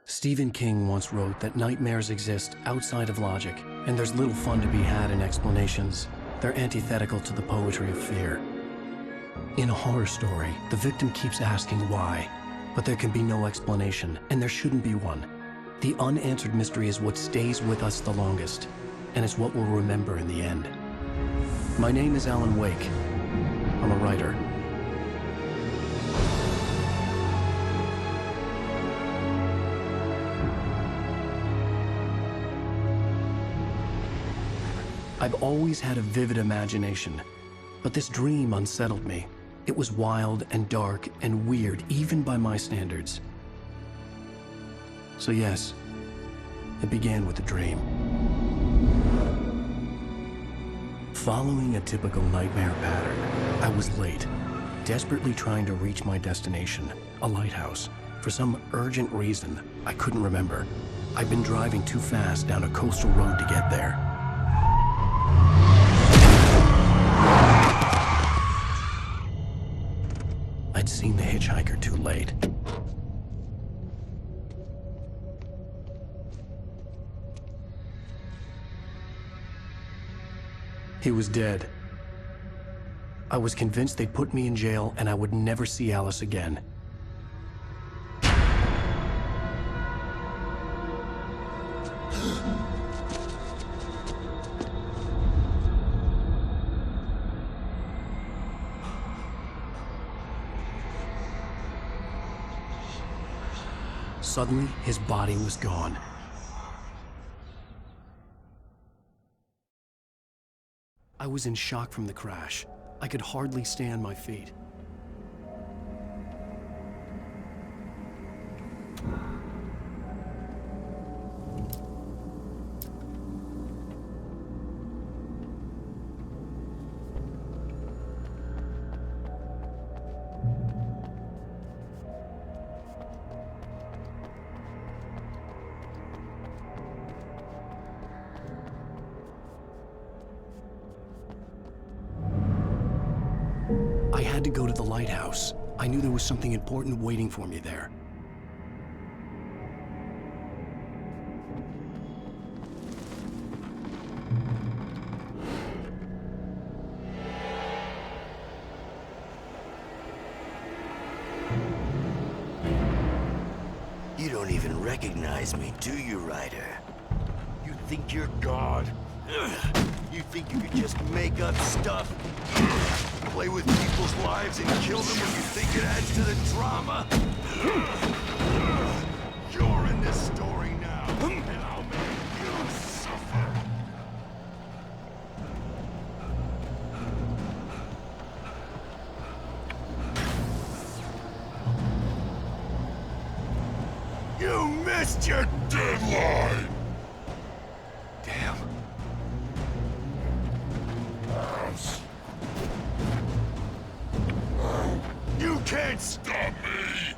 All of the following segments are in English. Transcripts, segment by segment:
Stephen King once wrote that nightmares exist outside of logic, and there's little fun to be had in explanations. They're antithetical to the poetry of fear. In a horror story, the victim keeps asking why, but there can be no explanation, and there shouldn't be one. The unanswered mystery is what stays with us the longest, and it's what we'll remember in the end. My name is Alan Wake. I'm a writer. I've always had a vivid imagination, but this dream unsettled me. It was wild and dark and weird, even by my standards. So yes, it began with a dream. Following a typical nightmare pattern, I was late, desperately trying to reach my destination, a lighthouse. For some urgent reason, I couldn't remember. I'd been driving too fast down a coastal road to get there. I'd seen the hitchhiker too late. He was dead. I was convinced they'd put me in jail and I would never see Alice again. Suddenly, his body was gone. I was in shock from the crash. I could hardly stay on my feet. I had to go to the lighthouse. I knew there was something important waiting for me there. You don't even recognize me, do you, Ryder? You think you're God? You think you could just make up stuff? Play with people's lives and kill them when you think it adds to the drama? You're in this story now, and I'll make you suffer. You missed your deadline! Damn. You can't stop me!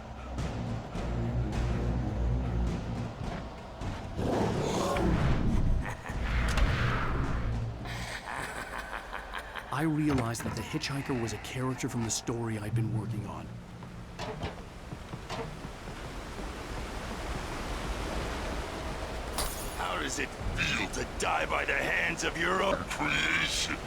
I realized that the hitchhiker was a character from the story I'd been working on. How does it feel to die by the hands of your own creation?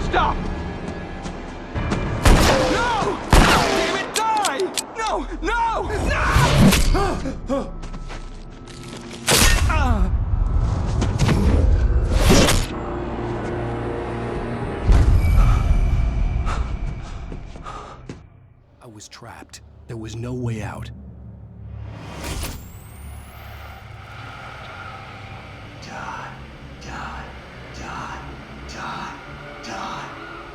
Stop! No! Damn it, die! No! No! No! There was no way out. Die, die, die, die, die,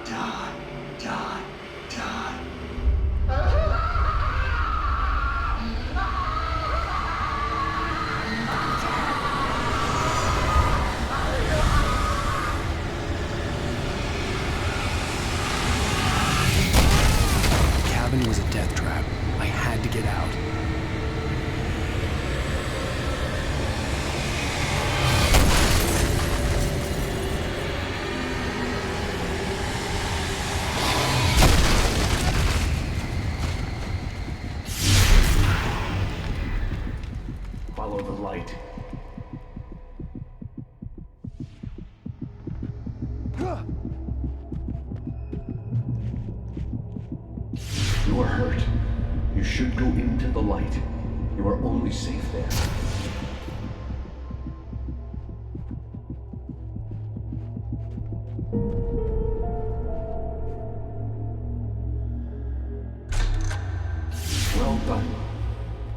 die, die, die. The cabin was a death trap. I had to get out. Follow the light. You are hurt. You should go into the light. You are only safe there. Well done.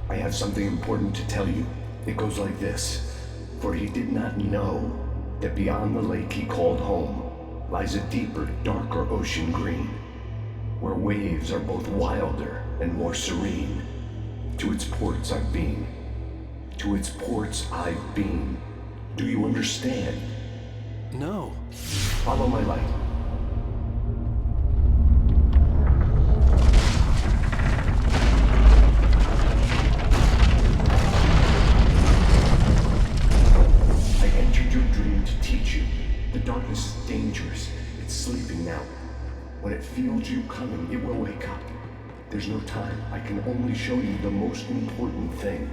I have something important to tell you. It goes like this. For he did not know that beyond the lake he called home lies a deeper, darker ocean green, where waves are both wilder and more serene. To its ports I've been. To its ports I've been. Do you understand? No. Follow my light. I entered your dream to teach you. The darkness is dangerous. It's sleeping now. When it feels you coming, it will wake up. There's no time. I can only show you the most important thing.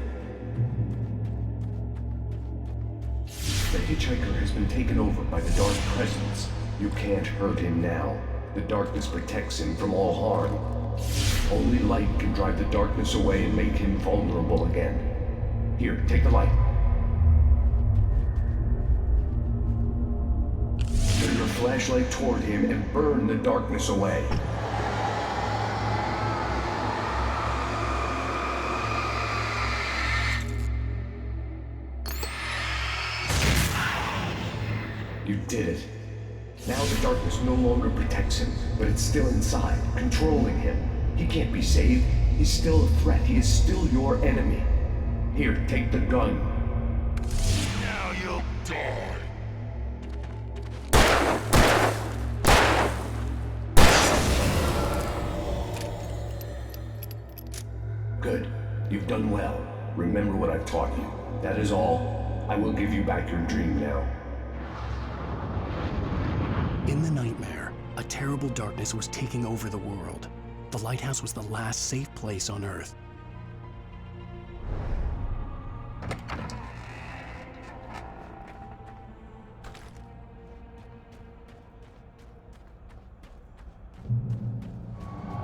The hitchhiker has been taken over by the dark presence. You can't hurt him now. The darkness protects him from all harm. Only light can drive the darkness away and make him vulnerable again. Here, take the light. Turn your flashlight toward him and burn the darkness away. You did it. Now the darkness no longer protects him, but it's still inside, controlling him. He can't be saved. He's still a threat. He is still your enemy. Here, take the gun. Now you'll die. Good. You've done well. Remember what I've taught you. That is all. I will give you back your dream now. In the nightmare, a terrible darkness was taking over the world. The lighthouse was the last safe place on Earth.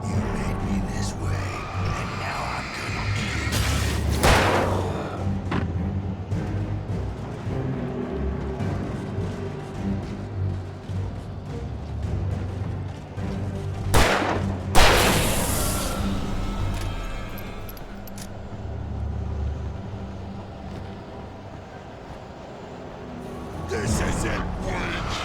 You made me this way, and now I'm gonna kill you. This is it, witch!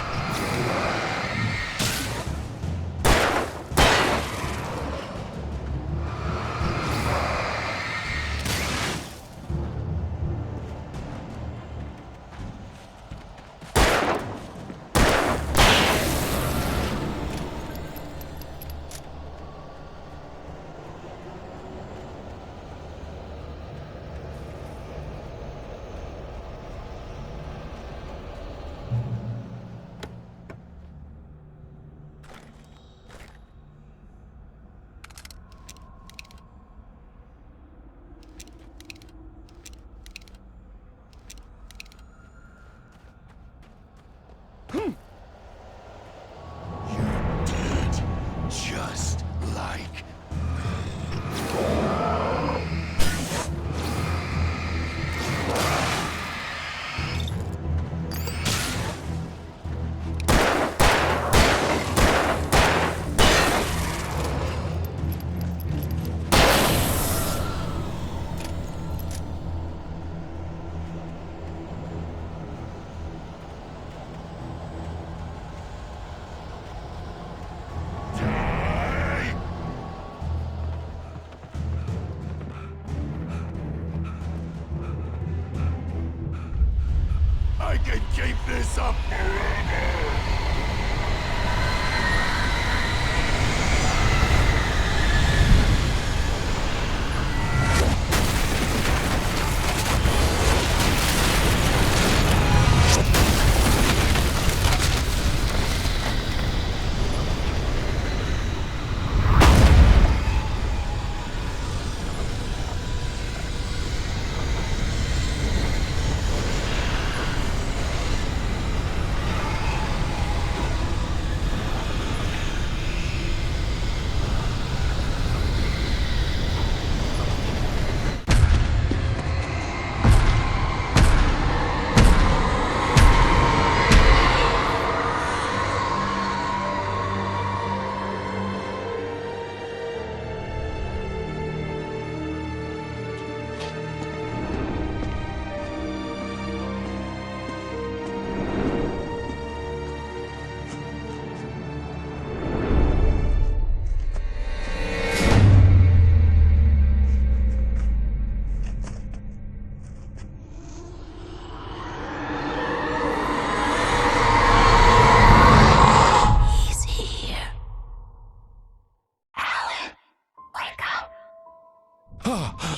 I can keep this up forever!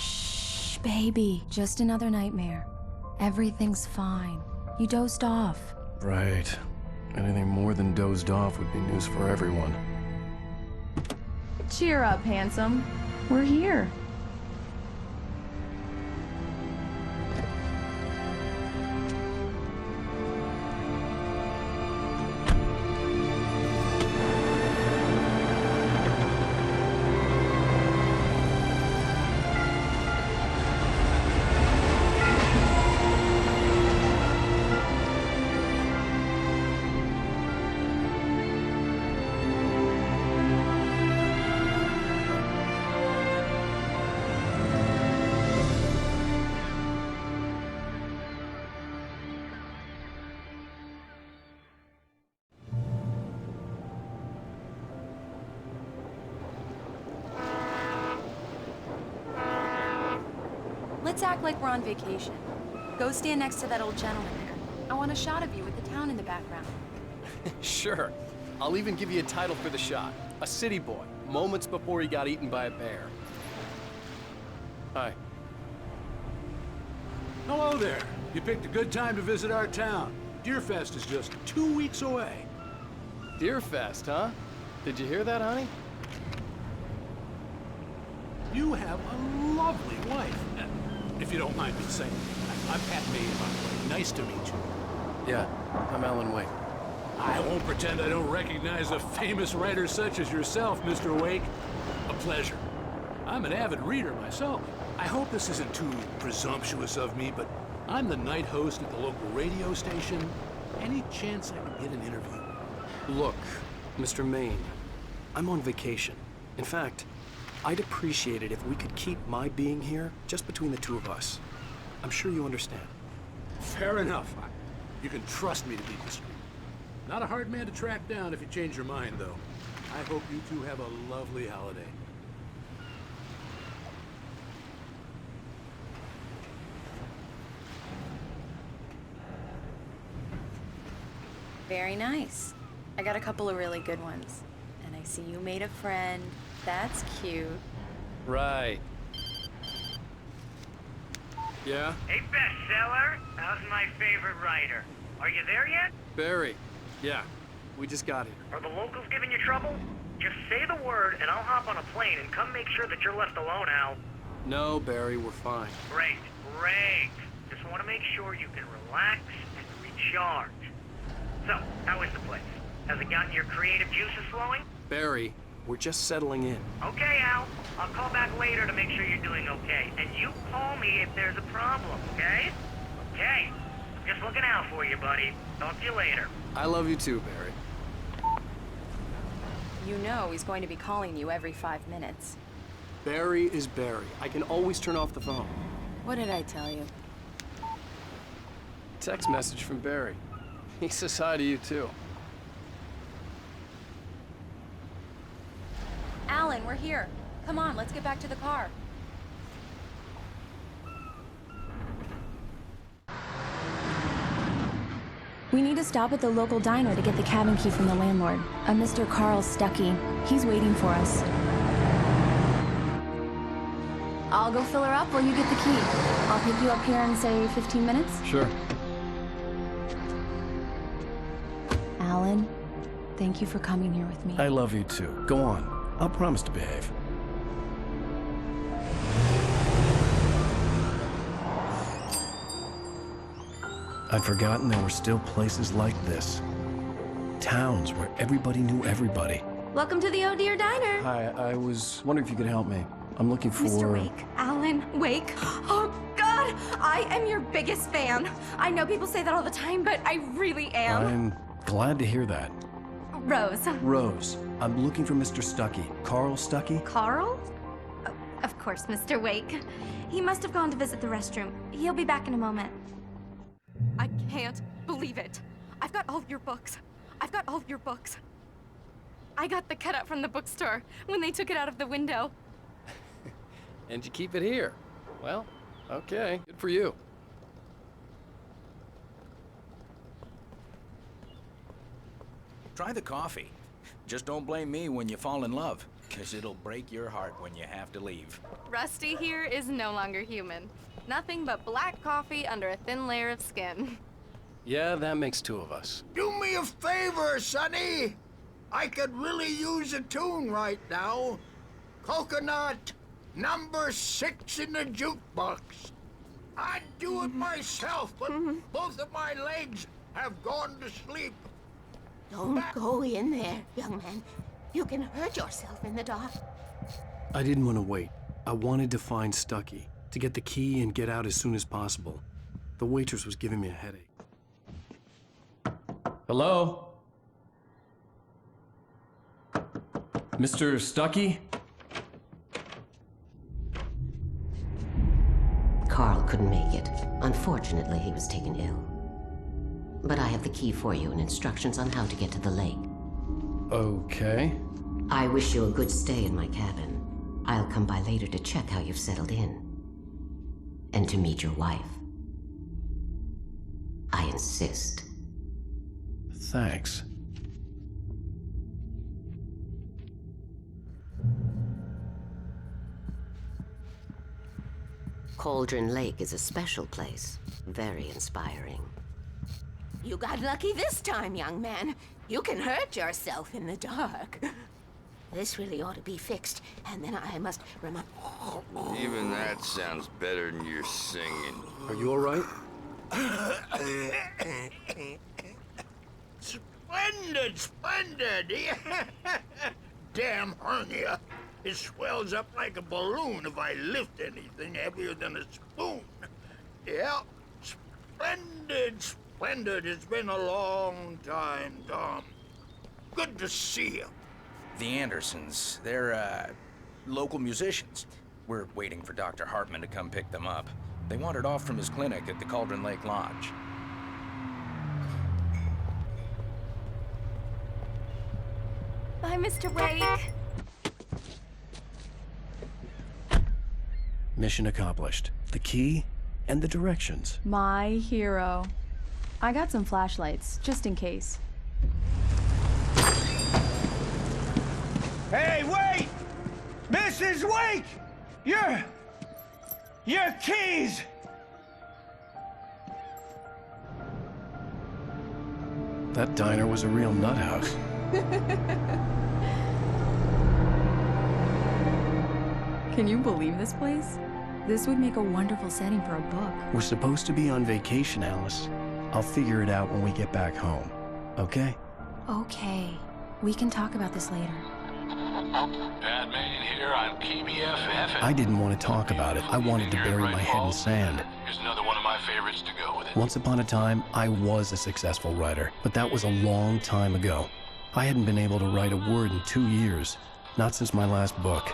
Shh, baby. Just another nightmare. Everything's fine. You dozed off. Right. Anything more than dozed off would be news for everyone. Cheer up, handsome. We're here. Let's act like we're on vacation. Go stand next to that old gentleman there. I want a shot of you with the town in the background. Sure. I'll even give you a title for the shot. A city boy, moments before he got eaten by a bear. Hi. Hello there. You picked a good time to visit our town. Deerfest is just 2 weeks away. Deerfest, huh? Did you hear that, honey? You have a lovely wife. If you don't mind me saying. I'm Pat May, by the way. Nice to meet you. Yeah, I'm Alan Wake. I won't pretend I don't recognize a famous writer such as yourself, Mr. Wake. A pleasure. I'm an avid reader myself. I hope this isn't too presumptuous of me, but I'm the night host at the local radio station. Any chance I could get an interview? Look, Mr. Maine, I'm on vacation. In fact, I'd appreciate it if we could keep my being here just between the two of us. I'm sure you understand. Fair enough. You can trust me to be discreet. Not a hard man to track down if you change your mind, though. I hope you two have a lovely holiday. Very nice. I got a couple of really good ones. And I see you made a friend. That's cute. Right. Yeah? Hey, bestseller. How's my favorite writer? Are you there yet? Barry. Yeah, we just got here. Are the locals giving you trouble? Just say the word and I'll hop on a plane and come make sure that you're left alone, Al. No, Barry, we're fine. Great, great. Just want to make sure you can relax and recharge. So, how is the place? Has it gotten your creative juices flowing? Barry, we're just settling in. Okay, Al. I'll call back later to make sure you're doing okay. And you call me if there's a problem, okay? Okay. Just looking out for you, buddy. Talk to you later. I love you too, Barry. You know he's going to be calling you every 5 minutes. Barry is Barry. I can always turn off the phone. What did I tell you? Text message from Barry. He says hi to you too. Alan, we're here. Come on, let's get back to the car. We need to stop at the local diner to get the cabin key from the landlord, a Mr. Carl Stuckey. He's waiting for us. I'll go fill her up while you get the key. I'll pick you up here in, say, 15 minutes? Sure. Alan, thank you for coming here with me. I love you too. Go on. I'll promise to behave. I'd forgotten there were still places like this. Towns where everybody knew everybody. Welcome to the Oh Dear Diner. Hi, I was wondering if you could help me. I'm looking for... Mr. Wake. Alan Wake. Oh, God! I am your biggest fan. I know people say that all the time, but I really am. I'm glad to hear that. Rose. Rose, I'm looking for Mr. Stuckey. Carl Stuckey? Carl? Oh, of course, Mr. Wake. He must have gone to visit the restroom. He'll be back in a moment. I can't believe it. I've got all of your books. I've got all of your books. I got the cutout from the bookstore when they took it out of the window. And you keep it here. Well, okay. Good for you. Try the coffee. Just don't blame me when you fall in love, because it'll break your heart when you have to leave. Rusty here is no longer human. Nothing but black coffee under a thin layer of skin. Yeah, that makes two of us. Do me a favor, Sonny. I could really use a tune right now. Coconut, number 6 in the jukebox. I'd do it myself, but both of my legs have gone to sleep. Don't go in there, young man. You can hurt yourself in the dark. I didn't want to wait. I wanted to find Stuckey, to get the key and get out as soon as possible. The waitress was giving me a headache. Hello? Mr. Stuckey? Carl couldn't make it. Unfortunately, he was taken ill. But I have the key for you and instructions on how to get to the lake. Okay. I wish you a good stay in my cabin. I'll come by later to check how you've settled in. And to meet your wife. I insist. Thanks. Cauldron Lake is a special place. Very inspiring. You got lucky this time, young man. You can hurt yourself in the dark. This really ought to be fixed, and then I must remind... Even that sounds better than your singing. Are you all right? Splendid, splendid! Damn hernia. It swells up like a balloon if I lift anything heavier than a spoon. Yeah, splendid, splendid. It's been a long time, Tom. Good to see you. The Andersons, they're, local musicians. We're waiting for Dr. Hartman to come pick them up. They wandered off from his clinic at the Cauldron Lake Lodge. Bye, Mr. Wake. Mission accomplished. The key and the directions. My hero. I got some flashlights, just in case. Hey, wait! Mrs. Wake! Your keys! That diner was a real nut house. Can you believe this place? This would make a wonderful setting for a book. We're supposed to be on vacation, Alice. I'll figure it out when we get back home. Okay? Okay. We can talk about this later. Pat Main here on KBFF. I didn't want to talk about it. I wanted to bury my head in sand. Here's another one of my favorites to go with it. Once upon a time, I was a successful writer, but that was a long time ago. I hadn't been able to write a word in 2 years, not since my last book.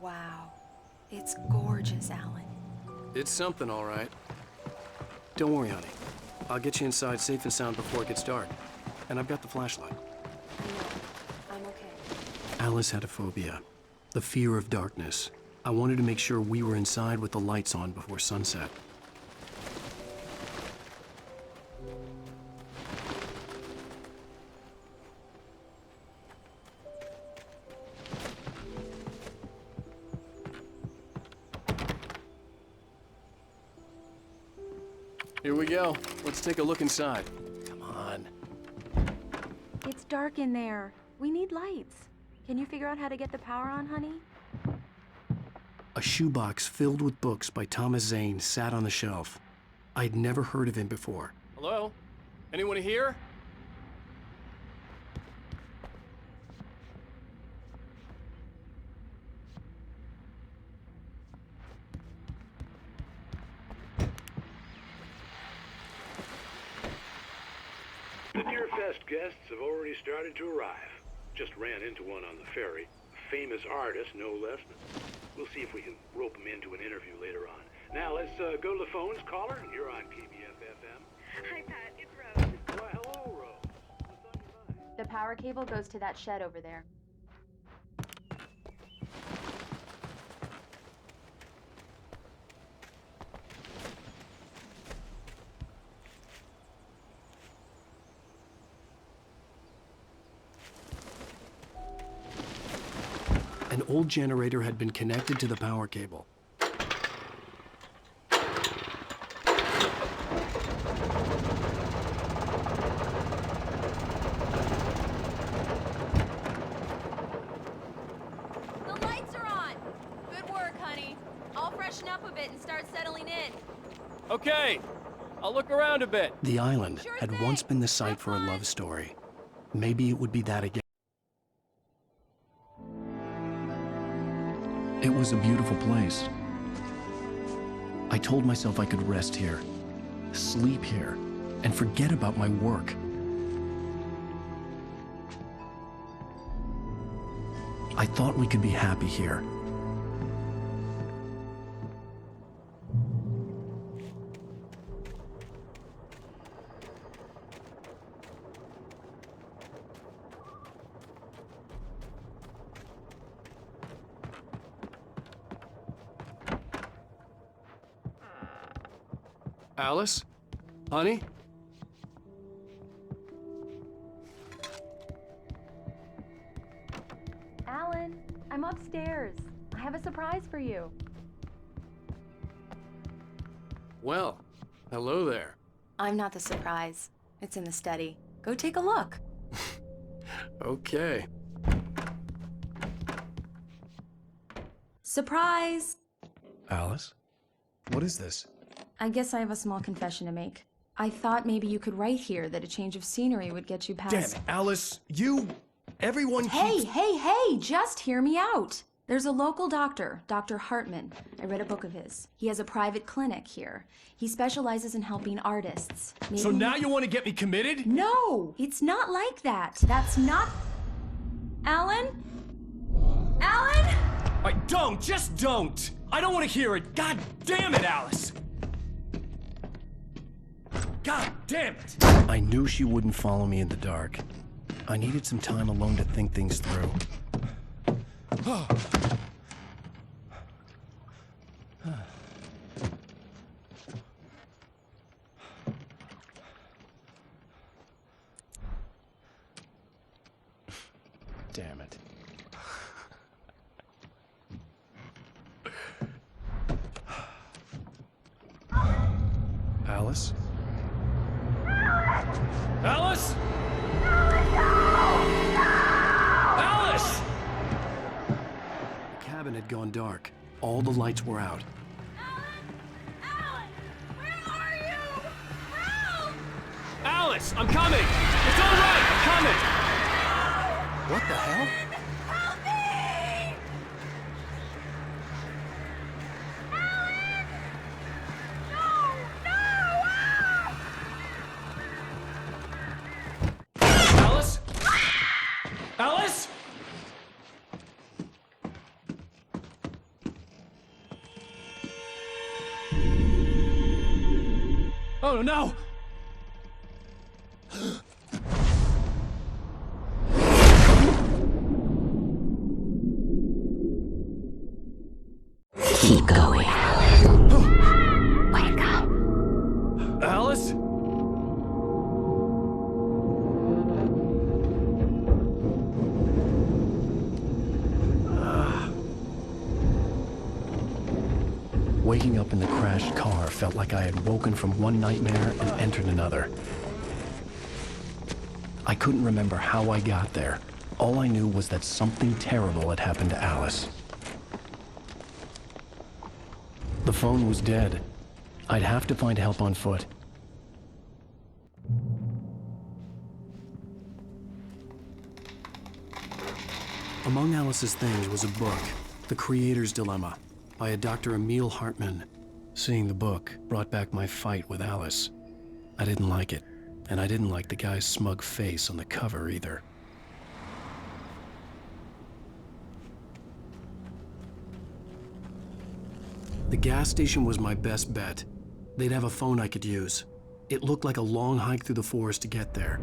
Wow. It's gorgeous, Alan. It's something, all right. Don't worry, honey. I'll get you inside safe and sound before it gets dark. And I've got the flashlight. I'm okay. Alice had a phobia, the fear of darkness. I wanted to make sure we were inside with the lights on before sunset. Here we go. Let's take a look inside. Come on. It's dark in there. We need lights. Can you figure out how to get the power on, honey? A shoebox filled with books by Thomas Zane sat on the shelf. I'd never heard of him before. Hello? Anyone here? The Deer Fest guests have already started to arrive. Just ran into one on the ferry. A famous artist, no less. We'll see if we can rope him into an interview later on. Now, let's go to the phones. Caller, you're on KBF-FM. Hi, Pat. It's Rose. Why, hello, Rose. What's on your mind? The power cable goes to that shed over there. An old generator had been connected to the power cable. The lights are on! Good work, honey. I'll freshen up a bit and start settling in. Okay. I'll look around a bit. The island had once been the site for a love story. Maybe it would be that again. It was a beautiful place. I told myself I could rest here, sleep here, and forget about my work. I thought we could be happy here. Alice? Honey? Alan, I'm upstairs. I have a surprise for you. Well, hello there. I'm not the surprise. It's in the study. Go take a look. Okay. Surprise! Alice? What is this? I guess I have a small confession to make. I thought maybe you could write here that a change of scenery would get you past— Damn it, Alice! Everyone keeps— Hey, just hear me out! There's a local doctor, Dr. Hartman. I read a book of his. He has a private clinic here. He specializes in helping artists. So now you want to get me committed? No! It's not like that. That's not— Alan? Alan? Just don't! I don't want to hear it! God damn it, Alice! God damn it! I knew she wouldn't follow me in the dark. I needed some time alone to think things through. Damn it. Alice? Alice? Alice! The cabin had gone dark. All the lights were out. Alice, I'm coming! It's all right, I'm coming! What the hell? Help me! Alice? Alice? no, no! Keep going. Wake up. Alice? Waking up in the crashed car felt like I had woken from one nightmare and entered another. I couldn't remember how I got there. All I knew was that something terrible had happened to Alice. The phone was dead. I'd have to find help on foot. Among Alice's things was a book, The Creator's Dilemma, by a Dr. Emil Hartmann. Seeing the book brought back my fight with Alice. I didn't like it, and I didn't like the guy's smug face on the cover either. The gas station was my best bet. They'd have a phone I could use. It looked like a long hike through the forest to get there.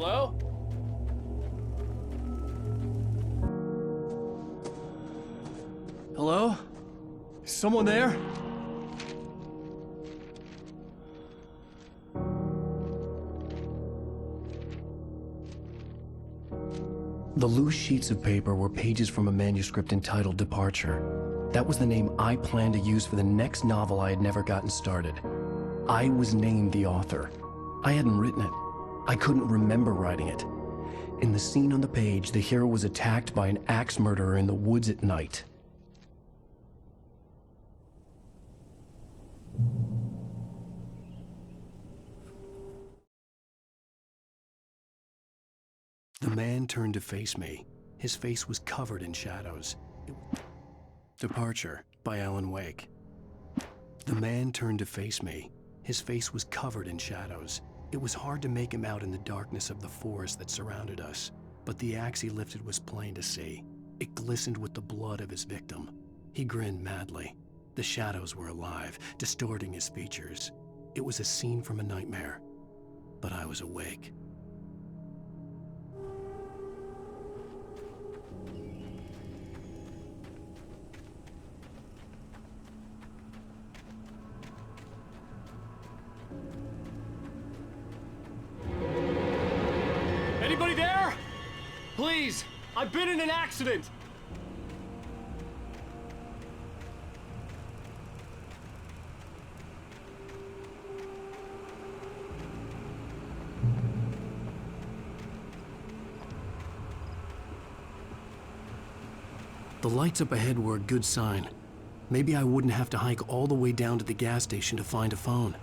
Hello? Hello? Is someone there? The loose sheets of paper were pages from a manuscript entitled Departure. That was the name I planned to use for the next novel I had never gotten started. I was named the author. I hadn't written it. I couldn't remember writing it. In the scene on the page, the hero was attacked by an axe murderer in the woods at night. The man turned to face me. His face was covered in shadows. Departure by Alan Wake. The man turned to face me. His face was covered in shadows. It was hard to make him out in the darkness of the forest that surrounded us, but the axe he lifted was plain to see. It glistened with the blood of his victim. He grinned madly. The shadows were alive, distorting his features. It was a scene from a nightmare, but I was awake. Anybody there? Please, I've been in an accident. The lights up ahead were a good sign. Maybe I wouldn't have to hike all the way down to the gas station to find a phone.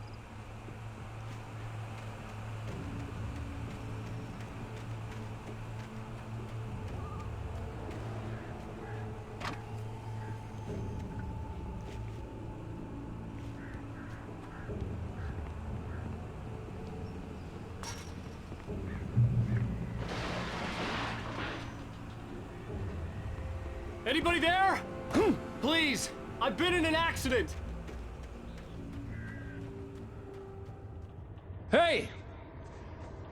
Anybody there? Please, I've been in an accident. Hey!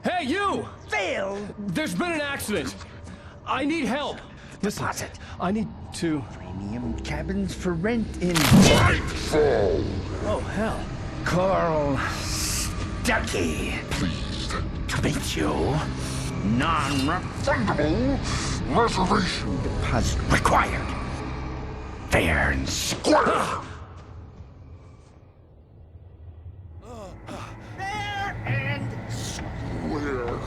Hey, you! Phil! There's been an accident. I need help. Listen, Deposit. I need to... Premium cabins for rent in... Nightfall! Oh, hell. Carl Stuckey. Pleased To meet you. Non-refundable reservation deposit required. Fair and square. Fair and square.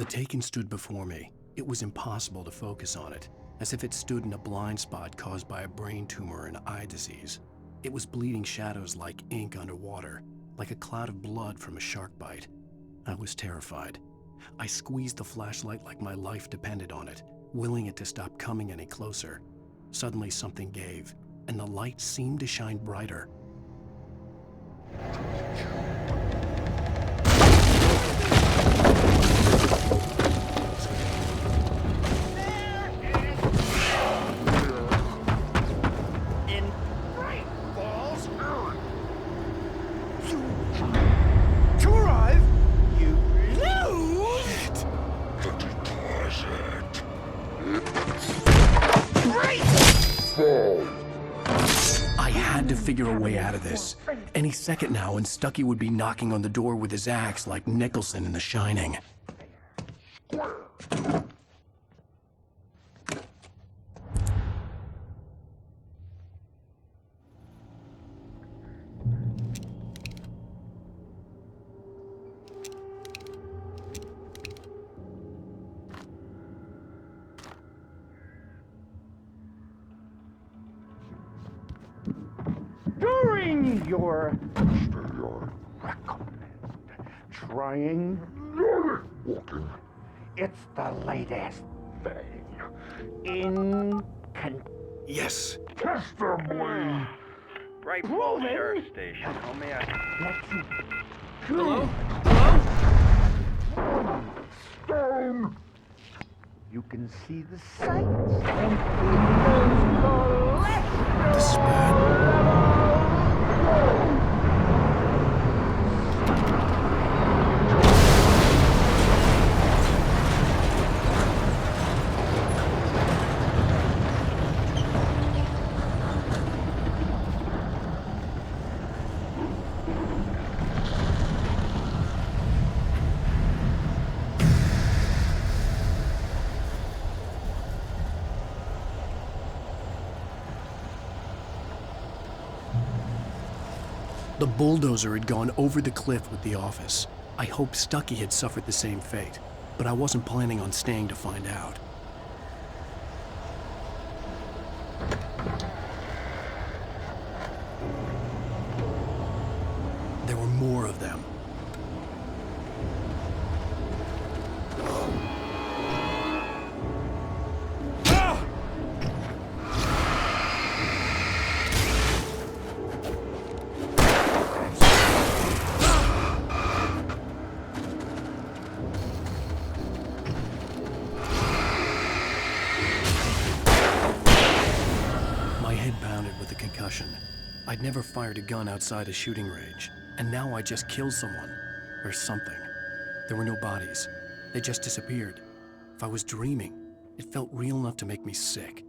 Taken stood before me. It was impossible to focus on it, as if it stood in a blind spot caused by a brain tumor and eye disease. It was bleeding shadows like ink underwater, like a cloud of blood from a shark bite. I was terrified. I squeezed the flashlight like my life depended on it, willing it to stop coming any closer. Suddenly something gave, and the light seemed to shine brighter. In Bright Falls, To arrive, you lose the deposit. I had to figure a way out of this. Any second now, and Stucky would be knocking on the door with his axe like Nicholson in The Shining. during your trying walking. It's the latest thing in Yes. contestably Bright Falls Sheriff Station. How may I? Hello? Stone. You can see the sights and The bulldozer had gone over the cliff with the office. I hoped Stucky had suffered the same fate, but I wasn't planning on staying to find out. There were more of them. With a concussion. I'd never fired a gun outside a shooting range, and now I just killed someone, or something. There were no bodies. They just disappeared. If I was dreaming, it felt real enough to make me sick.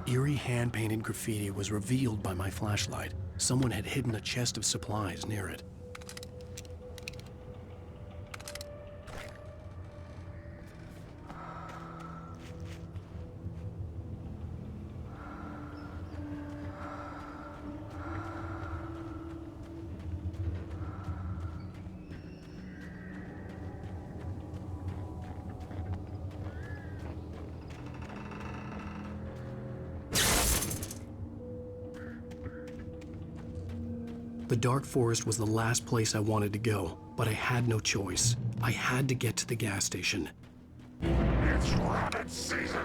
Eerie hand-painted graffiti was revealed by my flashlight. Someone had hidden a chest of supplies near it. The dark forest was the last place I wanted to go, but I had no choice. I had to get to the gas station. It's rabbit season.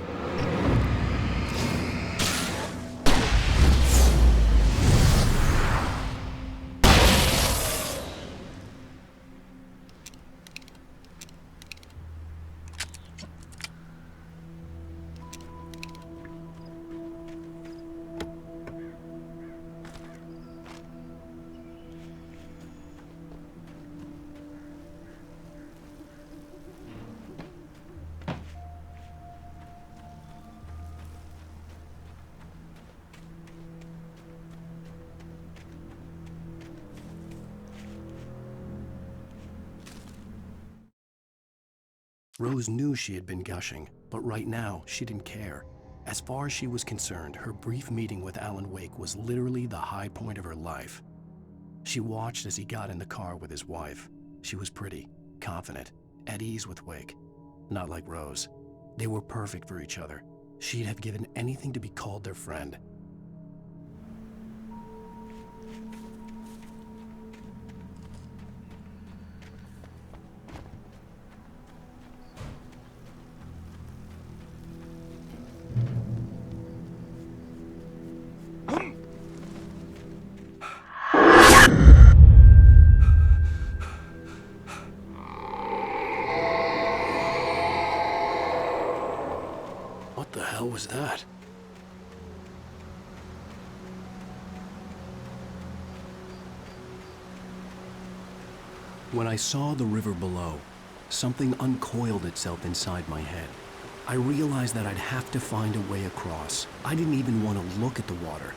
Rose knew she had been gushing, but right now she didn't care. As far as she was concerned, her brief meeting with Alan Wake was literally the high point of her life. She watched as he got in the car with his wife. She was pretty, confident, at ease with Wake. Not like Rose. They were perfect for each other. She'd have given anything to be called their friend. What the hell was that? When I saw the river below, something uncoiled itself inside my head. I realized that I'd have to find a way across. I didn't even want to look at the water.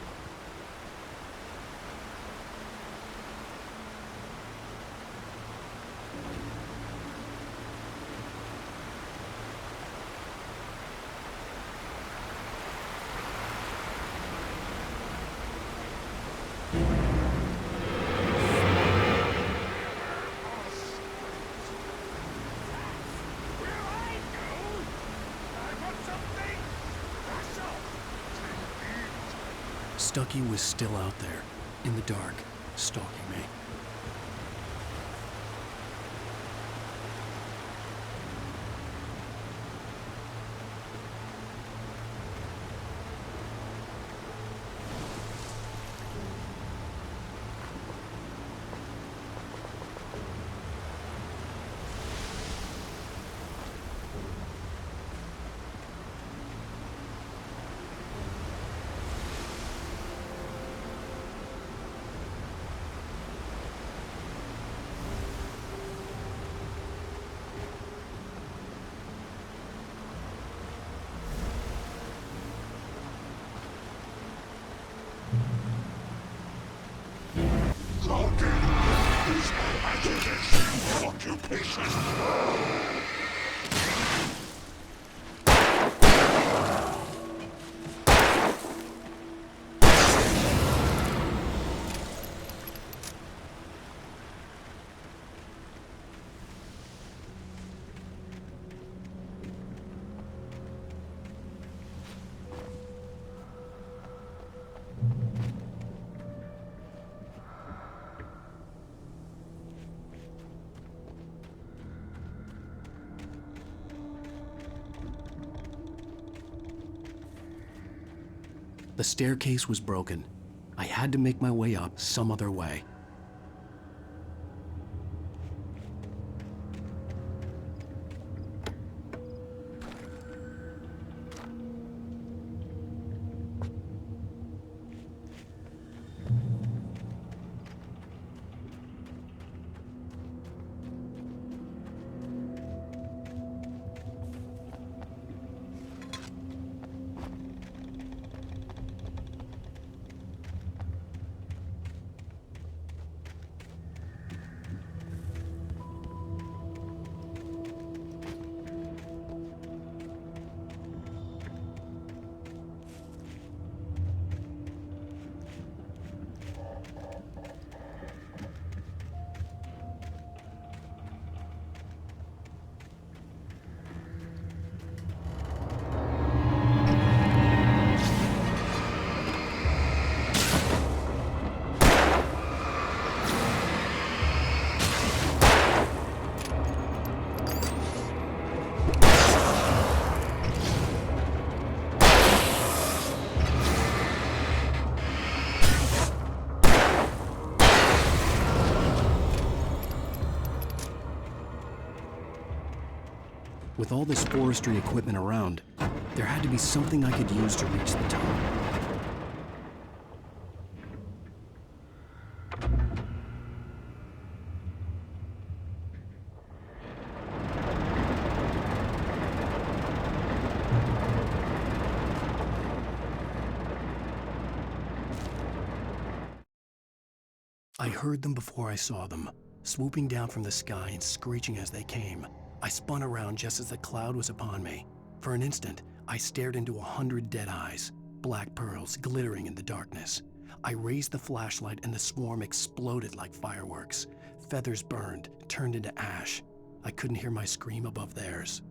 Stucky was still out there, in the dark, stalking me. The staircase was broken. I had to make my way up some other way. With all this forestry equipment around, there had to be something I could use to reach the top. I heard them before I saw them, swooping down from the sky and screeching as they came. I spun around just as the cloud was upon me. For an instant, I stared into 100 dead eyes, black pearls glittering in the darkness. I raised the flashlight and the swarm exploded like fireworks. Feathers burned, turned into ash. I couldn't hear my scream above theirs.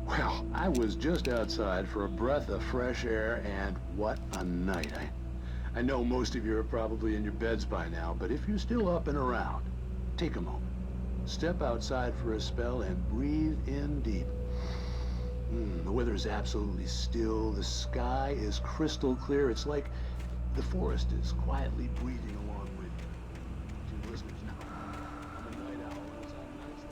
Well, I was just outside for a breath of fresh air, and what a night. I know most of you are probably in your beds by now, but if you're still up and around, take a moment. Step outside for a spell and breathe in deep. The weather is absolutely still. The sky is crystal clear. It's like the forest is quietly breathing along with you. To listeners now, I'm a night owl. It's a nice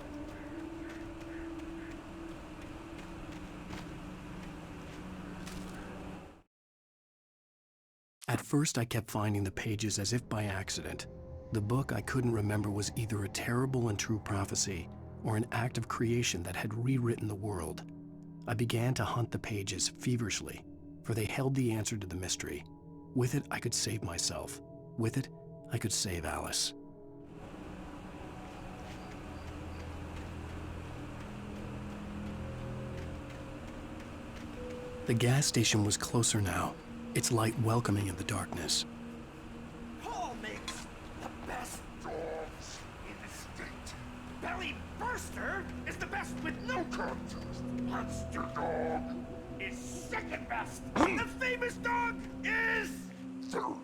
At first, I kept finding the pages as if by accident. The book I couldn't remember was either a terrible and true prophecy or an act of creation that had rewritten the world. I began to hunt the pages feverishly, for they held the answer to the mystery. With it, I could save myself. With it, I could save Alice. The gas station was closer now, its light welcoming in the darkness. Paul makes the best dogs in the state. Belly Burster is the best with no contest. Monster Dog is second best. The famous dog is third.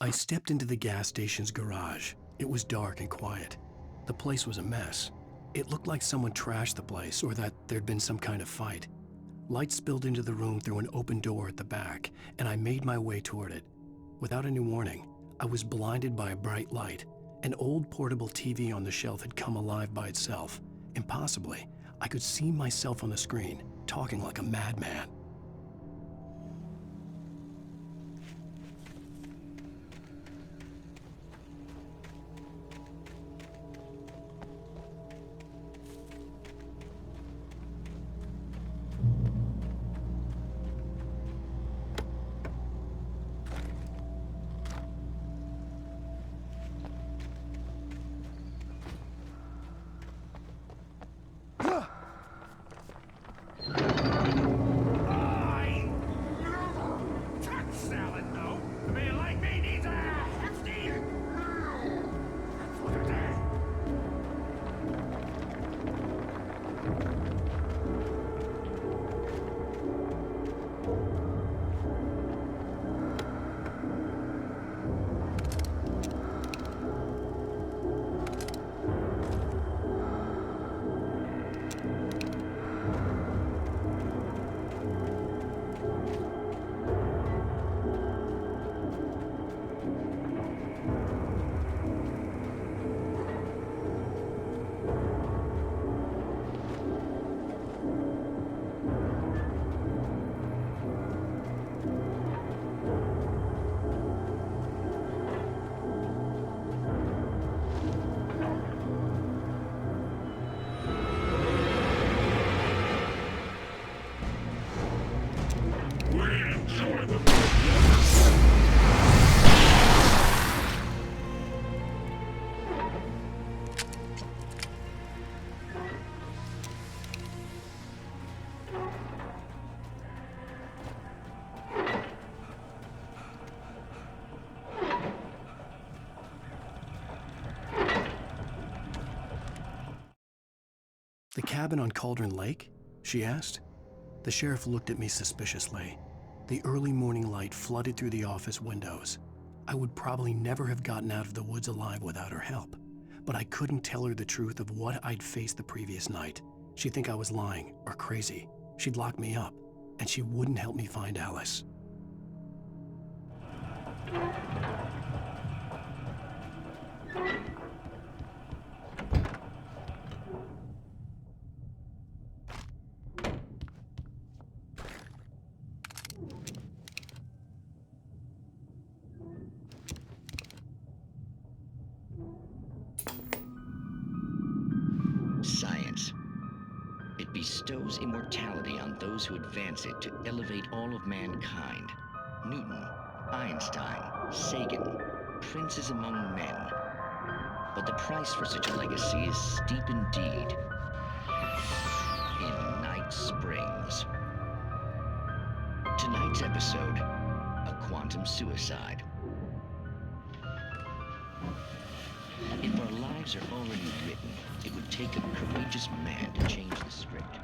I stepped into the gas station's garage. It was dark and quiet. The place was a mess. It looked like someone trashed the place or that there'd been some kind of fight. Light spilled into the room through an open door at the back, and I made my way toward it. Without any warning, I was blinded by a bright light. An old portable TV on the shelf had come alive by itself. Impossibly, I could see myself on the screen, talking like a madman. "The cabin on Cauldron Lake?" she asked. The sheriff looked at me suspiciously. The early morning light flooded through the office windows. I would probably never have gotten out of the woods alive without her help, but I couldn't tell her the truth of what I'd faced the previous night. She'd think I was lying or crazy. She'd lock me up, and she wouldn't help me find Alice. Science. It bestows immortality on those who advance it to elevate all of mankind. Newton, Einstein, Sagan, princes among men. But the price for such a legacy is steep indeed. In Night Springs. Tonight's episode, a quantum suicide. If our lives are already written, it would take a courageous man to change the script.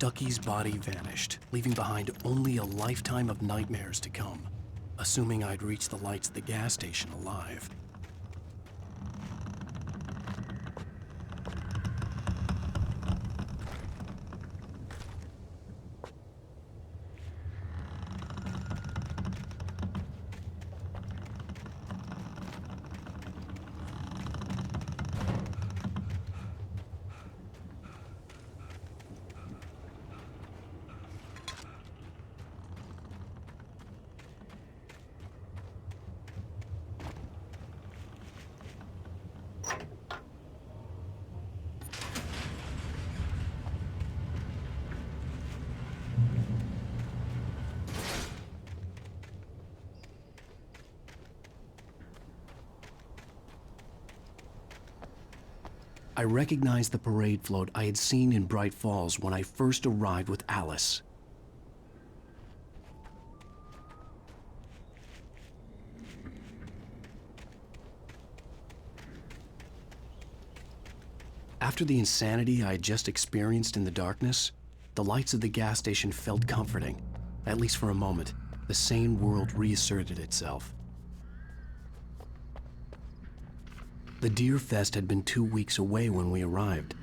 Stucky's body vanished, leaving behind only a lifetime of nightmares to come, assuming I'd reached the lights at the gas station alive. I recognized the parade float I had seen in Bright Falls when I first arrived with Alice. After the insanity I had just experienced in the darkness, the lights of the gas station felt comforting. At least for a moment, the sane world reasserted itself. The Deer Fest had been 2 weeks away when we arrived.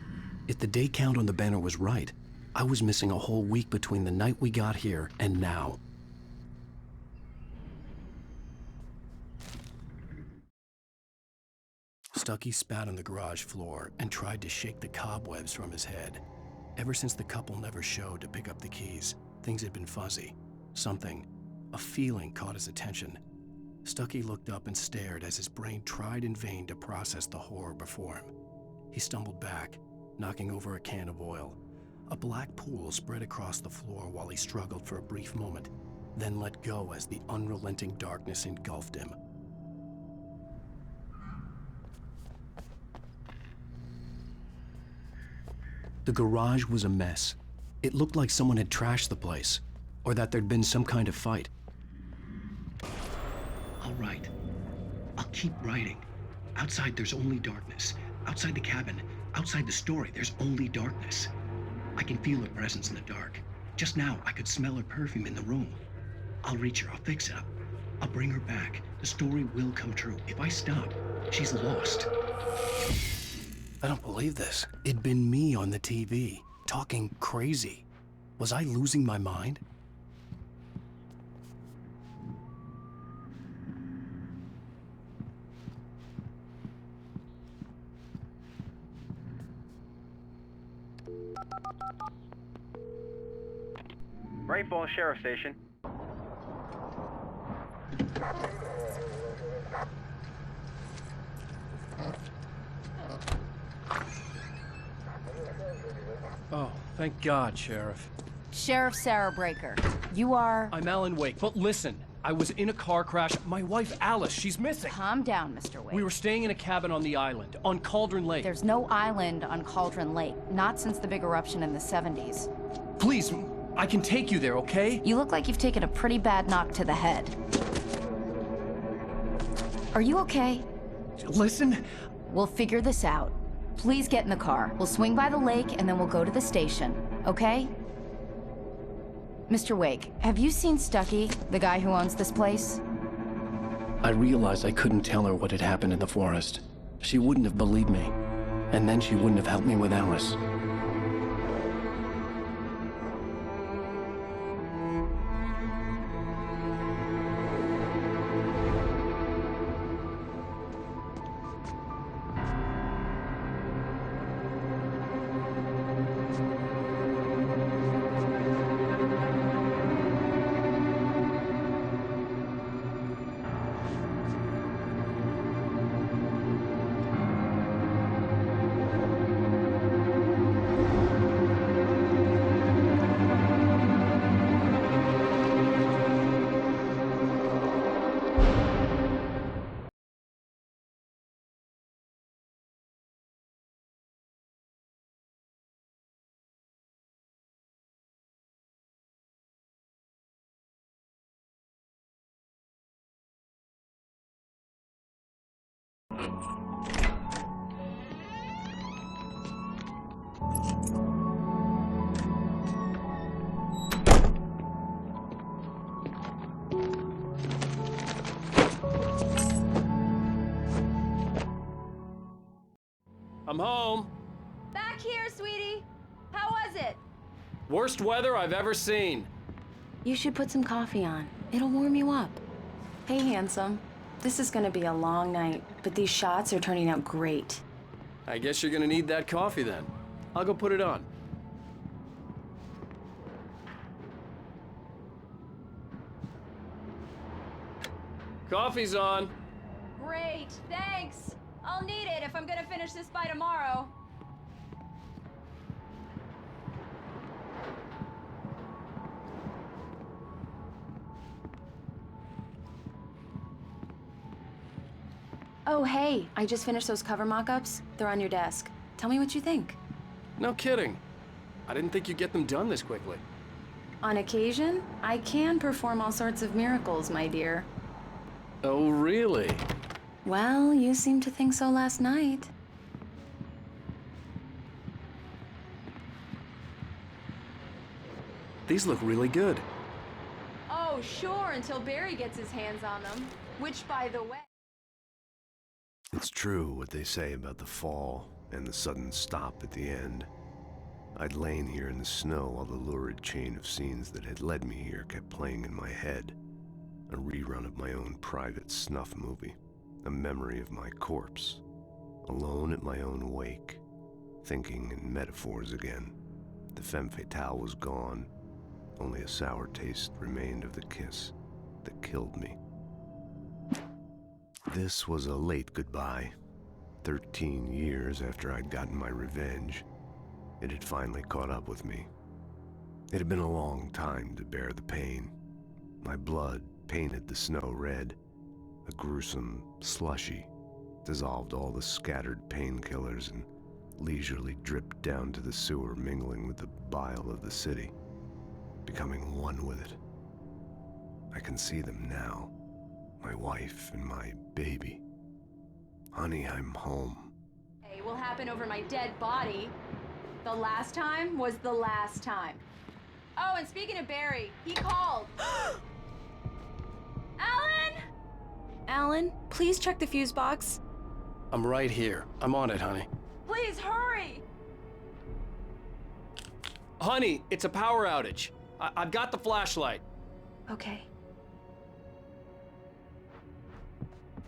If the day count on the banner was right, I was missing a whole week between the night we got here and now. Stucky spat on the garage floor and tried to shake the cobwebs from his head. Ever since the couple never showed to pick up the keys, things had been fuzzy. Something, a feeling, caught his attention. Stucky looked up and stared as his brain tried in vain to process the horror before him. He stumbled back, knocking over a can of oil. A black pool spread across the floor while he struggled for a brief moment, then let go as the unrelenting darkness engulfed him. The garage was a mess. It looked like someone had trashed the place, or that there'd been some kind of fight. All right. I'll keep writing. Outside, there's only darkness. Outside the cabin, outside the story, there's only darkness. I can feel her presence in the dark. Just now, I could smell her perfume in the room. I'll reach her. I'll fix it up. I'll bring her back. The story will come true. If I stop, she's lost. I don't believe this. It'd been me on the TV, talking crazy. Was I losing my mind? Bright Falls Sheriff Station. Oh, thank God, Sheriff. Sheriff Sarah Breaker, you are... I'm Alan Wake, but listen, I was in a car crash. My wife, Alice, she's missing. Calm down, Mr. Wake. We were staying in a cabin on the island, on Cauldron Lake. There's no island on Cauldron Lake, not since the big eruption in the 70s. Please, I can take you there, okay? You look like you've taken a pretty bad knock to the head. Are you okay? Listen. We'll figure this out. Please get in the car. We'll swing by the lake and then we'll go to the station, okay? Mr. Wake, have you seen Stucky, the guy who owns this place? I realized I couldn't tell her what had happened in the forest. She wouldn't have believed me. And then she wouldn't have helped me with Alice. I'm home. Back here, sweetie. How was it? Worst weather I've ever seen. You should put some coffee on. It'll warm you up. Hey, handsome. This is gonna be a long night, but these shots are turning out great. I guess you're gonna need that coffee then. I'll go put it on. Coffee's on. Great, thanks. I'll need it if I'm gonna finish this by tomorrow. Oh, hey, I just finished those cover mock-ups. They're on your desk. Tell me what you think. No kidding. I didn't think you'd get them done this quickly. On occasion, I can perform all sorts of miracles, my dear. Oh, really? Well, you seemed to think so last night. These look really good. Oh, sure, until Barry gets his hands on them. Which, by the way... It's true what they say about the fall and the sudden stop at the end. I'd lain here in the snow while the lurid chain of scenes that had led me here kept playing in my head. A rerun of my own private snuff movie. A memory of my corpse. Alone at my own wake. Thinking in metaphors again. The femme fatale was gone. Only a sour taste remained of the kiss that killed me. This was a late goodbye. 13 years after I'd gotten my revenge. It had finally caught up with me. It had been a long time to bear the pain. My blood painted the snow red. A gruesome slushy dissolved all the scattered painkillers and leisurely dripped down to the sewer, mingling with the bile of the city, becoming one with it. I can see them now. My wife and my baby. Honey, I'm home. Hey, will happen over my dead body. The last time was the last time. Oh, and speaking of Barry, he called. Alan! Alan, please check the fuse box. I'm right here. I'm on it, honey. Please hurry! Honey, it's a power outage. I've got the flashlight. Okay.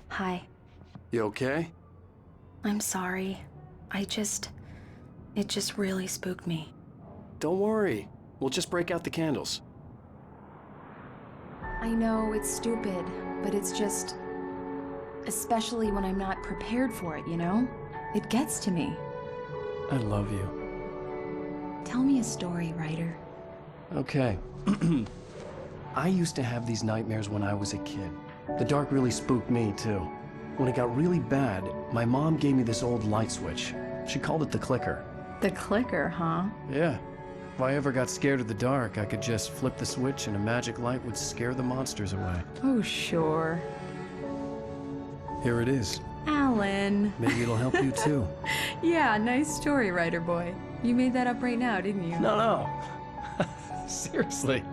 Hi. You okay? I'm sorry. It just really spooked me. Don't worry. We'll just break out the candles. I know it's stupid, but it's just... especially when I'm not prepared for it, you know? It gets to me. I love you. Tell me a story, writer. Okay. I used to have these nightmares when I was a kid. The dark really spooked me, too. When it got really bad, my mom gave me this old light switch. She called it the clicker. The clicker, huh? Yeah. If I ever got scared of the dark, I could just flip the switch and a magic light would scare the monsters away. Oh, sure. Here it is. Alan. Maybe it'll help you, too. Yeah, nice story, writer boy. You made that up right now, didn't you? No. Seriously.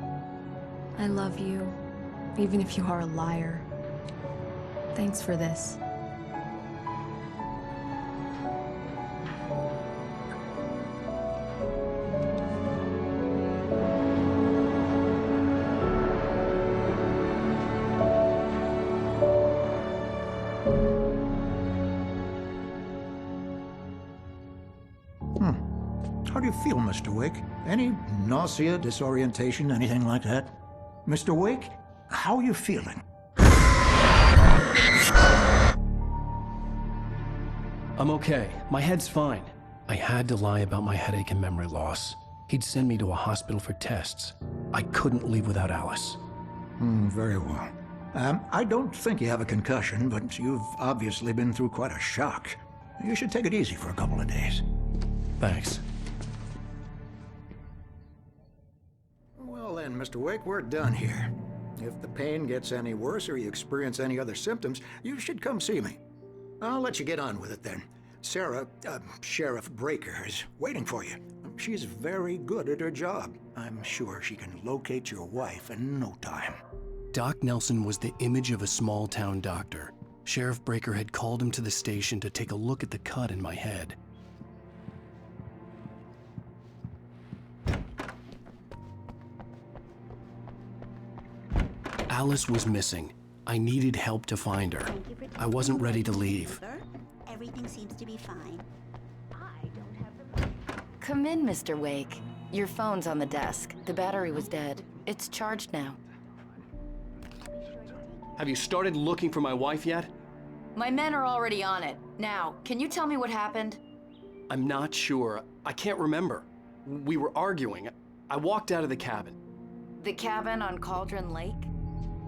I love you, even if you are a liar. Thanks for this. How do you feel, Mr. Wake? Any nausea, disorientation, anything like that? Mr. Wake, how are you feeling? I'm okay. My head's fine. I had to lie about my headache and memory loss. He'd send me to a hospital for tests. I couldn't leave without Alice. Very well. I don't think you have a concussion, but you've obviously been through quite a shock. You should take it easy for a couple of days. Thanks. Well then, Mr. Wake, we're done here. If the pain gets any worse or you experience any other symptoms, you should come see me. I'll let you get on with it then. Sarah, Sheriff Breaker, is waiting for you. She's very good at her job. I'm sure she can locate your wife in no time. Doc Nelson was the image of a small-town doctor. Sheriff Breaker had called him to the station to take a look at the cut in my head. Alice was missing. I needed help to find her. I wasn't ready to leave. Everything seems to be fine. Come in, Mr. Wake. Your phone's on the desk. The battery was dead. It's charged now. Have you started looking for my wife yet? My men are already on it. Now, can you tell me what happened? I'm not sure. I can't remember. We were arguing. I walked out of the cabin. The cabin on Cauldron Lake?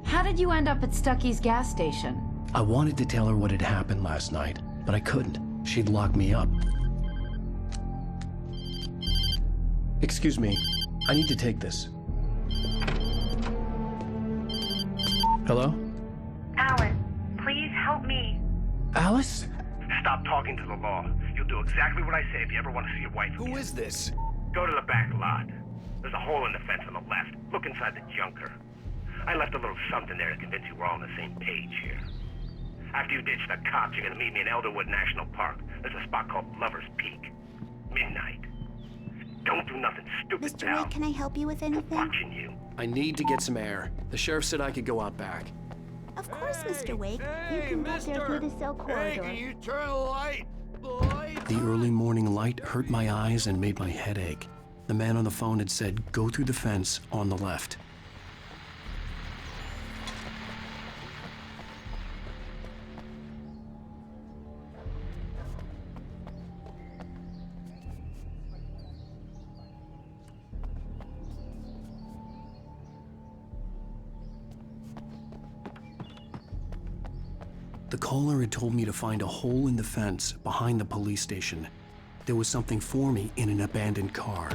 How did you end up at Stucky's gas station? I wanted to tell her what had happened last night, but I couldn't. She'd locked me up. Excuse me. I need to take this. Hello? Alan, please help me. Alice? Stop talking to the law. You'll do exactly what I say if you ever want to see your wife again. Who is this? Go to the back lot. There's a hole in the fence on the left. Look inside the junker. I left a little something there to convince you we're all on the same page here. After you ditch the cops, you're gonna meet me in Elderwood National Park. There's a spot called Lover's Peak. Midnight. Don't do nothing stupid, Mr. pal. Wake, can I help you with anything? Watching you. I need to get some air. The sheriff said I could go out back. Of course, Mr. Wake. You can get there through the cell corridor. Hey, can you turn the light, boys? The early morning light hurt my eyes and made my head ache. The man on the phone had said, go through the fence on the left. The caller had told me to find a hole in the fence behind the police station. There was something for me in an abandoned car.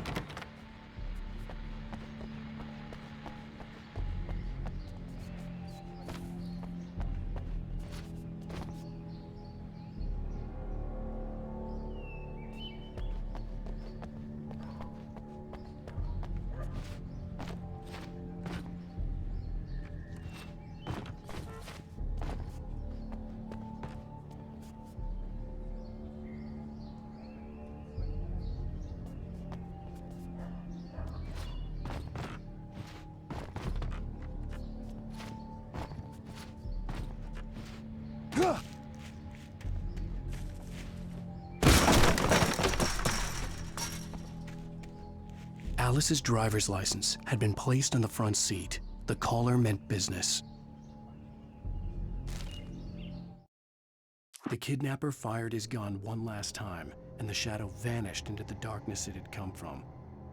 Alice's driver's license had been placed on the front seat. The caller meant business. The kidnapper fired his gun one last time, and the shadow vanished into the darkness it had come from.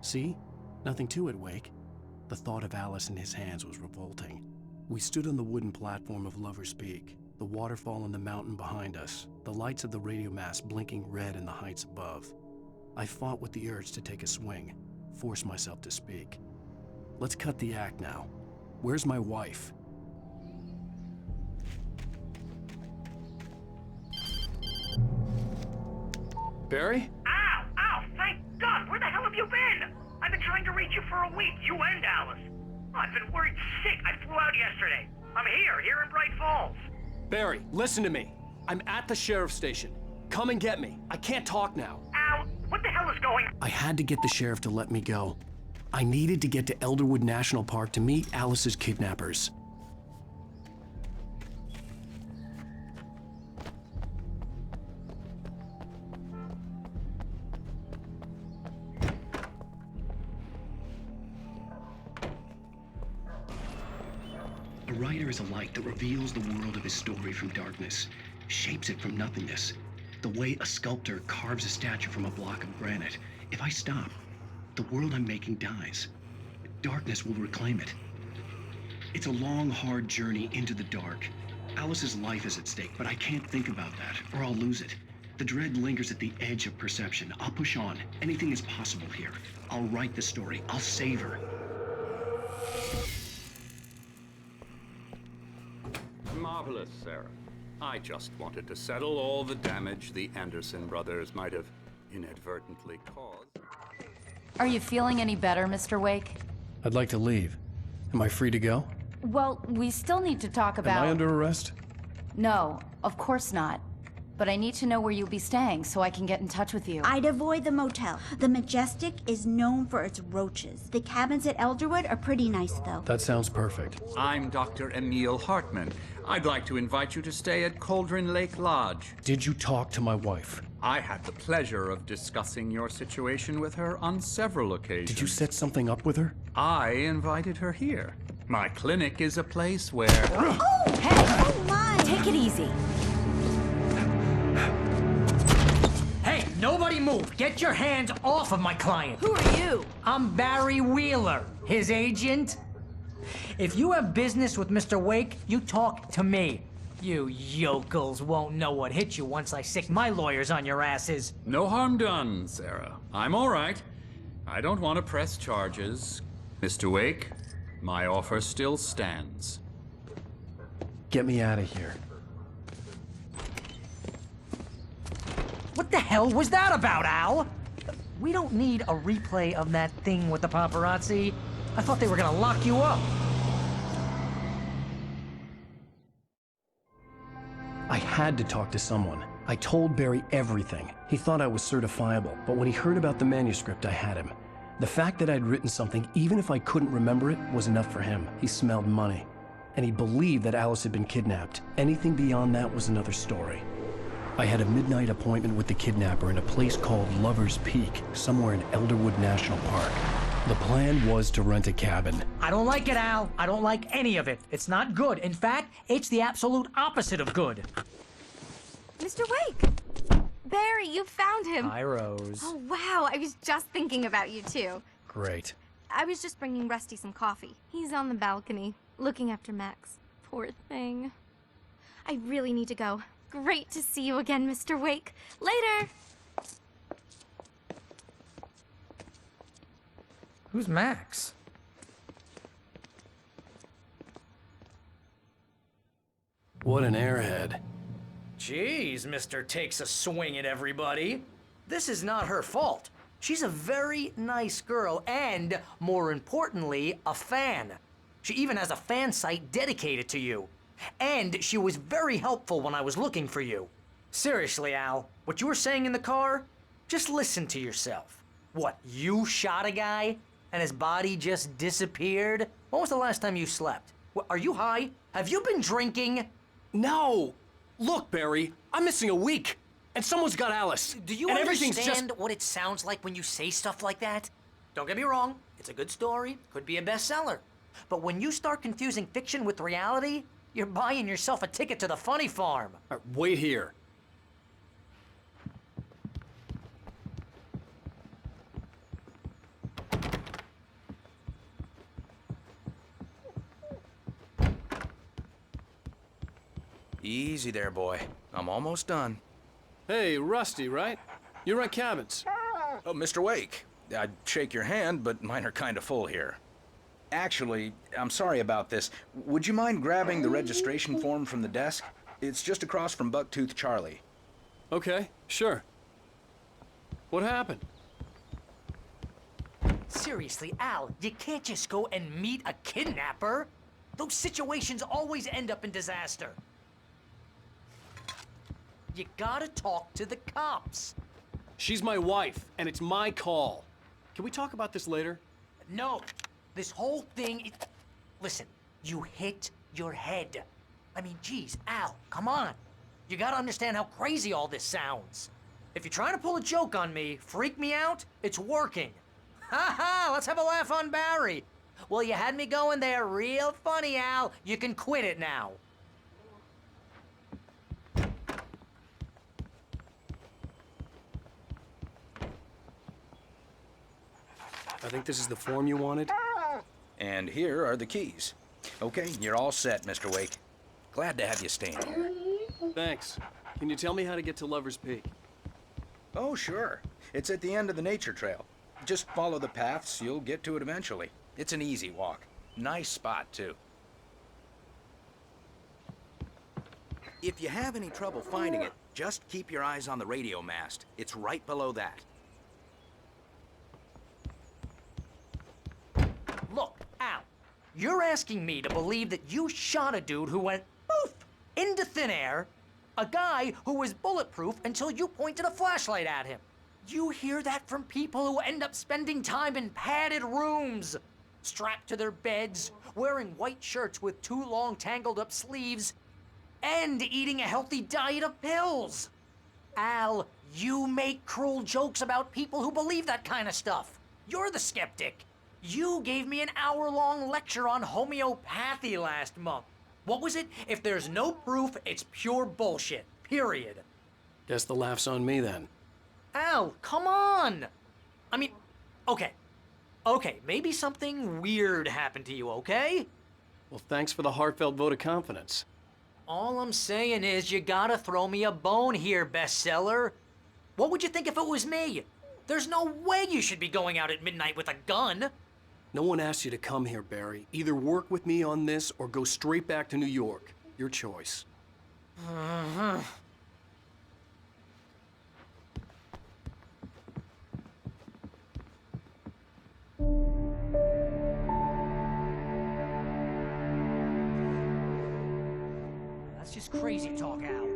See? Nothing to it, Wake. The thought of Alice in his hands was revolting. We stood on the wooden platform of Lover's Peak, the waterfall and the mountain behind us, the lights of the radio mast blinking red in the heights above. I fought with the urge to take a swing, force myself to speak. Let's cut the act now. Where's my wife? Barry? Ow! Ow! Thank God! Where the hell have you been? I've been trying to reach you for a week, you and Alice. I've been worried sick. I flew out yesterday. I'm here in Bright Falls. Barry, listen to me. I'm at the sheriff's station. Come and get me. I can't talk now. Ow! What the hell is going on? I had to get the sheriff to let me go. I needed to get to Elderwood National Park to meet Alice's kidnappers. A writer is a light that reveals the world of his story from darkness, shapes it from nothingness. The way a sculptor carves a statue from a block of granite. If I stop, the world I'm making dies. Darkness will reclaim it. It's a long, hard journey into the dark. Alice's life is at stake, but I can't think about that, or I'll lose it. The dread lingers at the edge of perception. I'll push on. Anything is possible here. I'll write the story. I'll save her. Marvelous, Sarah. I just wanted to settle all the damage the Anderson brothers might have inadvertently caused. Are you feeling any better, Mr. Wake? I'd like to leave. Am I free to go? Well, we still need to talk about... Am I under arrest? No, of course not. but I need to know where you'll be staying so I can get in touch with you. I'd avoid the motel. The Majestic is known for its roaches. The cabins at Elderwood are pretty nice, though. That sounds perfect. I'm Dr. Emil Hartman. I'd like to invite you to stay at Cauldron Lake Lodge. Did you talk to my wife? I had the pleasure of discussing your situation with her on several occasions. Did you set something up with her? I invited her here. My clinic is a place where... Oh! Hey! Oh, my! Take it easy. Hey, nobody move! Get your hands off of my client! Who are you? I'm Barry Wheeler, his agent. If you have business with Mr. Wake, you talk to me. You yokels won't know what hit you once I sick my lawyers on your asses. No harm done, Sarah. I'm all right. I don't want to press charges. Mr. Wake, my offer still stands. Get me out of here. What the hell was that about, Al? We don't need a replay of that thing with the paparazzi. I thought they were gonna lock you up. I had to talk to someone. I told Barry everything. He thought I was certifiable, but when he heard about the manuscript, I had him. The fact that I'd written something, even if I couldn't remember it, was enough for him. He smelled money. And he believed that Alice had been kidnapped. Anything beyond that was another story. I had a midnight appointment with the kidnapper in a place called Lover's Peak, somewhere in Elderwood National Park. The plan was to rent a cabin. I don't like it, Al. I don't like any of it. It's not good. In fact, it's the absolute opposite of good. Mr. Wake! Barry, you found him! Hi, Rose. Oh, wow, I was just thinking about you, too. Great. I was just bringing Rusty some coffee. He's on the balcony, looking after Max. Poor thing. I really need to go. Great to see you again, Mr. Wake. Later! Who's Max? What an airhead. Jeez, Mr. Takes a swing at everybody. This is not her fault. She's a very nice girl and, more importantly, a fan. She even has a fan site dedicated to you. And she was very helpful when I was looking for you. Seriously, Al, what you were saying in the car? Just listen to yourself. What, you shot a guy and his body just disappeared? When was the last time you slept? What, are you high? Have you been drinking? No! Look, Barry, I'm missing a week. And someone's got Alice. Do you understand what it sounds like when you say stuff like that? Don't get me wrong, it's a good story, could be a bestseller. But when you start confusing fiction with reality, you're buying yourself a ticket to the funny farm. Wait here. Easy there, boy. I'm almost done. Hey, Rusty, right? You rent cabins. Oh, Mr. Wake. I'd shake your hand, but mine are kind of full here. Actually, I'm sorry about this. Would you mind grabbing the registration form from the desk? It's just across from Bucktooth Charlie. Okay, sure. What happened? Seriously, Al, you can't just go and meet a kidnapper. Those situations always end up in disaster. You gotta talk to the cops. She's my wife, and it's my call. Can we talk about this later? No, this whole thing is... Listen, you hit your head. I mean, geez, Al, come on. You gotta understand how crazy all this sounds. If you're trying to pull a joke on me, freak me out, it's working. Ha ha, let's have a laugh on Barry. Well, you had me going there real funny, Al. You can quit it now. I think this is the form you wanted. And here are the keys. Okay, you're all set, Mr. Wake. Glad to have you staying here. Thanks. Can you tell me how to get to Lover's Peak? Oh, sure. It's at the end of the nature trail. Just follow the paths, you'll get to it eventually. It's an easy walk. Nice spot, too. If you have any trouble finding it, just keep your eyes on the radio mast. It's right below that. Look, Al, you're asking me to believe that you shot a dude who went poof into thin air, A guy who was bulletproof until you pointed a flashlight at him. You hear that from people who end up spending time in padded rooms, strapped to their beds, wearing white shirts with too long tangled up sleeves, and eating a healthy diet of pills. Al, you make cruel jokes about people who believe that kind of stuff. You're the skeptic. You gave me an hour-long lecture on homeopathy last month. What was it? If there's no proof, it's pure bullshit. Period. Guess the laugh's on me then. Al, come on! I mean, okay. Okay, maybe something weird happened to you, okay? Well, thanks for the heartfelt vote of confidence. All I'm saying is you gotta throw me a bone here, bestseller. What would you think if it was me? There's no way you should be going out at midnight with a gun. No one asked you to come here, Barry. Either work with me on this or go straight back to New York. Your choice. That's just crazy talk, Al.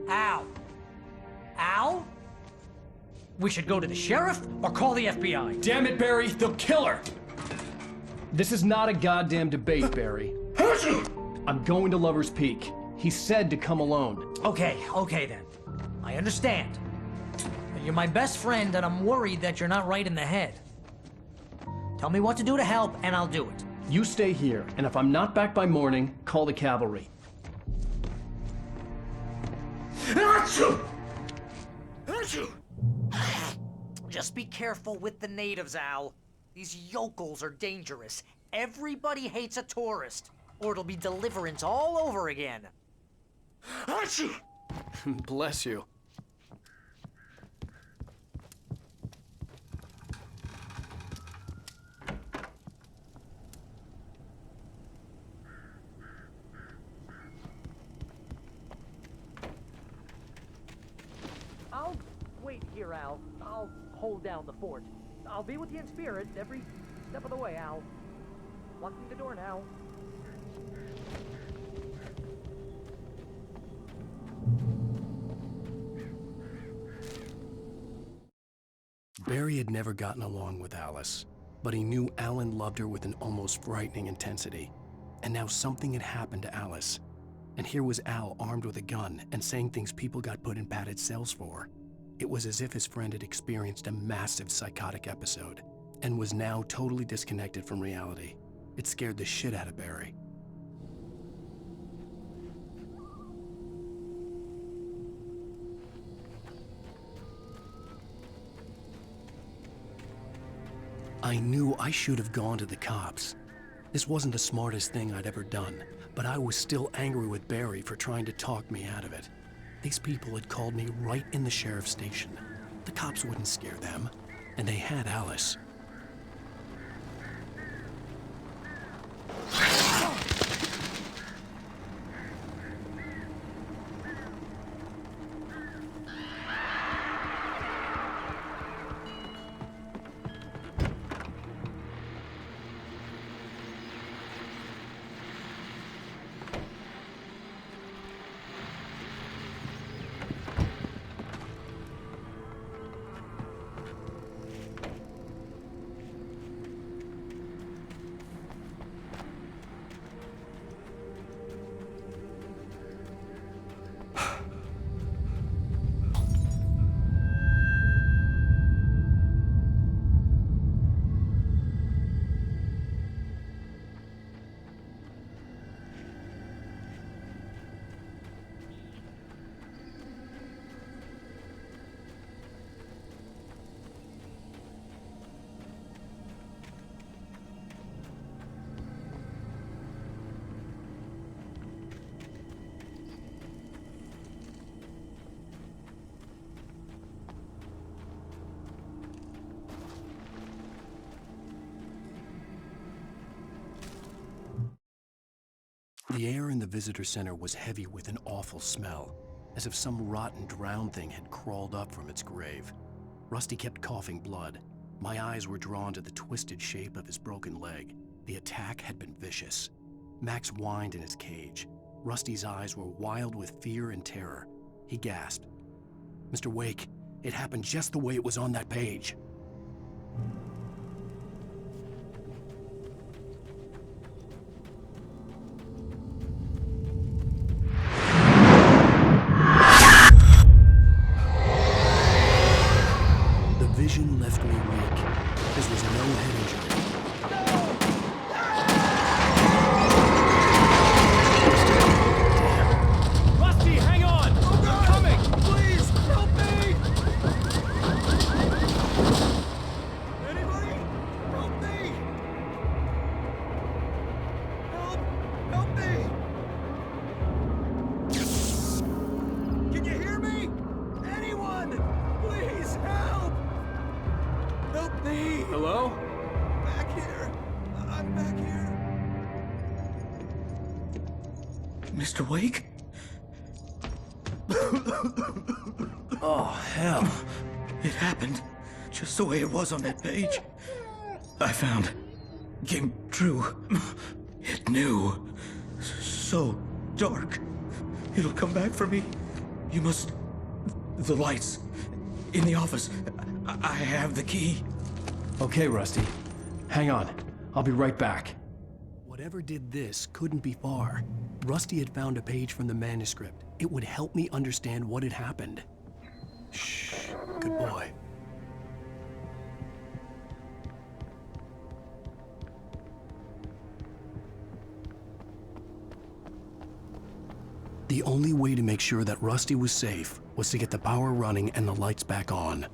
Al? Al? We should go to the sheriff or call the FBI. Damn it, Barry! They'll kill her! This is not a goddamn debate, Barry. I'm going to Lover's Peak. He said to come alone. Okay then. I understand. But you're my best friend and I'm worried that you're not right in the head. Tell me what to do to help and I'll do it. You stay here, and if I'm not back by morning, call the cavalry. Just be careful with the natives, Al. These yokels are dangerous. Everybody hates a tourist, or it'll be Deliverance all over again. Bless you. I'll wait here, Al. I'll hold down the fort. I'll be with you in spirit every step of the way, Al. Locking the door now. Barry had never gotten along with Alice, but he knew Alan loved her with an almost frightening intensity. And now something had happened to Alice. And here was Al armed with a gun and saying things people got put in padded cells for. It was as if his friend had experienced a massive psychotic episode and was now totally disconnected from reality. It scared the shit out of Barry. I knew I should have gone to the cops. This wasn't the smartest thing I'd ever done, but I was still angry with Barry for trying to talk me out of it. These people had called me right in the sheriff's station. The cops wouldn't scare them, and they had Alice. The air in the visitor center was heavy with an awful smell, as if some rotten drowned thing had crawled up from its grave. Rusty kept coughing blood. My eyes were drawn to the twisted shape of his broken leg. The attack had been vicious. Max whined in his cage. Rusty's eyes were wild with fear and terror. He gasped. Mr. Wake, it happened just the way it was on that page. The vision left me weak. This was no head injury. Rusty, hang on! I'm coming! Please, help me! Anybody? Help me! Help me! Can you hear me? Anyone? Please, help! Help me! Hello? Back here. I'm back here. Mr. Wake? Oh, hell. It happened just the way it was on that page. I found. Came true. It knew. So dark. It'll come back for me. You must. The lights. In the office. I have the key. Okay, Rusty. Hang on. I'll be right back. Whatever did this couldn't be far. Rusty had found a page from the manuscript. It would help me understand what had happened. Shh. Good boy. The only way to make sure that Rusty was safe was to get the power running and the lights back on.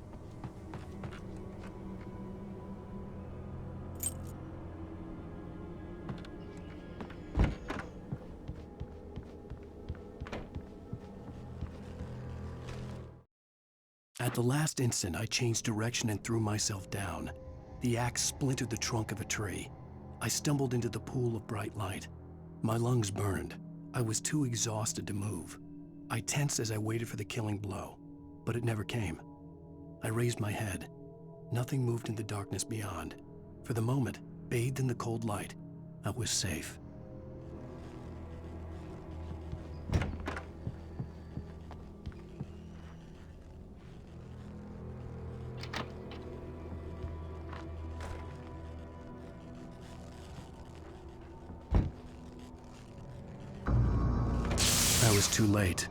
At the last instant, I changed direction and threw myself down. The axe splintered the trunk of a tree. I stumbled into the pool of bright light. My lungs burned. I was too exhausted to move. I tensed as I waited for the killing blow, but it never came. I raised my head. Nothing moved in the darkness beyond. For the moment, bathed in the cold light, I was safe. I was too late.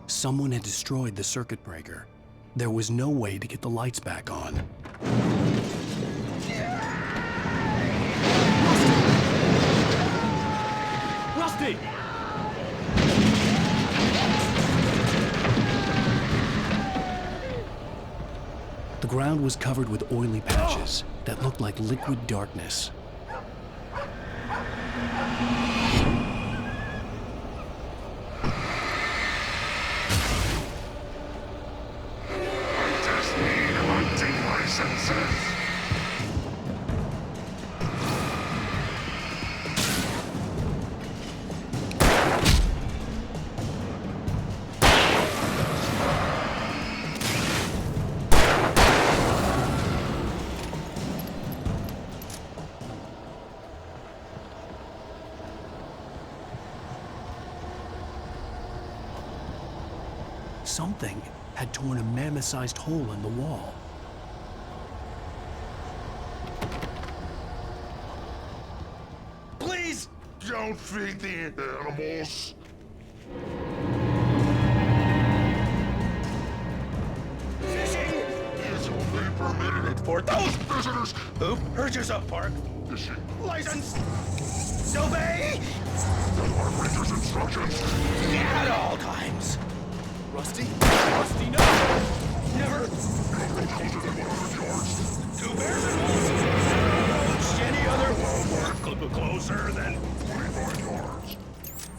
Someone had destroyed the circuit breaker. There was no way to get the lights back on. Rusty! The ground was covered with oily patches that looked like liquid darkness. Something had torn a mammoth-sized hole in the wall. Please don't feed the animals. Fishing is only permitted for those visitors who purchase a park fishing license. Obey the Ranger's instructions at all times. Rusty? Rusty, no! Never! No closer than 100 yards. 2 bears and wolves. Any other closer than 25 yards.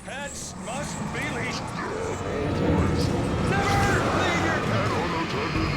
Pets must be leashed. Never leave your pet unattended.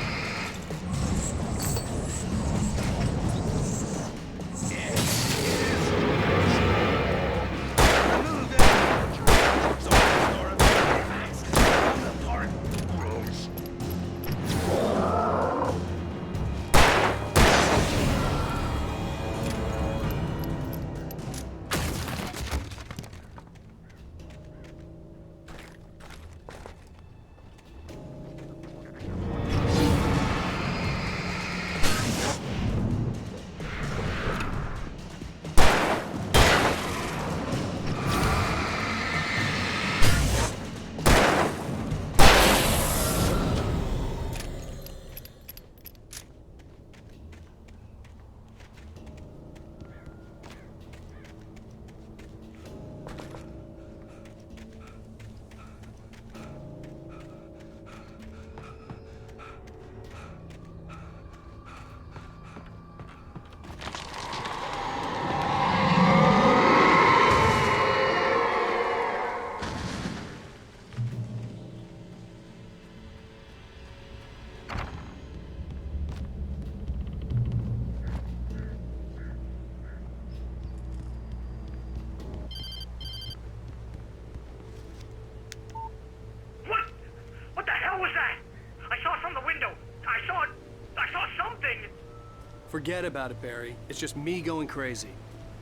Forget about it, Barry. It's just me going crazy.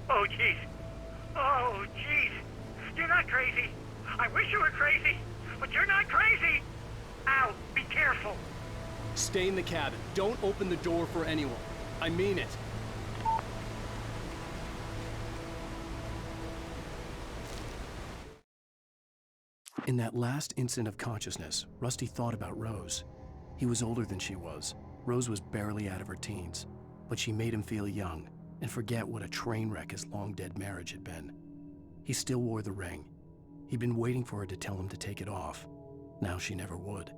Oh, jeez. Oh, jeez. You're not crazy. I wish you were crazy, but you're not crazy. Ow, be careful. Stay in the cabin. Don't open the door for anyone. I mean it. In that last instant of consciousness, Rusty thought about Rose. He was older than she was. Rose was barely out of her teens, but she made him feel young and forget what a train wreck his long-dead marriage had been. He still wore the ring. He'd been waiting for her to tell him to take it off. Now she never would.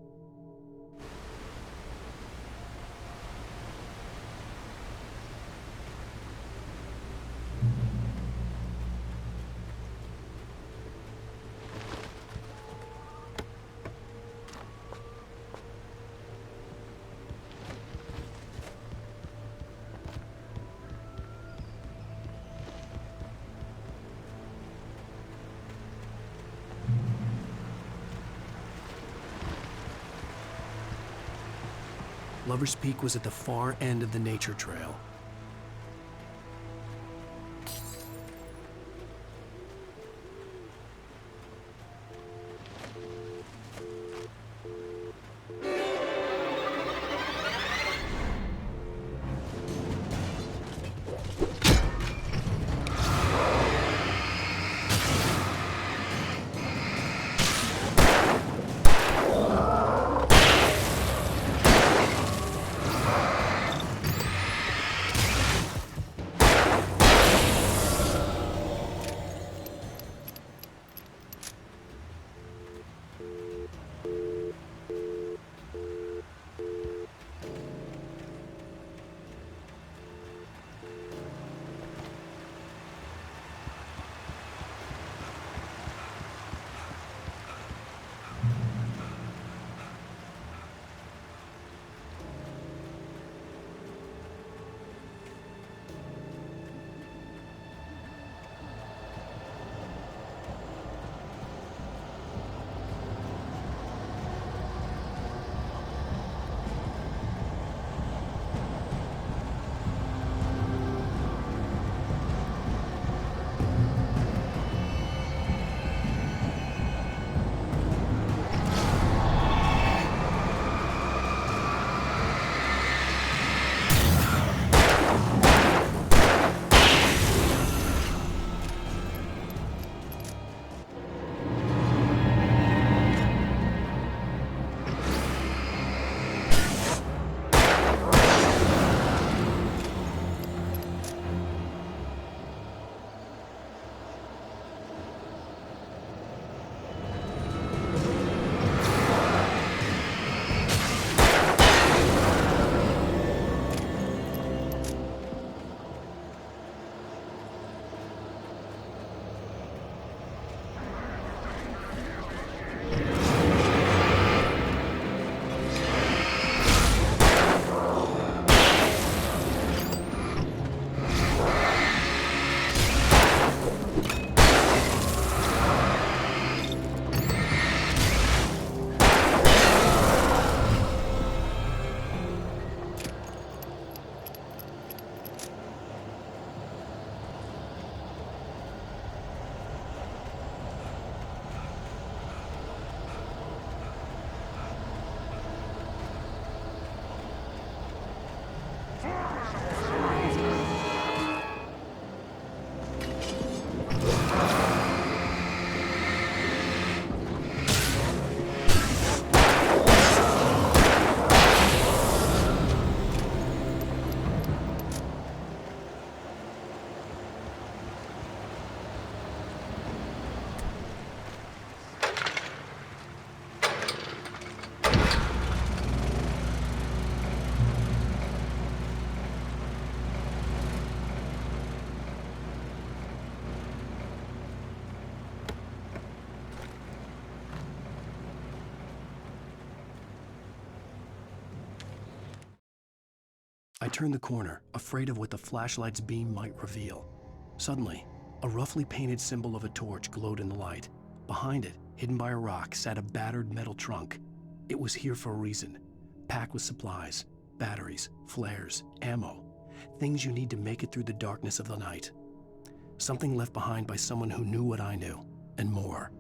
Lover's Peak was at the far end of the nature trail. I turned the corner, afraid of what the flashlight's beam might reveal. Suddenly, a roughly painted symbol of a torch glowed in the light. Behind it, hidden by a rock, sat a battered metal trunk. It was here for a reason, packed with supplies, batteries, flares, ammo. things you need to make it through the darkness of the night. Something left behind by someone who knew what I knew, and more.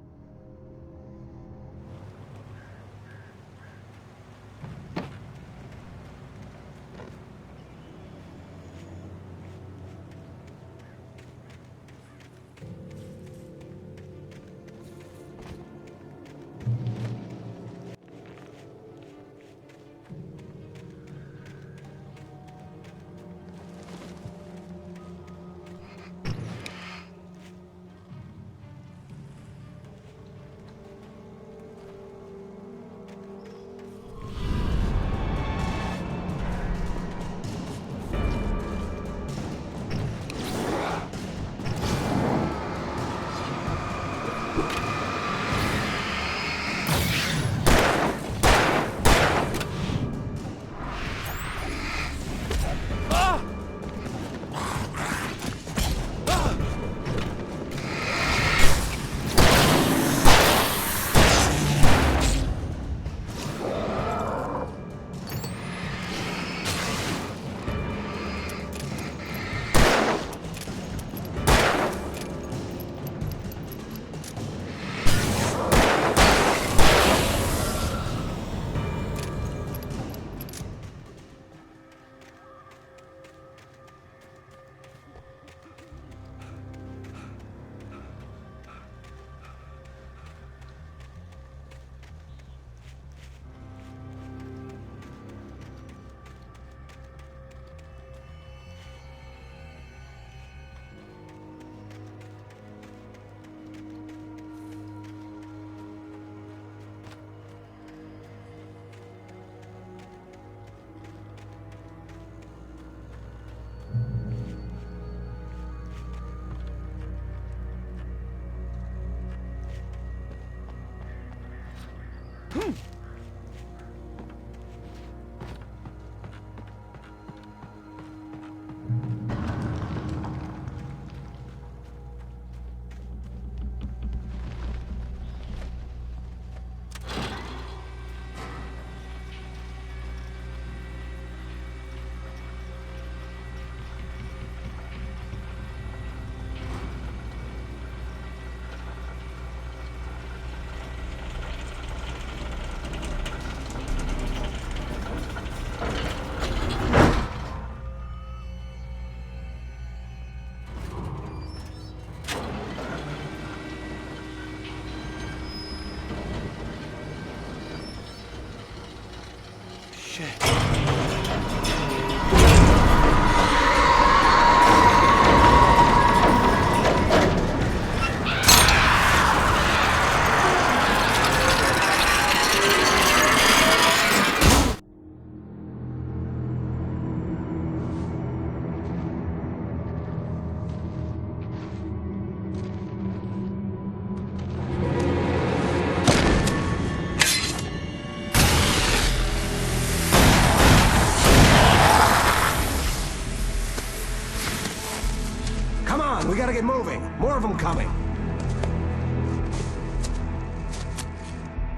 We gotta get moving. More of them coming.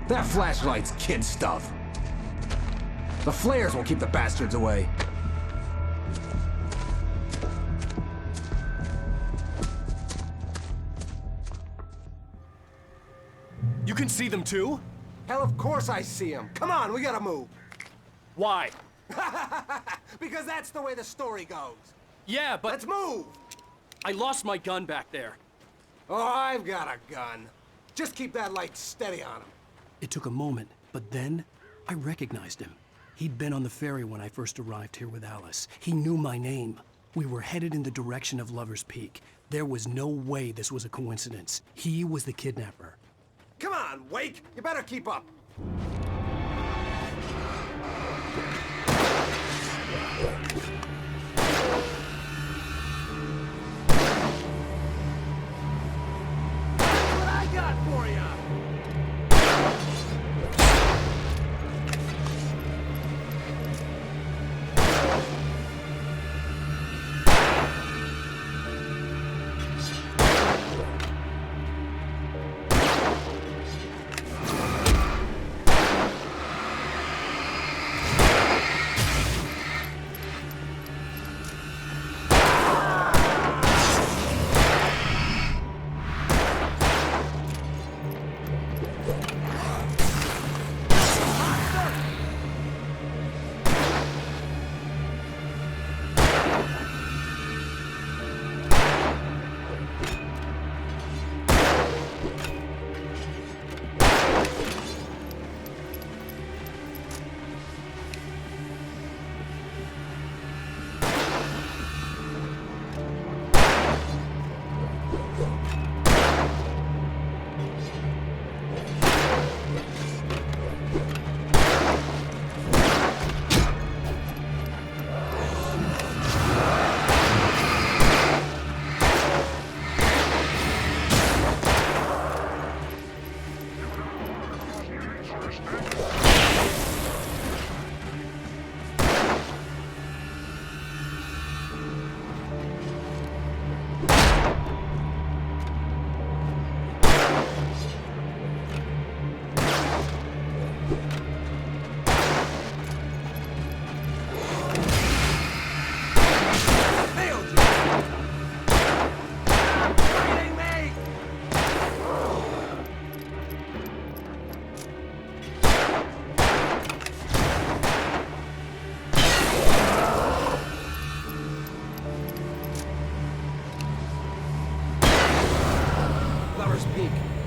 That flashlight's kid stuff. The flares won't keep the bastards away. You can see them too? Hell, of course I see them. Come on, we gotta move. Why? Because that's the way the story goes. Yeah, but... Let's move! I lost my gun back there. Oh, I've got a gun. Just keep that light steady on him. It took a moment, but then I recognized him. He'd been on the ferry when I first arrived here with Alice. He knew my name. We were headed in the direction of Lover's Peak. There was no way this was a coincidence. He was the kidnapper. Come on, Wake! You better keep up.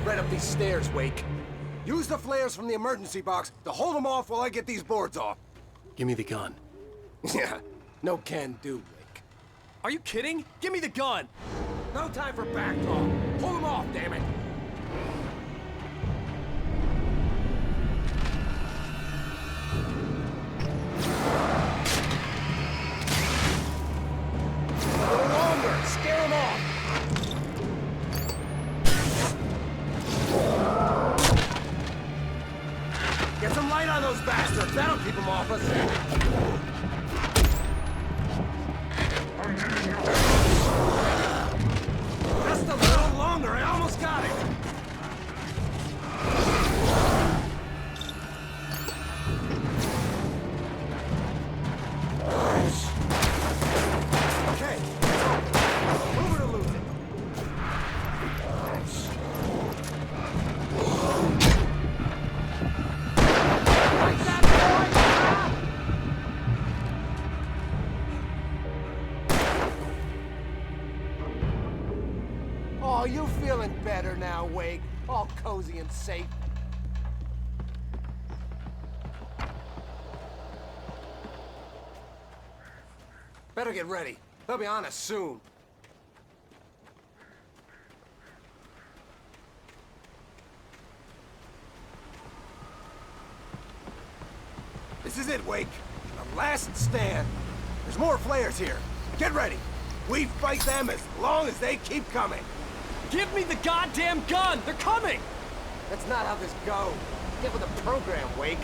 Right up these stairs, Wake. Use the flares from the emergency box to hold them off while I get these boards off. Give me the gun. Yeah, no can do, Wake. Are you kidding? Give me the gun! No time for back talk. Hold them off, damn it. A little longer. Scare them off. Get some light on those bastards. That'll keep them off us. Just a little longer. I almost got it. Okay. Move it or lose it. Oh, you feeling better now, Wake? All cozy and safe. Better get ready. They'll be on us soon. This is it, Wake. The last stand. There's more flares here. Get ready. We fight them as long as they keep coming. Give me the goddamn gun! They're coming! That's not how this goes. Get with the program, Wake.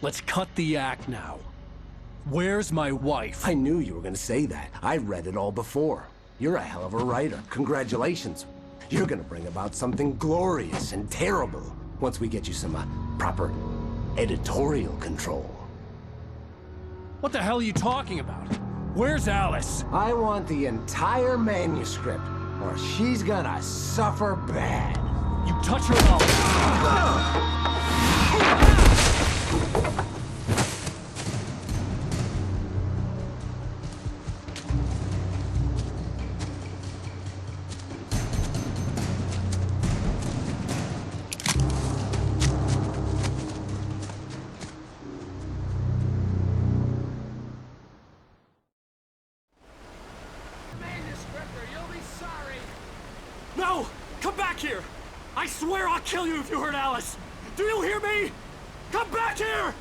Let's cut the act now. Where's my wife? I knew you were gonna say that. I read it all before. You're a hell of a writer. Congratulations. You're gonna bring about something glorious and terrible once we get you some proper editorial control. What the hell are you talking about? Where's Alice? I want the entire manuscript, or she's gonna suffer bad. You touch her up. I swear I'll kill you if you hurt Alice! Do you hear me? Come back here!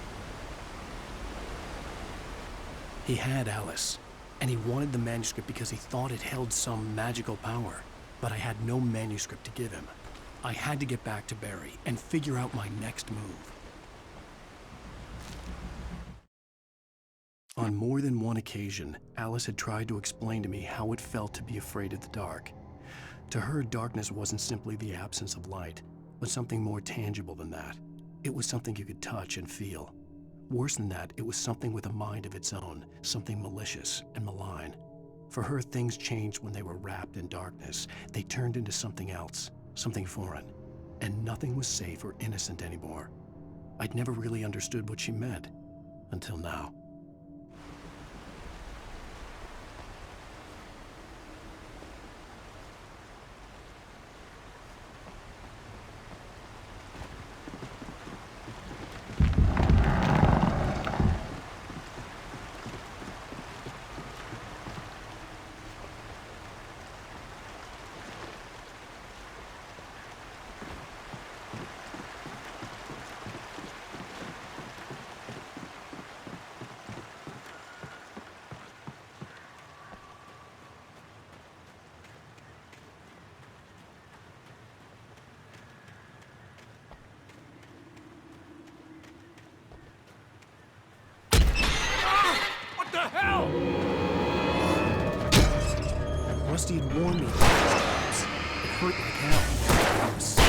He had Alice, and he wanted the manuscript because he thought it held some magical power. But I had no manuscript to give him. I had to get back to Barry and figure out my next move. On more than one occasion, Alice had tried to explain to me how it felt to be afraid of the dark. To her, darkness wasn't simply the absence of light, but something more tangible than that. It was something you could touch and feel. Worse than that, it was something with a mind of its own, something malicious and malign. For her, things changed when they were wrapped in darkness. They turned into something else, something foreign, and nothing was safe or innocent anymore. I'd never really understood what she meant, until now. What the hell? Rusty had warned me. It hurt like hell. I was sick.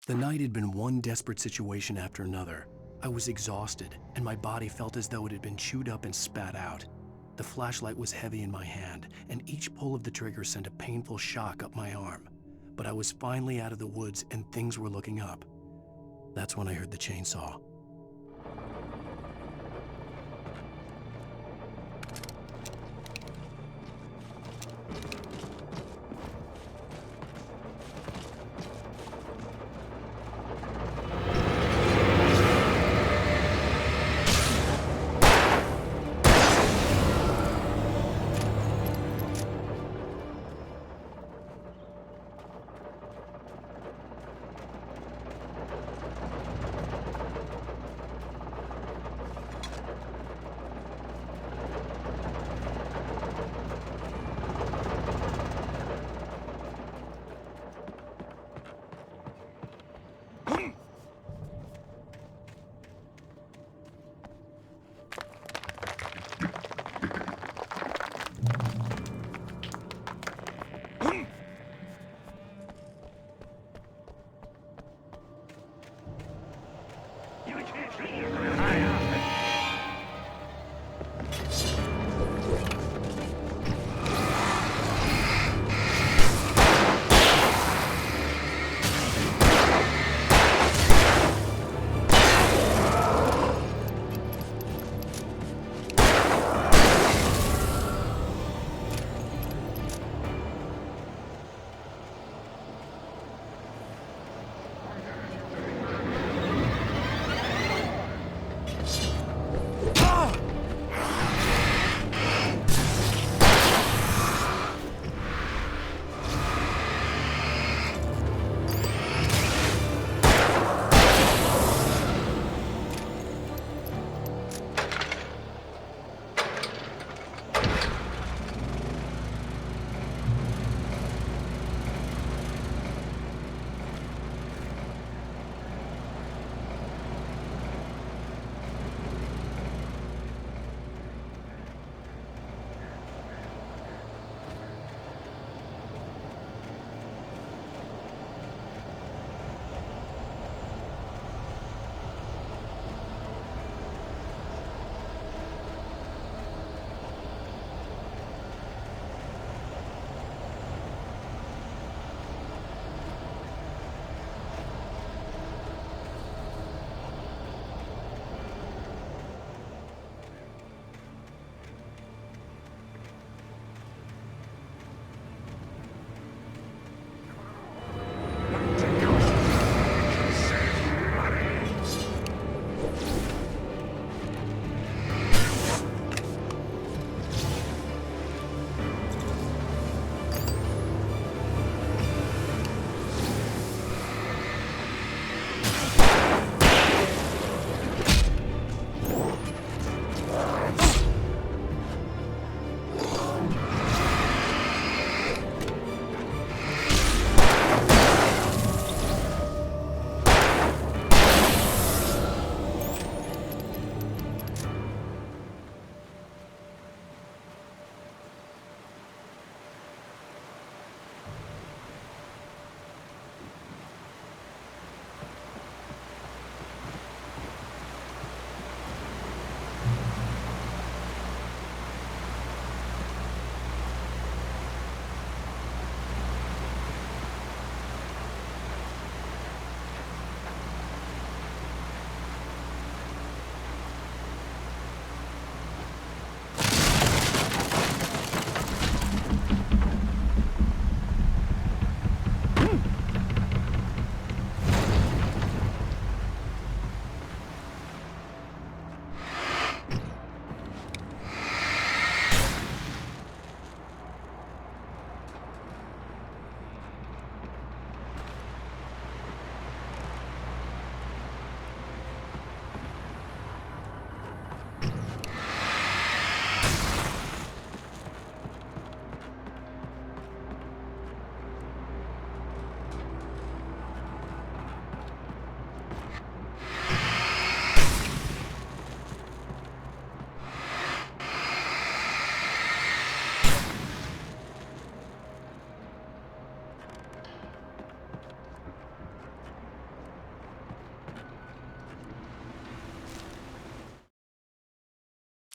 The night had been one desperate situation after another. I was exhausted, and my body felt as though it had been chewed up and spat out. The flashlight was heavy in my hand, and each pull of the trigger sent a painful shock up my arm. But I was finally out of the woods, and things were looking up. That's when I heard the chainsaw.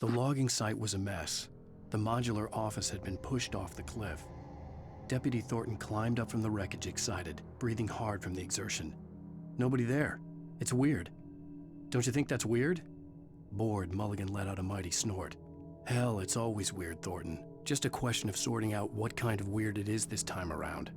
The logging site was a mess. The modular office had been pushed off the cliff. Deputy Thornton climbed up from the wreckage excited, breathing hard from the exertion. Nobody there. It's weird. Don't you think that's weird? Bored, Mulligan let out a mighty snort. Hell, it's always weird, Thornton. Just a question of sorting out what kind of weird it is this time around.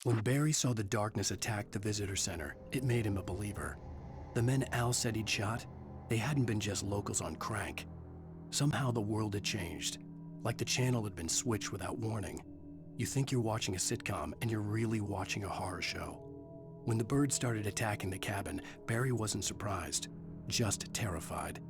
When Barry saw the darkness attack the visitor center, it made him a believer. The men Al said he'd shot, they hadn't been just locals on crank. Somehow the world had changed, like the channel had been switched without warning. You think you're watching a sitcom, and you're really watching a horror show. When the birds started attacking the cabin, Barry wasn't surprised, just terrified.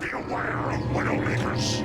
Beware of Widowmakers!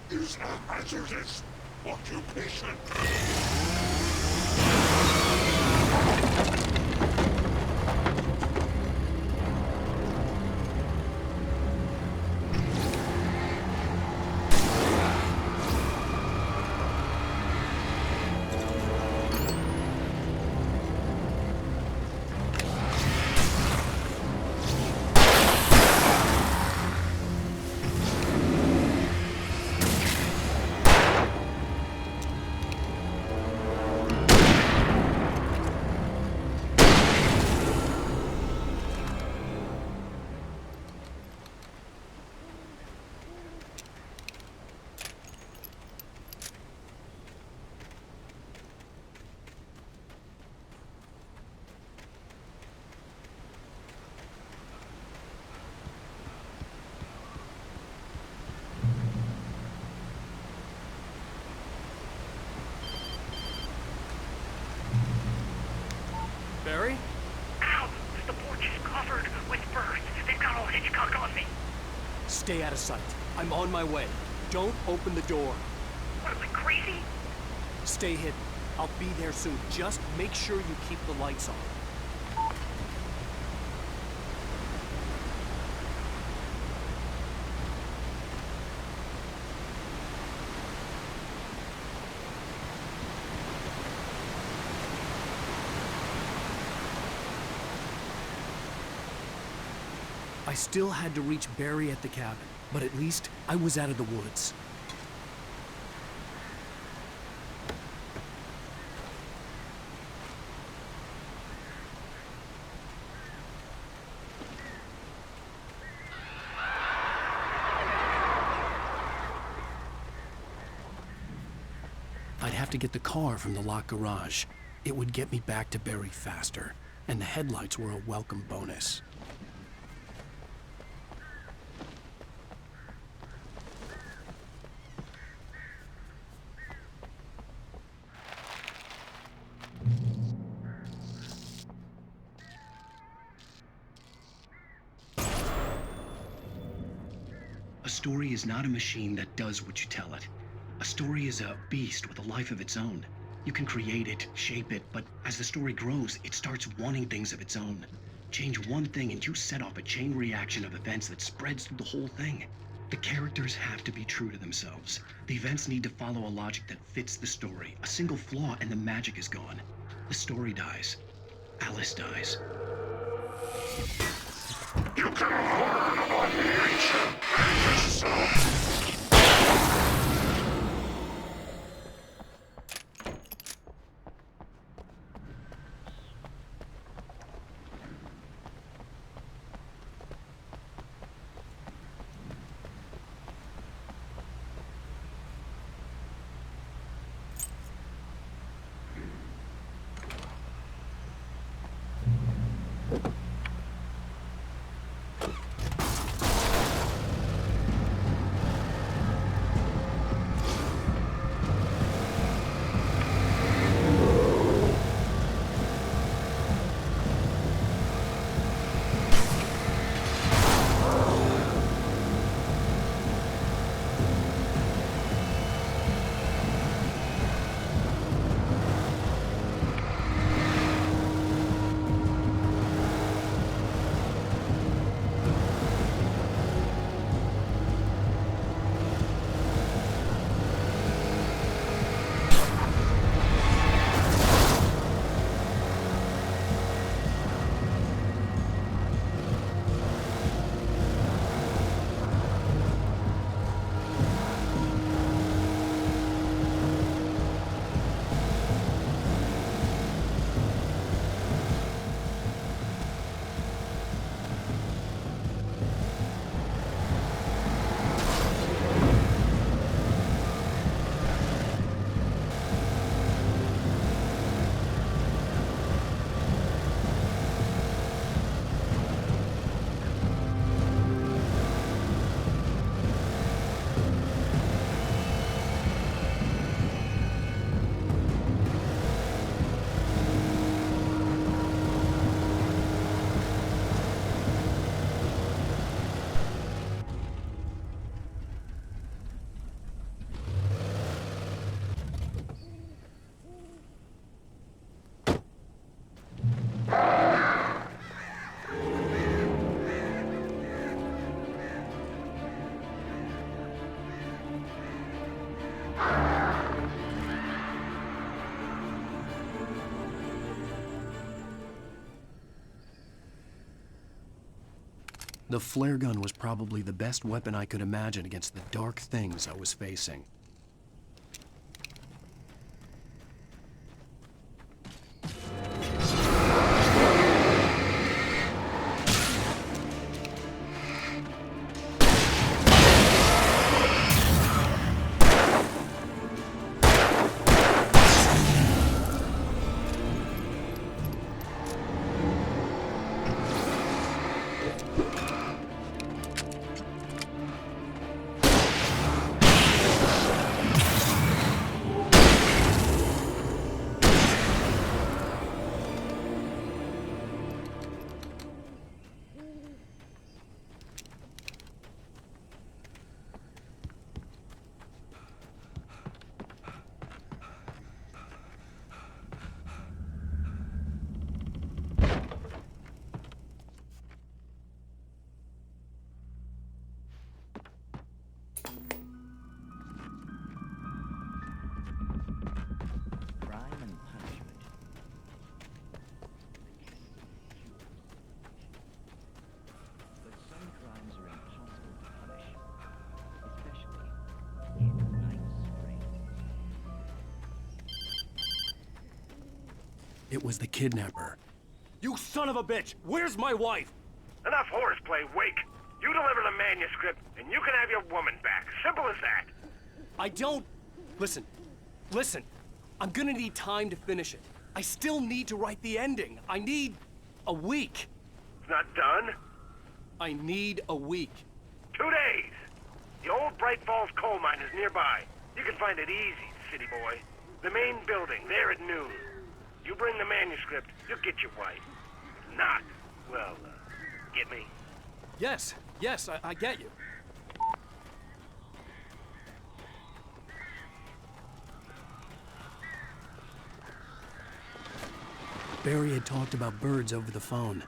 Is a hazardous occupation. cock on me. Stay out of sight. I'm on my way. Don't open the door. What, am I crazy? Stay hidden. I'll be there soon. Just make sure you keep the lights on. I still had to reach Barry at the cabin, but at least I was out of the woods. I'd have to get the car from the locked garage. It would get me back to Barry faster, and the headlights were a welcome bonus. A story is not a machine that does what you tell it. A story is a beast with a life of its own. You can create it, shape it, but as the story grows, it starts wanting things of its own. Change one thing and you set off a chain reaction of events that spreads through the whole thing. The characters have to be true to themselves. The events need to follow a logic that fits the story. A single flaw and the magic is gone. The story dies. Alice dies. You can learn about nature and yourself. The flare gun was probably the best weapon I could imagine against the dark things I was facing. It was the kidnapper. You son of a bitch! Where's my wife? Enough horseplay, Wake. You deliver the manuscript, and you can have your woman back. Simple as that. I don't... Listen. I'm gonna need time to finish it. I still need to write the ending. I need a week. It's not done? I need a week. 2 days. The old Bright Falls coal mine is nearby. You can find it easy, city boy. The main building, there at noon. You bring the manuscript, you'll get your wife. If not, well, get me? Yes, I get you. Barry had talked about birds over the phone.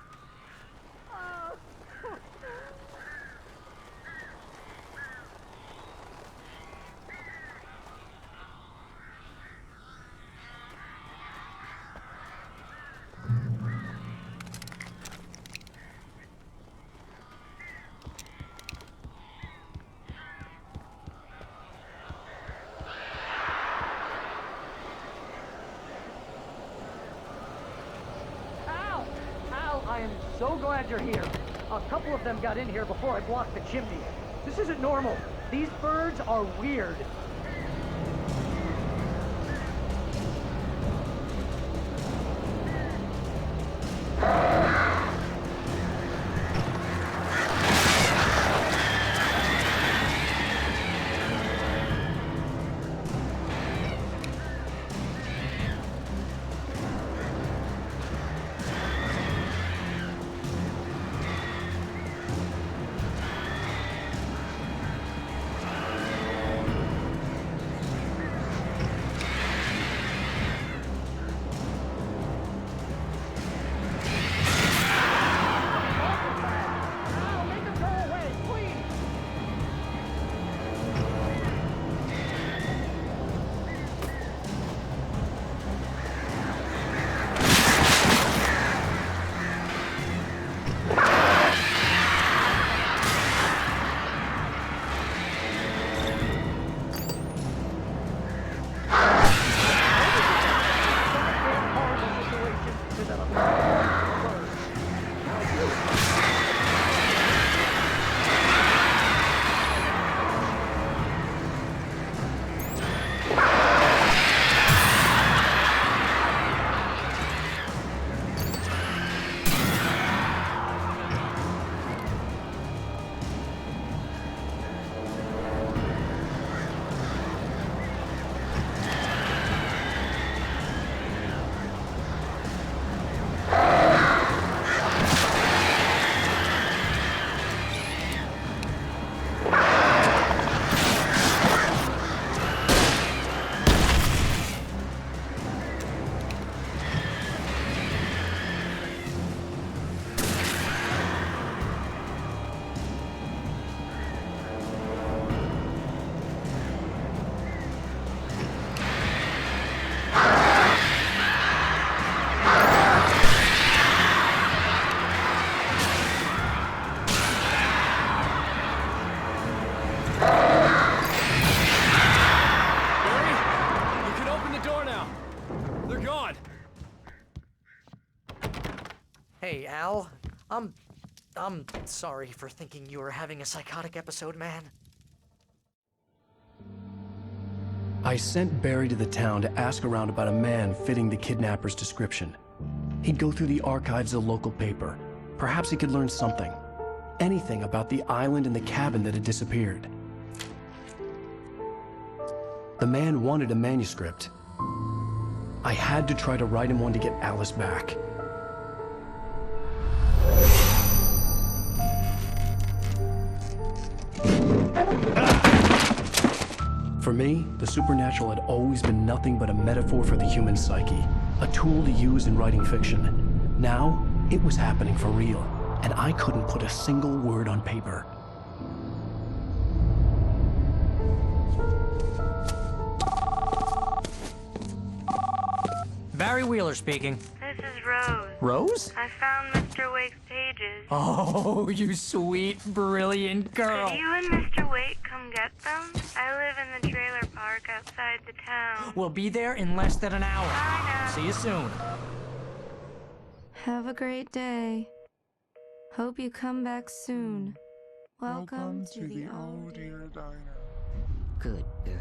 I am so glad you're here. A couple of them got in here before I blocked the chimney. This isn't normal. These birds are weird. Hey, Al. I'm sorry for thinking you were having a psychotic episode, man. I sent Barry to the town to ask around about a man fitting the kidnapper's description. He'd go through the archives of the local paper. Perhaps he could learn something. Anything about the island and the cabin that had disappeared. The man wanted a manuscript. I had to try to write him one to get Alice back. For me, the supernatural had always been nothing but a metaphor for the human psyche, a tool to use in writing fiction. Now, it was happening for real, and I couldn't put a single word on paper. Barry Wheeler speaking. This is Rose. Rose? I found Mr. Wake's pages. Oh, you sweet, brilliant girl. Could you and Mr. Wake come get them? I live in the trailer park outside the town. We'll be there in less than an hour. I know. See you soon. Have a great day. Hope you come back soon. Welcome to the Oh Dear Diner. Good girl.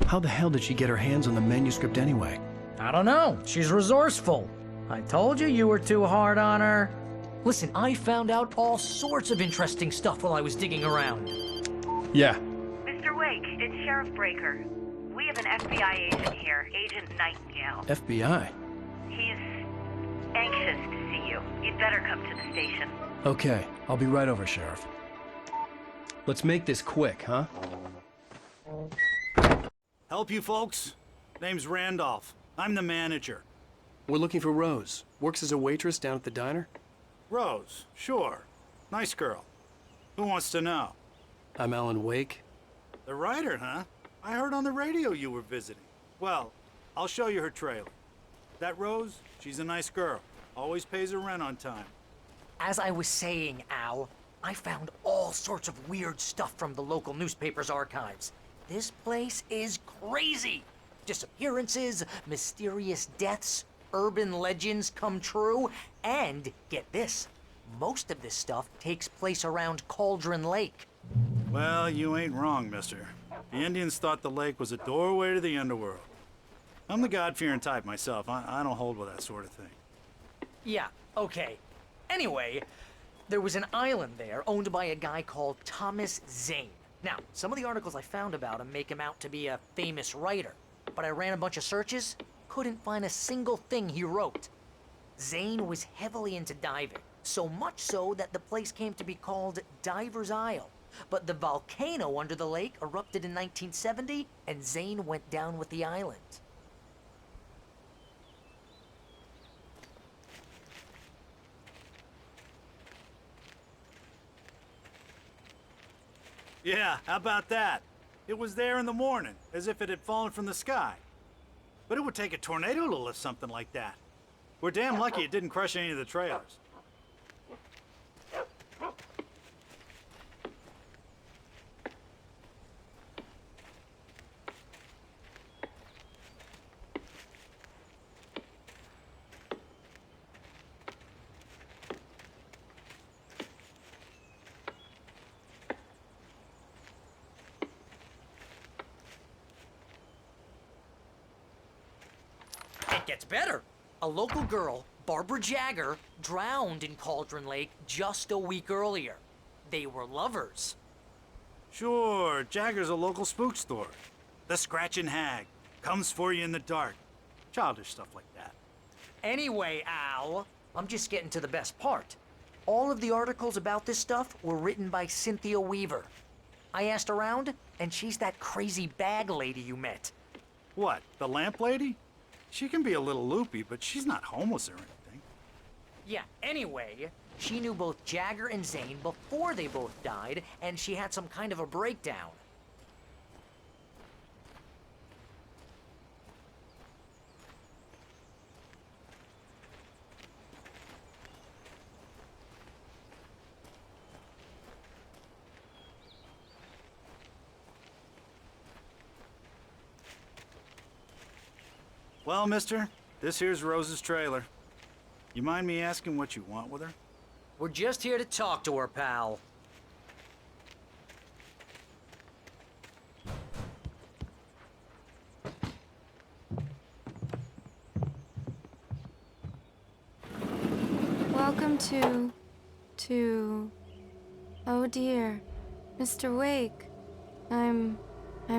How the hell did she get her hands on the manuscript anyway? I don't know. She's resourceful. I told you were too hard on her. Listen, I found out all sorts of interesting stuff while I was digging around. Yeah. Mr. Wake, it's Sheriff Breaker. We have an FBI agent here, Agent Nightingale. FBI? He's anxious to see you. You'd better come to the station. Okay, I'll be right over, Sheriff. Let's make this quick, huh? Help you folks? Name's Randolph. I'm the manager. We're looking for Rose. Works as a waitress down at the diner? Rose, sure. Nice girl. Who wants to know? I'm Alan Wake. The writer, huh? I heard on the radio you were visiting. Well, I'll show you her trailer. That Rose, she's a nice girl. Always pays her rent on time. As I was saying, Al, I found all sorts of weird stuff from the local newspaper's archives. This place is crazy. Disappearances, mysterious deaths, urban legends come true, and get this, most of this stuff takes place around Cauldron Lake. Well, you ain't wrong, mister. The Indians thought the lake was a doorway to the underworld. I'm the God-fearing type myself. I don't hold with that sort of thing. Yeah, okay. Anyway, there was an island there owned by a guy called Thomas Zane. Now, some of the articles I found about him make him out to be a famous writer, but I ran a bunch of searches, couldn't find a single thing he wrote. Zane was heavily into diving, so much so that the place came to be called Diver's Isle. But the volcano under the lake erupted in 1970, and Zane went down with the island. Yeah, how about that? It was there in the morning, as if it had fallen from the sky. But it would take a tornado to lift something like that. We're damn lucky it didn't crush any of the trailers. It gets better. A local girl, Barbara Jagger, drowned in Cauldron Lake just a week earlier. They were lovers. Sure, Jagger's a local spook store. The Scratching Hag. Comes for you in the dark. Childish stuff like that. Anyway, Al, I'm just getting to the best part. All of the articles about this stuff were written by Cynthia Weaver. I asked around, and she's that crazy bag lady you met. What, the lamp lady? She can be a little loopy, but she's not homeless or anything. Yeah, anyway, she knew both Jagger and Zane before they both died, and she had some kind of a breakdown. Well, mister, this here's Rose's trailer. You mind me asking what you want with her? We're just here to talk to her, pal. Welcome to... Oh dear, Mr. Wake. I'm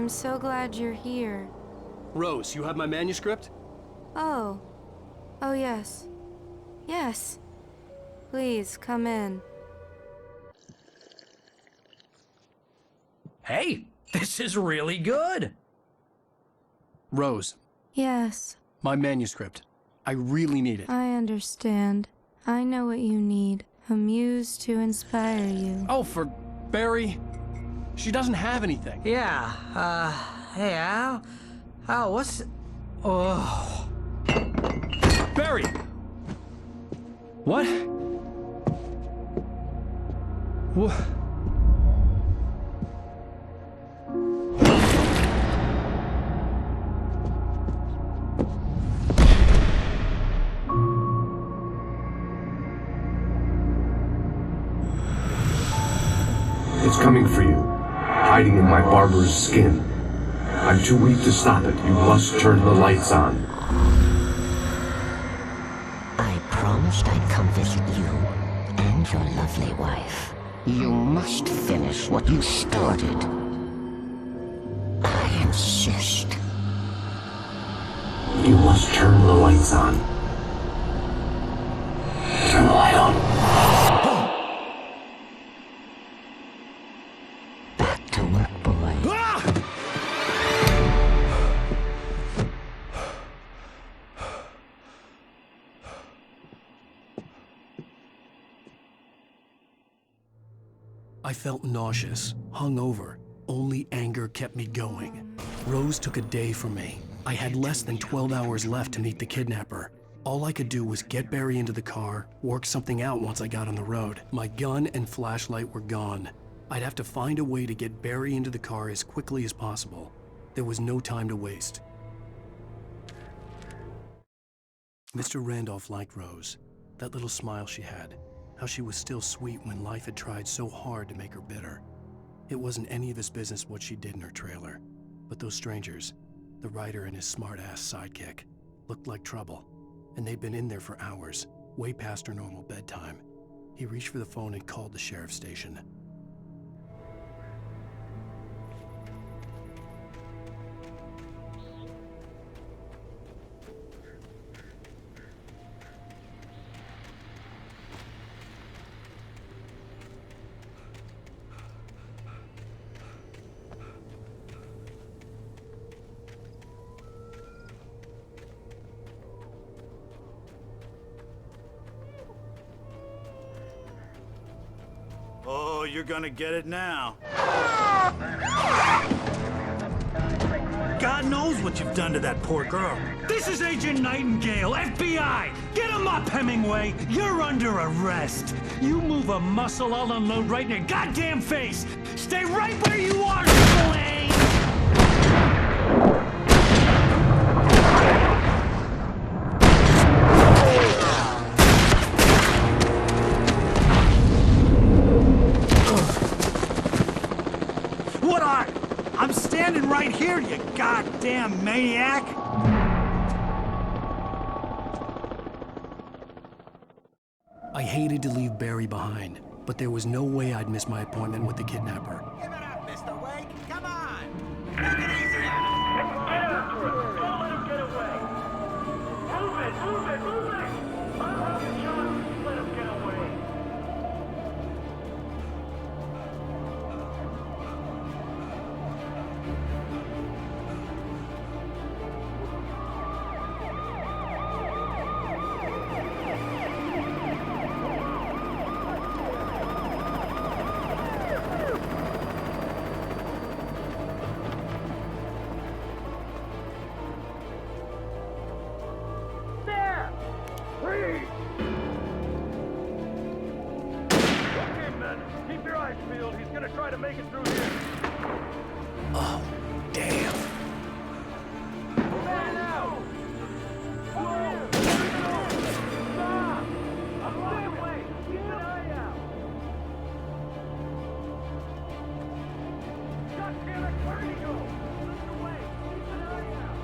so glad you're here. Rose, you have my manuscript? Oh. Oh, yes. Yes. Please, come in. Hey, this is really good. Rose, Yes, my manuscript. I really need it. I understand. I know what you need. A muse to inspire you. Oh, for Barry? She doesn't have anything. Yeah, hey, Al, what's... Oh... Barry! What? What? It's coming for you, hiding in my barber's skin. I'm too weak to stop it. You must turn the lights on. I promised I'd come visit you and your lovely wife. You must finish what you started. I insist. You must turn the lights on. Turn the light on. Back to work, boy. I felt nauseous, hungover. Only anger kept me going. Rose took a day from me. I had less than 12 hours left to meet the kidnapper. All I could do was get Barry into the car, work something out once I got on the road. My gun and flashlight were gone. I'd have to find a way to get Barry into the car as quickly as possible. There was no time to waste. Mr. Randolph liked Rose. That little smile she had. How she was still sweet when life had tried so hard to make her bitter. It wasn't any of his business what she did in her trailer. But those strangers, the writer and his smart-ass sidekick, looked like trouble. And they'd been in there for hours, way past her normal bedtime. He reached for the phone and called the sheriff's station. Oh, you're gonna get it now. God knows what you've done to that poor girl. This is Agent Nightingale, FBI! Get him up, Hemingway! You're under arrest! You move a muscle, I'll unload right in your goddamn face! Stay right where you are, Spillane! What are? I'm standing right here, you goddamn maniac! I hated to leave Barry behind, but there was no way I'd miss my appointment with the kidnapper. Give it up, Mr. Wake. Come on. Take it easy. Get after it. Don't let him get away. Move it, move it, move it. I'll have the shot. Let him get away. There! Freeze! Okay, men. Keep your eyes peeled. He's gonna try to make it through here. Oh, damn. Man out! Whoa! Stop! I'm on the way. Keep an eye out. God damn it! Where did he go? Mr. Wake, keep an eye out.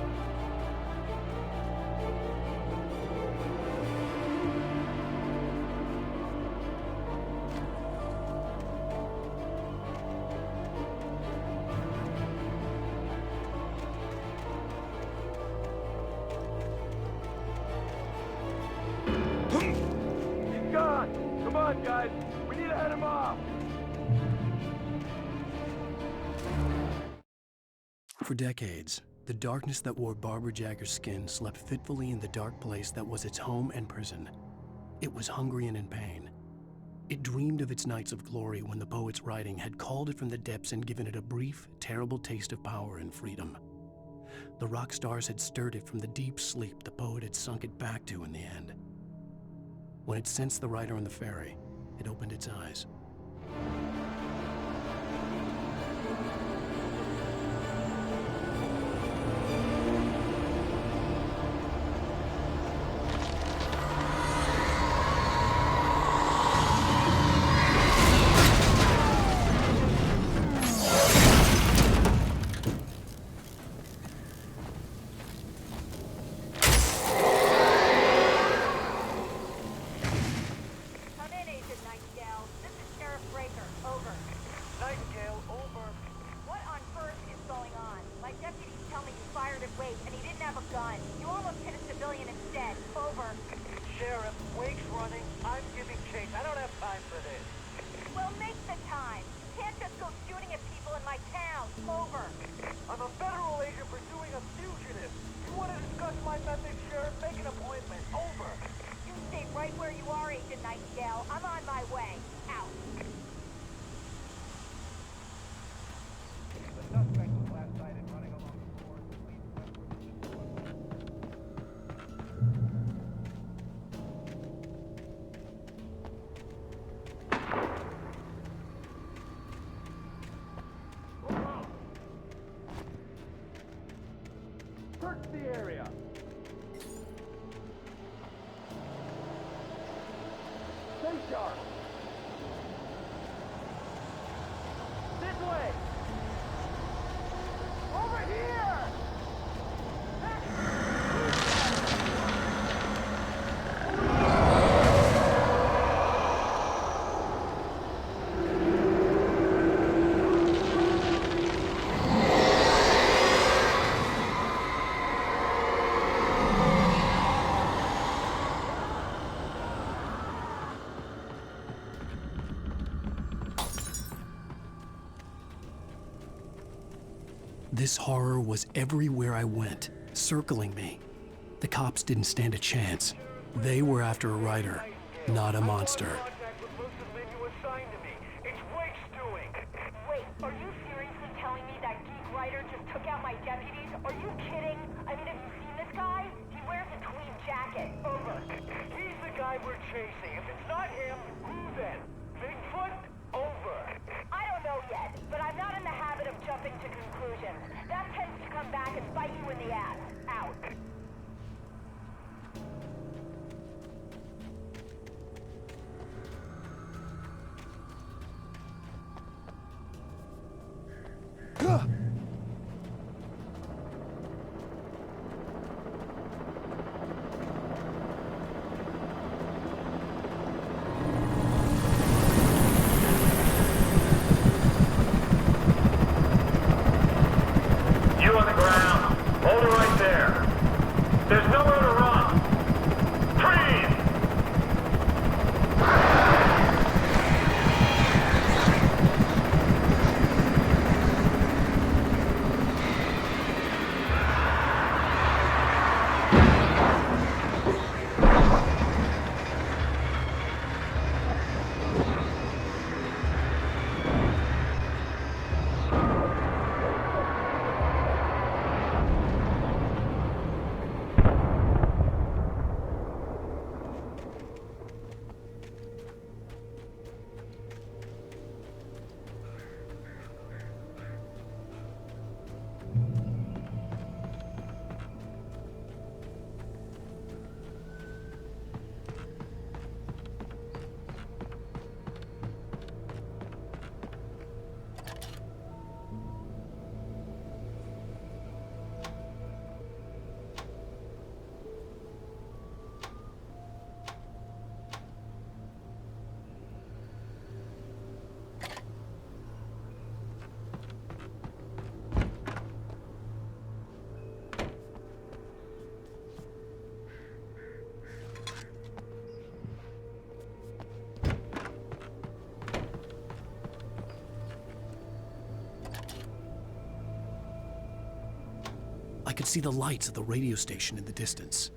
For decades, the darkness that wore Barbara Jagger's skin slept fitfully in the dark place that was its home and prison. It was hungry and in pain. It dreamed of its nights of glory when the poet's writing had called it from the depths and given it a brief, terrible taste of power and freedom. The rock stars had stirred it from the deep sleep the poet had sunk it back to in the end. When it sensed the writer on the ferry, it opened its eyes. Search the area. Stay sharp. This way. Over here. This horror was everywhere I went, circling me. The cops didn't stand a chance. They were after a writer, not a monster. Wait, are you seriously telling me that geek writer just took out my deputies? Are you kidding? I mean, have you seen this guy? He wears a tweed jacket. Over. He's the guy we're chasing. If it's not him, who then? Bigfoot? Over. I don't know yet, but I'm not in the habit of jumping to conclusions. That tends to come back and bite you in the ass. Out. You on the ground. Hold it right there. could see the lights of the radio station in the distance.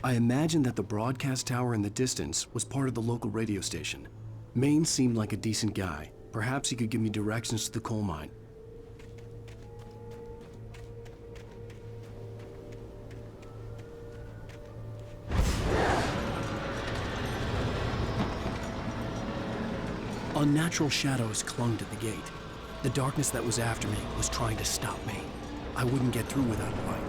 I imagined that the broadcast tower in the distance was part of the local radio station. Maine seemed like a decent guy. Perhaps he could give me directions to the coal mine. Unnatural shadows clung to the gate. The darkness that was after me was trying to stop me. I wouldn't get through without a light.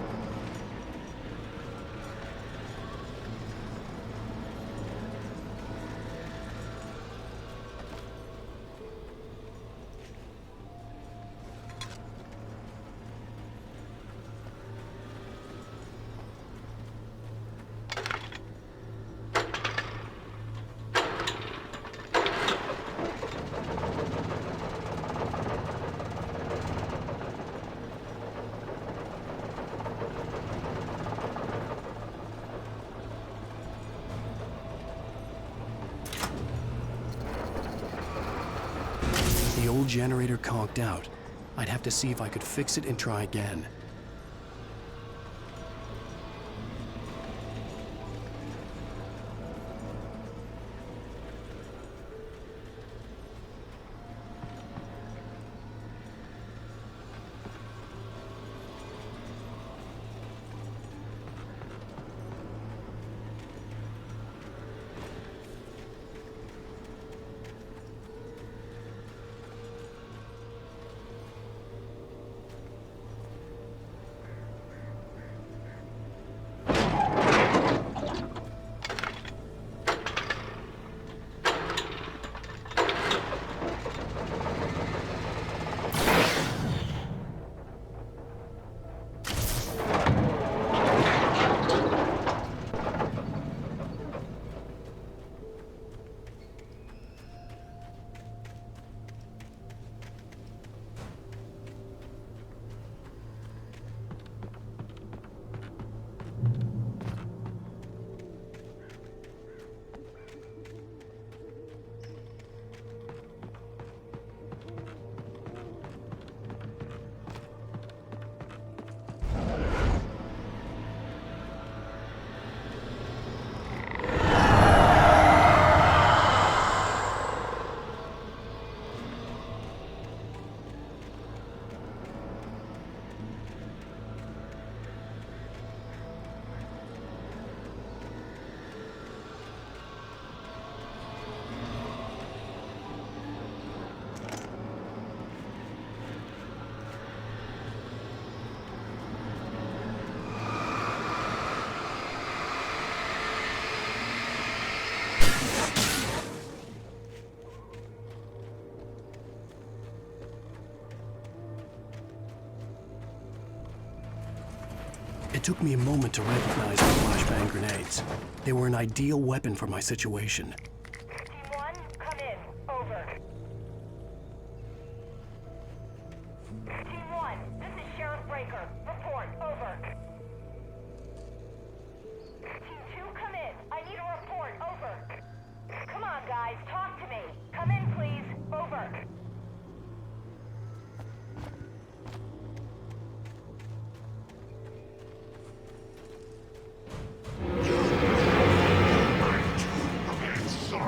The old generator conked out. I'd have to see if I could fix it and try again. It took me a moment to recognize the flashbang grenades. They were an ideal weapon for my situation. Team 1, come in. Over. Team 1, this is Sheriff Breaker. Report. Over. Team 2, come in. I need a report. Over. Come on, guys. Talk to me. Come in, please. Over. Okay, so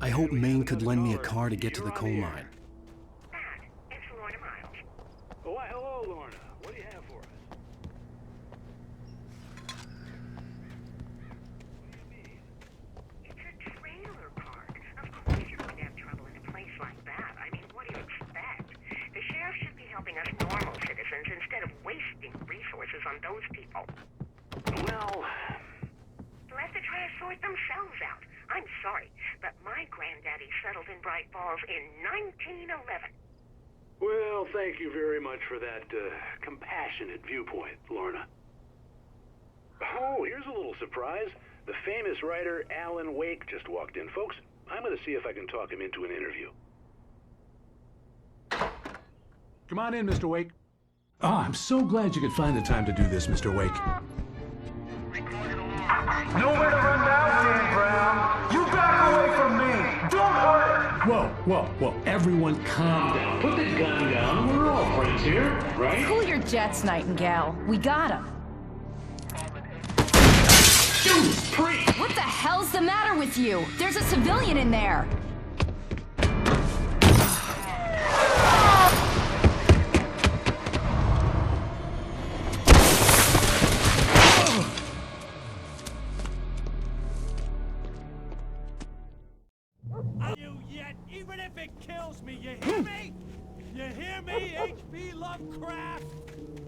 I hope Maine could lend me a car to get to the coal mine. It's Lorna Miles. Oh, why, hello, Lorna. What do you have for us? It's a trailer park. Of course you're going to have trouble in a place like that. I mean, what do you expect? The sheriff should be helping us normal citizens instead of wasting resources on those people. Well... They'll have to try to sort themselves out. I'm sorry, but my granddaddy settled in Bright Falls in 1911. Well, thank you very much for that compassionate viewpoint, Lorna. Oh, here's a little surprise. The famous writer Alan Wake just walked in. Folks, I'm going to see if I can talk him into an interview. Come on in, Mr. Wake. Oh, I'm so glad you could find the time to do this, Mr. Wake. Nowhere to run now, Dan Brown. You back away from me. Don't hurt. Whoa. Everyone calm down. Put the gun down. We're all friends here, right? Cool your jets, Nightingale. We got him. Judas Priest! What the hell's the matter with you? There's a civilian in there. Even if it kills me, you hear me? You hear me, H.P. Lovecraft?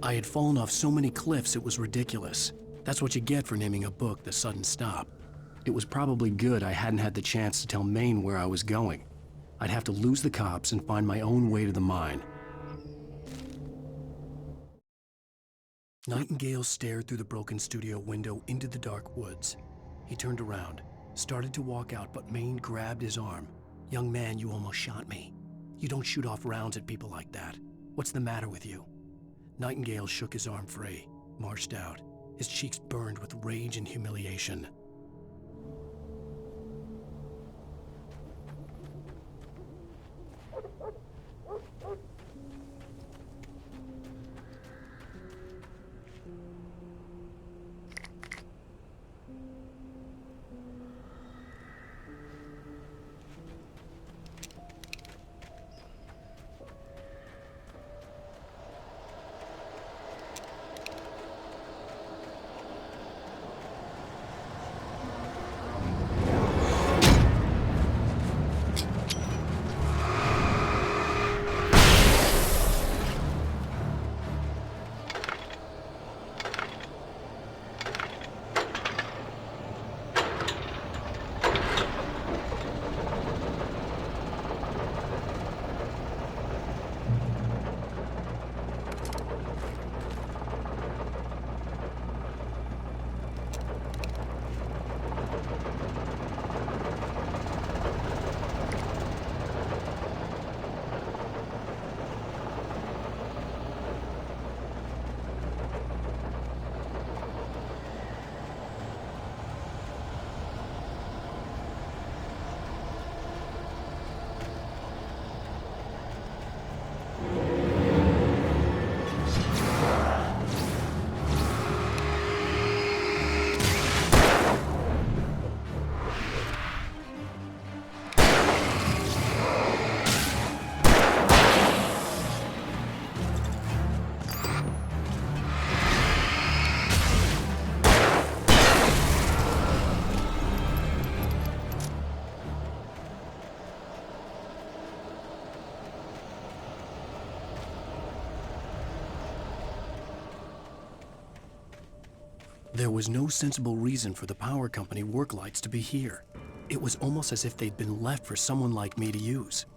I had fallen off so many cliffs it was ridiculous. That's what you get for naming a book The Sudden Stop. It was probably good I hadn't had the chance to tell Maine where I was going. I'd have to lose the cops and find my own way to the mine. Nightingale stared through the broken studio window into the dark woods. He turned around, started to walk out, but Maine grabbed his arm. "Young man, you almost shot me. You don't shoot off rounds at people like that. What's the matter with you?" Nightingale shook his arm free, marched out. His cheeks burned with rage and humiliation. There was no sensible reason for the power company work lights to be here. It was almost as if they'd been left for someone like me to use.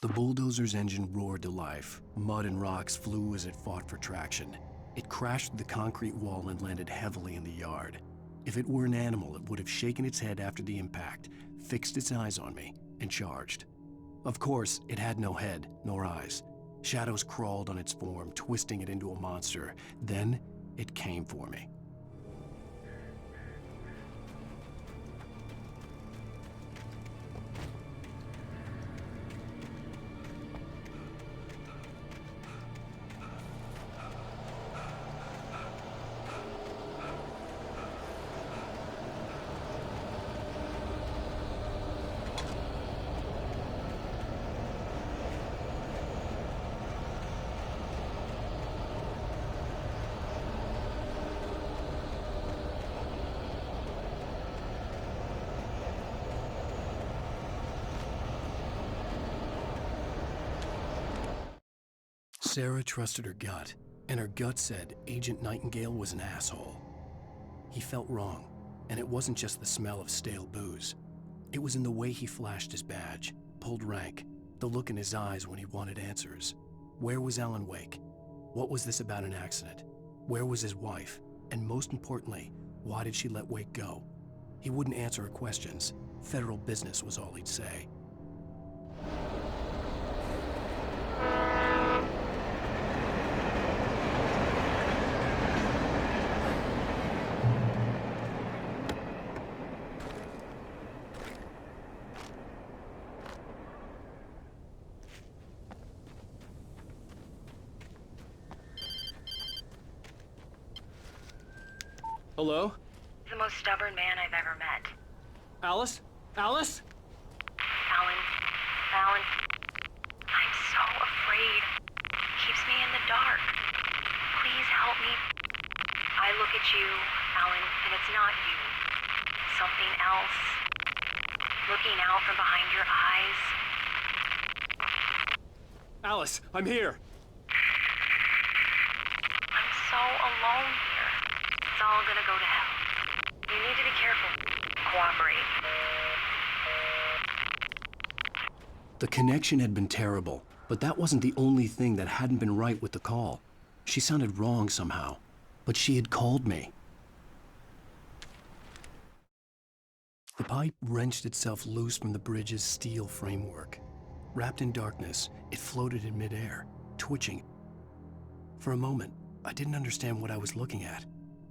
The bulldozer's engine roared to life. Mud and rocks flew as it fought for traction. It crashed through the concrete wall and landed heavily in the yard. If it were an animal, it would have shaken its head after the impact, fixed its eyes on me, and charged. Of course, it had no head, nor eyes. Shadows crawled on its form, twisting it into a monster. Then, it came for me. Sarah trusted her gut, and her gut said Agent Nightingale was an asshole. He felt wrong, and it wasn't just the smell of stale booze. It was in the way he flashed his badge, pulled rank, the look in his eyes when he wanted answers. Where was Alan Wake? What was this about an accident? Where was his wife? And most importantly, why did she let Wake go? He wouldn't answer her questions. Federal business was all he'd say. Hello? The most stubborn man I've ever met. Alice? Alice? Alan, I'm so afraid. Keeps me in the dark. Please help me. I look at you, Alan, and it's not you. Something else. Looking out from behind your eyes. Alice, I'm here. I'm so alone here. It's all gonna go to hell. You need to be careful. Cooperate. The connection had been terrible, but that wasn't the only thing that hadn't been right with the call. She sounded wrong somehow. but she had called me. The pipe wrenched itself loose from the bridge's steel framework. Wrapped in darkness, it floated in midair, twitching. For a moment, I didn't understand what I was looking at.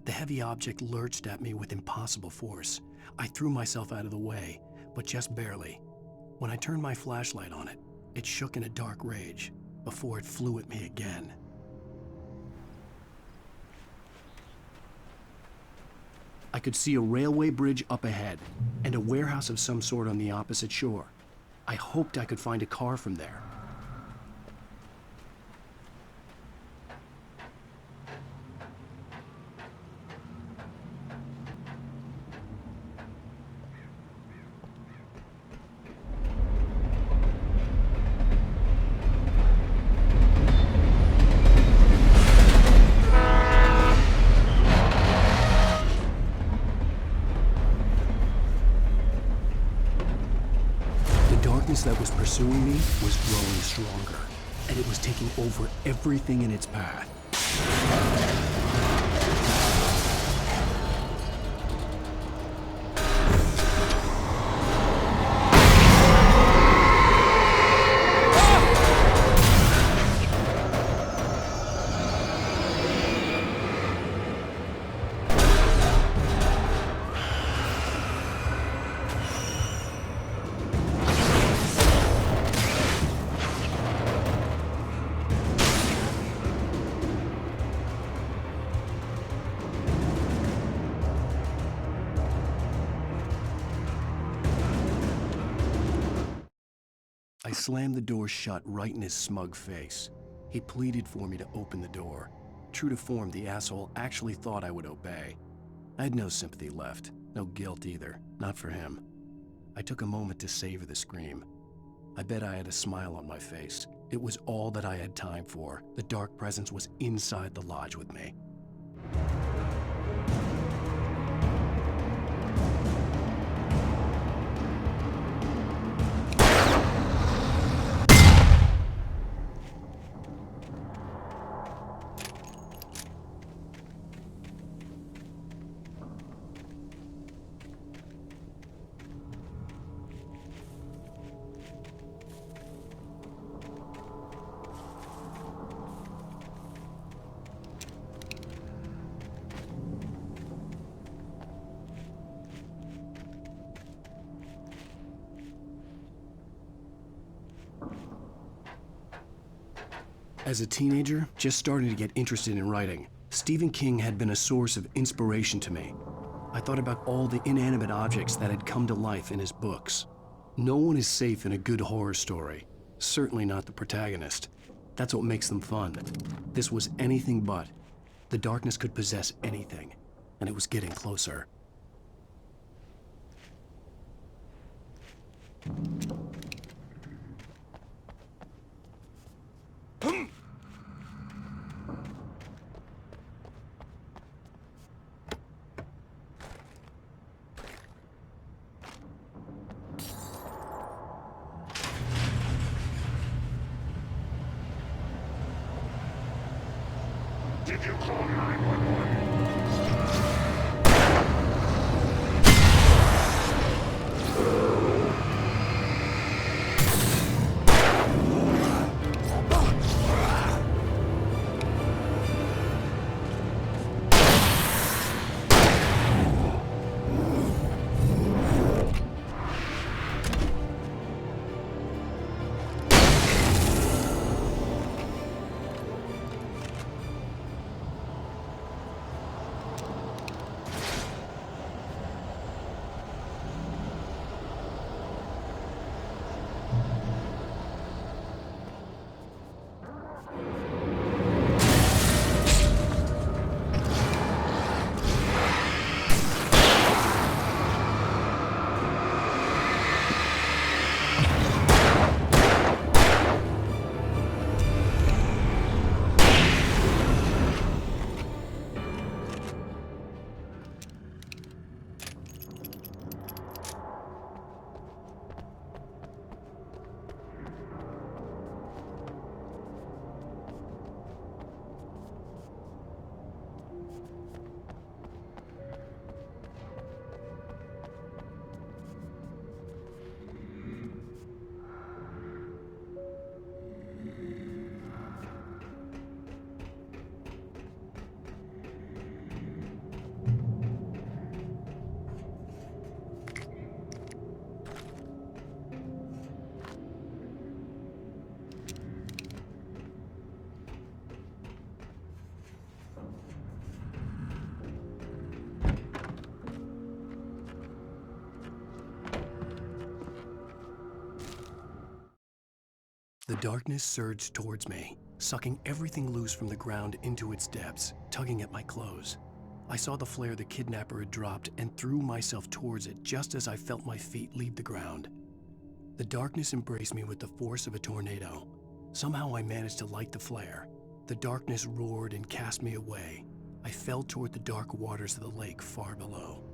The heavy object lurched at me with impossible force. I threw myself out of the way, but just barely. When I turned my flashlight on it, it shook in a dark rage before it flew at me again. I could see a railway bridge up ahead and a warehouse of some sort on the opposite shore. I hoped I could find a car from there. That was pursuing me was growing stronger, and it was taking over everything in its path. I slammed the door shut right in his smug face. He pleaded for me to open the door. True to form, the asshole actually thought I would obey. I had no sympathy left, no guilt either, not for him. I took a moment to savor the scream. I bet I had a smile on my face. It was all that I had time for. The dark presence was inside the lodge with me. As a teenager, just starting to get interested in writing, Stephen King had been a source of inspiration to me. I thought about all the inanimate objects that had come to life in his books. No one is safe in a good horror story, certainly not the protagonist. That's what makes them fun. This was anything but. The darkness could possess anything, and it was getting closer. Did you call 911? The darkness surged towards me, sucking everything loose from the ground into its depths, tugging at my clothes. I saw the flare the kidnapper had dropped and threw myself towards it just as I felt my feet leave the ground. The darkness embraced me with the force of a tornado. Somehow I managed to light the flare. The darkness roared and cast me away. I fell toward the dark waters of the lake far below.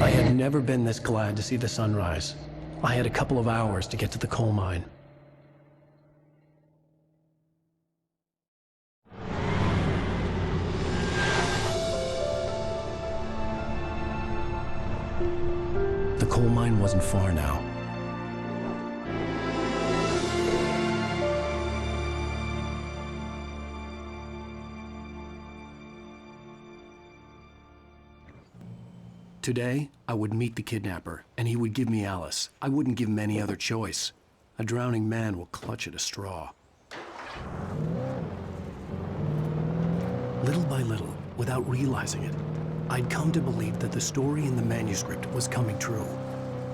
I had never been this glad to see the sunrise. I had a couple of hours to get to the coal mine. The coal mine wasn't far now. Today, I would meet the kidnapper, and he would give me Alice. I wouldn't give him any other choice. A drowning man will clutch at a straw. Little by little, without realizing it, I'd come to believe that the story in the manuscript was coming true.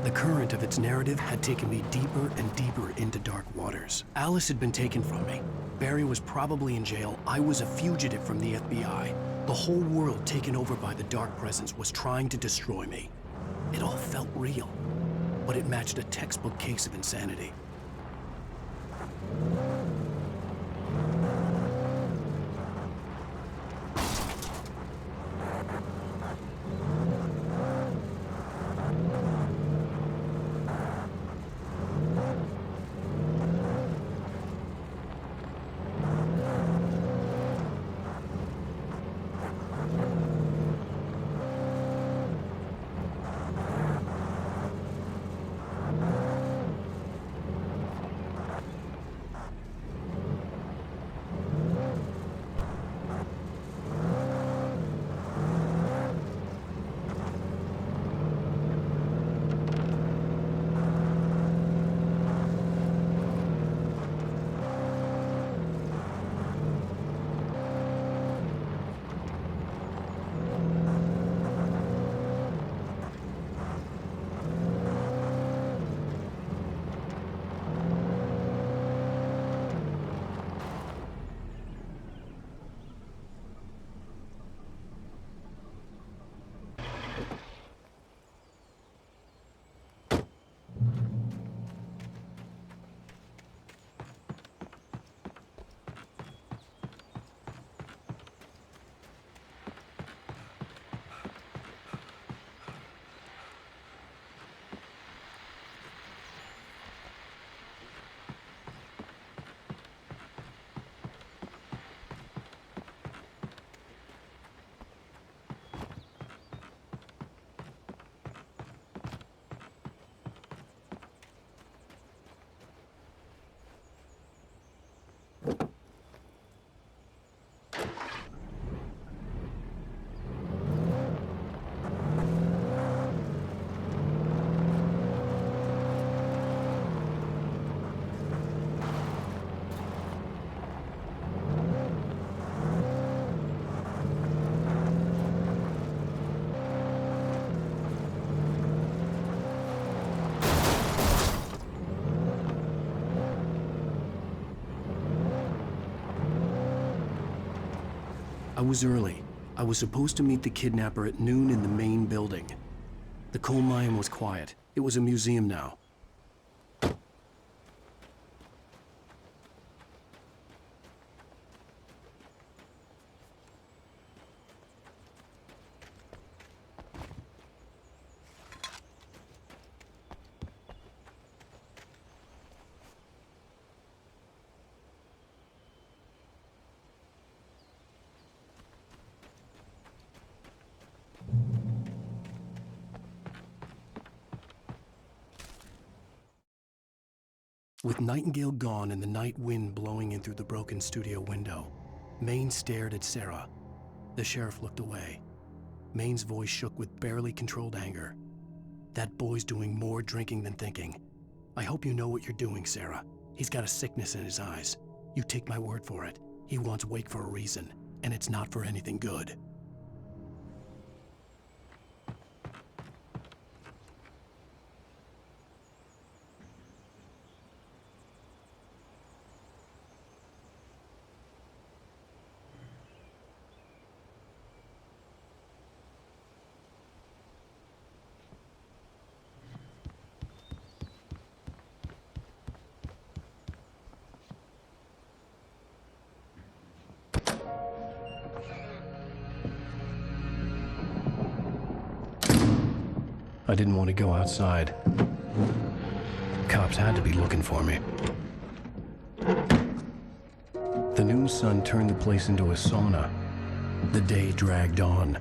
The current of its narrative had taken me deeper and deeper into dark waters. Alice had been taken from me. Barry was probably in jail. I was a fugitive from the FBI. The whole world taken over by the Dark Presence was trying to destroy me. It all felt real, but it matched a textbook case of insanity. I was early. I was supposed to meet the kidnapper at noon in the main building. The coal mine was quiet. It was a museum now. With Nightingale gone and the night wind blowing in through the broken studio window, Maine stared at Sarah. The sheriff looked away. Maine's voice shook with barely controlled anger. That boy's doing more drinking than thinking. I hope you know what you're doing, Sarah. He's got a sickness in his eyes. You take my word for it. He wants Wake for a reason, and it's not for anything good. I didn't want to go outside. Cops had to be looking for me. The noon sun turned the place into a sauna. The day dragged on.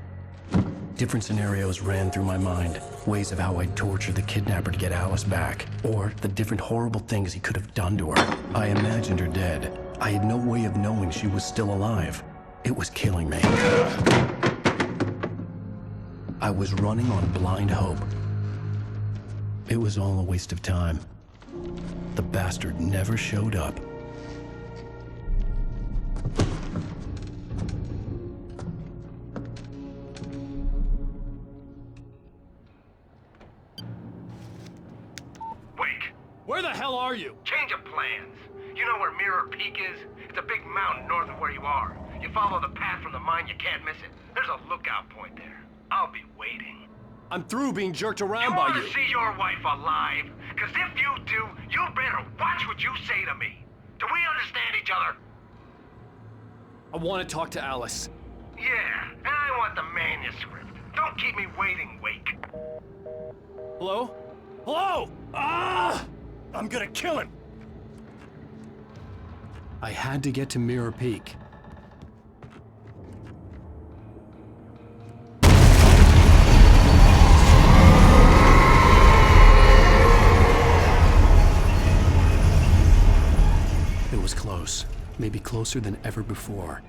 Different scenarios ran through my mind. Ways of how I'd torture the kidnapper to get Alice back. Or the different horrible things he could have done to her. I imagined her dead. I had no way of knowing she was still alive. It was killing me. I was running on blind hope. It was all a waste of time. The bastard never showed up. Wake! Where the hell are you? Change of plans. You know where Mirror Peak is? It's a big mountain north of where you are. You follow the path from the mine, you can't miss it. There's a lookout point there. I'll be waiting. I'm through being jerked around by you. You want to see your wife alive? Because if you do, you better watch what you say to me. Do we understand each other? I want to talk to Alice. Yeah, and I want the manuscript. Don't keep me waiting, Wake. Hello? Hello! Ah! I'm gonna kill him! I had to get to Mirror Peak. It was close, maybe closer than ever before.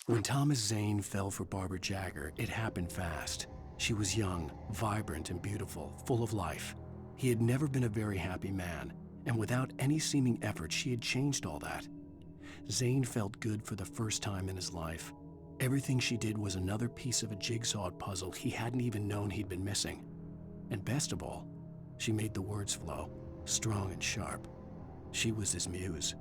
When Thomas Zane fell for Barbara Jagger, it happened fast. She was young, vibrant, and beautiful, full of life. He had never been a very happy man, and without any seeming effort, she had changed all that. Zane felt good for the first time in his life. Everything she did was another piece of a jigsaw puzzle he hadn't even known he'd been missing. And best of all, she made the words flow, strong and sharp. She was his muse.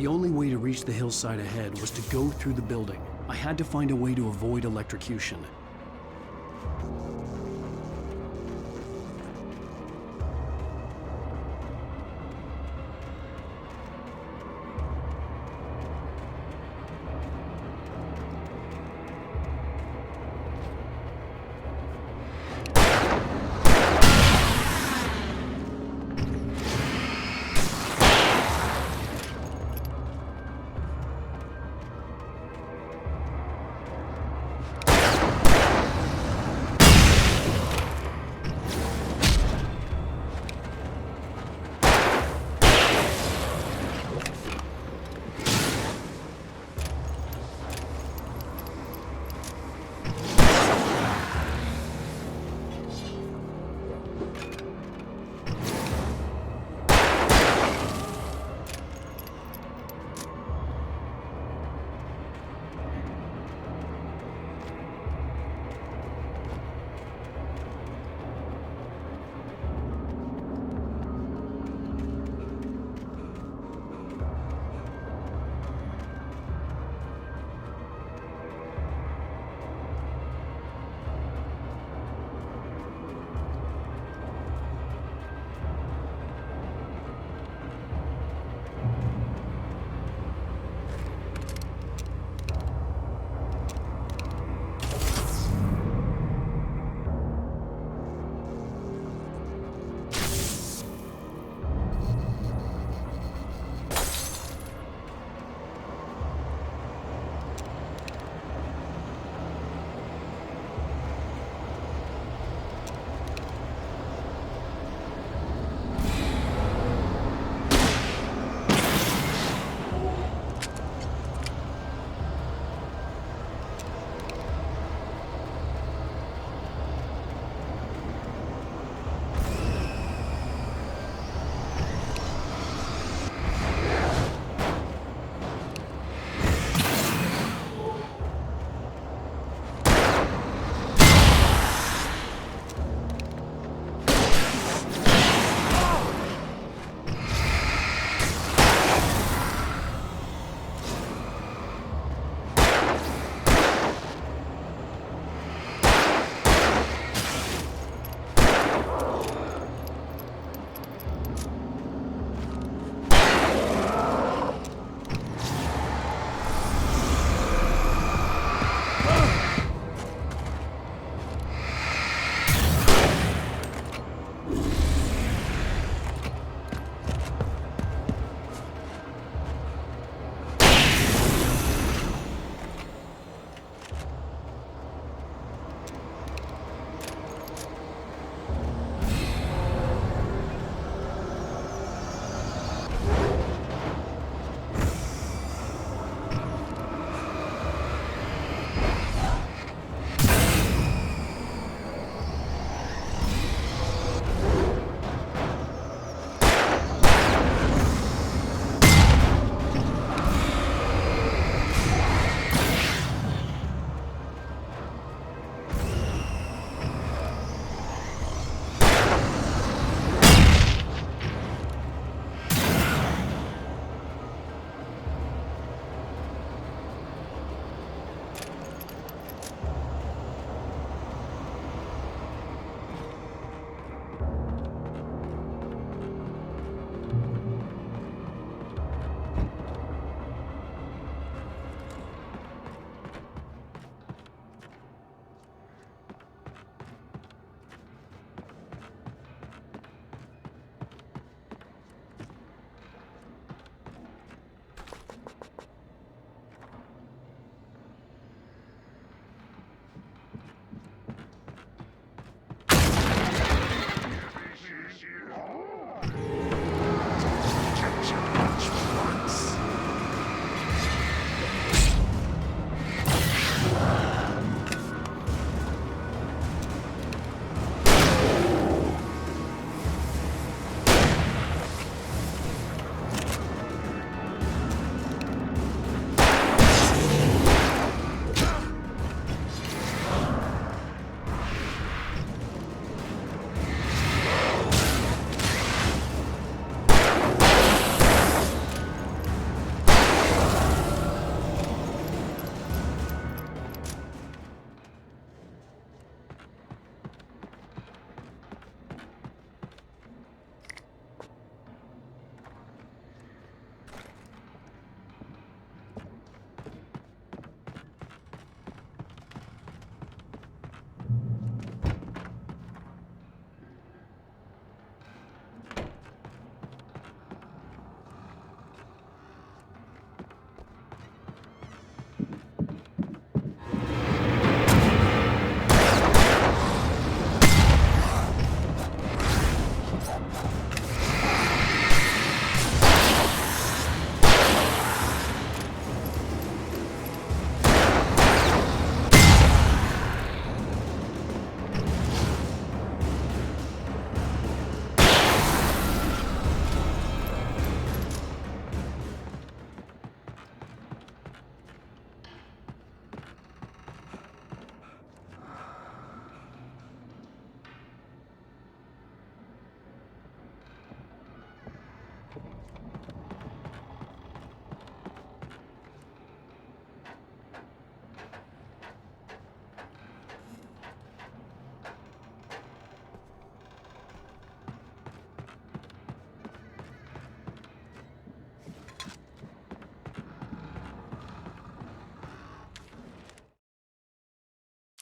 The only way to reach the hillside ahead was to go through the building. I had to find a way to avoid electrocution.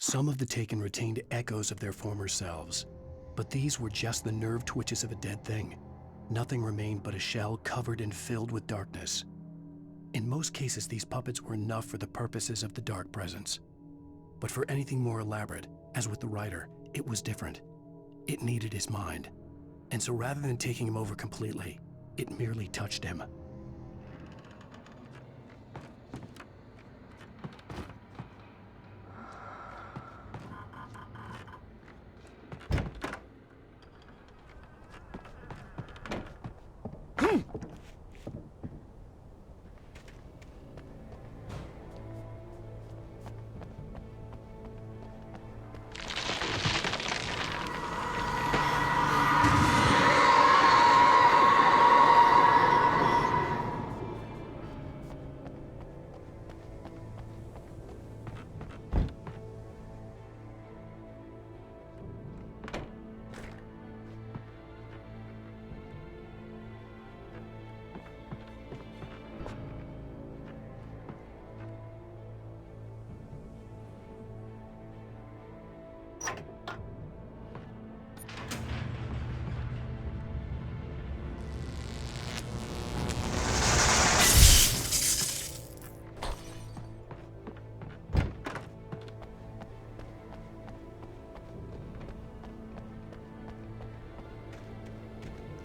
Some of the taken retained echoes of their former selves, but these were just the nerve twitches of a dead thing. Nothing remained but a shell covered and filled with darkness. In most cases, these puppets were enough for the purposes of the dark presence. But for anything more elaborate, as with the writer, it was different. It needed his mind. And so rather than taking him over completely, it merely touched him.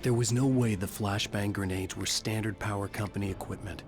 There was no way the flashbang grenades were standard power company equipment.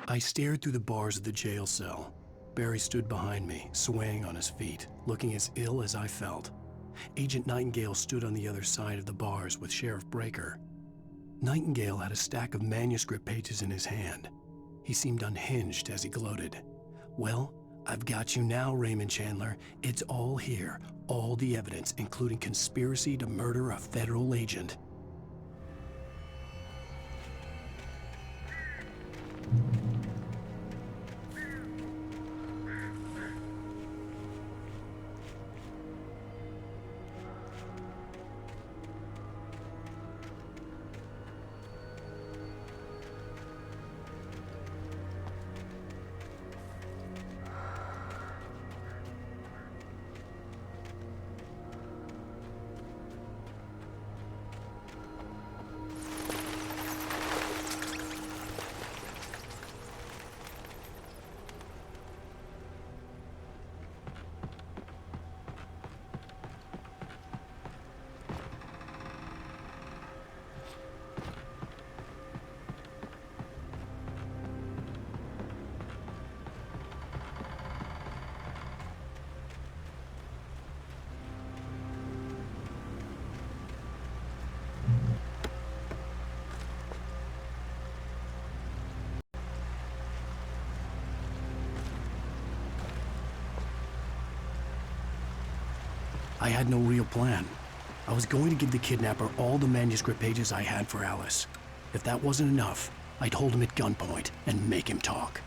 I stared through the bars of the jail cell. Barry stood behind me, swaying on his feet, looking as ill as I felt. Agent Nightingale stood on the other side of the bars with Sheriff Breaker. Nightingale had a stack of manuscript pages in his hand. He seemed unhinged as he gloated. "Well, I've got you now, Raymond Chandler. It's all here, all the evidence, including conspiracy to murder a federal agent." I had no real plan. I was going to give the kidnapper all the manuscript pages I had for Alice. If that wasn't enough, I'd hold him at gunpoint and make him talk.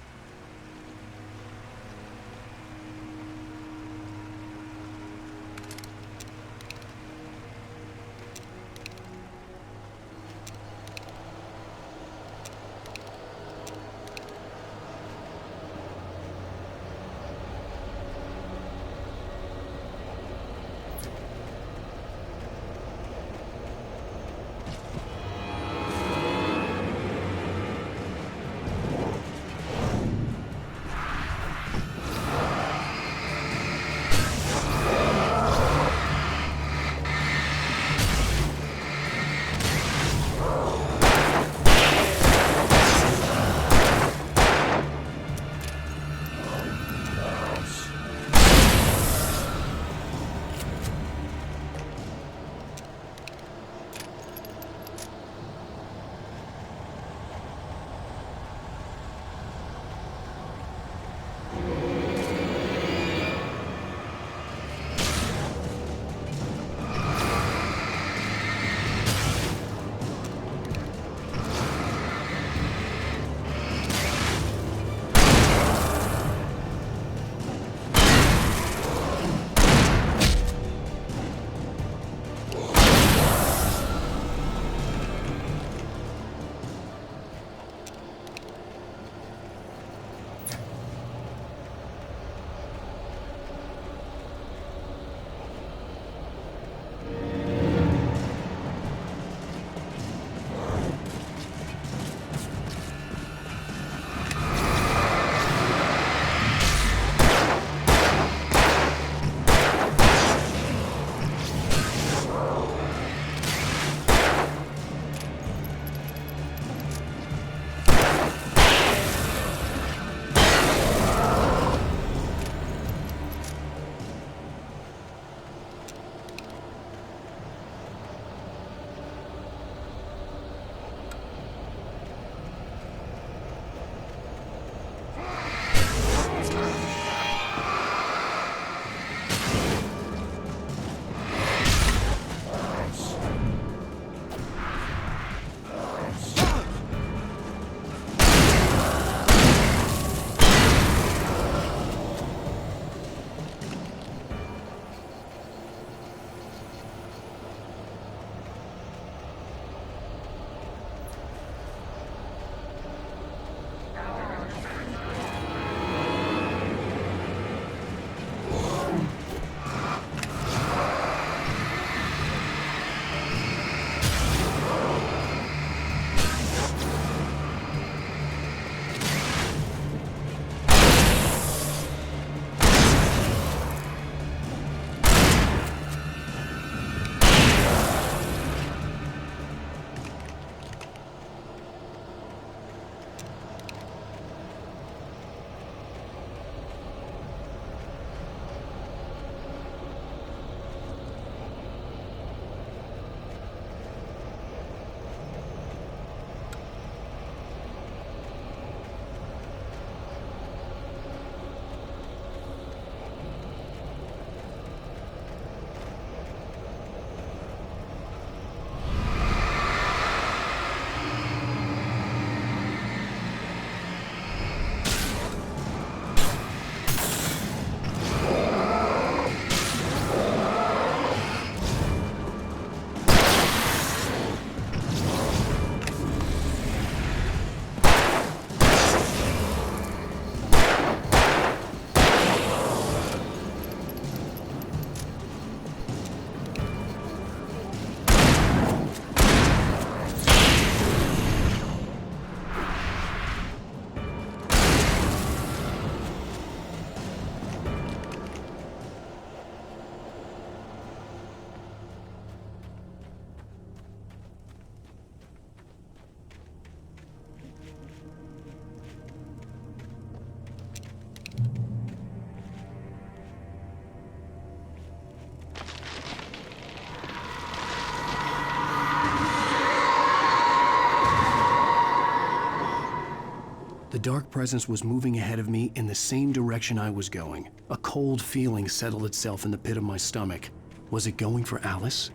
The dark presence was moving ahead of me in the same direction I was going. A cold feeling settled itself in the pit of my stomach. Was it going for Alice?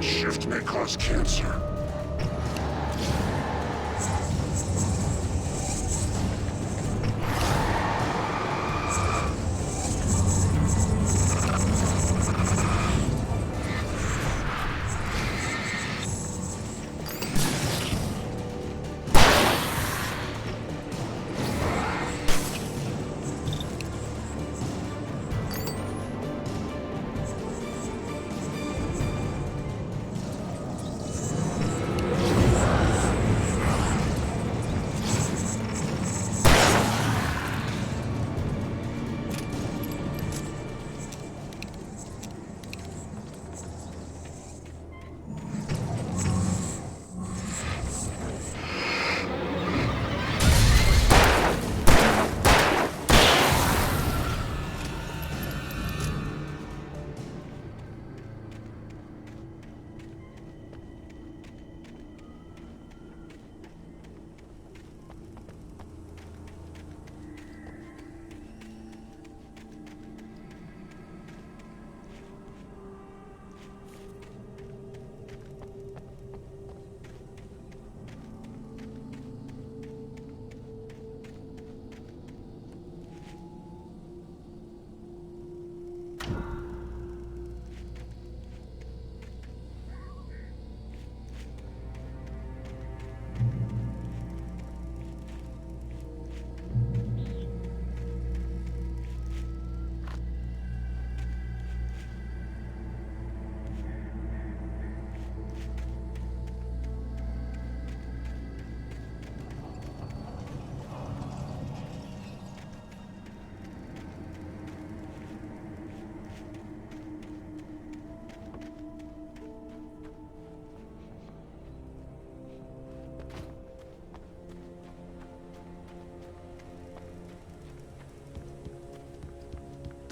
shift may cause cancer.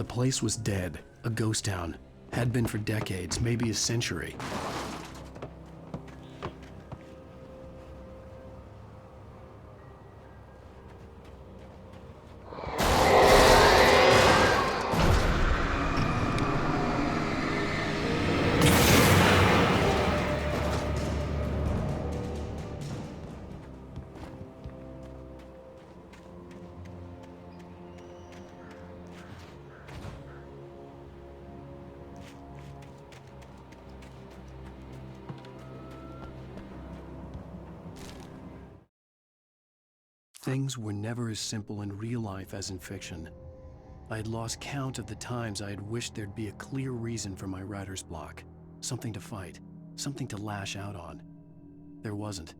The place was dead, a ghost town. Had been for decades, maybe a century. Things were never as simple in real life as in fiction. I had lost count of the times I had wished there'd be a clear reason for my writer's block. Something to fight, something to lash out on. There wasn't.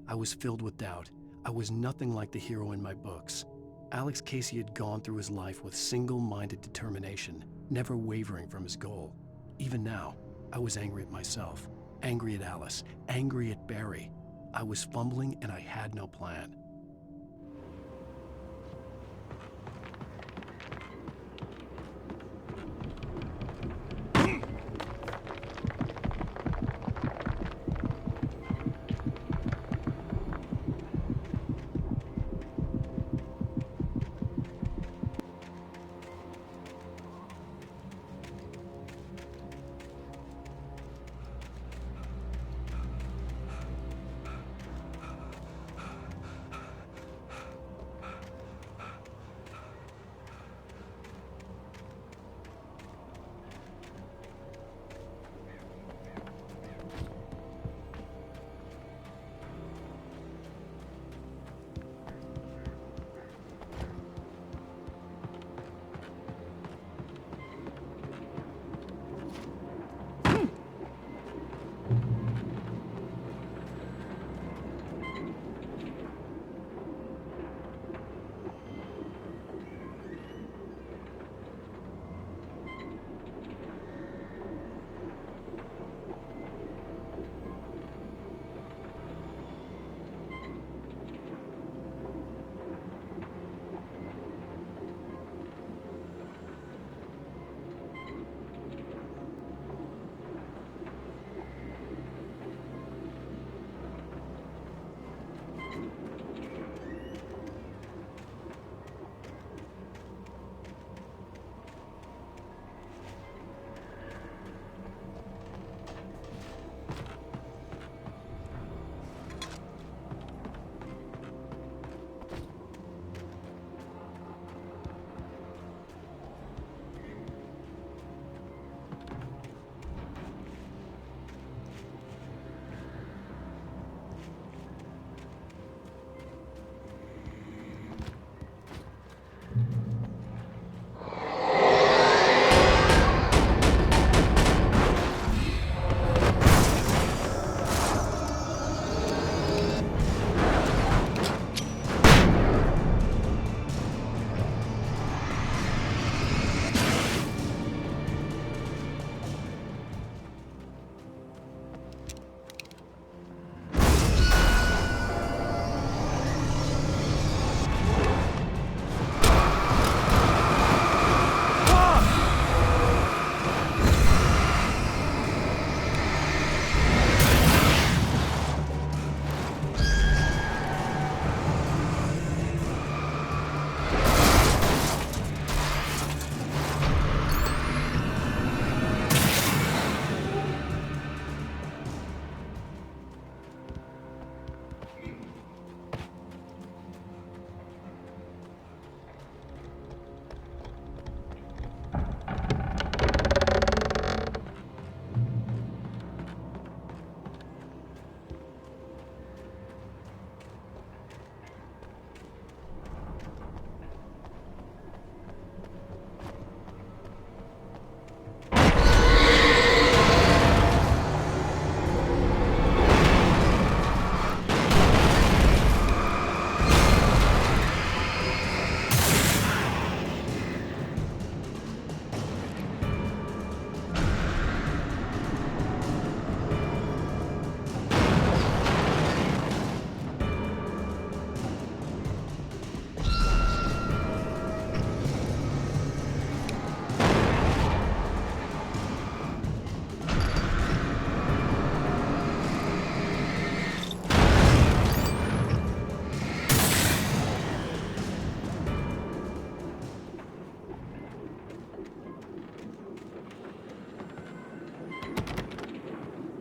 I was filled with doubt. I was nothing like the hero in my books. Alex Casey had gone through his life with single-minded determination, never wavering from his goal. Even now, I was angry at myself, angry at Alice, angry at Barry. I was fumbling and I had no plan.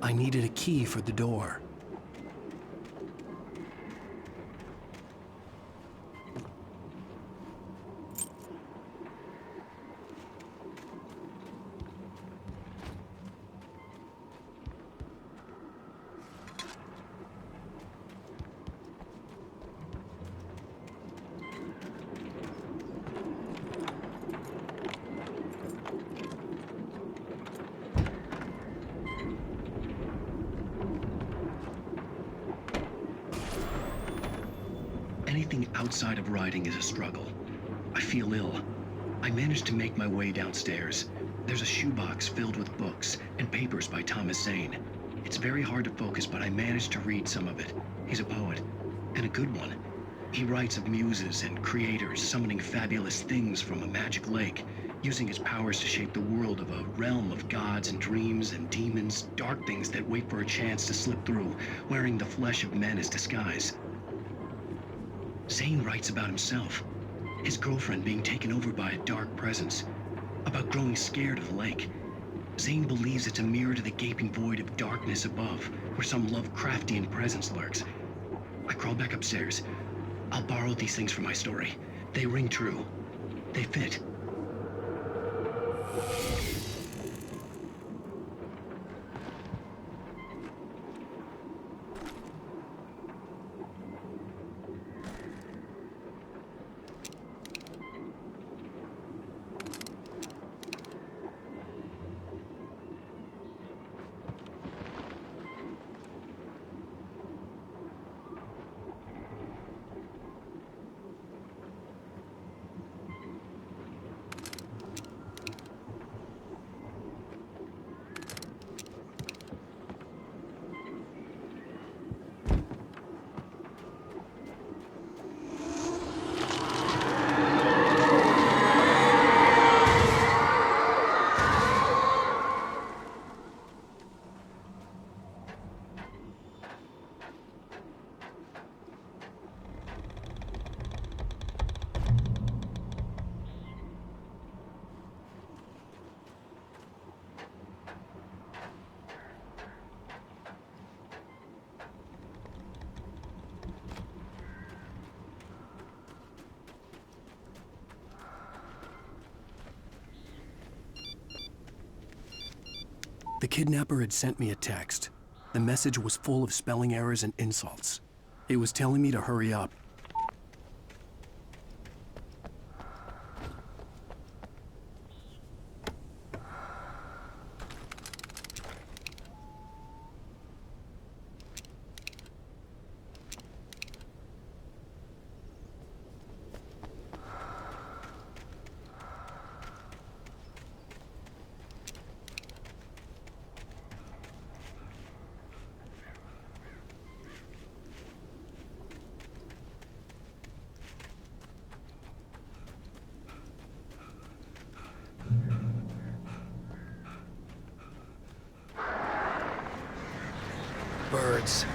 I needed a key for the door. Anything outside of writing is a struggle. I feel ill. I managed to make my way downstairs. There's a shoebox filled with books and papers by Thomas Zane. It's very hard to focus, but I managed to read some of it. He's a poet, and a good one. He writes of muses and creators summoning fabulous things from a magic lake, using his powers to shape the world of a realm of gods and dreams and demons, dark things that wait for a chance to slip through, wearing the flesh of men as disguise. Zane writes about himself, his girlfriend being taken over by a dark presence, about growing scared of the lake. Zane believes it's a mirror to the gaping void of darkness above, where some Lovecraftian presence lurks. I crawl back upstairs. I'll borrow these things for my story. They ring true. They fit. The kidnapper had sent me a text. The message was full of spelling errors and insults. It was telling me to hurry up. Birds.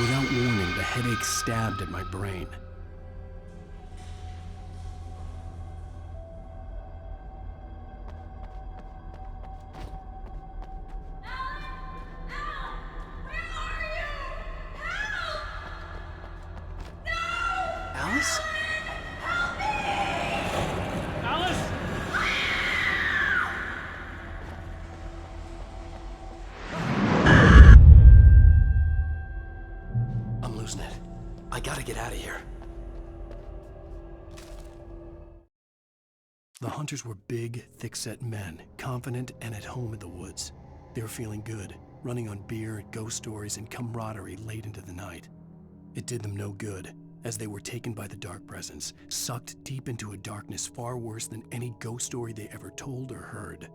Without warning, the headache stabbed at my brain. Alice? Alice! I'm losing it. I gotta get out of here. The hunters were big, thick-set men, confident and at home in the woods. They were feeling good, running on beer, ghost stories, and camaraderie late into the night. It did them no good, as they were taken by the dark presence, sucked deep into a darkness far worse than any ghost story they ever told or heard.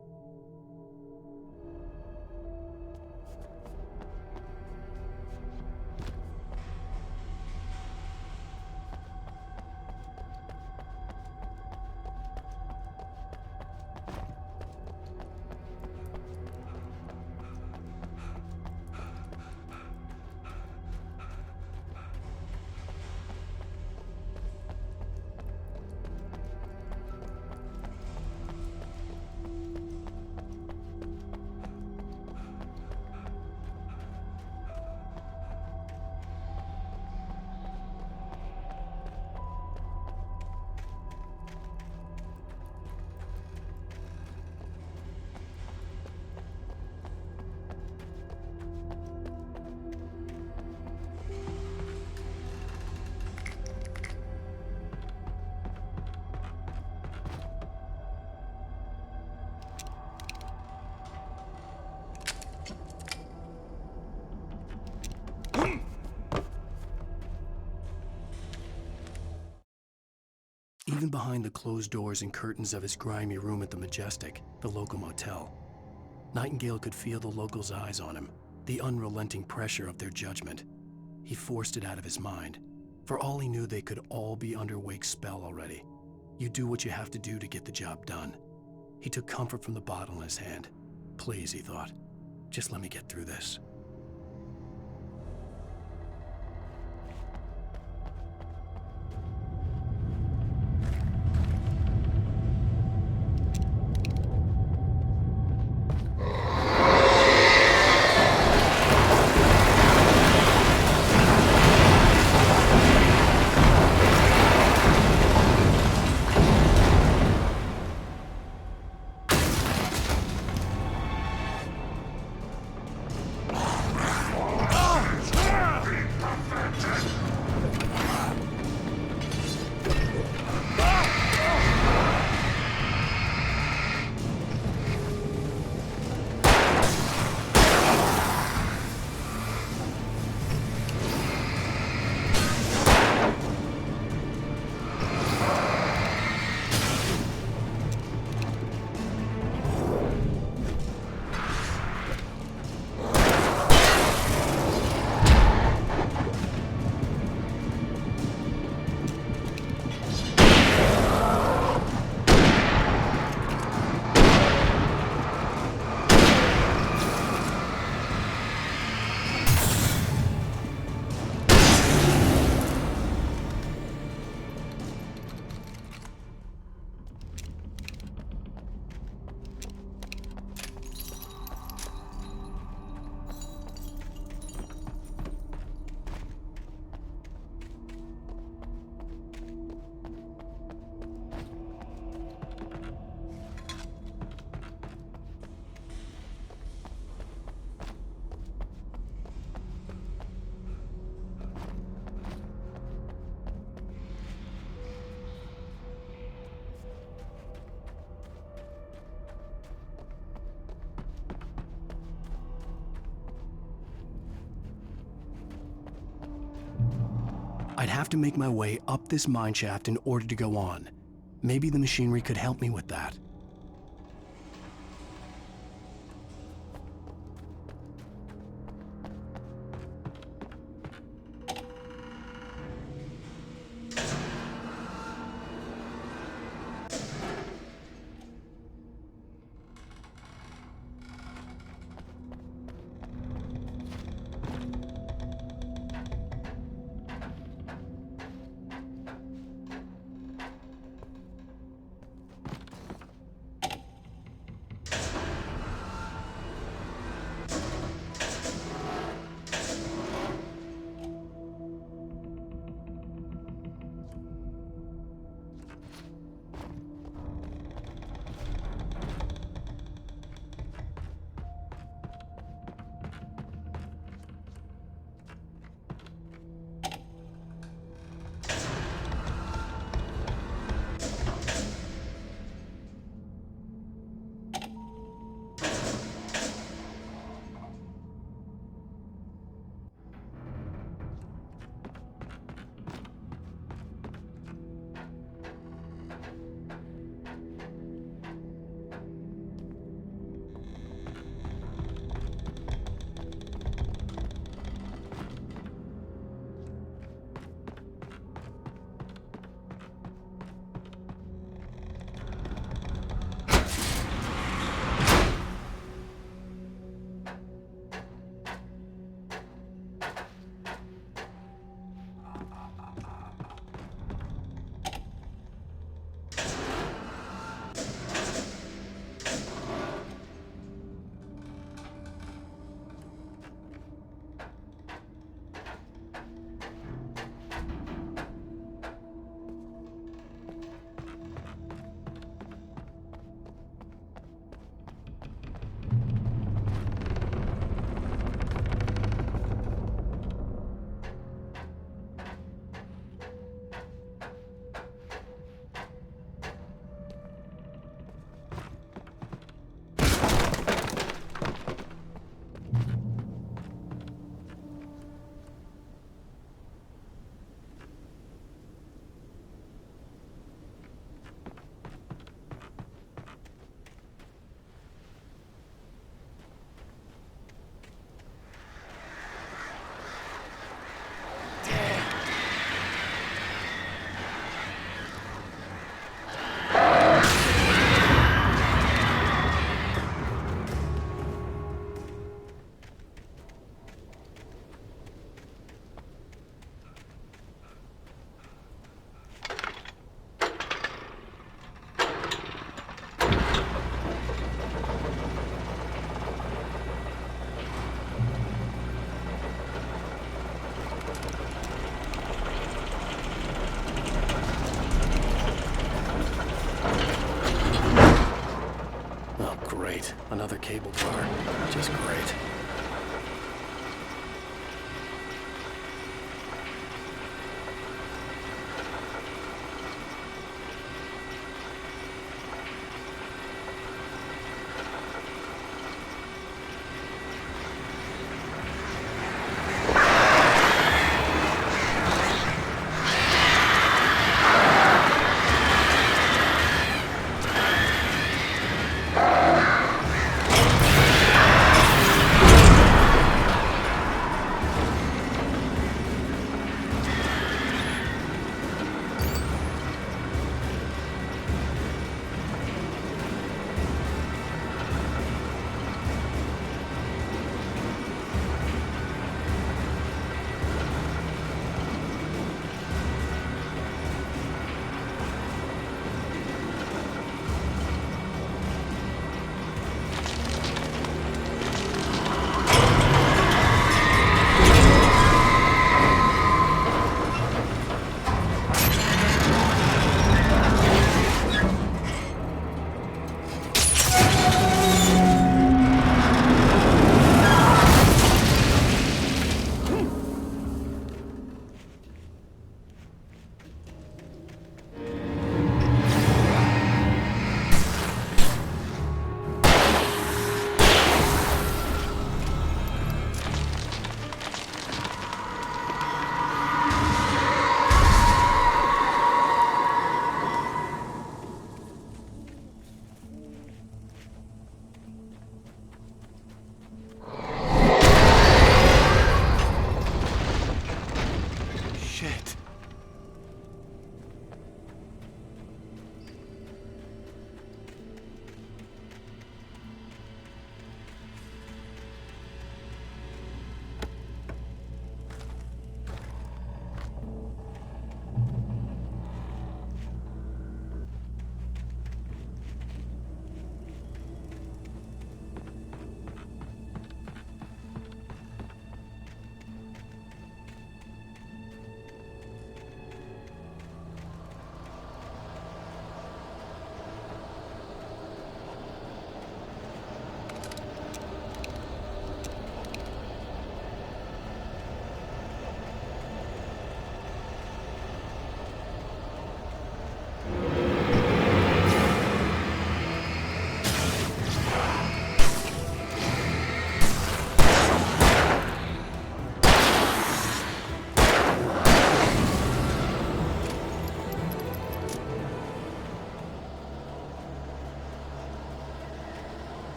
Even behind the closed doors and curtains of his grimy room at the Majestic, the local motel, Nightingale could feel the locals' eyes on him, the unrelenting pressure of their judgment. He forced it out of his mind. For all he knew, they could all be under Wake's spell already. You do what you have to do to get the job done. He took comfort from the bottle in his hand. Please, he thought, just let me get through this. I'd have to make my way up this mine shaft in order to go on. Maybe the machinery could help me with that. Great. Another cable car. Just great.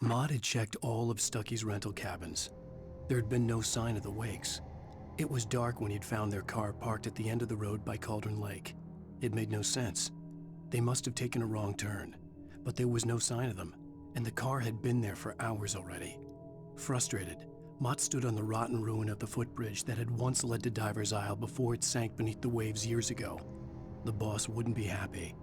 Maud had checked all of Stucky's rental cabins. There had been no sign of the Wakes. It was dark when he'd found their car parked at the end of the road by Cauldron Lake. It made no sense. They must have taken a wrong turn, but there was no sign of them, and the car had been there for hours already. Frustrated, Mott stood on the rotten ruin of the footbridge that had once led to Diver's Isle before it sank beneath the waves years ago. The boss wouldn't be happy.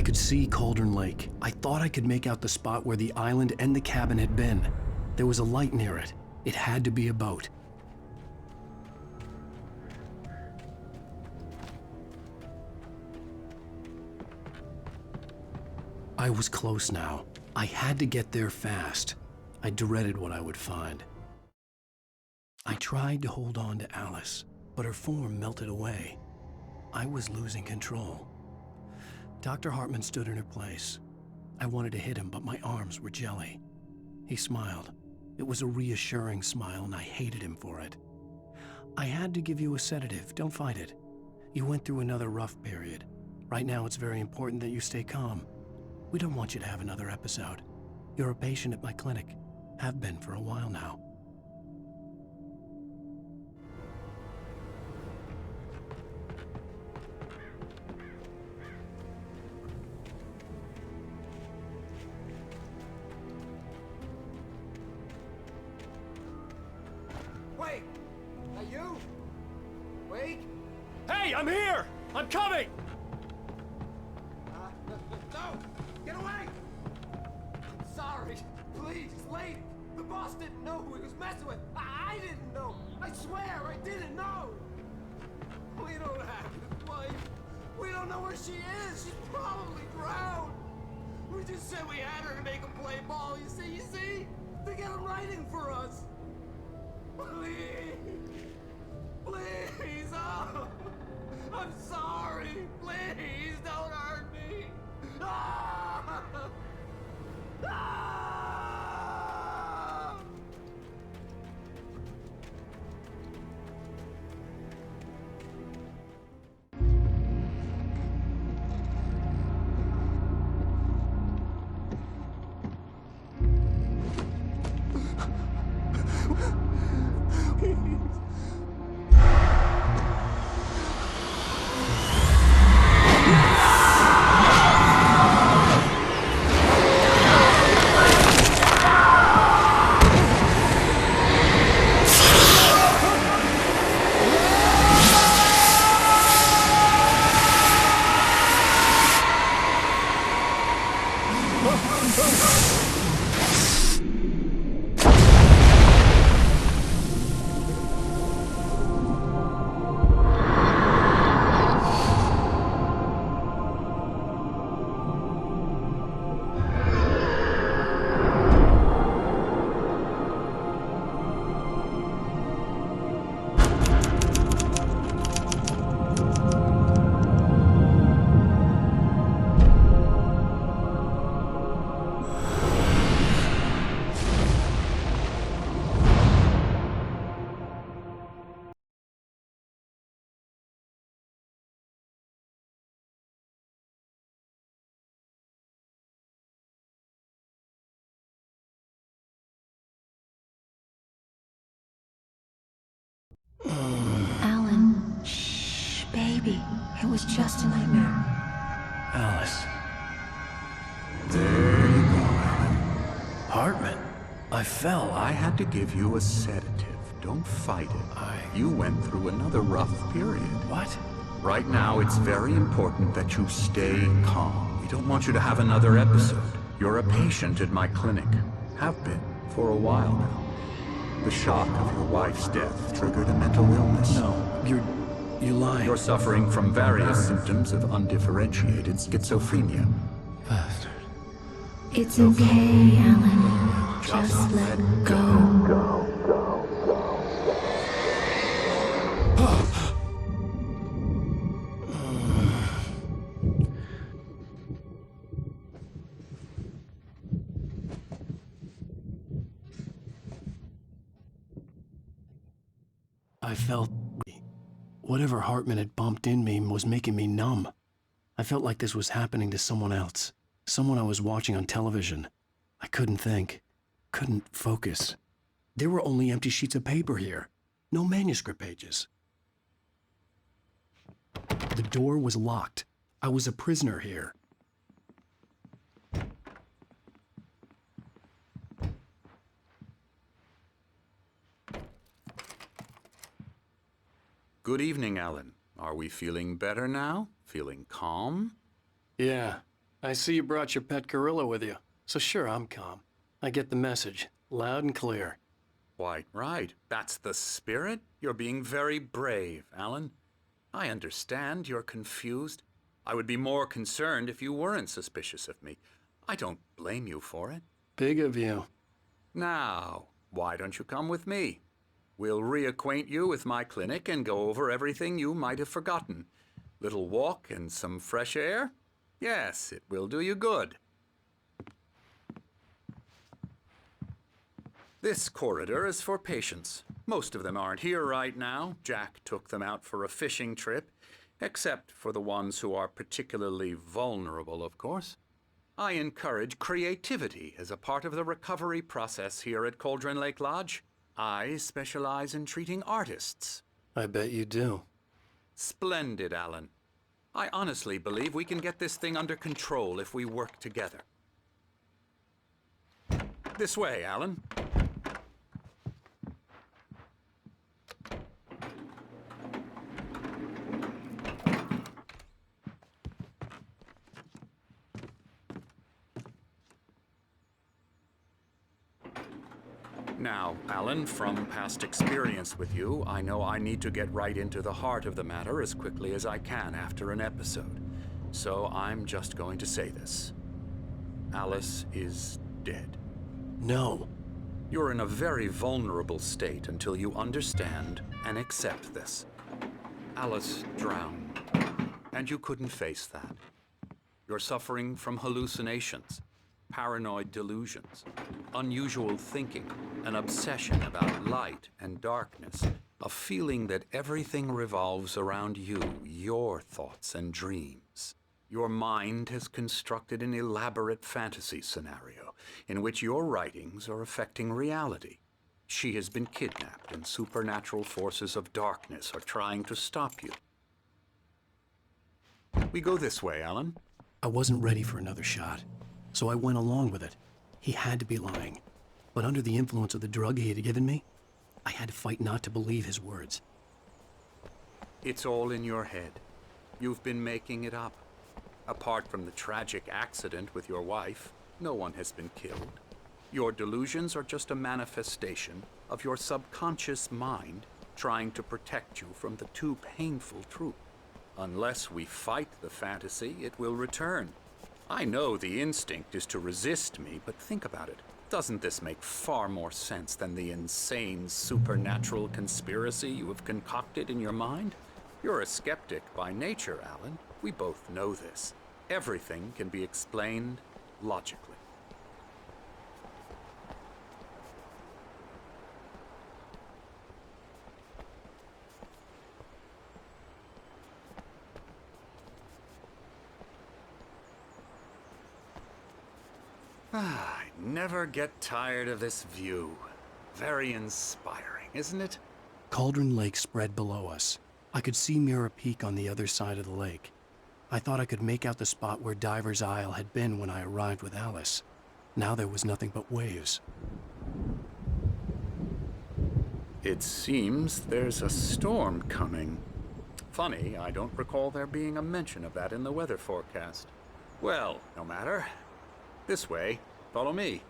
I could see Cauldron Lake. I thought I could make out the spot where the island and the cabin had been. There was a light near it. It had to be a boat. I was close now. I had to get there fast. I dreaded what I would find. I tried to hold on to Alice, but her form melted away. I was losing control. Dr. Hartman stood in her place. I wanted to hit him, but my arms were jelly. He smiled. It was a reassuring smile, and I hated him for it. I had to give you a sedative. Don't fight it. You went through another rough period. Right now, it's very important that you stay calm. We don't want you to have another episode. You're a patient at my clinic. Have been for a while now. Wait! That you? I'm here! I'm coming! No! Get away! I'm sorry. Please, lady. The boss didn't know who he was messing with. I didn't know. I swear I didn't know. We don't have his wife. We don't know where she is. She's probably drowned. We just said we had her to make him play ball. You see? To get him writing for us. Please. Please. Oh. I'm sorry. Please don't hurt me. Ah! Ah! Alan, shh, baby. It was just a nightmare. Alice. There you go, Alan. Hartman, I fell. I had to give you a sedative. Don't fight it. You went through another rough period. What? Right now, it's very important that you stay calm. We don't want you to have another episode. You're a patient at my clinic. Have been for a while now. The shock of your wife's death triggered a mental illness. No, you're lying. You're suffering from various symptoms of undifferentiated schizophrenia. Bastard. It's okay, Alan. Just let go. I felt... whatever Hartman had bumped in me was making me numb. I felt like this was happening to someone else. Someone I was watching on television. I couldn't think. Couldn't focus. There were only empty sheets of paper here. No manuscript pages. The door was locked. I was a prisoner here. Good evening, Alan. Are we feeling better now? Feeling calm? Yeah. I see you brought your pet gorilla with you. So sure, I'm calm. I get the message. Loud and clear. Quite right. That's the spirit. You're being very brave, Alan. I understand you're confused. I would be more concerned if you weren't suspicious of me. I don't blame you for it. Big of you. Now, why don't you come with me? We'll reacquaint you with my clinic and go over everything you might have forgotten. Little walk and some fresh air? Yes, it will do you good. This corridor is for patients. Most of them aren't here right now. Jack took them out for a fishing trip, except for the ones who are particularly vulnerable, of course. I encourage creativity as a part of the recovery process here at Cauldron Lake Lodge. I specialize in treating artists. I bet you do. Splendid, Alan. I honestly believe we can get this thing under control if we work together. This way, Alan. Now, Alan, from past experience with you, I know I need to get right into the heart of the matter as quickly as I can after an episode. So I'm just going to say this. Alice is dead. No. You're in a very vulnerable state until you understand and accept this. Alice drowned, and you couldn't face that. You're suffering from hallucinations, paranoid delusions, unusual thinking, an obsession about light and darkness, a feeling that everything revolves around you, your thoughts and dreams. Your mind has constructed an elaborate fantasy scenario in which your writings are affecting reality. She has been kidnapped, and supernatural forces of darkness are trying to stop you. We go this way, Alan. I wasn't ready for another shot, so I went along with it. He had to be lying. But under the influence of the drug he had given me, I had to fight not to believe his words. It's all in your head. You've been making it up. Apart from the tragic accident with your wife, no one has been killed. Your delusions are just a manifestation of your subconscious mind trying to protect you from the too painful truth. Unless we fight the fantasy, it will return. I know the instinct is to resist me, but think about it. Doesn't this make far more sense than the insane supernatural conspiracy you have concocted in your mind? You're a skeptic by nature, Alan. We both know this. Everything can be explained logically. I never get tired of this view. Very inspiring, isn't it? Cauldron Lake spread below us. I could see Mirror Peak on the other side of the lake. I thought I could make out the spot where Diver's Isle had been when I arrived with Alice. Now there was nothing but waves. It seems there's a storm coming. Funny, I don't recall there being a mention of that in the weather forecast. Well, no matter. This way. Follow me.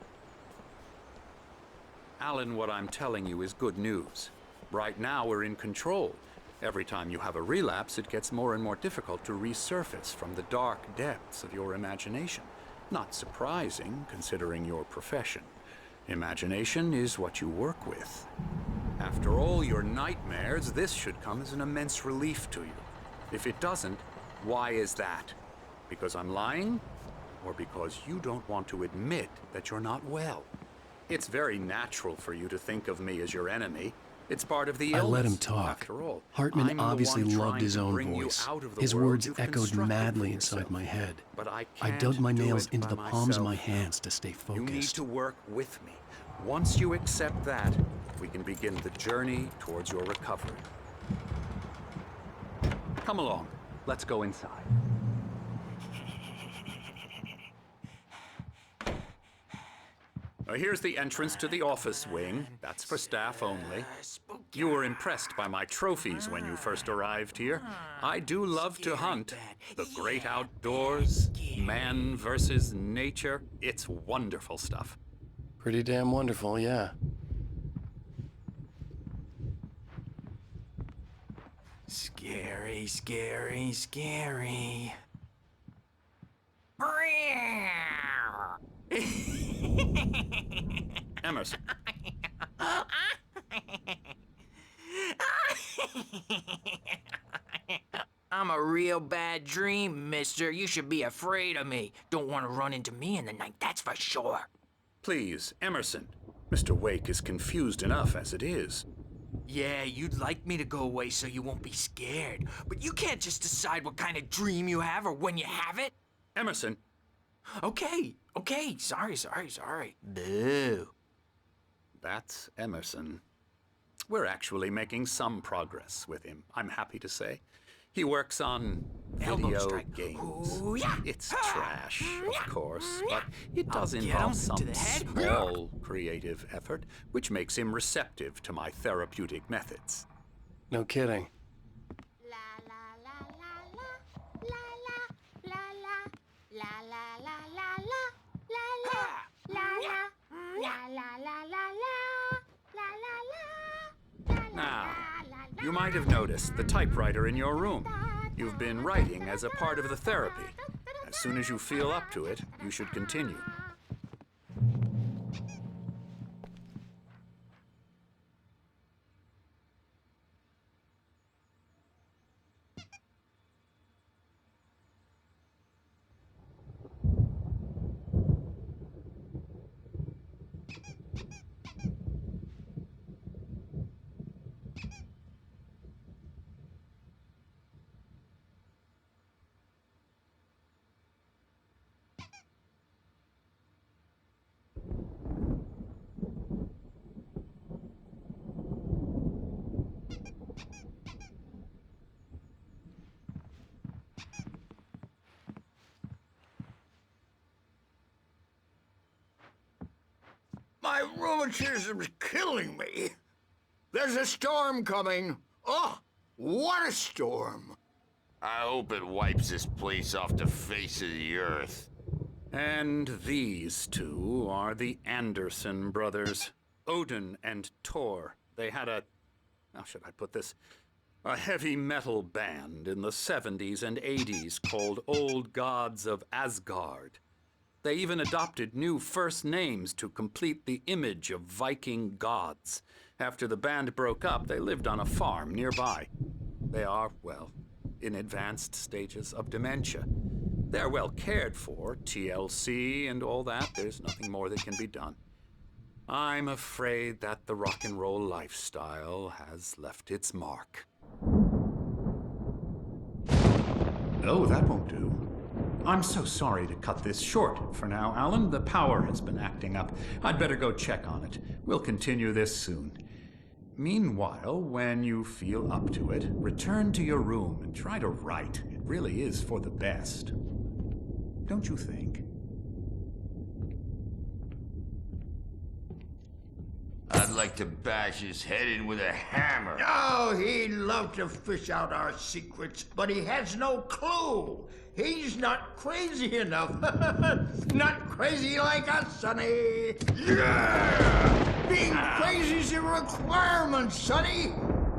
Alan, what I'm telling you is good news. Right now, we're in control. Every time you have a relapse, it gets more and more difficult to resurface from the dark depths of your imagination. Not surprising, considering your profession. Imagination is what you work with. After all your nightmares, this should come as an immense relief to you. If it doesn't, why is that? Because I'm lying? Or because you don't want to admit that you're not well? It's very natural for you to think of me as your enemy. It's part of the illness. I let him talk. After all, Hartman obviously loved his own voice. His words echoed madly inside my head. But I dug my nails into the palms of my hands to stay focused. You need to work with me. Once you accept that, we can begin the journey towards your recovery. Come along. Let's go inside. Here's the entrance to the office wing. That's for staff only. You were impressed by my trophies when you first arrived here. I do love to hunt. The great outdoors, man versus nature. It's wonderful stuff. Pretty damn wonderful, yeah. Scary, scary, scary. Emerson. I'm a real bad dream, mister. You should be afraid of me. Don't want to run into me in the night, that's for sure. Please, Emerson. Mr. Wake is confused enough as it is. Yeah, you'd like me to go away so you won't be scared. But you can't just decide what kind of dream you have or when you have it. Emerson. Okay. Sorry. Boo. That's Emerson. We're actually making some progress with him, I'm happy to say. He works on video games. Ooh, yeah. It's trash, of course, but it does involve some small creative effort, which makes him receptive to my therapeutic methods. No kidding. You might have noticed the typewriter in your room. You've been writing as a part of the therapy. As soon as you feel up to it, you should continue. My rheumatism's killing me. There's a storm coming. Oh, what a storm. I hope it wipes this place off the face of the earth. And these two are the Anderson brothers, Odin and Tor. They had how should I put this? A heavy metal band in the 70s and 80s called Old Gods of Asgard. They even adopted new first names to complete the image of Viking gods. After the band broke up, they lived on a farm nearby. They are, well, in advanced stages of dementia. They're well cared for, TLC and all that. There's nothing more that can be done. I'm afraid that the rock and roll lifestyle has left its mark. Oh, that won't do. I'm so sorry to cut this short for now, Alan. The power has been acting up. I'd better go check on it. We'll continue this soon. Meanwhile, when you feel up to it, return to your room and try to write. It really is for the best. Don't you think? I'd like to bash his head in with a hammer. Oh, he'd love to fish out our secrets, but he has no clue. He's not crazy enough. Not crazy like us, Sonny. Yeah! Being crazy's a requirement, Sonny.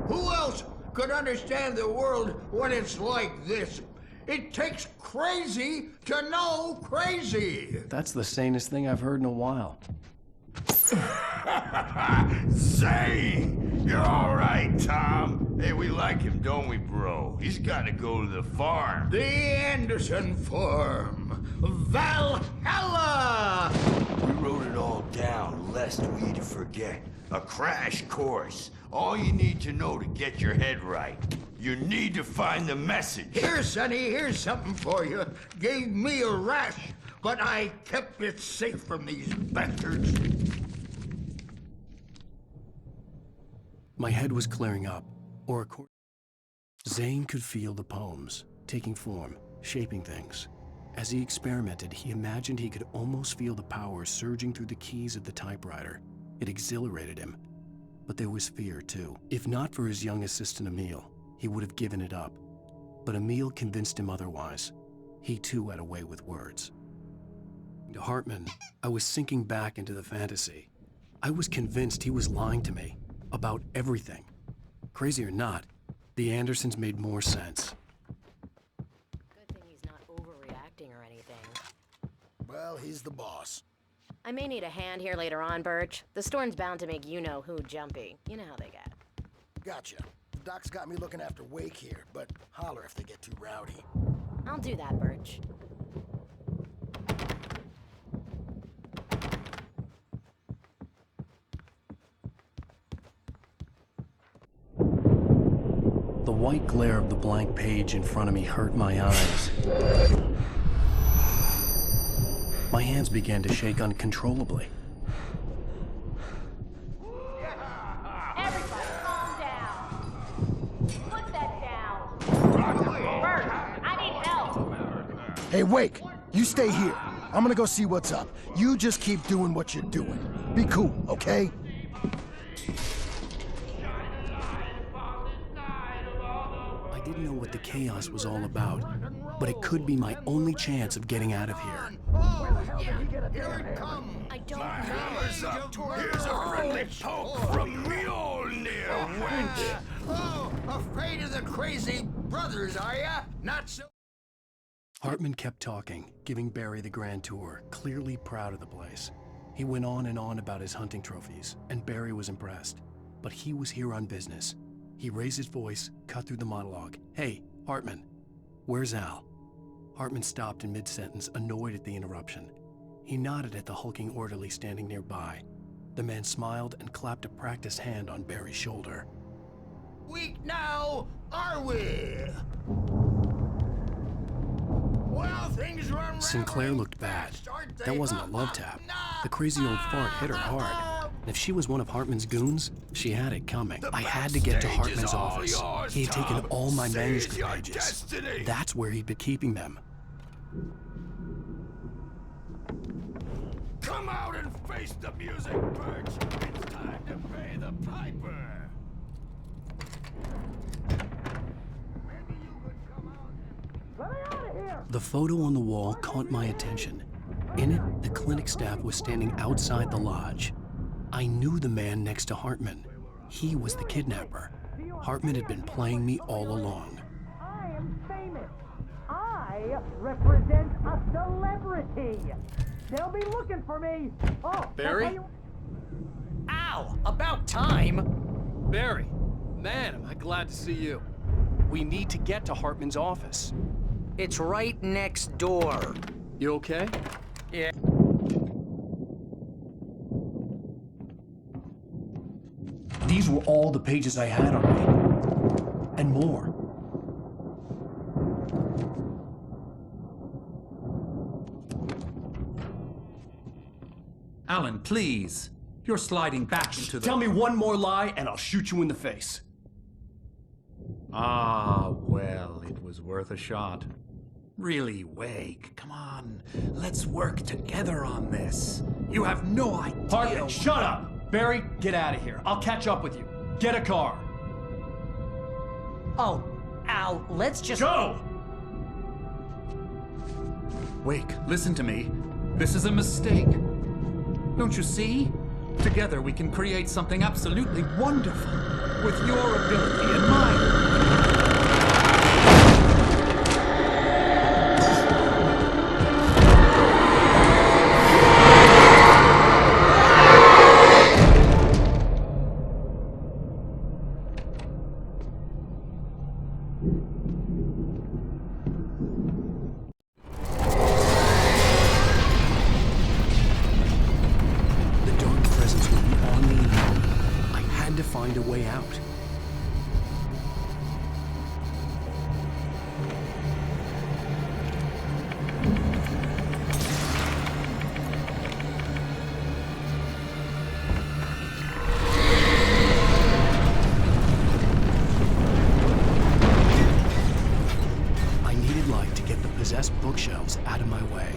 Who else could understand the world when it's like this? It takes crazy to know crazy. That's the sanest thing I've heard in a while. Zane! You're all right, Tom. Hey, we like him, don't we, bro? He's got to go to the farm. The Anderson farm. Valhalla! We wrote it all down, lest we forget. A crash course. All you need to know to get your head right. You need to find the message. Here, Sonny, here's something for you. Gave me a rash, but I kept it safe from these bastards. My head was clearing up, or Zane could feel the poems, taking form, shaping things. As he experimented, he imagined he could almost feel the power surging through the keys of the typewriter. It exhilarated him. But there was fear, too. If not for his young assistant, Emil, he would have given it up. But Emil convinced him otherwise. He, too, had a way with words. To Hartman, I was sinking back into the fantasy. I was convinced he was lying to me about everything. Crazy or not, the Andersons made more sense. Good thing he's not overreacting or anything. Well, he's the boss. I may need a hand here later on, Birch. The storm's bound to make you-know-who jumpy. You know how they get. Gotcha. Doc's got me looking after Wake here, but holler if they get too rowdy. I'll do that, Birch. The white glare of the blank page in front of me hurt my eyes. My hands began to shake uncontrollably. Everybody, calm down. Put that down. Bert, I need help. Hey, Wake, you stay here. I'm gonna go see what's up. You just keep doing what you're doing. Be cool, okay? I didn't know what the chaos was all about, but it could be my only chance of getting out of here. Here it comes. I don't know. Here's a friendly poke from Mjolnir, wench. Oh, afraid of the crazy brothers, are ya? Not so... Hartman kept talking, giving Barry the grand tour, clearly proud of the place. He went on and on about his hunting trophies, and Barry was impressed. But he was here on business. He raised his voice, cut through the monologue. Hey, Hartman, where's Al? Hartman stopped in mid-sentence, annoyed at the interruption. He nodded at the hulking orderly standing nearby. The man smiled and clapped a practiced hand on Barry's shoulder. Weak now, are we? Well, things run Sinclair looked bad. That wasn't a love tap. The crazy old fart hit her hard. And if she was one of Hartman's goons, she had it coming. I had to get to Hartman's office. He had taken all my manuscript pages. That's where he'd been keeping them. Come out and face the music, Birch! It's time to pay the piper! The photo on the wall caught my attention. In it, the clinic staff was standing outside the lodge. I knew the man next to Hartman. He was the kidnapper. Hartman had been playing me all along. I am famous. I represent a celebrity. They'll be looking for me. Oh, Barry? Ow! About time! Barry, man, am I glad to see you. We need to get to Hartman's office. It's right next door. You okay? Yeah. These were all the pages I had on me. And more. Alan, please. You're sliding back into the... Tell me one more lie and I'll shoot you in the face. Ah, well, it was worth a shot. Really, Wake, come on. Let's work together on this. You have no idea... Hartman, shut up! Barry, get out of here. I'll catch up with you. Get a car. Oh, Al, let's just... Go! Wake, listen to me. This is a mistake. Don't you see? Together we can create something absolutely wonderful. With your ability and mine. Find a way out. I needed light to get the possessed bookshelves out of my way.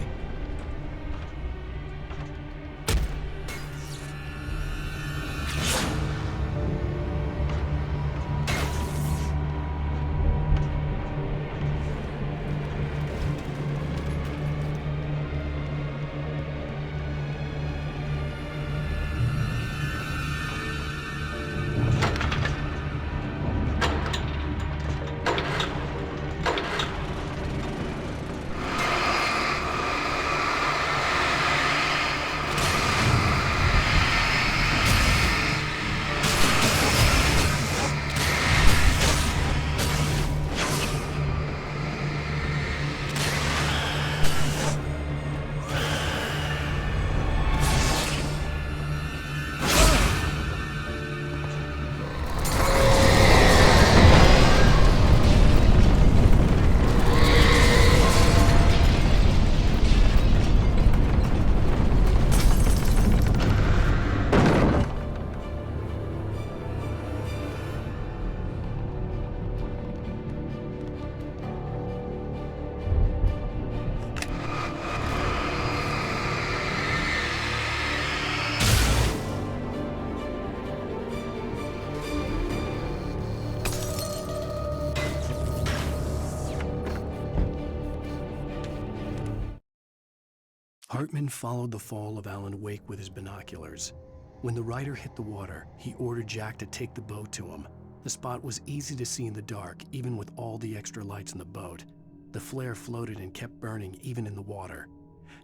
Hartman followed the fall of Alan Wake with his binoculars. When the rider hit the water, he ordered Jack to take the boat to him. The spot was easy to see in the dark, even with all the extra lights in the boat. The flare floated and kept burning even in the water.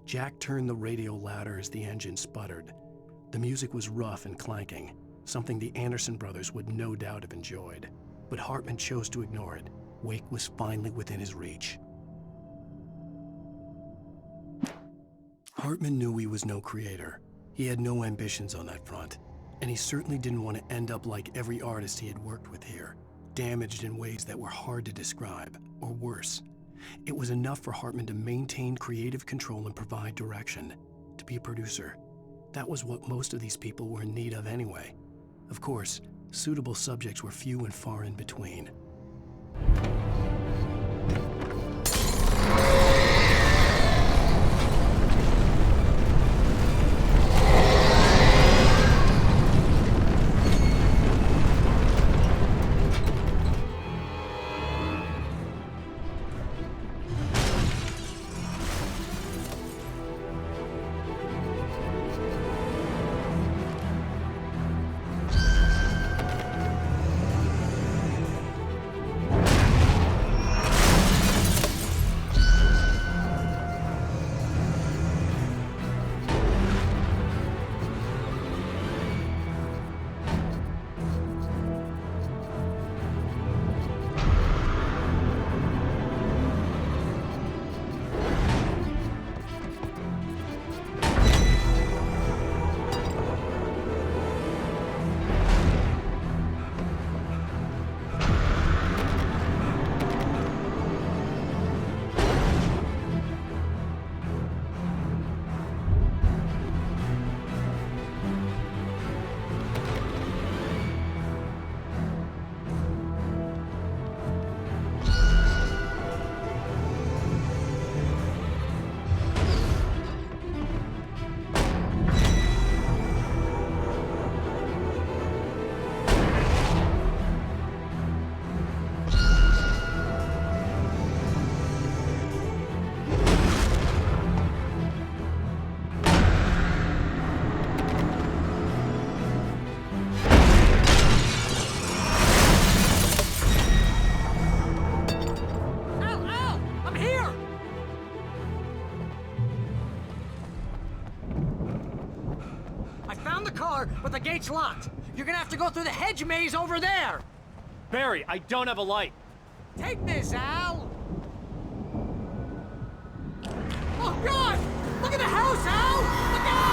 Jack turned the radio louder as the engine sputtered. The music was rough and clanking, something the Anderson brothers would no doubt have enjoyed. But Hartman chose to ignore it. Wake was finally within his reach. Hartman knew he was no creator. He had no ambitions on that front. And he certainly didn't want to end up like every artist he had worked with here, damaged in ways that were hard to describe, or worse. It was enough for Hartman to maintain creative control and provide direction, to be a producer. That was what most of these people were in need of anyway. Of course, suitable subjects were few and far in between. but the gate's locked. You're gonna have to go through the hedge maze over there. Barry, I don't have a light. Take this, Al. Oh, God! Look at the house, Al! Look out!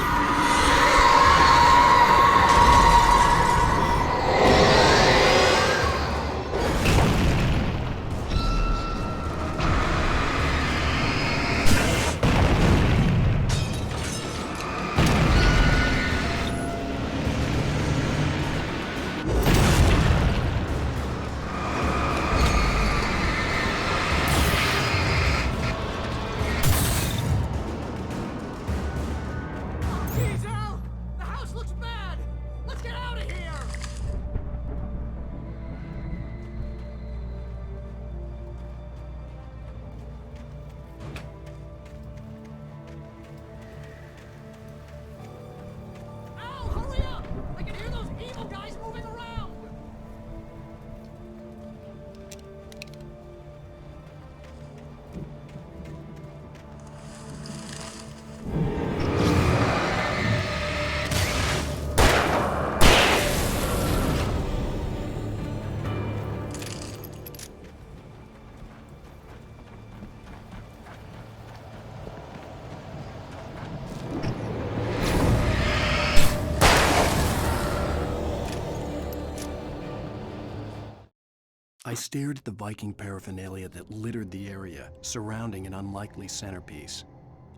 I stared at the Viking paraphernalia that littered the area, surrounding an unlikely centerpiece.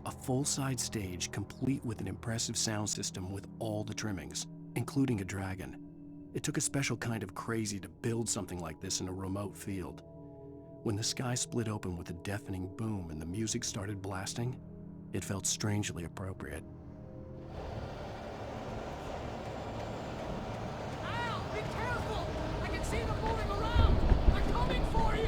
A full-size stage complete with an impressive sound system with all the trimmings, including a dragon. It took a special kind of crazy to build something like this in a remote field. When the sky split open with a deafening boom and the music started blasting, it felt strangely appropriate. Al, be careful! I can see them moving around! They're coming for you!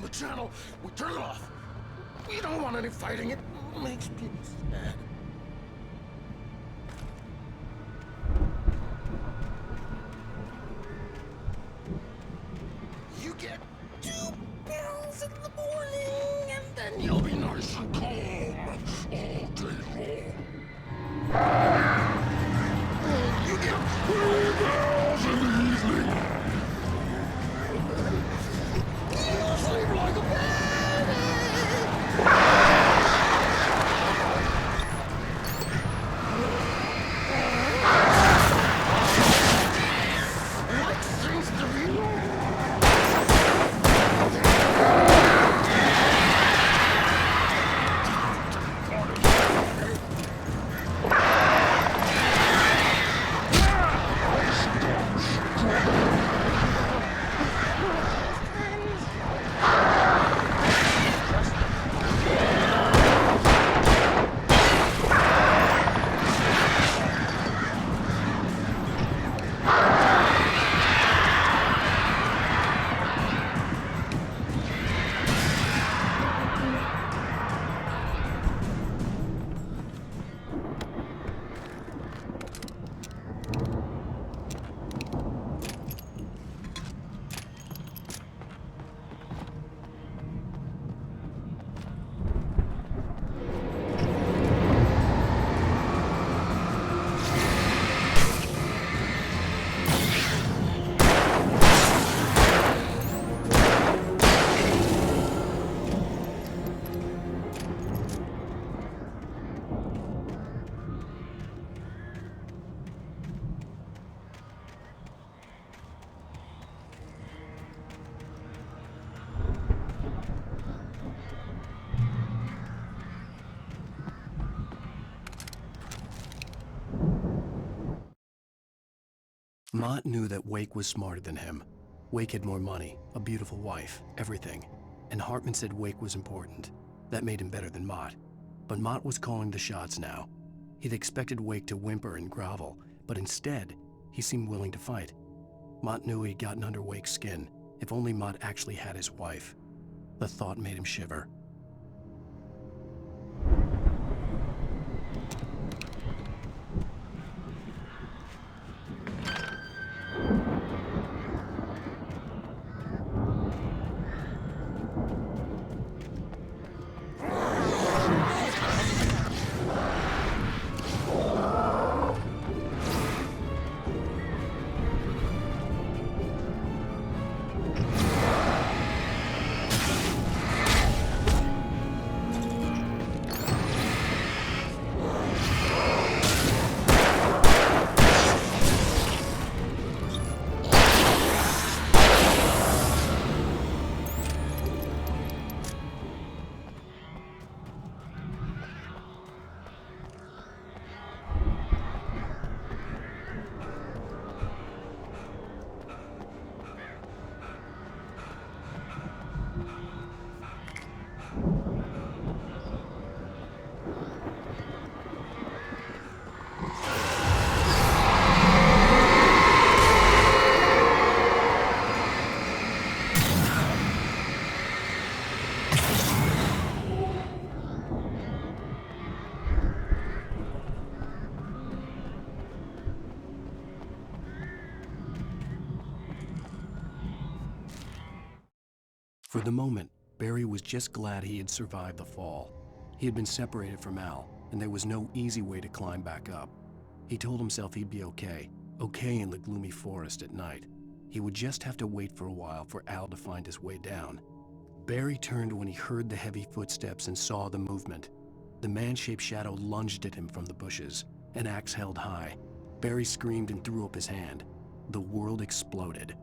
the channel, we turn it off. We don't want any fighting. It makes people sad. You get 2 pills in the morning, and then you'll be nice and calm all day long. You get 3 pills in the evening. You sleep like a baby. What seems to be Mott knew that Wake was smarter than him. Wake had more money, a beautiful wife, everything. And Hartman said Wake was important. That made him better than Mott. But Mott was calling the shots now. He'd expected Wake to whimper and grovel, but instead, he seemed willing to fight. Mott knew he'd gotten under Wake's skin. If only Mott actually had his wife. The thought made him shiver. For the moment, Barry was just glad he had survived the fall. He had been separated from Al, and there was no easy way to climb back up. He told himself he'd be okay in the gloomy forest at night. He would just have to wait for a while for Al to find his way down. Barry turned when he heard the heavy footsteps and saw the movement. The man-shaped shadow lunged at him from the bushes, an axe held high. Barry screamed and threw up his hand. The world exploded.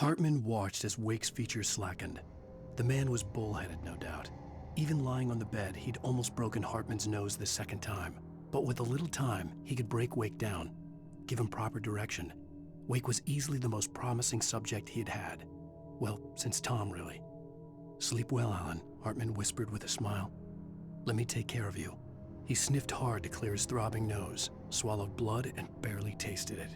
Hartman watched as Wake's features slackened. The man was bullheaded, no doubt. Even lying on the bed, he'd almost broken Hartman's nose the second time. But with a little time, he could break Wake down, give him proper direction. Wake was easily the most promising subject he'd had. Well, since Tom, really. "Sleep well, Alan," Hartman whispered with a smile. "Let me take care of you." He sniffed hard to clear his throbbing nose, swallowed blood, and barely tasted it.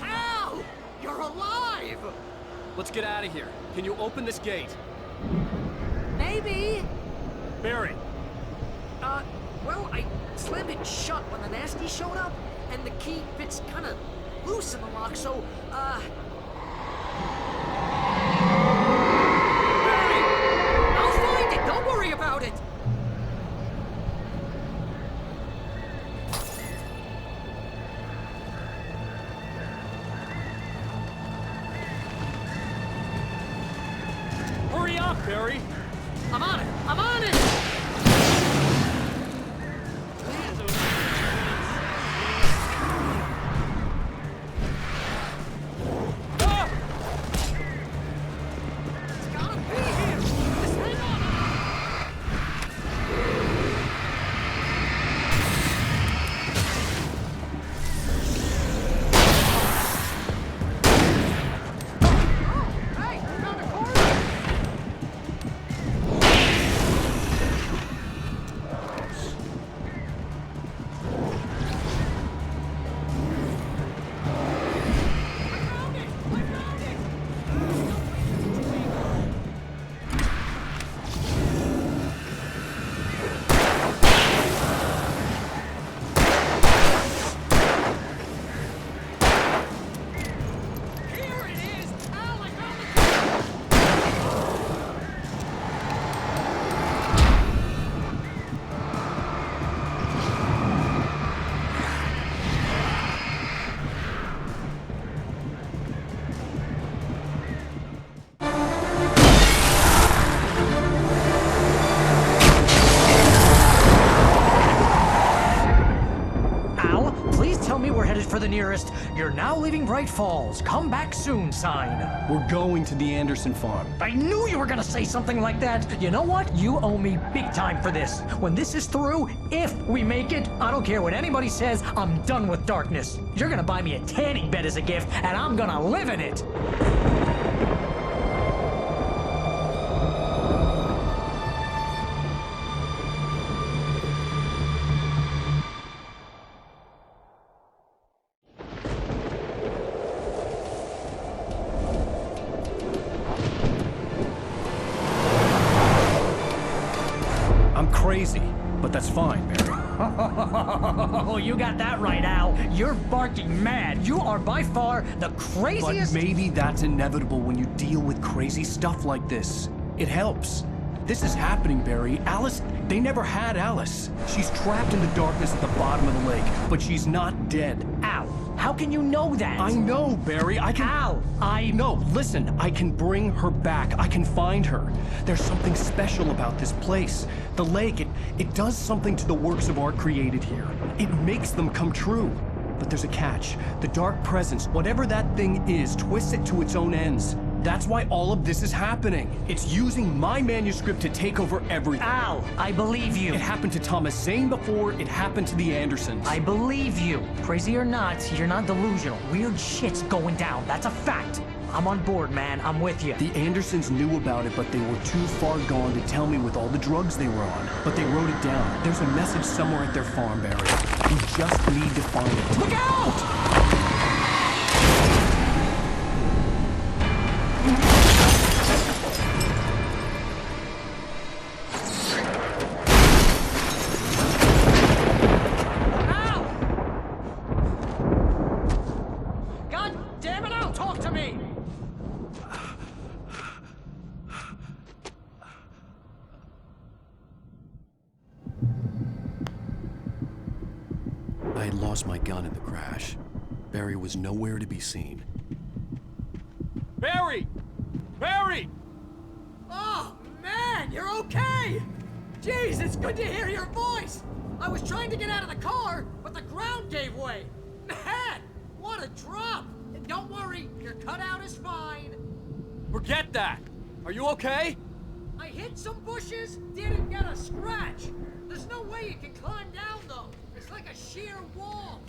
Al! You're alive! Let's get out of here. Can you open this gate? Maybe. Barry! Well, I slammed it shut when the nasty showed up, and the key fits kind of loose in the lock, so, Barry! I'll find it! Don't worry about it! Hurry up, Barry! I'm on it! I'm on it! For the nearest, "You're now leaving Bright Falls. Come back soon" sign. We're going to the Anderson farm. I knew you were gonna say something like that. You know what? You owe me big time for this. When this is through, if we make it, I don't care what anybody says, I'm done with darkness. You're gonna buy me a tanning bed as a gift, and I'm gonna live in it. Crazy, but that's fine, Barry. Oh, you got that right, Al. You're barking mad. You are by far the craziest... But maybe that's inevitable when you deal with crazy stuff like this. It helps. This is happening, Barry. Alice, they never had Alice. She's trapped in the darkness at the bottom of the lake, but she's not dead. Al, how can you know that? I know, Barry. I can... Al, No, listen. I can bring her back. I can find her. There's something special about this place. The lake, it does something to the works of art created here. It makes them come true. But there's a catch. The dark presence, whatever that thing is, twists it to its own ends. That's why all of this is happening. It's using my manuscript to take over everything. Al, I believe you. It happened to Thomas Zane before, it happened to the Andersons. I believe you. Crazy or not, you're not delusional. Weird shit's going down. That's a fact. I'm on board, man. I'm with you. The Andersons knew about it, but they were too far gone to tell me with all the drugs they were on. But they wrote it down. There's a message somewhere at their farm, Barry. We just need to find it. Look out! I had lost my gun in the crash. Barry was nowhere to be seen. Barry! Barry! Oh, man, you're okay! Jeez, it's good to hear your voice! I was trying to get out of the car, but the ground gave way. Man, what a drop! And don't worry, your cutout is fine. Forget that! Are you okay? I hit some bushes, didn't get a scratch. There's no way you can climb down, though. It's like a sheer wall.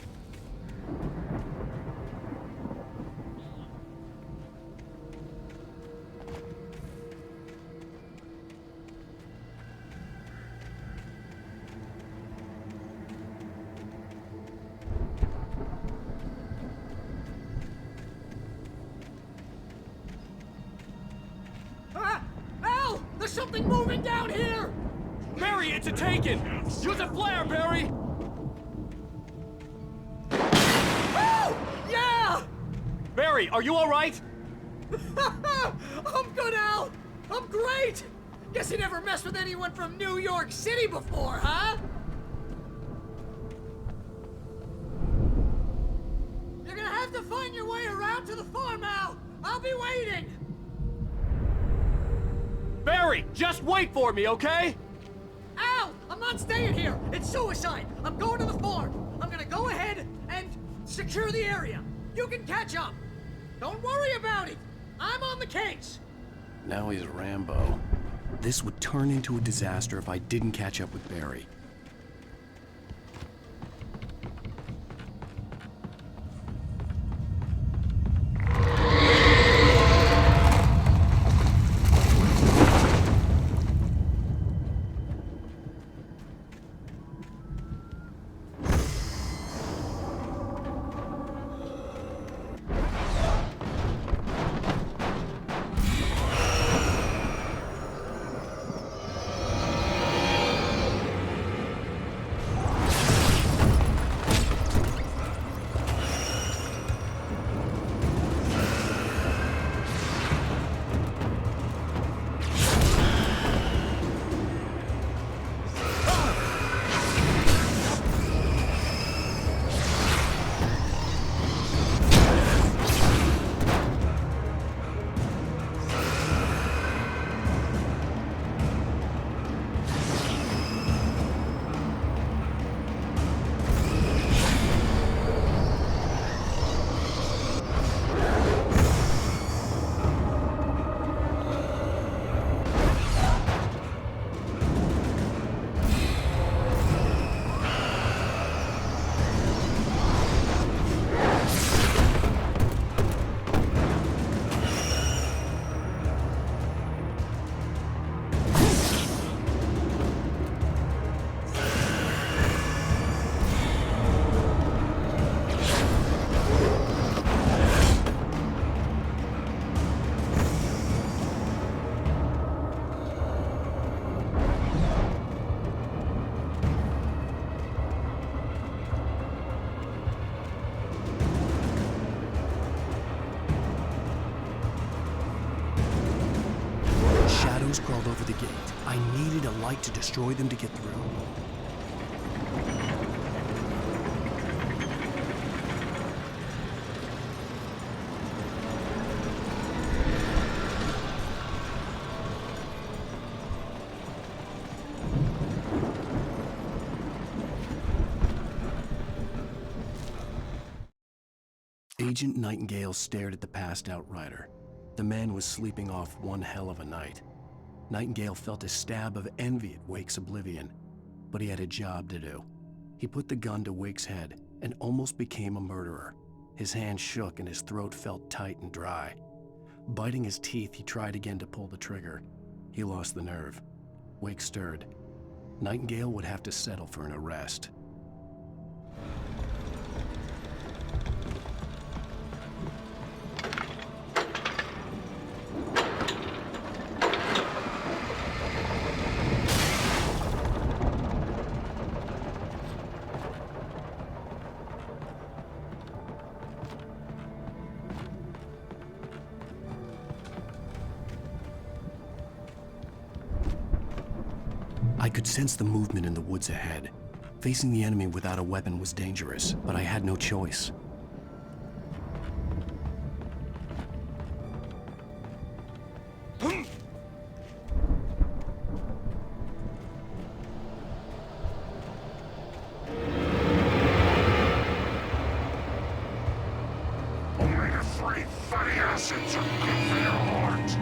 Al! There's something moving down here! Barry, it's a taken! Use a flare, Barry! Oh! Yeah! Barry, are you alright? I'm good, Al! I'm great! Guess you never messed with anyone from New York City before, huh? You're gonna have to find your way around to the farm, Al! I'll be waiting! Barry, just wait for me, okay? Al! I'm not staying here! It's suicide! I'm going to the farm! I'm gonna go ahead and secure the area. You can catch up. Don't worry about it! I'm on the case! Now he's Rambo. This would turn into a disaster if I didn't catch up with Barry. Crawled over the gate. I needed a light to destroy them to get through. Agent Nightingale stared at the passed-out rider. The man was sleeping off one hell of a night. Nightingale felt a stab of envy at Wake's oblivion, but he had a job to do. He put the gun to Wake's head and almost became a murderer. His hand shook and his throat felt tight and dry. Biting his teeth, he tried again to pull the trigger. He lost the nerve. Wake stirred. Nightingale would have to settle for an arrest. I could sense the movement in the woods ahead. Facing the enemy without a weapon was dangerous, but I had no choice. Free fatty acids are good for your heart.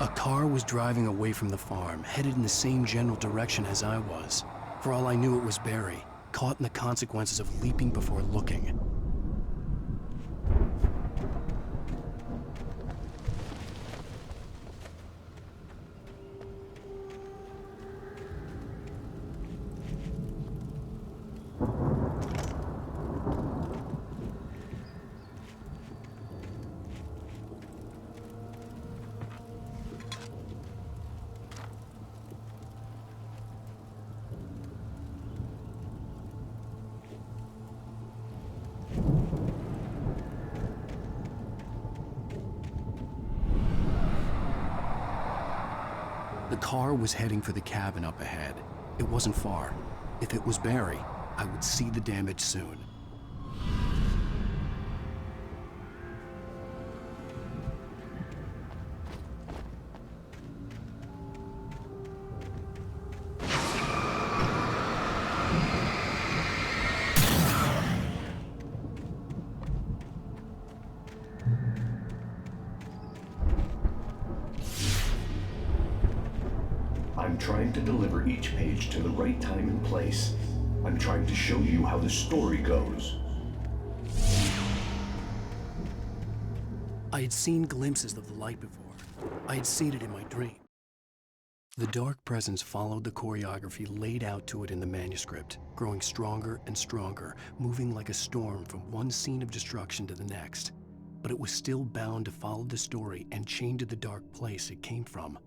A car was driving away from the farm, headed in the same general direction as I was. For all I knew, it was Barry, caught in the consequences of leaping before looking. The car was heading for the cabin up ahead. It wasn't far. If it was Barry, I would see the damage soon. I'm trying to deliver each page to the right time and place. I'm trying to show you how the story goes. I had seen glimpses of the light before. I had seen it in my dream. The dark presence followed the choreography laid out to it in the manuscript, growing stronger and stronger, moving like a storm from one scene of destruction to the next. But it was still bound to follow the story and chained to the dark place it came from.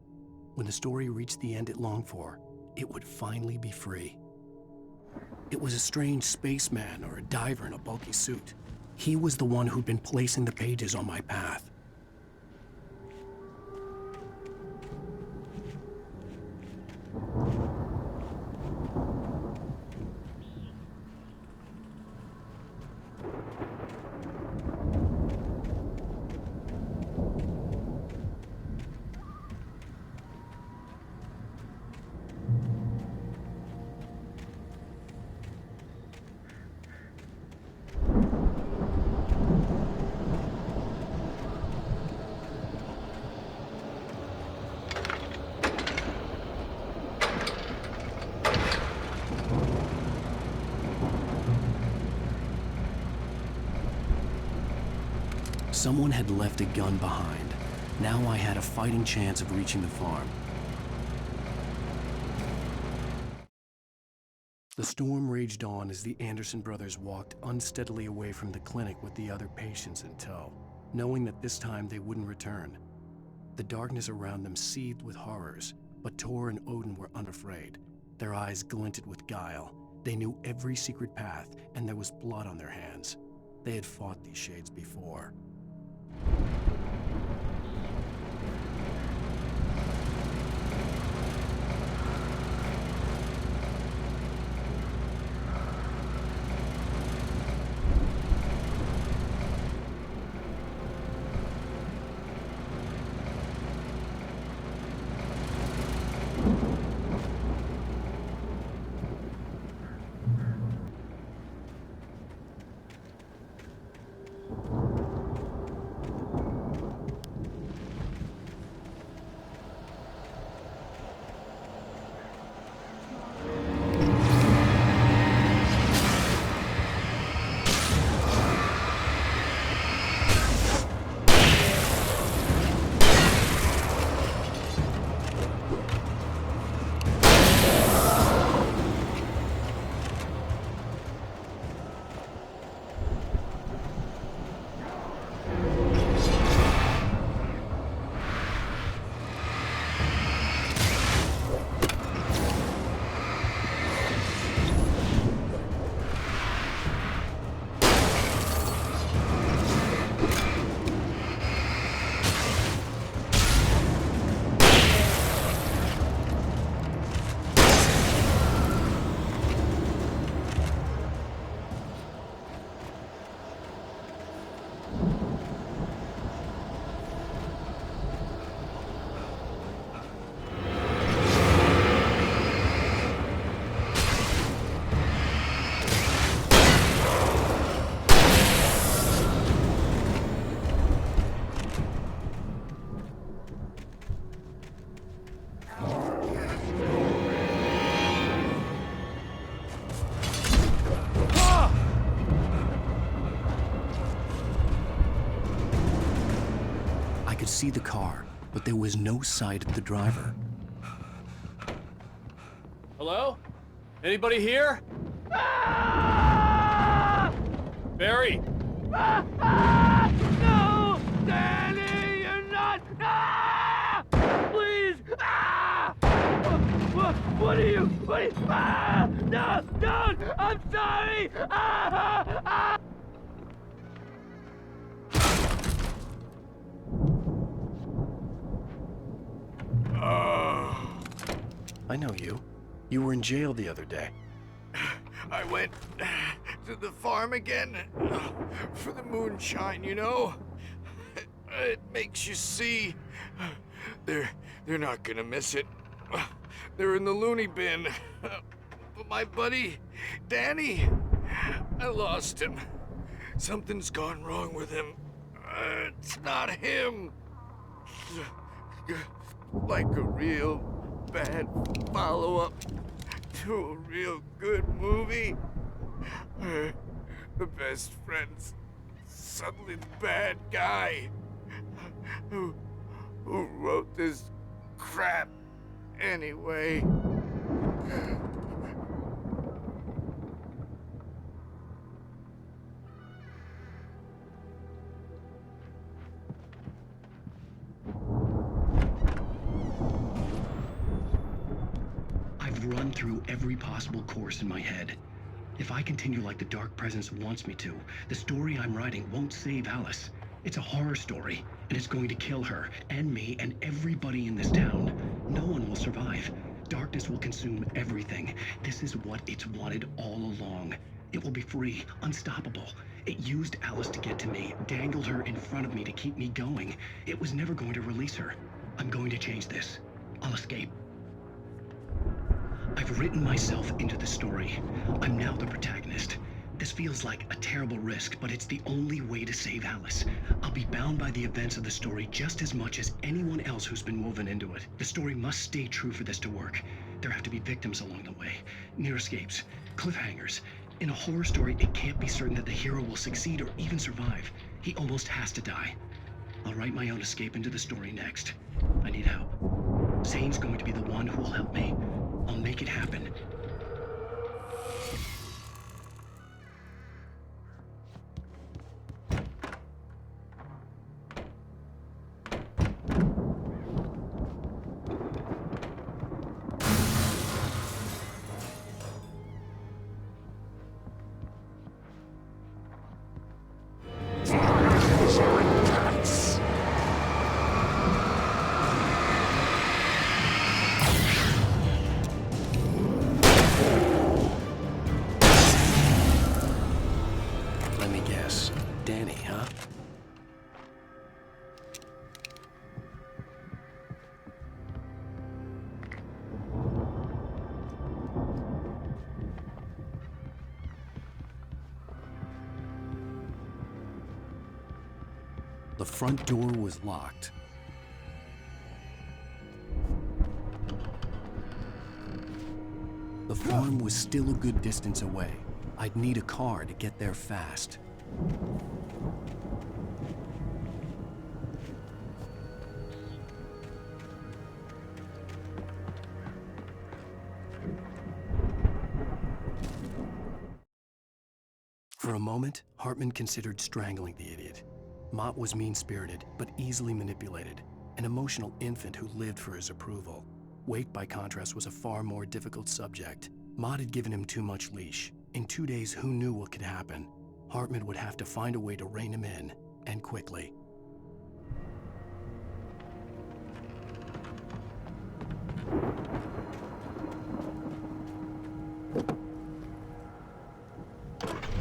When the story reached the end it longed for, it would finally be free. It was a strange spaceman or a diver in a bulky suit. He was the one who'd been placing the pages on my path. Someone had left a gun behind. Now I had a fighting chance of reaching the farm. The storm raged on as the Anderson brothers walked unsteadily away from the clinic with the other patients in tow, knowing that this time they wouldn't return. The darkness around them seethed with horrors, but Tor and Odin were unafraid. Their eyes glinted with guile. They knew every secret path, and there was blood on their hands. They had fought these shades before. see the car, but there was no sight of the driver. Hello? Anybody here? Barry! No! Danny, you're not! Please! What are you? No! Don't! I'm sorry! I know you. You were in jail the other day. I went to the farm again for the moonshine, you know? It makes you see. They're not gonna miss it. They're in the loony bin. But my buddy, Danny, I lost him. Something's gone wrong with him. It's not him. Like a real bad follow-up to a real good movie. The best friend's suddenly the bad guy. Who wrote this crap anyway? I've run through every possible course in my head. If I continue like the Dark Presence wants me to, the story I'm writing won't save Alice. It's a horror story, and it's going to kill her, and me, and everybody in this town. No one will survive. Darkness will consume everything. This is what it's wanted all along. It will be free, unstoppable. It used Alice to get to me, dangled her in front of me to keep me going. It was never going to release her. I'm going to change this. I'll escape. I've written myself into the story. I'm now the protagonist. This feels like a terrible risk, but it's the only way to save Alice. I'll be bound by the events of the story just as much as anyone else who's been woven into it. The story must stay true for this to work. There have to be victims along the way, near escapes, cliffhangers. In a horror story, it can't be certain that the hero will succeed or even survive. He almost has to die. I'll write my own escape into the story next. I need help. Zane's going to be the one who will help me. I'll make it happen. Let me guess. Danny, huh? The front door was locked. The farm was still a good distance away. I'd need a car to get there fast. For a moment, Hartman considered strangling the idiot. Mott was mean-spirited, but easily manipulated, an emotional infant who lived for his approval. Wake, by contrast, was a far more difficult subject. Mott had given him too much leash. In 2 days, who knew what could happen? Hartman would have to find a way to rein him in, and quickly.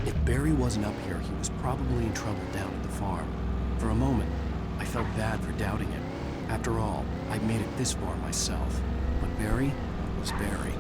If Barry wasn't up here, he was probably in trouble down at the farm. For a moment, I felt bad for doubting him. After all, I'd made it this far myself. But Barry was Barry.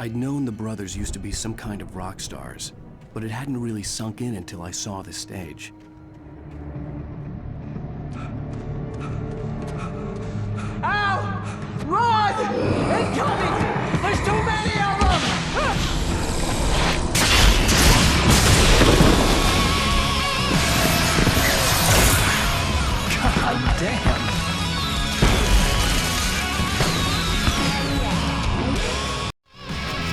I'd known the brothers used to be some kind of rock stars, but it hadn't really sunk in until I saw the stage. Al! Run! Incoming! There's too many of them! God damn.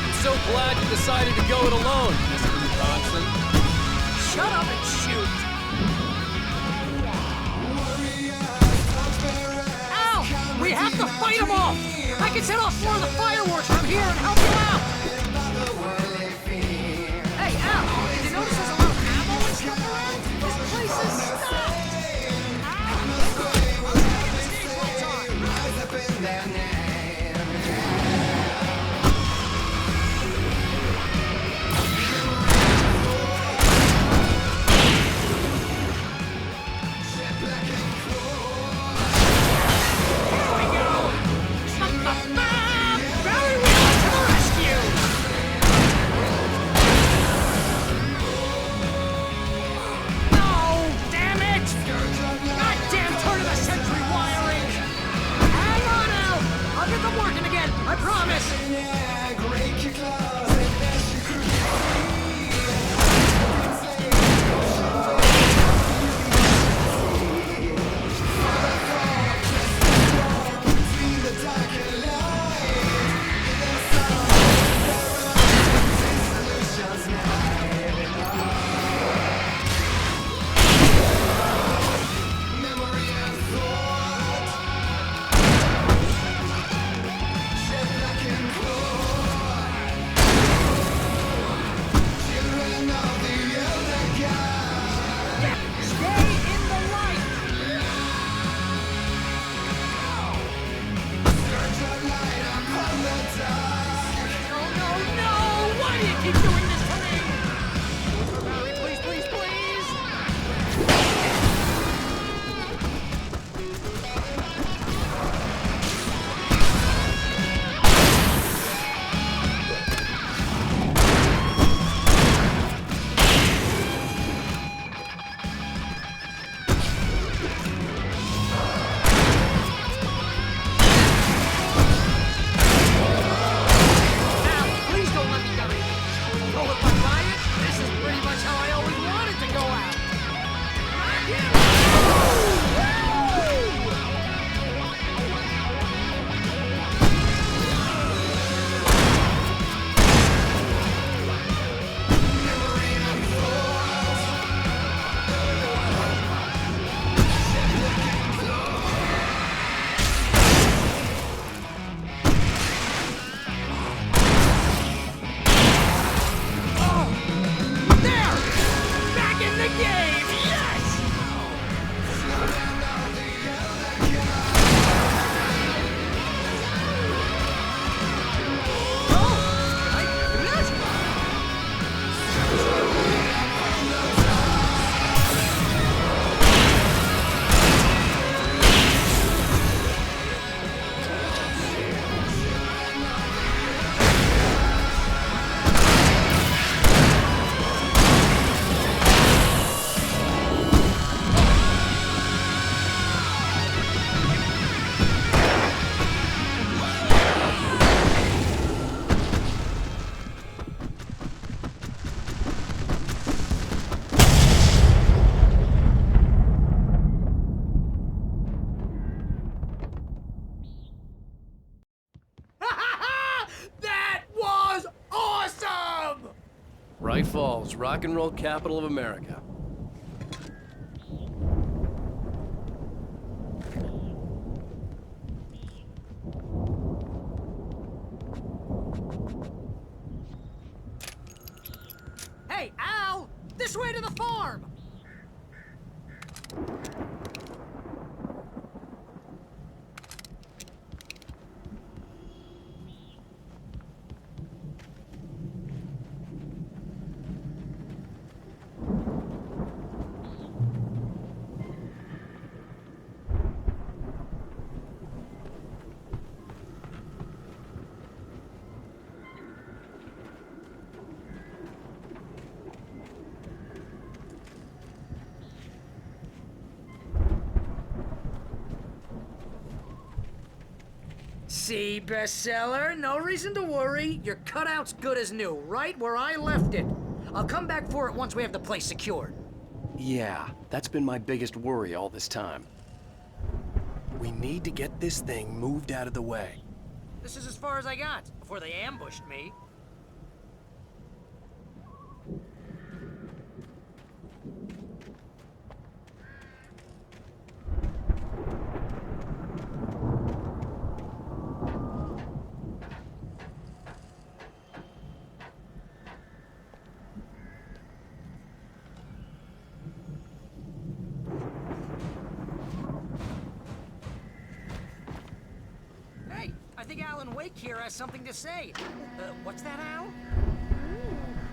I'm so glad you decided to go it alone, Mr. Johnson. Shut up and shoot! Al! We have to fight them off! I can set off more of the fireworks from here and help you out! Hey, Al! Did you notice there's a lot of ammo and stuff around? This place is stocked! I promise! Bright Falls, rock and roll capital of America. Hey, Al! This way to the farm! see, bestseller. No reason to worry. Your cutout's good as new, right where I left it. I'll come back for it once we have the place secured. Yeah, that's been my biggest worry all this time. We need to get this thing moved out of the way. This is as far as I got before they ambushed me. Hey, I think Alan Wake here has something to say. What's that, Al?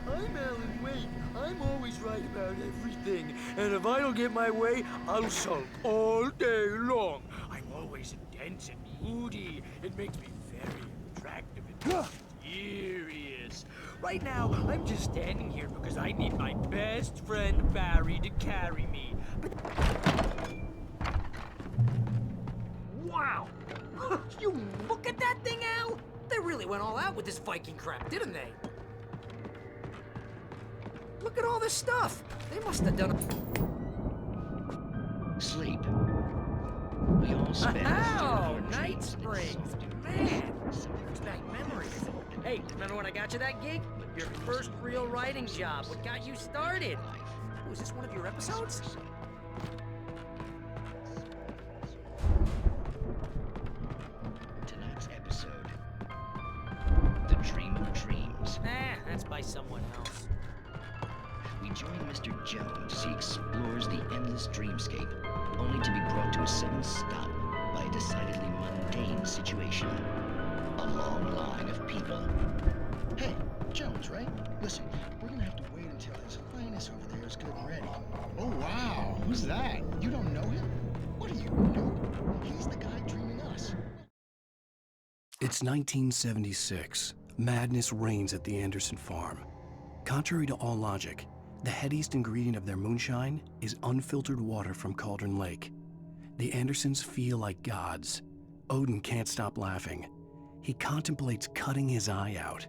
I'm Alan Wake. I'm always right about everything. And if I don't get my way, I'll sulk all day long. I'm always intense and moody. It makes me very attractive and mysterious. Right now, I'm just standing here because I need my best friend Barry to carry me. Wow! You look at that thing, Al! They really went all out with this Viking crap, didn't they? Look at all this stuff. They must have done Sleep. We all spend Oh, Night Springs. Man, brings back memories. Hey, remember when I got you that gig? Your first real writing job. What got you started? Oh, is this one of your episodes? Tonight's episode. The Dream of Dreams. That's by someone else. We join Mr. Jones as he explores the endless dreamscape, only to be brought to a sudden stop by a decidedly mundane situation. A long line of people. Hey, Jones, right? Listen, we're gonna have to wait until his highness over there is good and ready. Oh, wow. Who's that? You don't know him? What are you, noob? He's the guy dreaming us. It's 1976. Madness reigns at the Anderson farm. Contrary to all logic, the headiest ingredient of their moonshine is unfiltered water from Cauldron Lake. The Andersons feel like gods. Odin can't stop laughing. He contemplates cutting his eye out.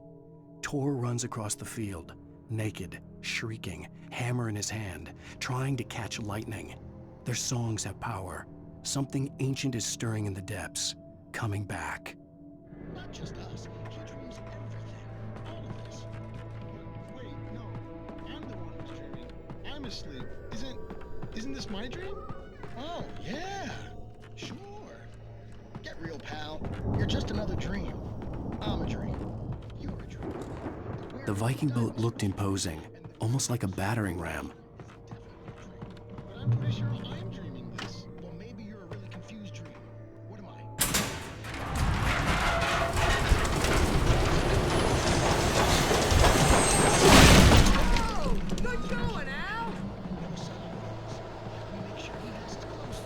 Tor runs across the field, naked, shrieking, hammer in his hand, trying to catch lightning. Their songs have power. Something ancient is stirring in the depths, coming back. Not just us. He dreams everything. All of this. Wait, no. I'm the one who's dreaming. I'm asleep. Isn't this my dream? Oh, yeah. Sure. Get real, pal. You're just another dream. I'm a dream. You're a dream. The Viking boat looked imposing, almost like a battering ram. But I'm pretty sure I'm dreaming this. Well, maybe you're a really confused dream. What am I? Oh, good going, Al! Make sure he has to close.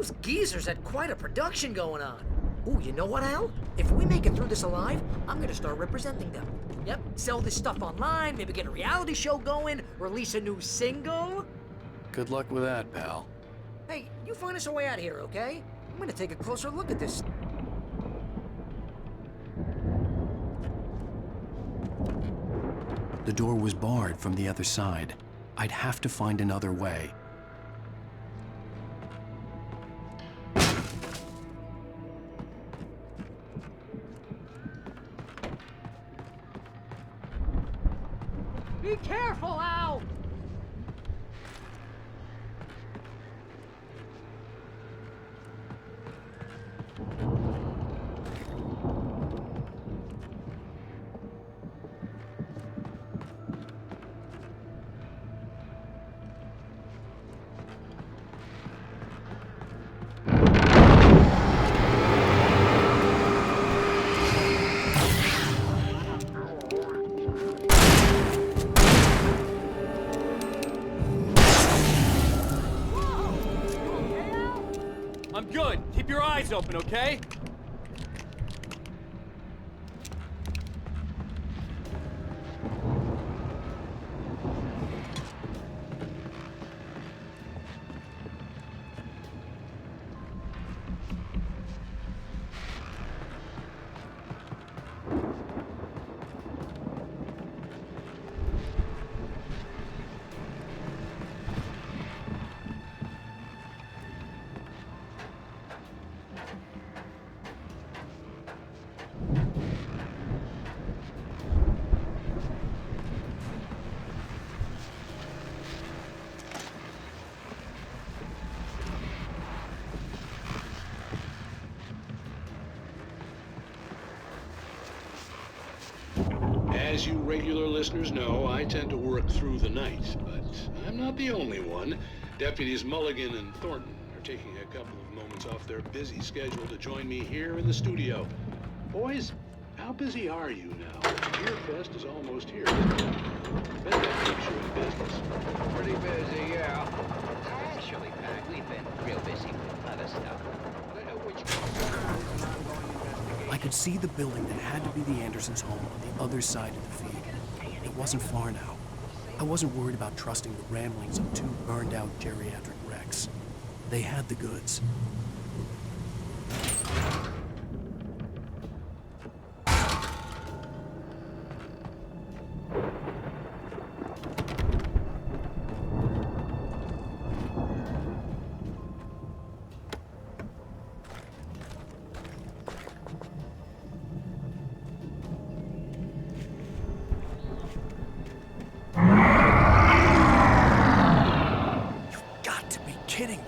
Those geezers had quite a production going on. Ooh, you know what, Al? If we make it through this alive, I'm gonna start representing them. Yep, sell this stuff online, maybe get a reality show going, release a new single. Good luck with that, pal. Hey, you find us a way out of here, okay? I'm gonna take a closer look at this. The door was barred from the other side. I'd have to find another way. Be careful, Al! I'm good. Keep your eyes open, okay? As you regular listeners know, I tend to work through the night, but I'm not the only one. Deputies Mulligan and Thornton are taking a couple of moments off their busy schedule to join me here in the studio. Boys, how busy are you now? Beerfest is almost here, isn't it? Bet that keeps you in business. Pretty busy, yeah. Actually, Pat, we've been real busy with other stuff. I could see the building that had to be the Andersons' home on the other side of the field. It wasn't far now. I wasn't worried about trusting the ramblings of two burned-out geriatric wrecks. They had the goods. Kidding me.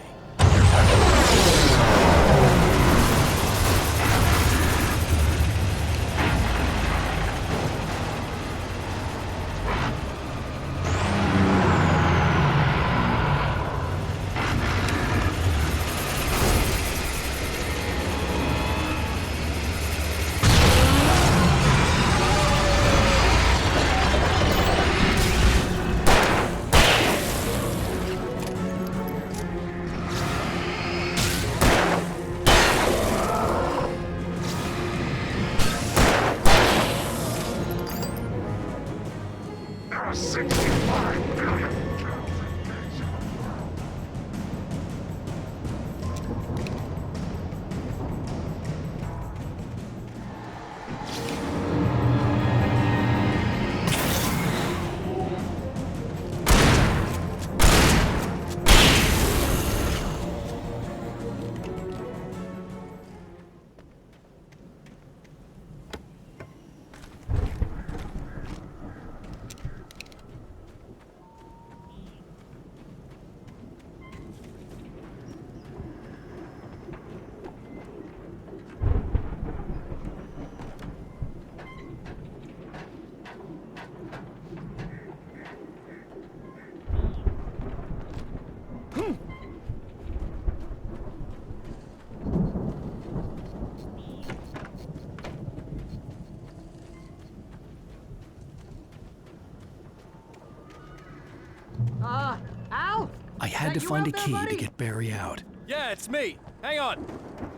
Al? I had to find a key to get Barry out. Yeah, it's me. Hang on.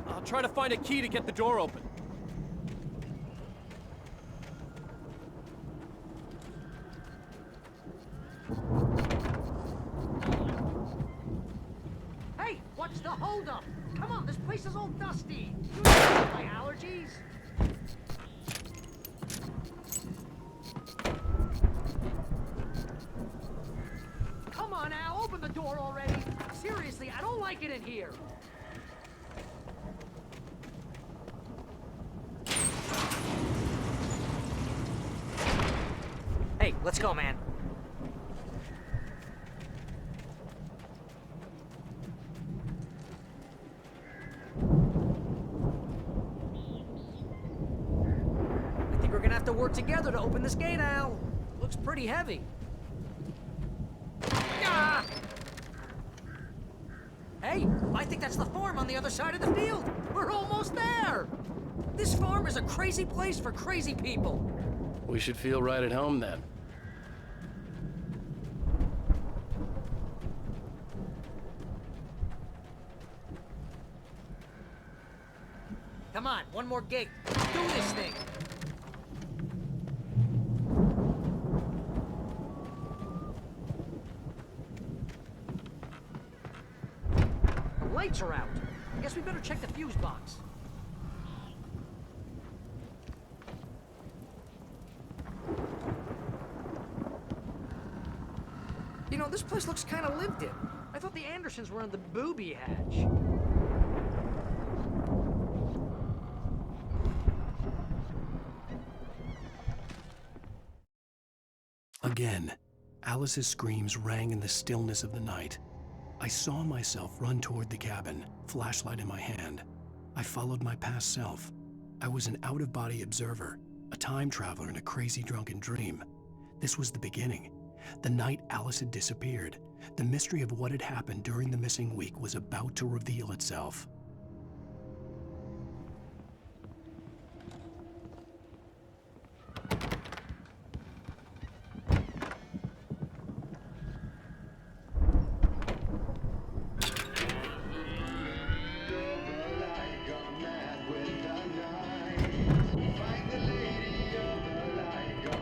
I'll try to find a key to get the door open. Hey, what's the holdup? Come on, this place is all dusty. You know my allergies. Come on, Al, open the door already. Seriously, I don't like it in here. Hey, let's go, man. I think we're gonna have to work together to open this gate, Al. Looks pretty heavy. Ah! Hey, I think that's the farm on the other side of the field. We're almost there. This farm is a crazy place for crazy people. We should feel right at home then. Come on, one more gate. Do this thing. The lights are out. I guess we better check the fuse box. You know, this place looks kind of lived in. I thought the Andersons were in the booby hatch. Again, Alice's screams rang in the stillness of the night. I saw myself run toward the cabin, flashlight in my hand. I followed my past self. I was an out-of-body observer, a time traveler in a crazy drunken dream. This was the beginning. The night Alice had disappeared. The mystery of what had happened during the missing week was about to reveal itself.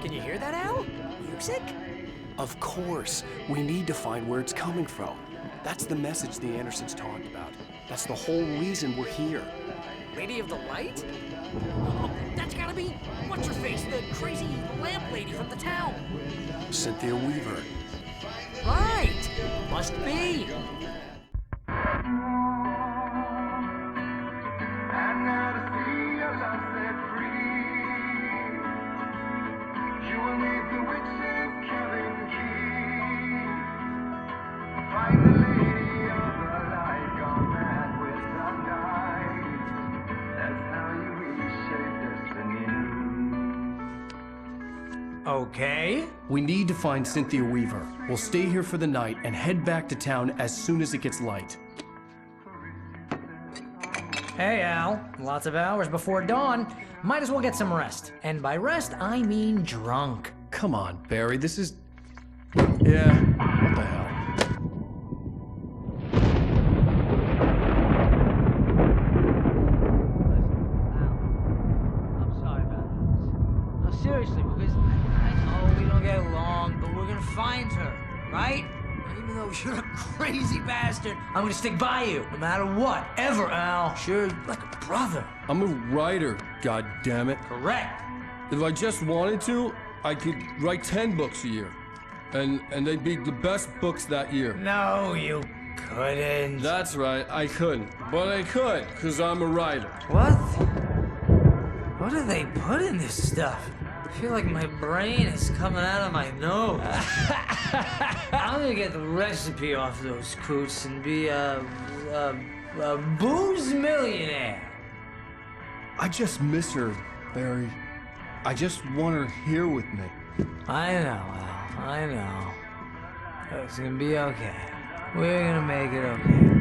Can you hear that, Al? Music? Of course. We need to find where it's coming from. That's the message the Andersons talked about. That's the whole reason we're here. Lady of the Light? Oh, that's gotta be what's-her-face, the crazy lamp lady from the town. Cynthia Weaver. Right! Must be. Okay. We need to find Cynthia Weaver. We'll stay here for the night and head back to town as soon as it gets light. Hey, Al. Lots of hours before dawn. Might as well get some rest. And by rest, I mean drunk. Come on, Barry, this is... Yeah, what the hell? I'm sorry about this. No, seriously, because I know we don't get along, but we're gonna find her, right? Even though you're a crazy bastard, I'm gonna stick by you, no matter what, ever, Al. Sure, like a brother. I'm a writer, goddammit. Correct. If I just wanted to, I could write 10 books a year. And they'd be the best books that year. No, you couldn't. That's right, I couldn't. But I could, because I'm a writer. What? What do they put in this stuff? I feel like my brain is coming out of my nose. I'm gonna get the recipe off those coots and be a booze millionaire. I just miss her, Barry. I just want her here with me. I know, Al. I know. It's gonna be okay. We're gonna make it okay.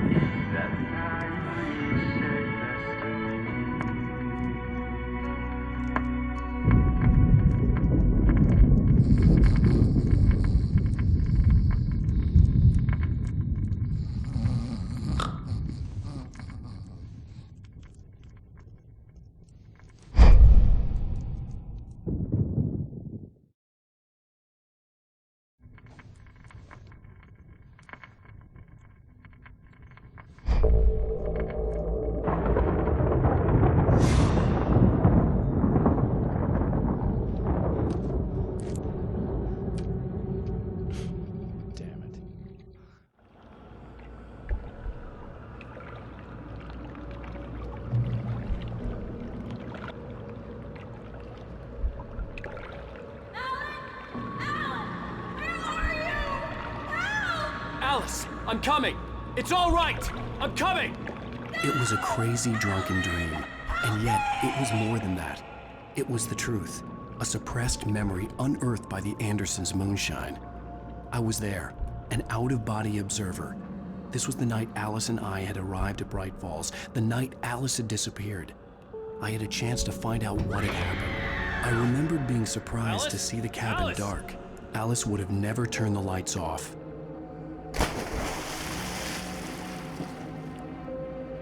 Alice, I'm coming! It's all right! I'm coming! It was a crazy, drunken dream, and yet it was more than that. It was the truth, a suppressed memory unearthed by the Andersons' moonshine. I was there, an out-of-body observer. This was the night Alice and I had arrived at Bright Falls, the night Alice had disappeared. I had a chance to find out what had happened. I remembered being surprised to see the cabin dark. Alice would have never turned the lights off.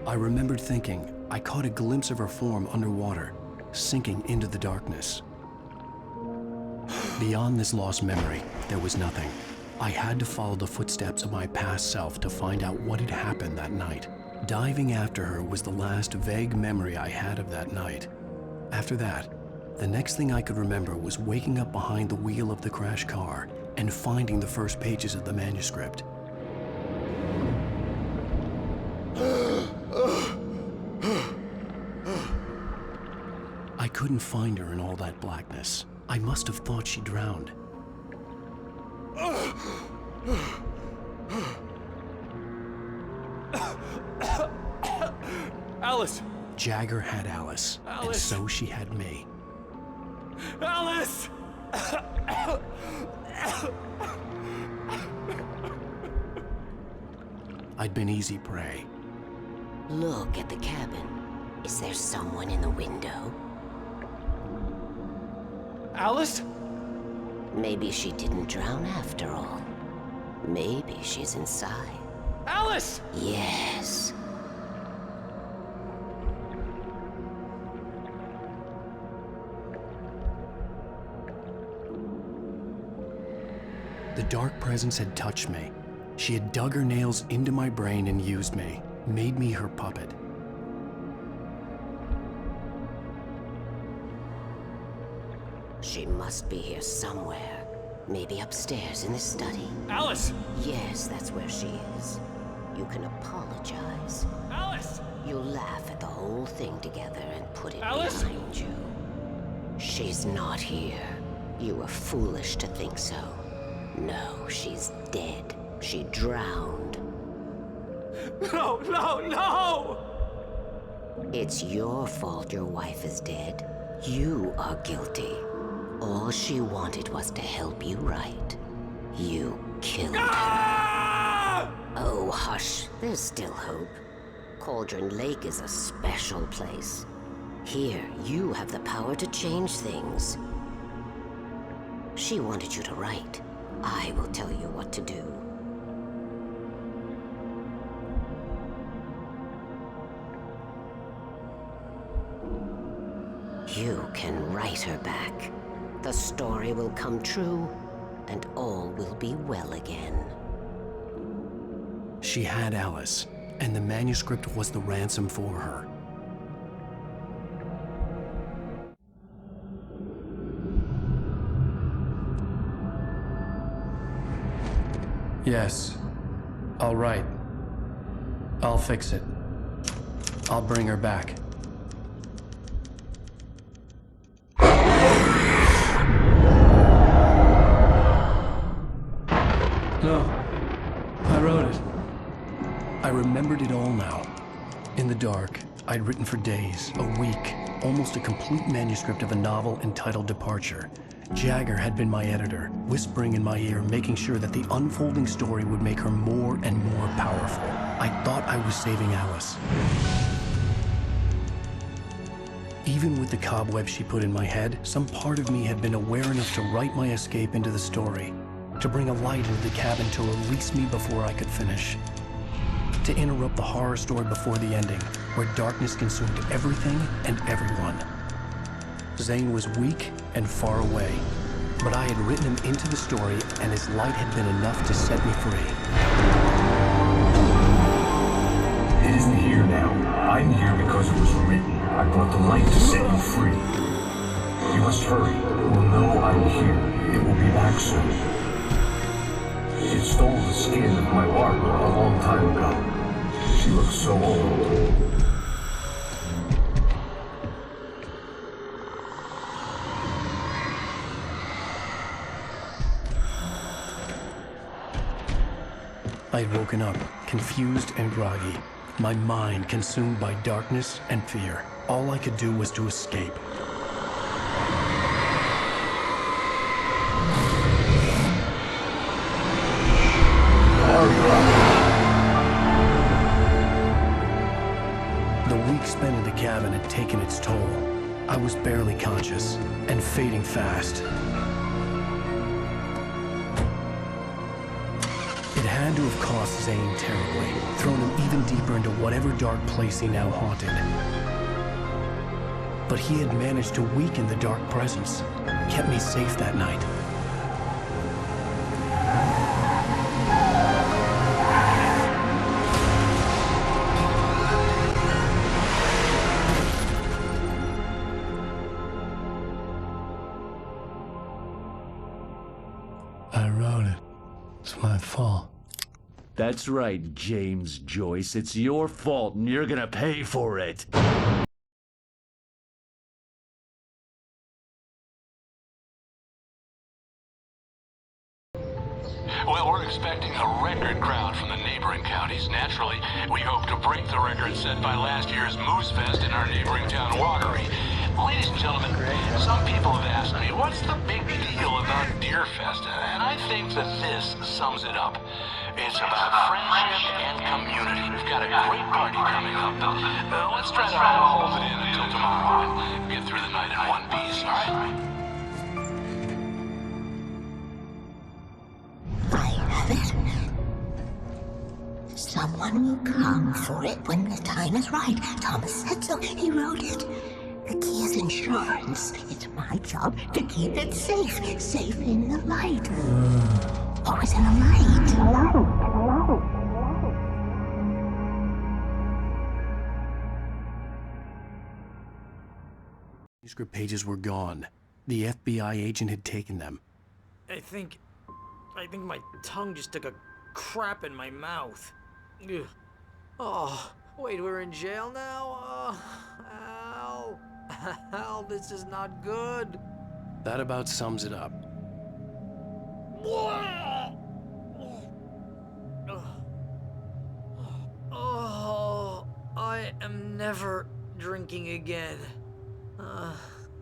I remembered thinking I caught a glimpse of her form underwater, sinking into the darkness. Beyond this lost memory, there was nothing. I had to follow the footsteps of my past self to find out what had happened that night. Diving after her was the last vague memory I had of that night. After that, the next thing I could remember was waking up behind the wheel of the crashed car and finding the first pages of the manuscript. I couldn't find her in all that blackness. I must have thought she drowned. Alice! Jagger had Alice, and so she had me. Alice! I'd been easy prey. Look at the cabin. Is there someone in the window? Alice? Maybe she didn't drown after all. Maybe she's inside. Alice! Yes. The dark presence had touched me. She had dug her nails into my brain and used me, made me her puppet. She must be here somewhere. Maybe upstairs in the study. Alice! Yes, that's where she is. You can apologize. Alice! You'll laugh at the whole thing together and put it Alice? behind you. She's not here. You were foolish to think so. No, she's dead. She drowned. No, no, no! It's your fault your wife is dead. You are guilty. All she wanted was to help you right. You killed her. Oh, hush. There's still hope. Cauldron Lake is a special place. Here, you have the power to change things. She wanted you to write. I will tell you what to do. You can write her back. The story will come true, and all will be well again. She had Alice, and the manuscript was the ransom for her. Yes. All right. I'll fix it. I'll bring her back. No. I wrote it. I remembered it all now. In the dark, I'd written for days, a week, almost a complete manuscript of a novel entitled Departure. Jagger had been my editor, whispering in my ear, making sure that the unfolding story would make her more and more powerful. I thought I was saving Alice. Even with the cobwebs she put in my head, some part of me had been aware enough to write my escape into the story, to bring a light into the cabin to release me before I could finish, to interrupt the horror story before the ending, where darkness consumed everything and everyone. Zane was weak and far away, but I had written him into the story, and his light had been enough to set me free. It isn't here now. I'm here because it was written. I brought the light to set you free. You must hurry. It will know I'm here. It will be back soon. It stole the skin of my art a long time ago. She looks so old. I had woken up, confused and groggy, my mind consumed by darkness and fear. All I could do was to escape. The week spent in the cabin had taken its toll. I was barely conscious and fading fast. It had to have cost Zane terribly, thrown him even deeper into whatever dark place he now haunted. But he had managed to weaken the dark presence, kept me safe that night. I wrote it. It's my fault. That's right, James Joyce. It's your fault, and you're gonna pay for it. Well, we're expecting a record crowd from the neighboring counties. Naturally, we hope to break the record set by last year's Moose Fest in our neighboring town, Watery. Ladies and gentlemen, some people have asked me, what's the big deal about Deer Fest? And I think that this sums it up. It's about friendship and community. We've got a great party coming up, but let's try to hold it in until tomorrow and get through the night in one piece, all right? I have it. Someone will come for it when the time is right. Thomas said so. He wrote it. The key is insurance. It's my job to keep it safe. Safe in the light. Always in the light. Hello. Manuscript pages were gone. The FBI agent had taken them. I think my tongue just took a crap in my mouth. Ugh. Oh, wait, we're in jail now? Al. Al, this is not good. That about sums it up. Oh, I am never drinking again.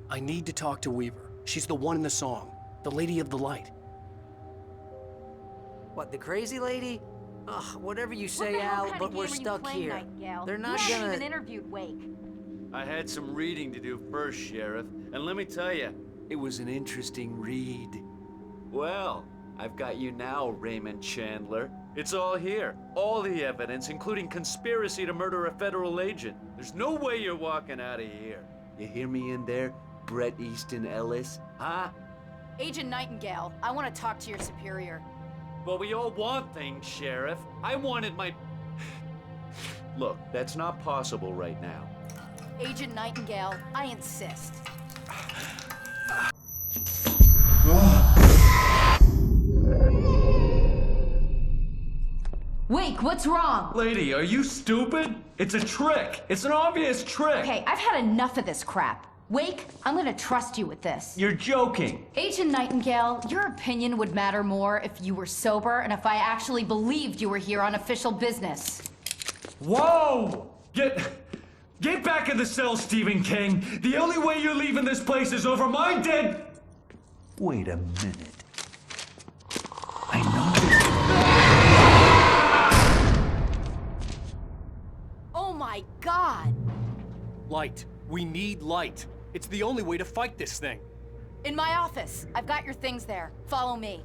I need to talk to Weaver. She's the one in the song. The Lady of the Light. What, the crazy lady? Ugh, whatever you say, Al, but we're stuck here. They're not You gonna... haven't even interviewed Wake. I had some reading to do first, Sheriff, and let me tell you, it was an interesting read. Well, I've got you now, Raymond Chandler. It's all here. All the evidence, including conspiracy to murder a federal agent. There's no way you're walking out of here. You hear me in there, Bret Easton Ellis? Huh? Agent Nightingale, I want to talk to your superior. Well, we all want things, Sheriff. I wanted my... Look, that's not possible right now. Agent Nightingale, I insist. Wake, what's wrong? Lady, are you stupid? It's a trick. It's an obvious trick. Okay, I've had enough of this crap. Wake, I'm gonna trust you with this. You're joking. Agent Nightingale, your opinion would matter more if you were sober and if I actually believed you were here on official business. Whoa! Get back in the cell, Stephen King. The only way you're leaving this place is over my dead... Wait a minute. I know Oh my God! Light. We need light. It's the only way to fight this thing. In my office. I've got your things there. Follow me.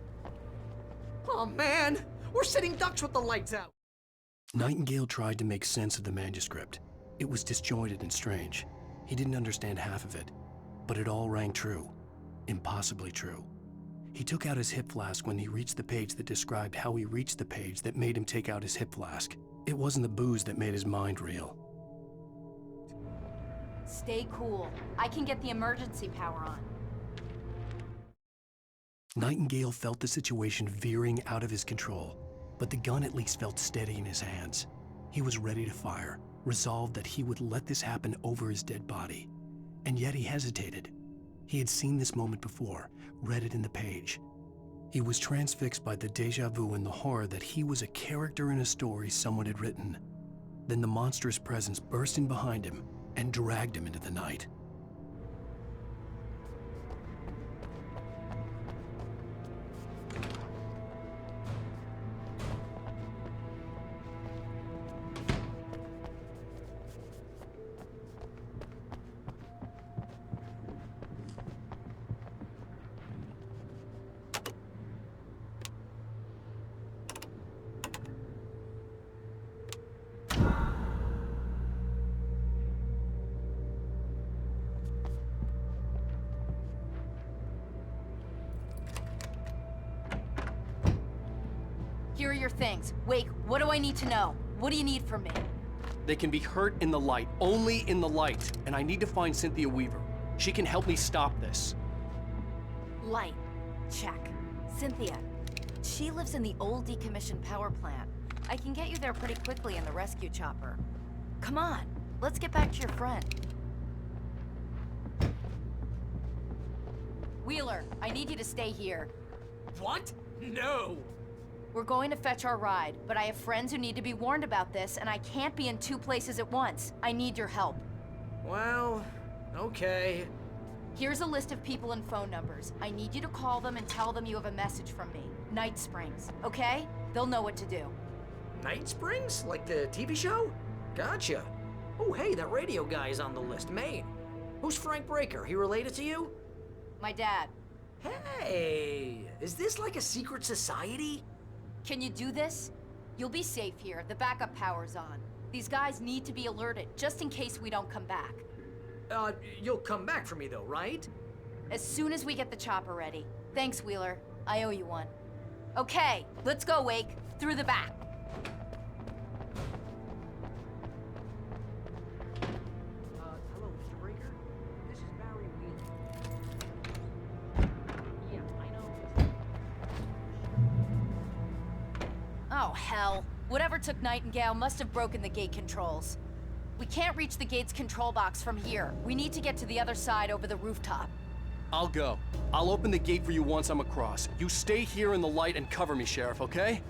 Oh man, we're sitting ducks with the lights out. Nightingale tried to make sense of the manuscript. It was disjointed and strange. He didn't understand half of it, but it all rang true. Impossibly true. He took out his hip flask when he reached the page that described how he reached the page that made him take out his hip flask. It wasn't the booze that made his mind reel. Stay cool. I can get the emergency power on. Nightingale felt the situation veering out of his control, but the gun at least felt steady in his hands. He was ready to fire, resolved that he would let this happen over his dead body. And yet he hesitated. He had seen this moment before, read it in the page. He was transfixed by the deja vu and the horror that he was a character in a story someone had written. Then the monstrous presence burst in behind him and dragged him into the night. Here are your things. Wake, what do I need to know? What do you need from me? They can be hurt in the light, only in the light. And I need to find Cynthia Weaver. She can help me stop this. Light. Check. Cynthia. She lives in the old decommissioned power plant. I can get you there pretty quickly in the rescue chopper. Come on, let's get back to your friend. Wheeler, I need you to stay here. What? No! We're going to fetch our ride, but I have friends who need to be warned about this, and I can't be in 2 places at once. I need your help. Well, okay. Here's a list of people and phone numbers. I need you to call them and tell them you have a message from me. Night Springs, okay? They'll know what to do. Night Springs? Like the TV show? Gotcha. Oh, hey, that radio guy is on the list, Maine. Who's Frank Breaker? He related to you? My dad. Hey, is this like a secret society? Can you do this? You'll be safe here. The backup power's on. These guys need to be alerted, just in case we don't come back. You'll come back for me though, right? As soon as we get the chopper ready. Thanks, Wheeler. I owe you one. Okay, let's go, Wake. Through the back. Hello, Mr. Breaker. This is Barry Wheeler. Yeah, I know. Oh, hell. Whatever took Nightingale must have broken the gate controls. We can't reach the gate's control box from here. We need to get to the other side over the rooftop. I'll go. I'll open the gate for you once I'm across. You stay here in the light and cover me, Sheriff, okay?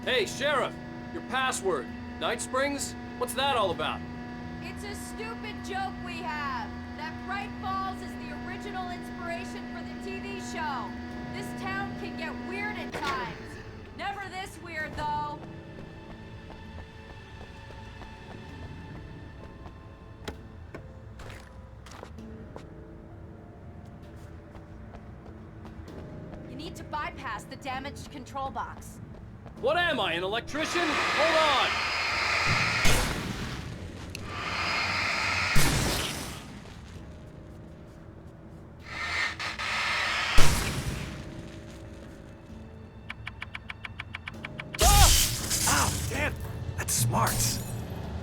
Hey, Sheriff! Your password. Night Springs? What's that all about? It's a stupid joke we have. That Bright Falls is the original inspiration for the TV show. This town can get weird at times. Never this weird, though. You need to bypass the damaged control box. What am I, an electrician? Hold on! Ow, damn! That's smart.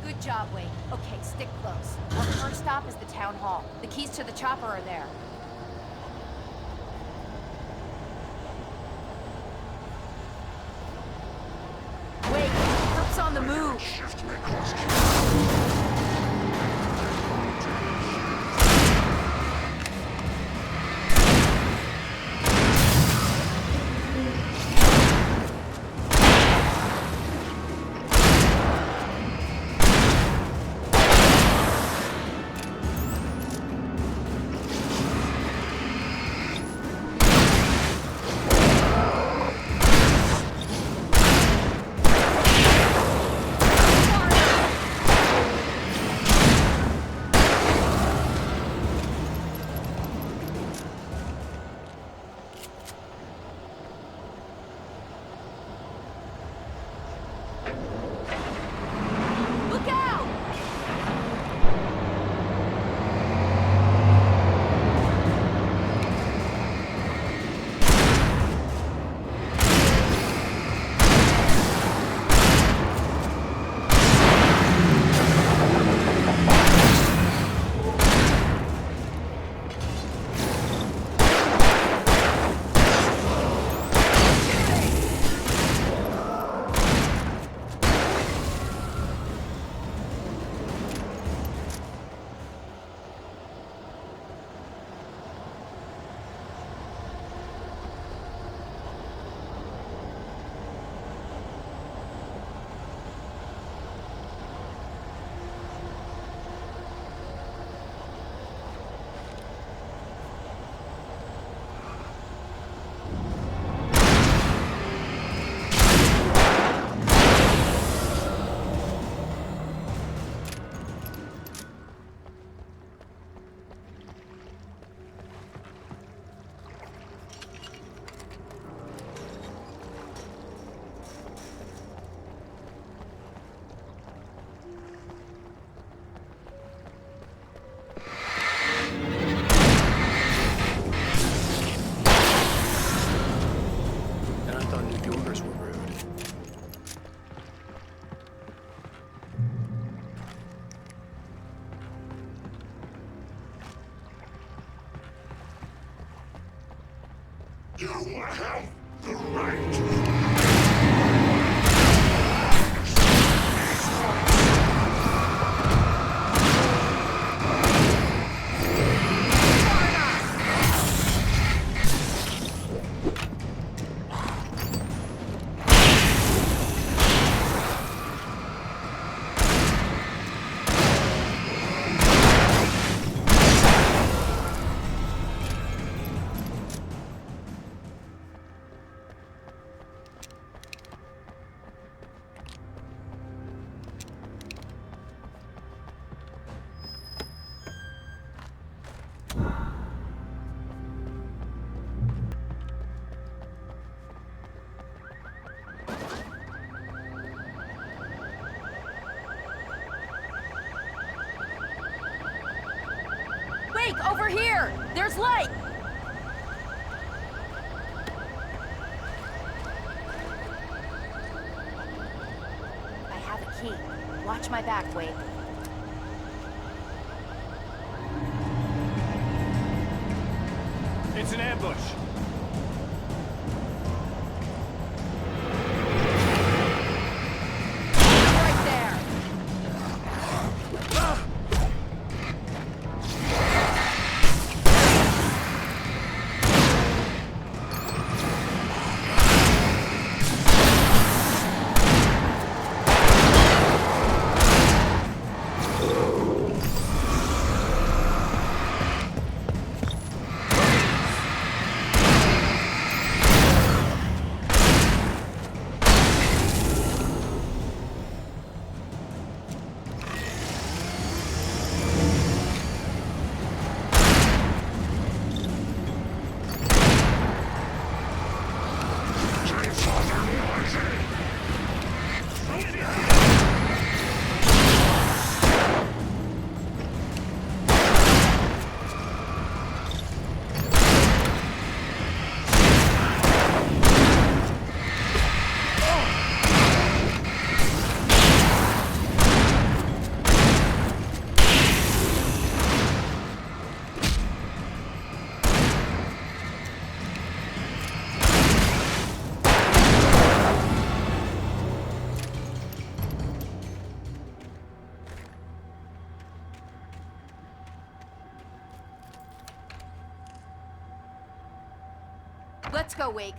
Good job, Wade. Okay, stick close. Our first stop is the town hall. The keys to the chopper are there. Wade, Perp's on the move. You have the right. Wake, over here! There's light! I have a key. Watch my back, Wake. It's an ambush. Right there! Let's go, Wake.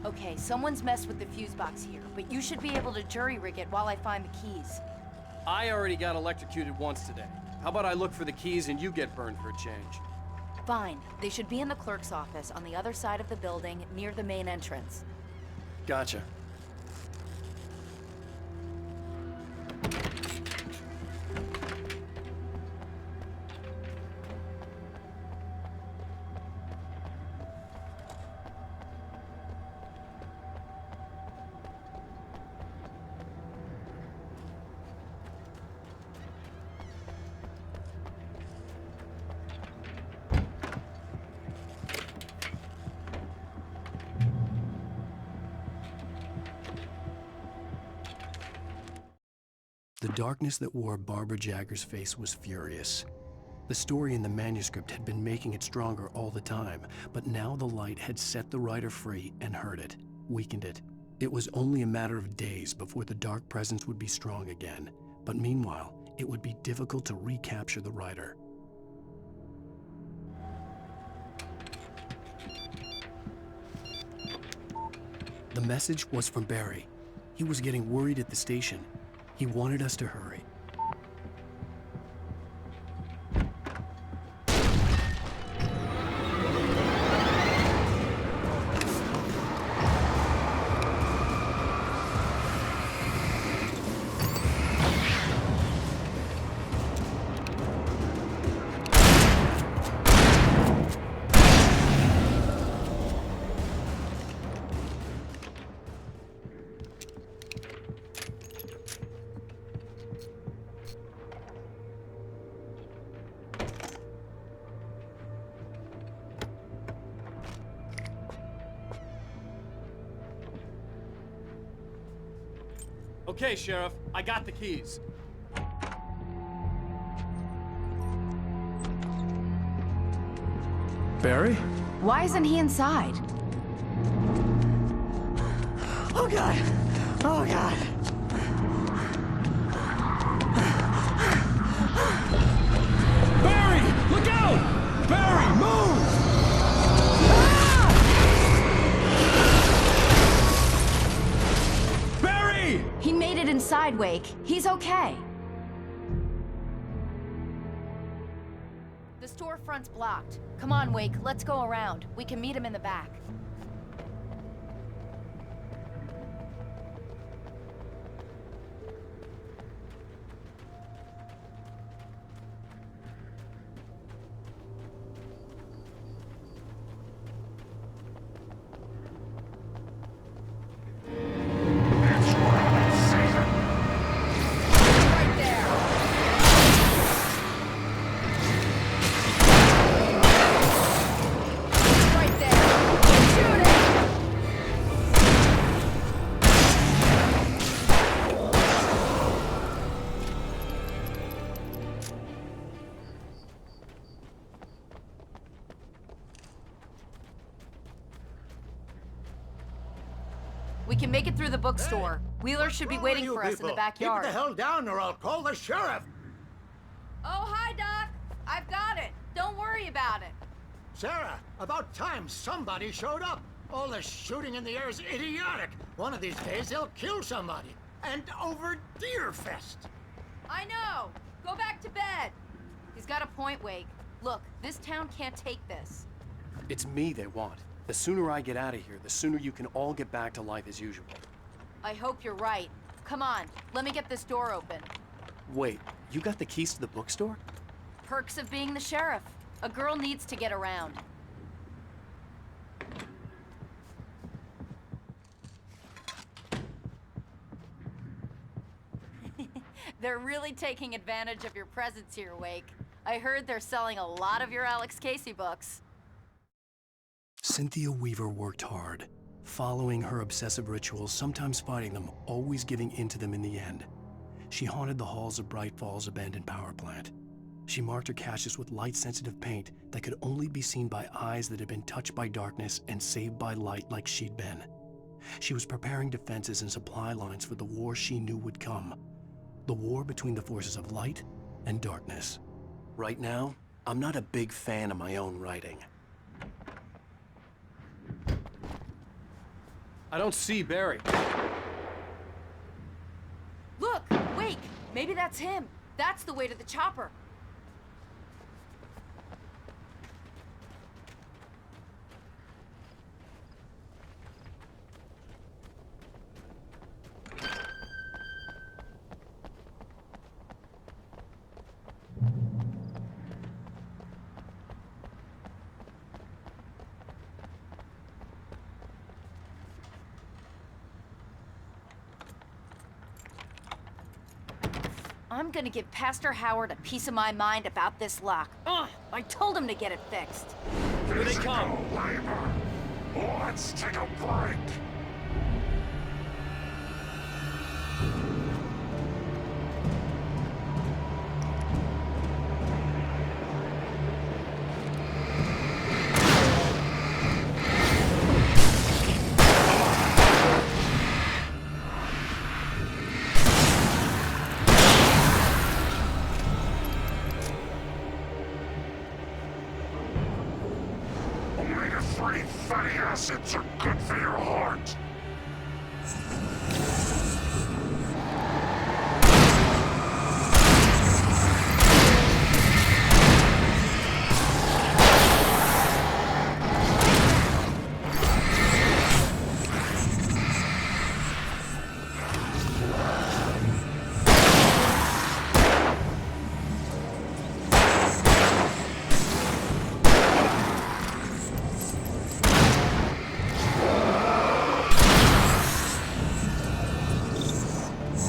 Okay, someone's messed with the fuse box here, but you should be able to jury-rig it while I find the keys. I already got electrocuted once today. How about I look for the keys and you get burned for a change? Fine. They should be in the clerk's office on the other side of the building, near the main entrance. Gotcha. The darkness that wore Barbara Jagger's face was furious. The story in the manuscript had been making it stronger all the time, but now the light had set the writer free and hurt it, weakened it. It was only a matter of days before the dark presence would be strong again, but meanwhile, it would be difficult to recapture the writer. The message was from Barry. He was getting worried at the station. He wanted us to hurry. Okay, Sheriff, I got the keys. Barry? Why isn't he inside? Oh, God! Oh, God! Barry! Look out! Barry, move! Barry! He made it inside, Wake. He's okay. The storefront's blocked. Come on, Wake. Let's go around. We can meet him in the back. We can make it through the bookstore. Wheeler should be waiting for us in the backyard. Keep the hell down or I'll call the sheriff. Oh, hi, Doc. I've got it. Don't worry about it. Sarah, about time somebody showed up. All this shooting in the air is idiotic. One of these days they'll kill somebody. And over Deerfest. I know. Go back to bed. He's got a point, Wake. Look, this town can't take this. It's me they want. The sooner I get out of here, the sooner you can all get back to life as usual. I hope you're right. Come on, let me get this door open. Wait, you got the keys to the bookstore? Perks of being the sheriff. A girl needs to get around. They're really taking advantage of your presence here, Wake. I heard they're selling a lot of your Alex Casey books. Cynthia Weaver worked hard, following her obsessive rituals, sometimes fighting them, always giving in to them in the end. She haunted the halls of Bright Falls abandoned power plant. She marked her caches with light-sensitive paint that could only be seen by eyes that had been touched by darkness and saved by light like she'd been. She was preparing defenses and supply lines for the war she knew would come. The war between the forces of light and darkness. Right now, I'm not a big fan of my own writing. I don't see Barry. Look! Wake! Maybe that's him. That's the way to the chopper. I'm gonna give Pastor Howard a piece of my mind about this lock. Ugh! I told him to get it fixed. Here they come. Let's take a break. Omega-3 fatty acids are good for your heart.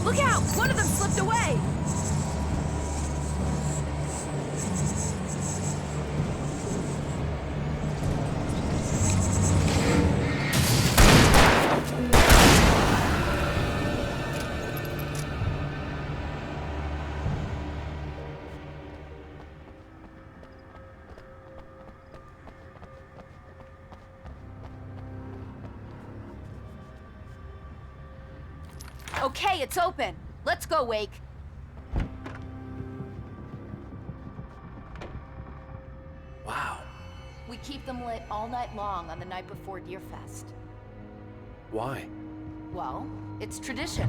Look out! One of them slipped away! Okay, it's open. Let's go, Wake. Wow. We keep them lit all night long on the night before Deerfest. Why? Well, it's tradition.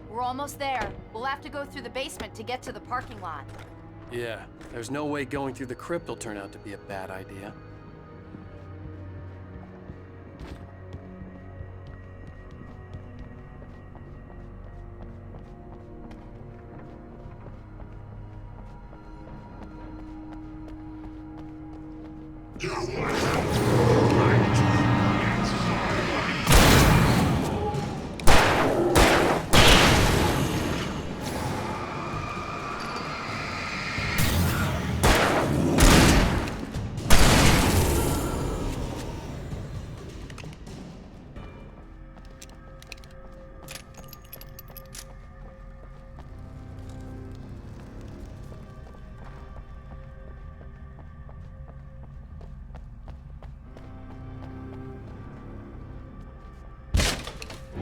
We're almost there. We'll have to go through the basement to get to the parking lot. Yeah, there's no way going through the crypt will turn out to be a bad idea.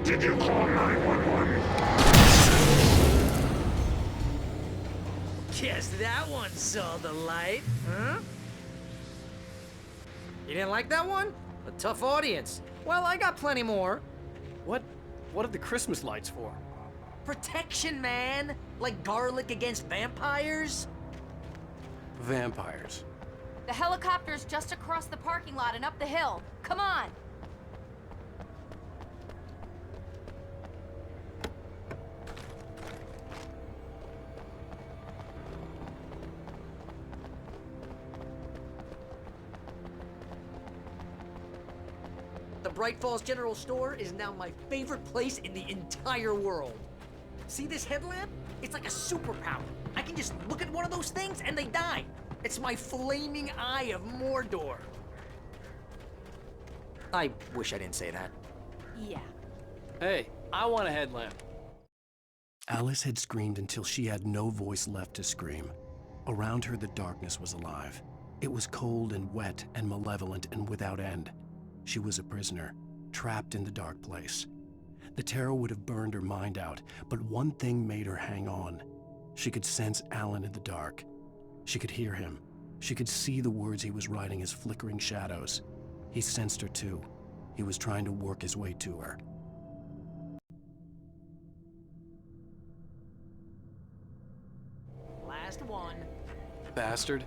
Did you call 911? Guess that one saw the light, huh? You didn't like that one? A tough audience. Well, I got plenty more. What are the Christmas lights for? Protection, man! Like garlic against vampires? Vampires. The helicopter's just across the parking lot and up the hill. Come on! The Bright Falls General Store is now my favorite place in the entire world. See this headlamp? It's like a superpower. I can just look at one of those things and they die. It's my flaming eye of Mordor. I wish I didn't say that. Yeah. Hey, I want a headlamp. Alice had screamed until she had no voice left to scream. Around her, the darkness was alive. It was cold and wet and malevolent and without end. She was a prisoner, trapped in the dark place. The terror would have burned her mind out, but one thing made her hang on. She could sense Alan in the dark. She could hear him. She could see the words he was writing as flickering shadows. He sensed her too. He was trying to work his way to her. Last one. Bastard.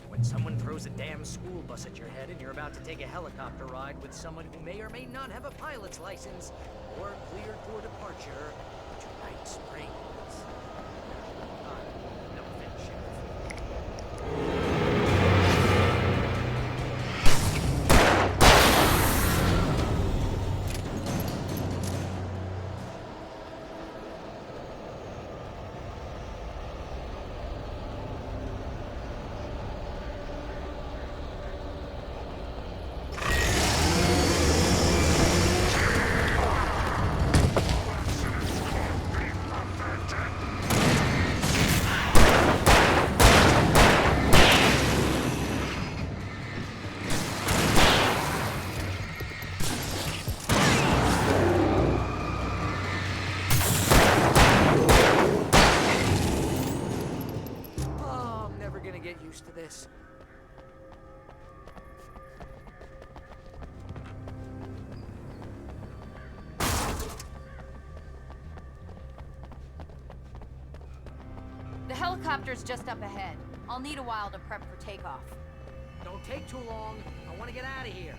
When someone throws a damn school bus at your head and you're about to take a helicopter ride with someone who may or may not have a pilot's license or cleared for departure to Night Springs. No offense, Sheriff. Get used to this. The helicopter's just up ahead. I'll need a while to prep for takeoff. Don't take too long. I want to get out of here.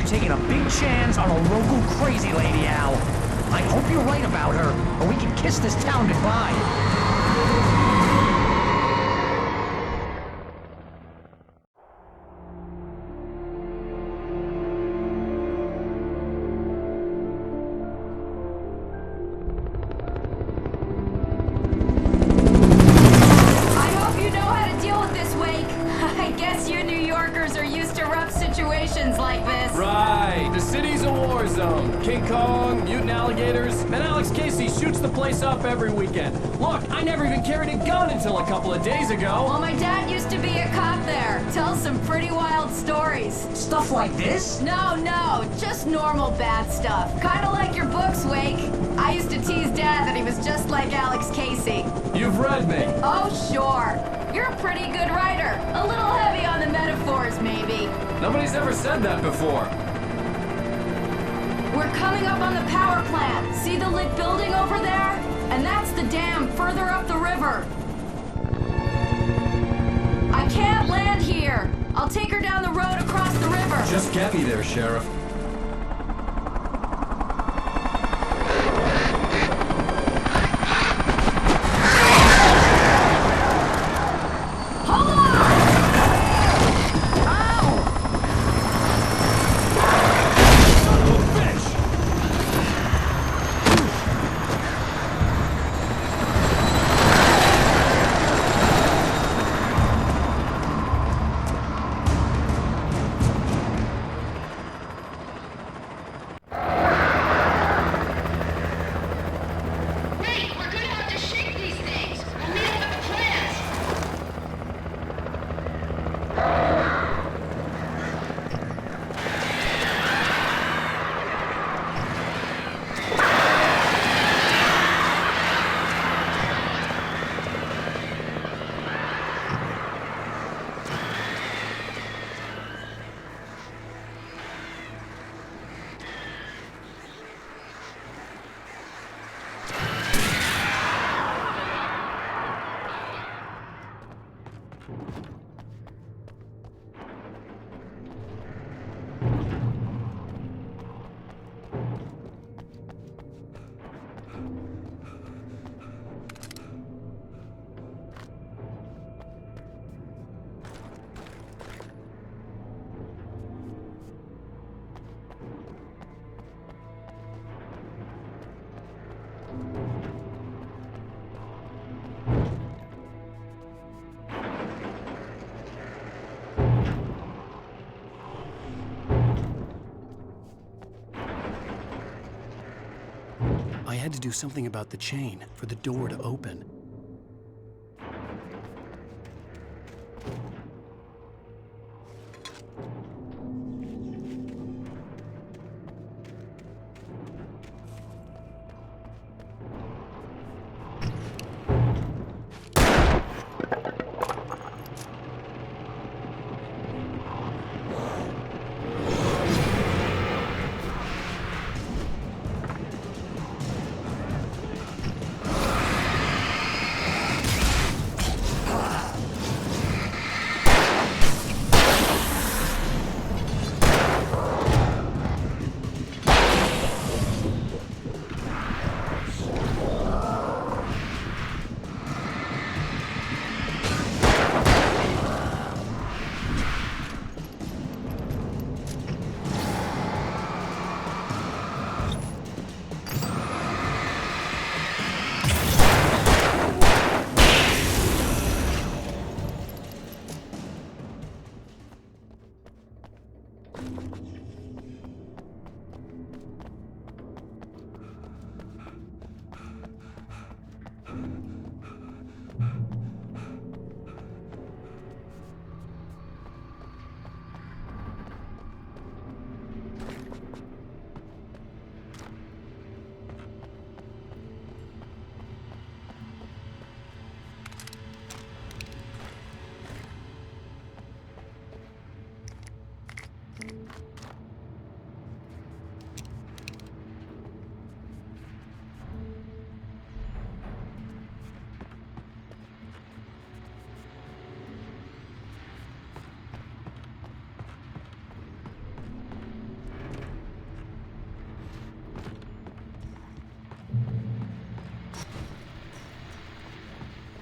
taking a big chance on a local crazy lady, Al. I hope you're right about her, or we can kiss this town goodbye. Like this. Right, the city's a war zone. King Kong, mutant alligators, and Alex Casey shoots the place up every weekend. Look, I never even carried a gun until a couple of days ago. Well, my dad used to be a cop there. Tells some pretty wild stories. Stuff like this? No, just normal bad stuff. Kinda like your books, Wake. I used to tease Dad that he was just like Alex Casey. You've read me. Oh, sure. You're a pretty good writer. A little heavy on the metaphors, maybe. Nobody's ever said that before. We're coming up on the power plant. See the lit building over there? And that's the dam further up the river. I can't land here. I'll take her down the road across the river. Just get me there, Sheriff. I had to do something about the chain for the door to open.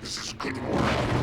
This is good work.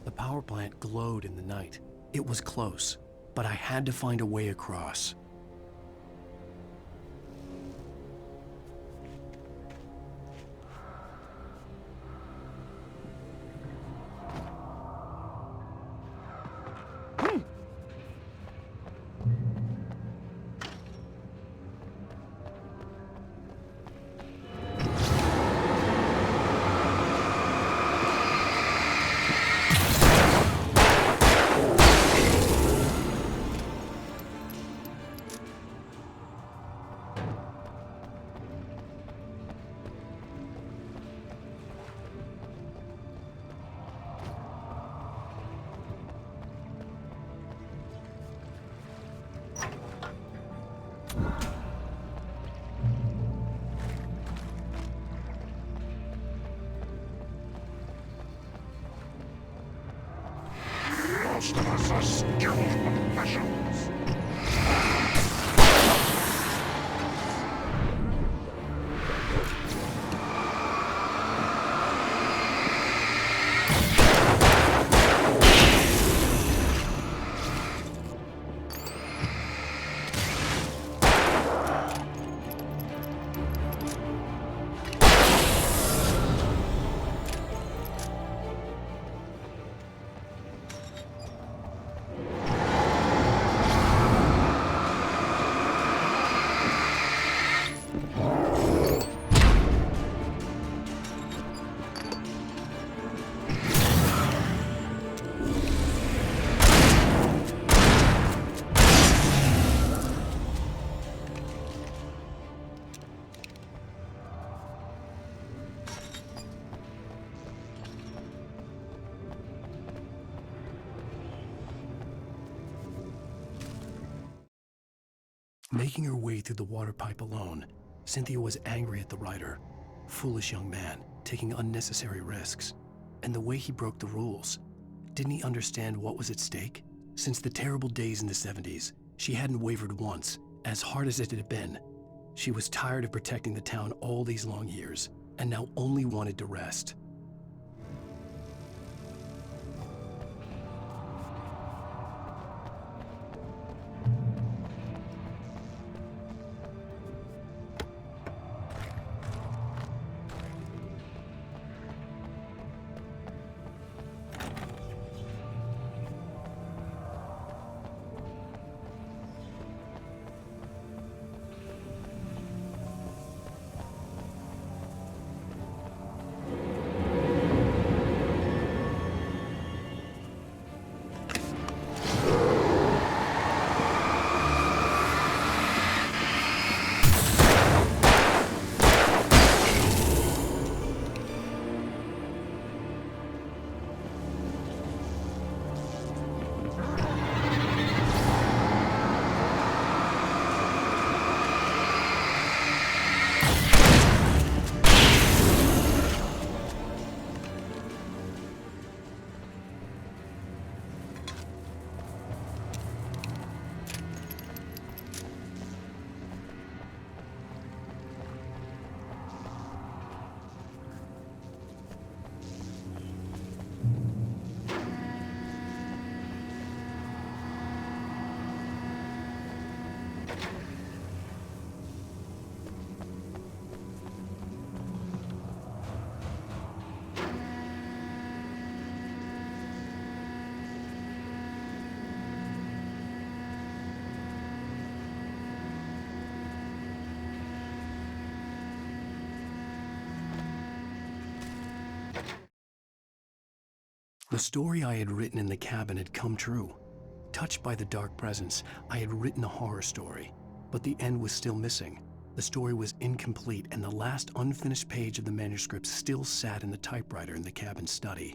The power plant glowed in the night. It was close, but I had to find a way across. Most of us are skilled professionals. Making her way through the water pipe alone, Cynthia was angry at the writer. Foolish young man, taking unnecessary risks. And the way he broke the rules. Didn't he understand what was at stake? Since the terrible days in the 70s, she hadn't wavered once, as hard as it had been. She was tired of protecting the town all these long years, and now only wanted to rest. The story I had written in the cabin had come true. Touched by the dark presence, I had written a horror story, but the end was still missing. The story was incomplete, and the last unfinished page of the manuscript still sat in the typewriter in the cabin study.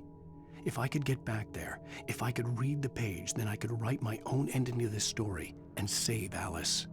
If I could get back there, if I could read the page, then I could write my own ending to this story and save Alice.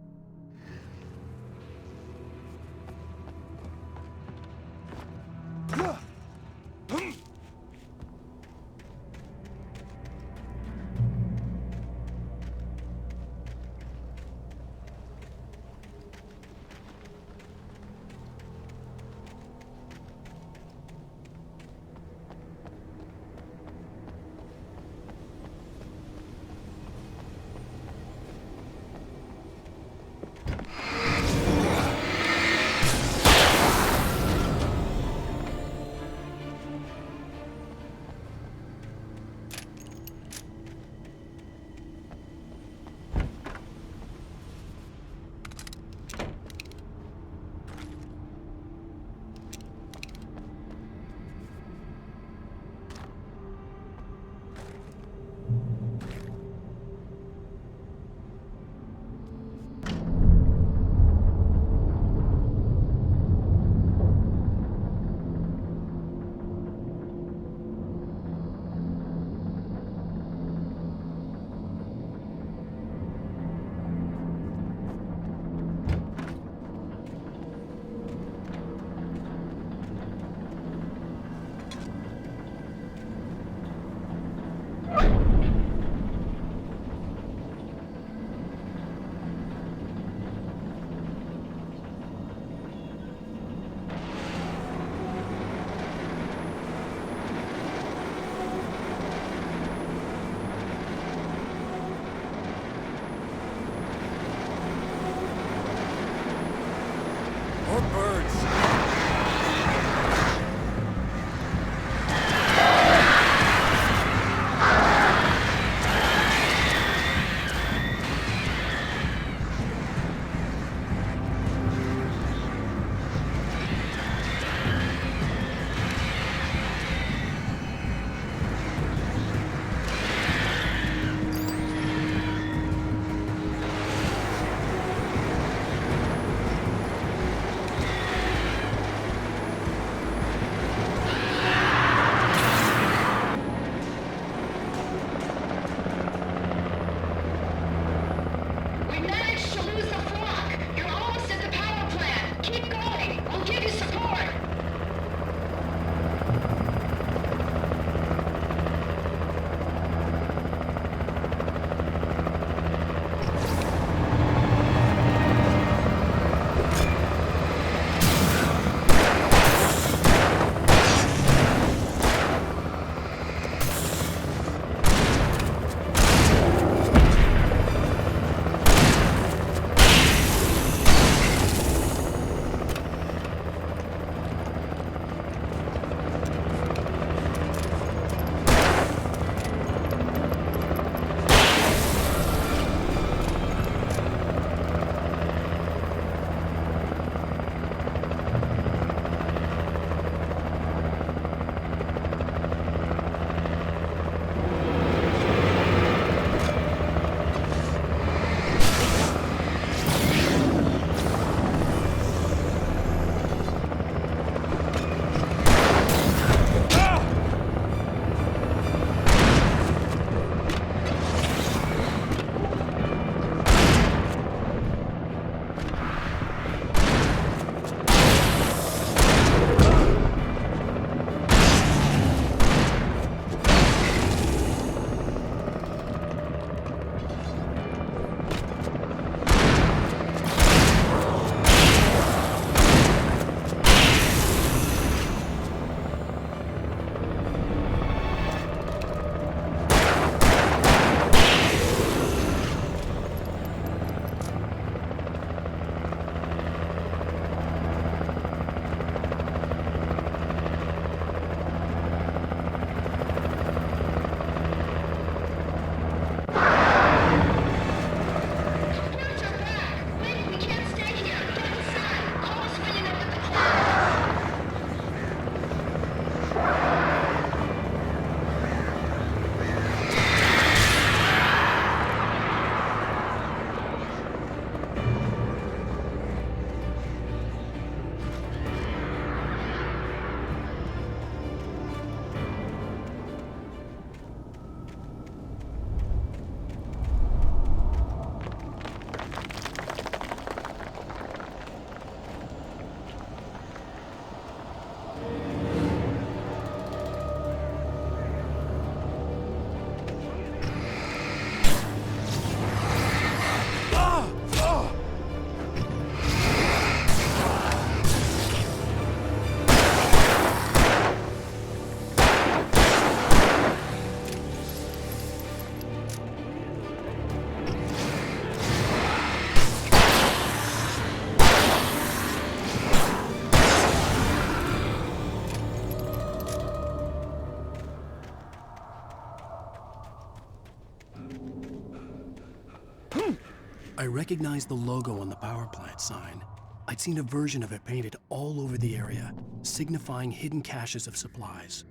I recognized the logo on the power plant sign. I'd seen a version of it painted all over the area, signifying hidden caches of supplies.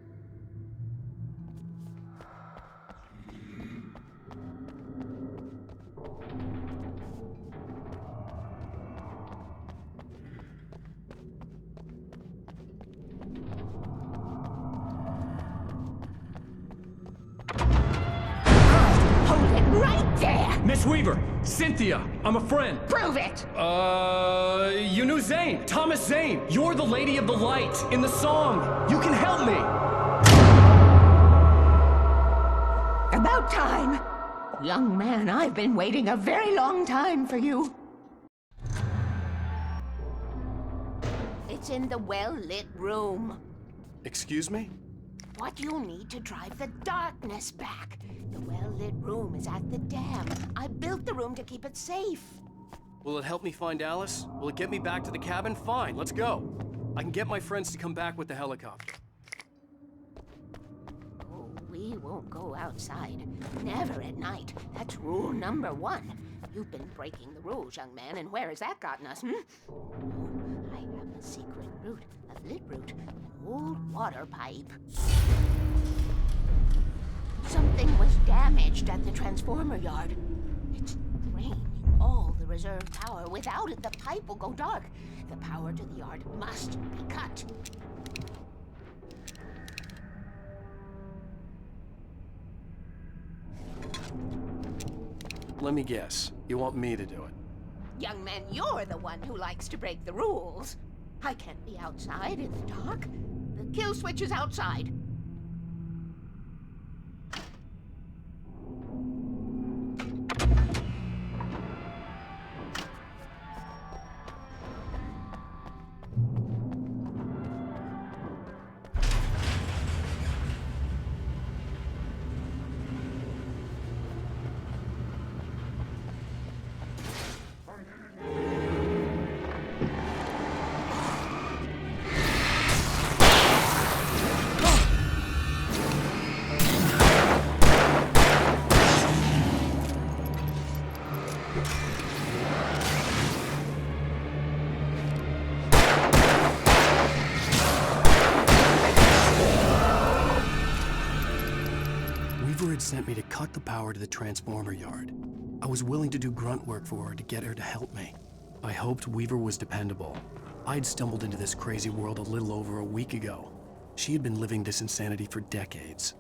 Right there! Miss Weaver! Cynthia! I'm a friend! Prove it! You knew Zane! Thomas Zane! You're the Lady of the Light in the song! You can help me! About time! Young man, I've been waiting a very long time for you. It's in the well-lit room. Excuse me? What you need to drive the darkness back. The well-lit room is at the dam. I built the room to keep it safe. Will it help me find Alice? Will it get me back to the cabin? Fine, let's go. I can get my friends to come back with the helicopter. Oh, we won't go outside. Never at night. That's rule number 1. You've been breaking the rules, young man, and where has that gotten us, Oh, I have a secret route, a lit route, an old water pipe. Something was damaged at the transformer yard. It's draining all the reserve power. Without it, the pipe will go dark. The power to the yard must be cut. Let me guess. You want me to do it? Young man, you're the one who likes to break the rules. I can't be outside in the dark. The kill switch is outside. Had sent me to cut the power to the transformer yard. I was willing to do grunt work for her to get her to help me. I hoped Weaver was dependable. I'd stumbled into this crazy world a little over a week ago. She had been living this insanity for decades.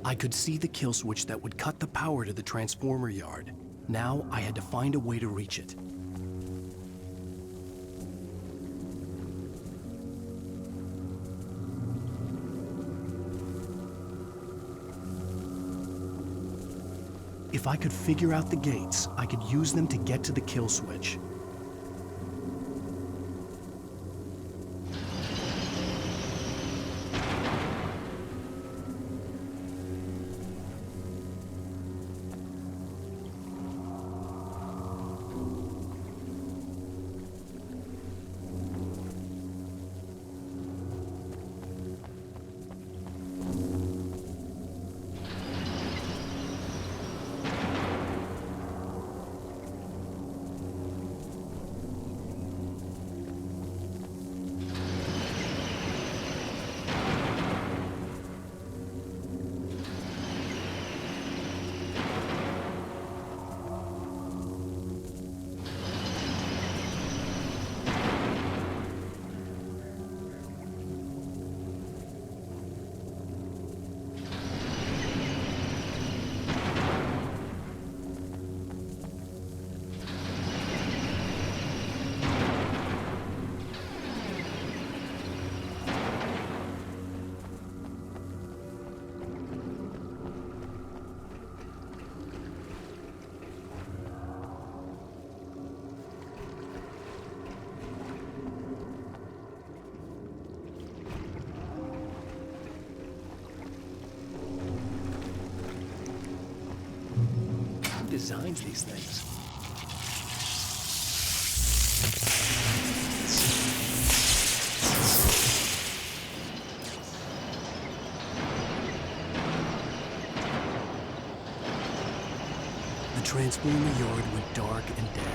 I could see the kill switch that would cut the power to the transformer yard. Now I had to find a way to reach it. If I could figure out the gates, I could use them to get to the kill switch. designs these things. The Transformer yard went dark and dead.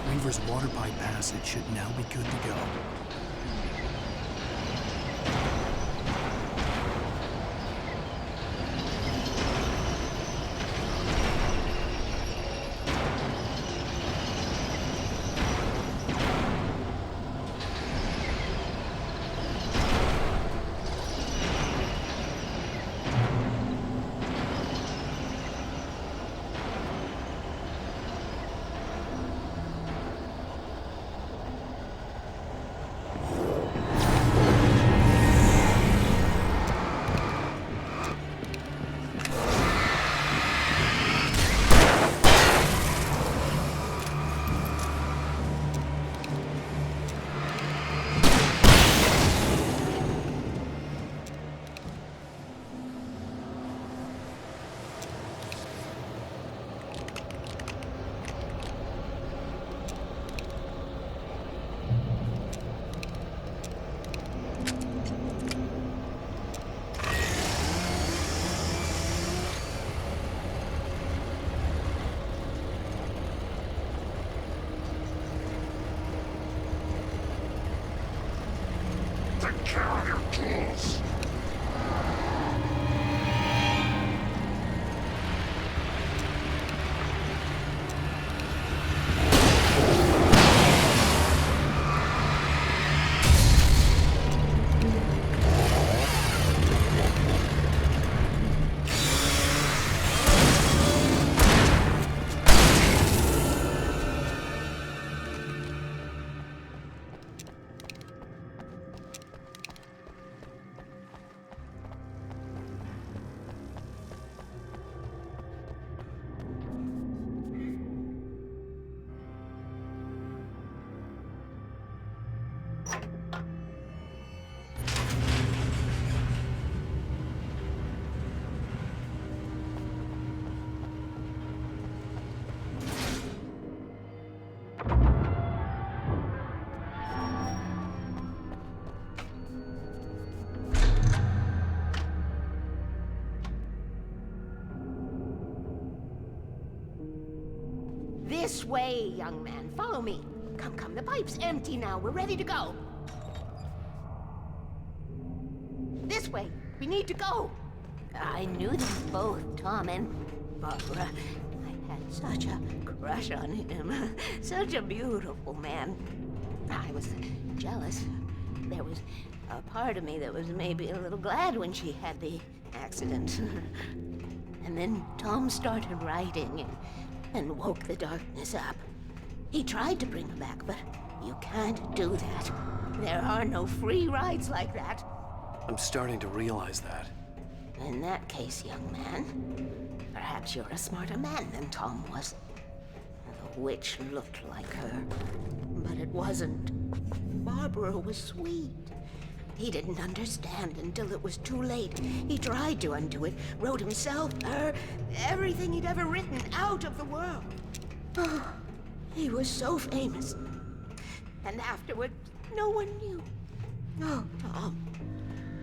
Weaver's water pipe passage should now be good to go. Take care of your tools. This way, young man. Follow me. Come, come. The pipe's empty now. We're ready to go. This way. We need to go. I knew them both, Tom and Barbara. I had such a crush on him. Such a beautiful man. I was jealous. There was a part of me that was maybe a little glad when she had the accident. And then Tom started writing and woke the darkness up. He tried to bring her back, but you can't do that. There are no free rides like that. I'm starting to realize that. In that case, young man, perhaps you're a smarter man than Tom was. The witch looked like her, but it wasn't. Barbara was sweet. He didn't understand until it was too late. He tried to undo it, wrote himself, her, everything he'd ever written out of the world. Oh, he was so famous. And afterward, no one knew. Oh, Tom.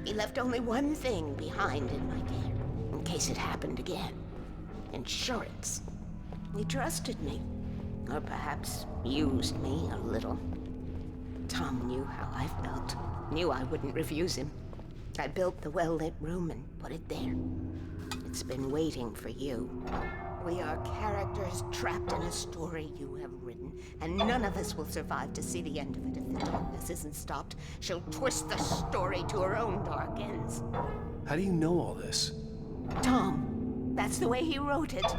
He left only one thing behind in my care, in case it happened again. Insurance. He trusted me. Or perhaps used me a little. Tom knew how I felt. Knew I wouldn't refuse him. I built the well-lit room and put it there. It's been waiting for you. We are characters trapped in a story you have written, and none of us will survive to see the end of it if the darkness isn't stopped. She'll twist the story to her own dark ends. How do you know all this? Tom, that's the way he wrote it.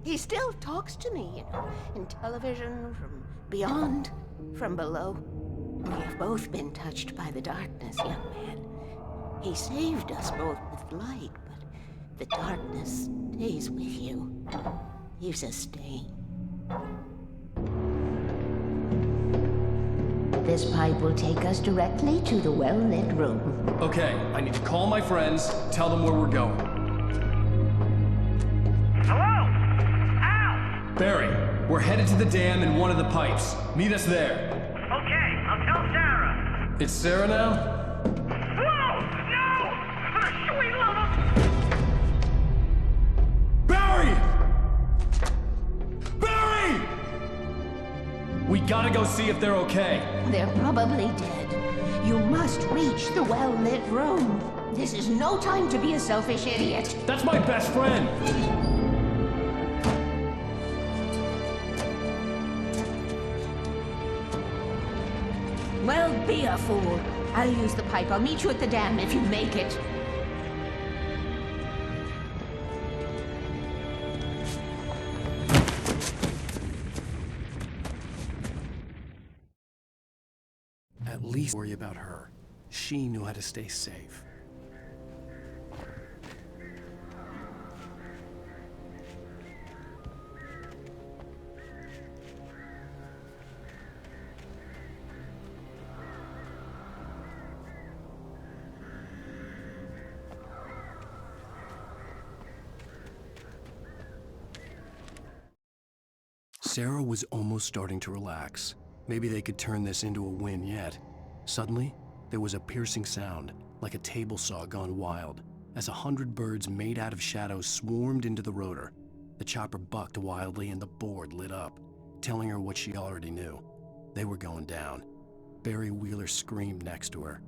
He still talks to me, you know, in television, from beyond, from below. We have both been touched by the darkness, young man. He saved us both with light, but the darkness stays with you. Leaves a stain. This pipe will take us directly to the well-lit room. Okay, I need to call my friends, tell them where we're going. Hello? Al! We're headed to the dam in one of the pipes. Meet us there. Okay, I'll tell Sarah. It's Sarah now? Whoa! No! For the sweet love of... Barry! Barry! We gotta go see if they're okay. They're probably dead. You must reach the well-lit room. This is no time to be a selfish idiot. That's my best friend! Well, be a fool. I'll use the pipe. I'll meet you at the dam if you make it. At least worry about her. She knew how to stay safe. Sarah was almost starting to relax. Maybe they could turn this into a win yet. Suddenly, there was a piercing sound, like a table saw gone wild, as 100 birds made out of shadows swarmed into the rotor. The chopper bucked wildly and the board lit up, telling her what she already knew. They were going down. Barry Wheeler screamed next to her.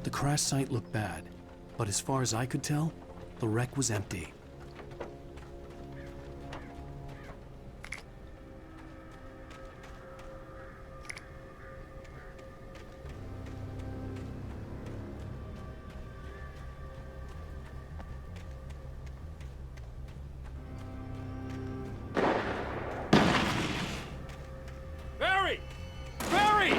The crash site looked bad, but as far as I could tell, the wreck was empty. Barry! Barry!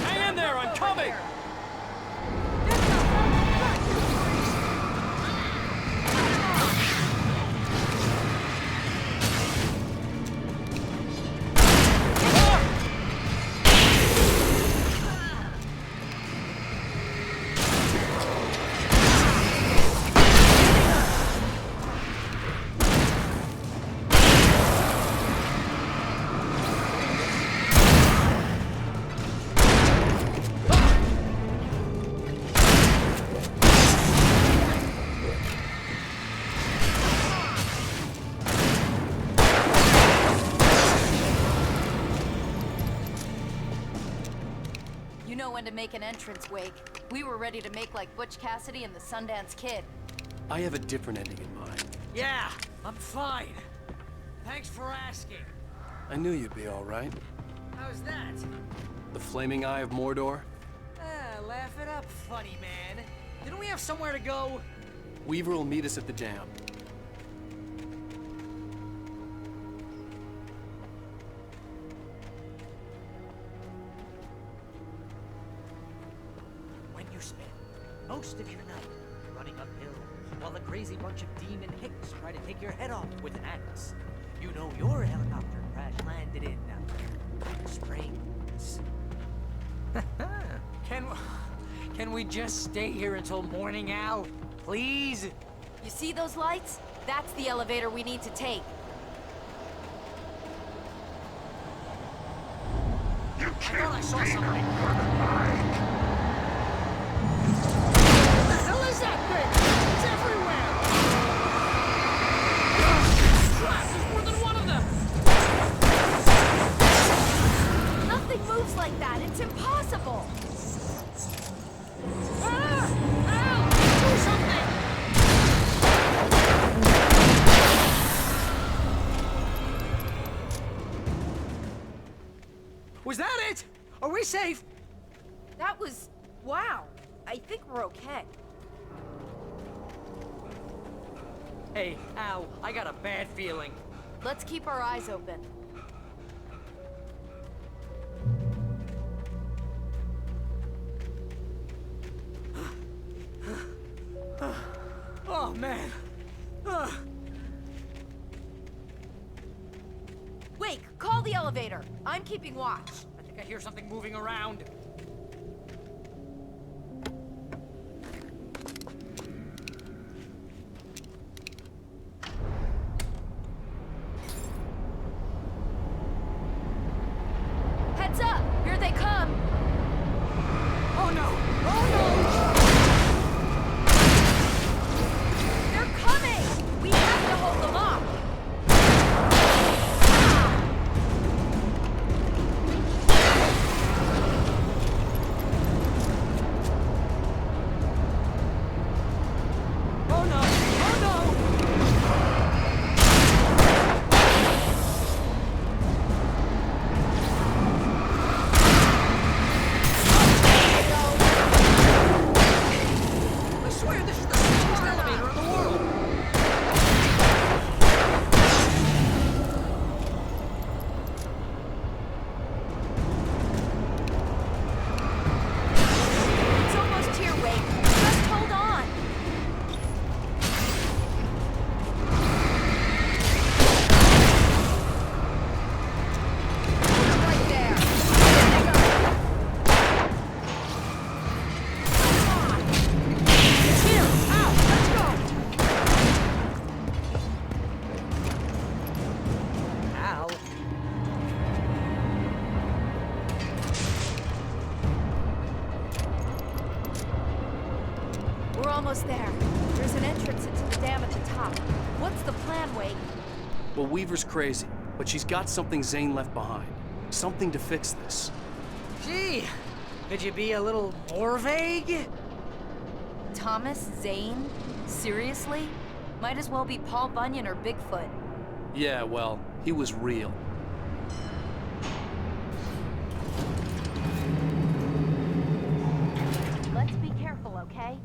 Hang in there, I'm coming! when to make an entrance, Wake. We were ready to make like Butch Cassidy and the Sundance Kid. I have a different ending in mind. Yeah, I'm fine. Thanks for asking. I knew you'd be all right. How's that? The flaming eye of Mordor? Laugh it up, funny man. Didn't we have somewhere to go? Weaver will meet us at the dam. When you spend most of your night running uphill while a crazy bunch of demon hicks try to take your head off with an axe, you know your helicopter crash landed in Springs. Can we just stay here until morning, Al? Please? You see those lights? That's the elevator we need to take. I thought I saw something. What the hell is that thing? It's everywhere! Crap, there's more than one of them! Nothing moves like that. It's impossible. Ah! Al! Do something! Was that it? Are we safe? That was... wow. I think we're okay. Hey, Al, I got a bad feeling. Let's keep our eyes open. Oh, man. Wake, call the elevator. I'm keeping watch. I think I hear something moving around. Heads up! Here they come! Oh no! Oh no! They're coming! We have to hold them off! Oh no! Oh no! I swear this is the slowest elevator in the world! It's almost here, Wake. Just hold on. Right there. There they go. Come on. It's here. Out. Let's go. Al. We're almost there. There's an entrance into the dam at the top. What's the plan, Wake? Well, Weaver's crazy, but she's got something Zane left behind. Something to fix this. Gee, could you be a little more vague? Thomas Zane? Seriously? Might as well be Paul Bunyan or Bigfoot. Yeah, well, he was real. Let's be careful, okay?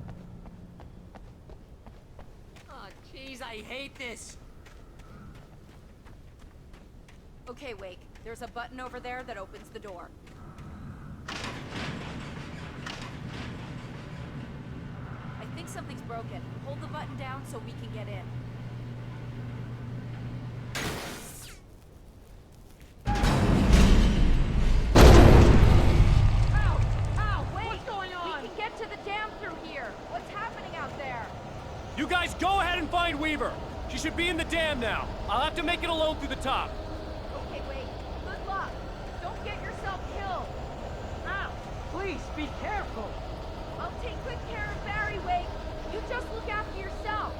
Oh, jeez, I hate this. Okay, Wake. There's a button over there that opens the door. I think something's broken. Hold the button down so we can get in. Ow! Ow! Wait! What's going on? We can get to the dam through here. What's happening out there? You guys go ahead and find Weaver. She should be in the dam now. I'll have to make it alone through the top. Okay, wait. Good luck. Don't get yourself killed. Ow! Please, be careful. I'll take good care of Barry, Wake. You just look after yourself.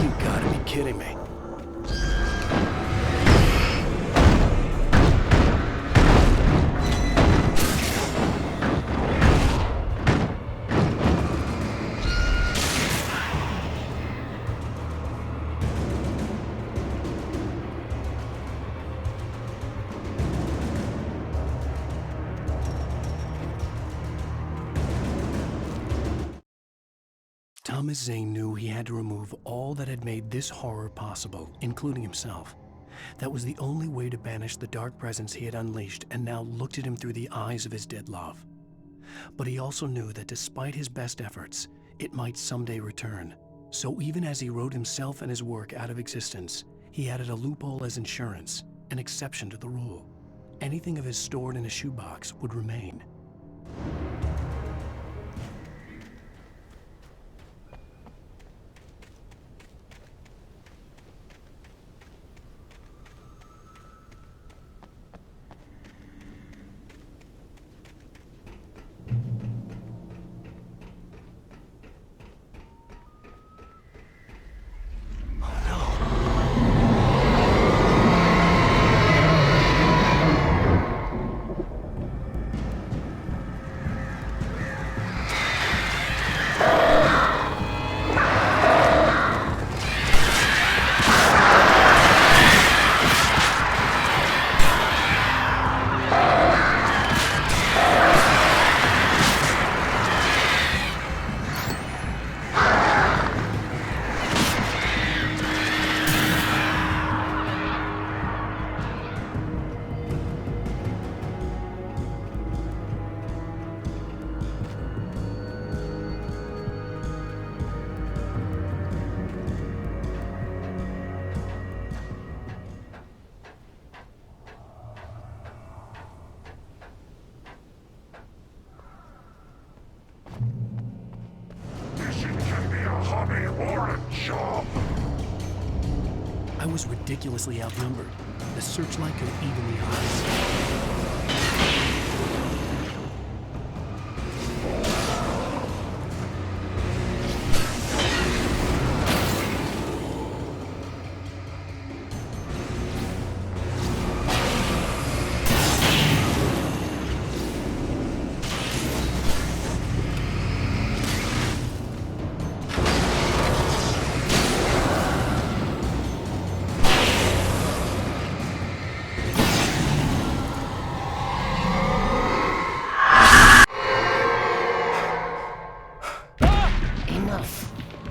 You gotta be kidding me. Thomas Zane knew he had to remove all that had made this horror possible, including himself. That was the only way to banish the dark presence he had unleashed and now looked at him through the eyes of his dead love. But he also knew that despite his best efforts, it might someday return. So even as he wrote himself and his work out of existence, he added a loophole as insurance, an exception to the rule. Anything of his stored in a shoebox would remain. I was ridiculously outnumbered. The searchlight could even the odds.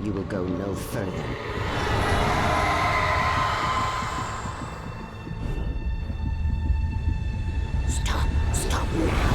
You will go no further. Stop now.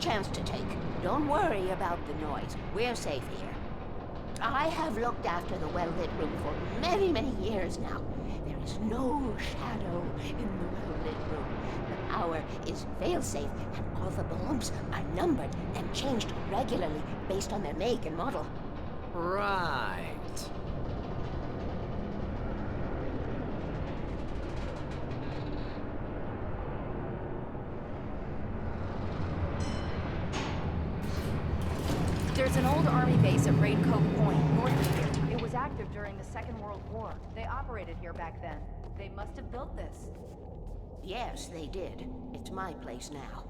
Chance to take. Don't worry about the noise. We're safe here. I have looked after the well-lit room for many, many years now. There is no shadow in the well-lit room. The power is fail-safe, and all the bulbs are numbered and changed regularly based on their make and model. Right. There's an old army base at Raid Cove Point, north of here. It was active during the Second World War. They operated here back then. They must have built this. Yes, they did. It's my place now.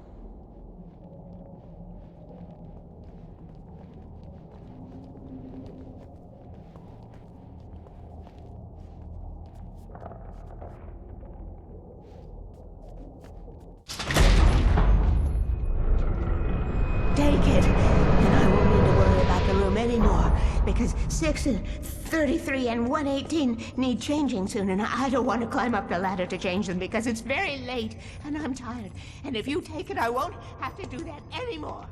Take it, and I won't need to worry about the room anymore, because 6 and 33 and 118 need changing soon, and I don't want to climb up the ladder to change them because it's very late, and I'm tired. And if you take it, I won't have to do that anymore.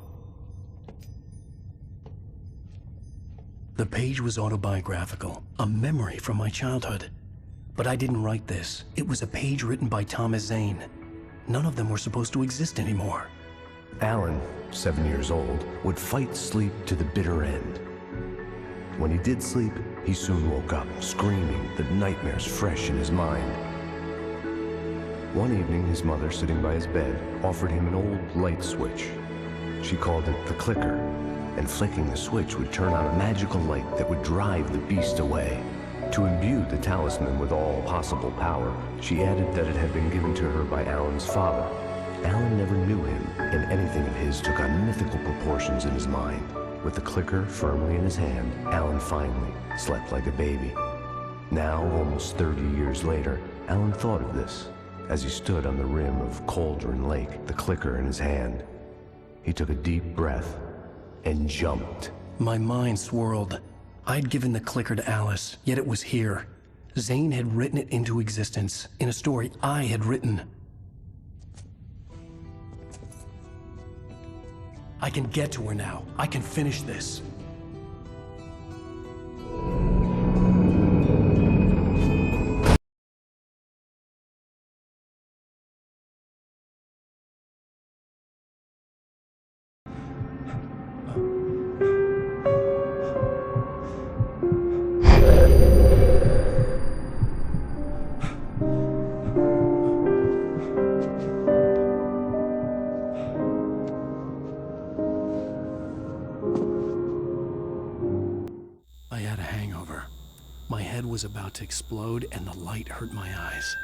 The page was autobiographical, a memory from my childhood. But I didn't write this. It was a page written by Thomas Zane. None of them were supposed to exist anymore. Alan, 7 years old, would fight sleep to the bitter end. When he did sleep, he soon woke up, screaming, the nightmares fresh in his mind. One evening, his mother, sitting by his bed, offered him an old light switch. She called it the clicker, and flicking the switch would turn on a magical light that would drive the beast away. To imbue the talisman with all possible power, she added that it had been given to her by Alan's father. Alan never knew him, and anything of his took on mythical proportions in his mind. With the clicker firmly in his hand, Alan finally slept like a baby. Now, almost 30 years later, Alan thought of this as he stood on the rim of Cauldron Lake, the clicker in his hand. He took a deep breath and jumped. My mind swirled. I'd given the clicker to Alice, yet it was here. Zane had written it into existence in a story I had written. I can get to her now. I can finish this. I had a hangover. My head was about to explode and the light hurt my eyes.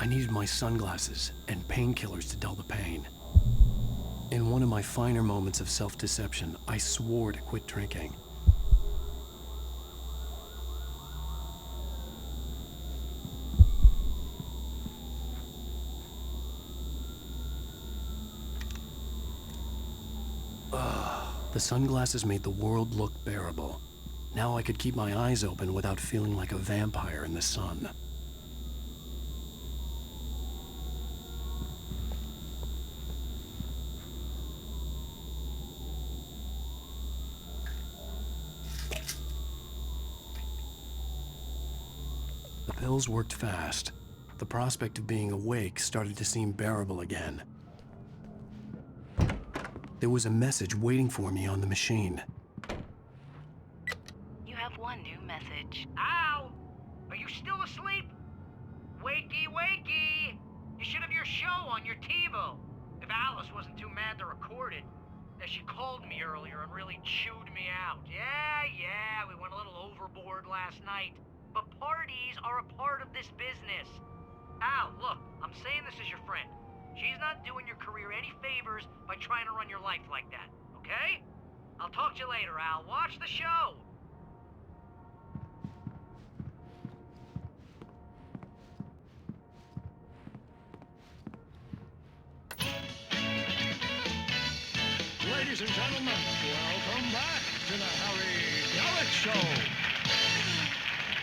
I needed my sunglasses and painkillers to dull the pain. In one of my finer moments of self-deception, I swore to quit drinking. The sunglasses made the world look bearable. Now I could keep my eyes open without feeling like a vampire in the sun. The pills worked fast. The prospect of being awake started to seem bearable again. There was a message waiting for me on the machine. You have one new message. Al! Are you still asleep? Wakey, wakey! You should have your show on your TiVo. If Alice wasn't too mad to record it. She called me earlier and really chewed me out. Yeah, we went a little overboard last night. But parties are a part of this business. Al, look, I'm saying this as your friend. She's not doing your career any favors by trying to run your life like that, okay? I'll talk to you later, Al. Watch the show! Ladies and gentlemen, welcome back to the Harry Gallic Show.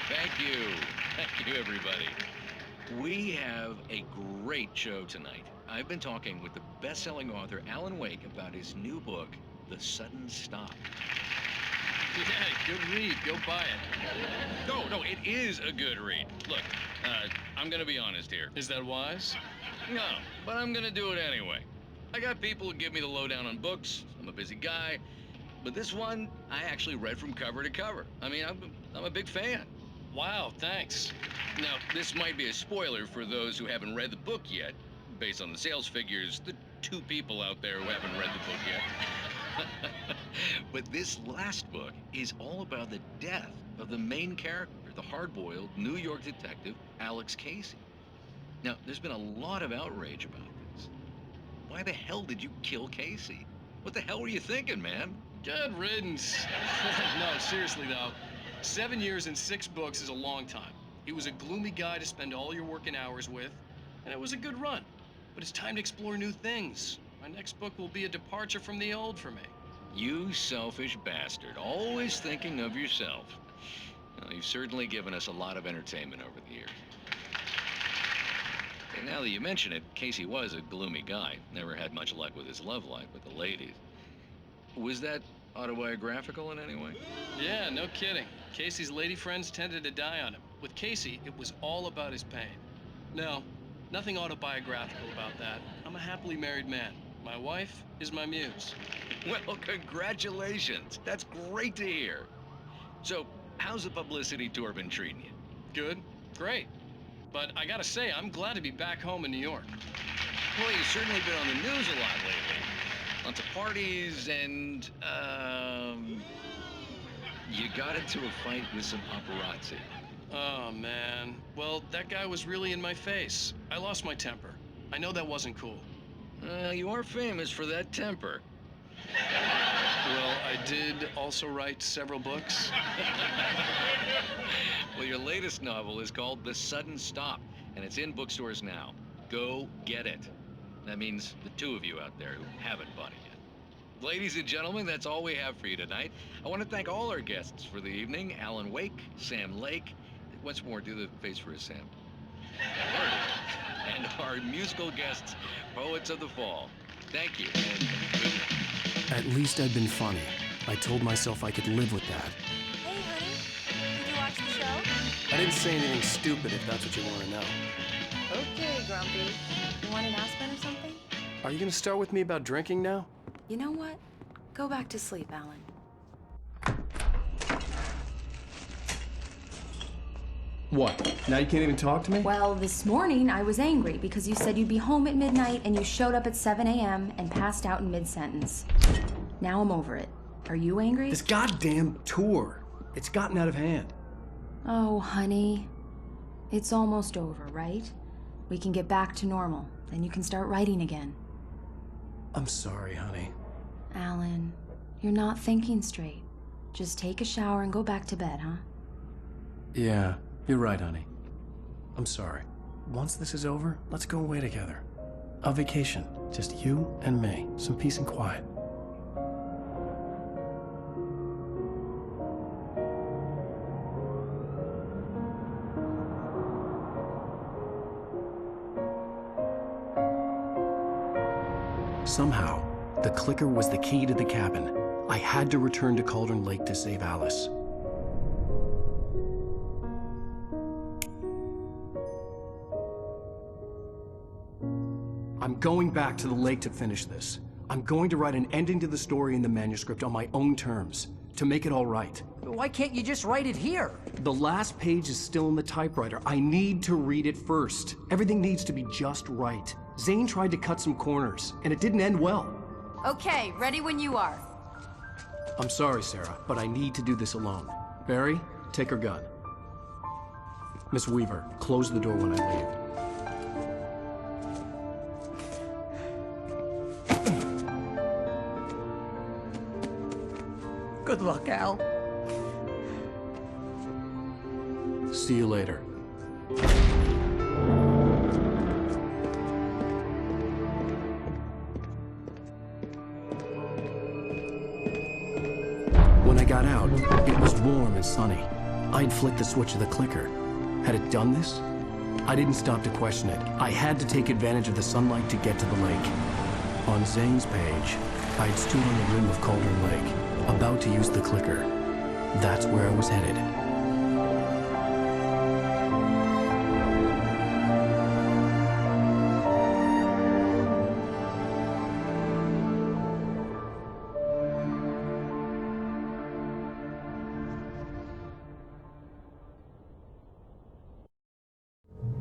Thank you. Thank you, everybody. We have a great show tonight. I've been talking with the best-selling author Alan Wake about his new book, The Sudden Stop. Yeah, good read. Go buy it. No, it is a good read. Look, I'm gonna be honest here. Is that wise? No, but I'm gonna do it anyway. I got people who give me the lowdown on books. I'm a busy guy. But this one, I actually read from cover to cover. I mean, I'm a big fan. Wow, thanks. Now, this might be a spoiler for those who haven't read the book yet. Based on the sales figures, the 2 people out there who haven't read the book yet. But this last book is all about the death of the main character, the hard-boiled New York detective, Alex Casey. Now, there's been a lot of outrage about this. Why the hell did you kill Casey? What the hell were you thinking, man? Good riddance. No, seriously though, 7 years and 6 books is a long time. He was a gloomy guy to spend all your working hours with, and it was a good run. But it's time to explore new things. My next book will be a departure from the old for me. You selfish bastard, always thinking of yourself. Well, you've certainly given us a lot of entertainment over the years. And now that you mention it, Casey was a gloomy guy. Never had much luck with his love life with the ladies. Was that autobiographical in any way? Yeah, no kidding. Casey's lady friends tended to die on him. With Casey, it was all about his pain. No, nothing autobiographical about that. I'm a happily married man. My wife is my muse. Well, congratulations. That's great to hear. So, how's the publicity tour been treating you? Good, great. But I gotta say, I'm glad to be back home in New York. Well, you've certainly been on the news a lot lately. Lots of parties and, you got into a fight with some paparazzi. Oh, man. Well, that guy was really in my face. I lost my temper. I know that wasn't cool. You are famous for that temper. Well, I did also write several books. Well, your latest novel is called The Sudden Stop, and it's in bookstores now. Go get it. That means the two of you out there who haven't bought it yet. Ladies and gentlemen, that's all we have for you tonight. I want to thank all our guests for the evening. Alan Wake, Sam Lake. Once more, do the face for us, Sam. And our musical guests, Poets of the Fall. Thank you. At least I'd been funny. I told myself I could live with that. Hey, honey. Did you watch the show? I didn't say anything stupid if that's what you want to know. Okay, Grumpy. You want an aspirin or something? Are you going to start with me about drinking now? You know what? Go back to sleep, Alan. What? Now you can't even talk to me? Well, this morning I was angry because you said you'd be home at midnight and you showed up at 7 a.m. and passed out in mid-sentence. Now I'm over it. Are you angry? This goddamn tour. It's gotten out of hand. Oh, honey. It's almost over, right? We can get back to normal. Then you can start writing again. I'm sorry, honey. Alan, you're not thinking straight. Just take a shower and go back to bed, huh? Yeah, you're right, honey. I'm sorry. Once this is over, let's go away together. A vacation. Just you and me. Some peace and quiet. Somehow, the clicker was the key to the cabin. I had to return to Cauldron Lake to save Alice. I'm going back to the lake to finish this. I'm going to write an ending to the story in the manuscript on my own terms, to make it all right. Why can't you just write it here? The last page is still in the typewriter. I need to read it first. Everything needs to be just right. Zane tried to cut some corners, and it didn't end well. Okay, ready when you are. I'm sorry, Sarah, but I need to do this alone. Barry, take her gun. Miss Weaver, close the door when I leave. Good luck, Al. See you later. When I got out, it was warm and sunny. I'd flicked the switch of the clicker. Had it done this? I didn't stop to question it. I had to take advantage of the sunlight to get to the lake. On Zane's page, I'd stood on the rim of Cauldron Lake, about to use the clicker. That's where I was headed.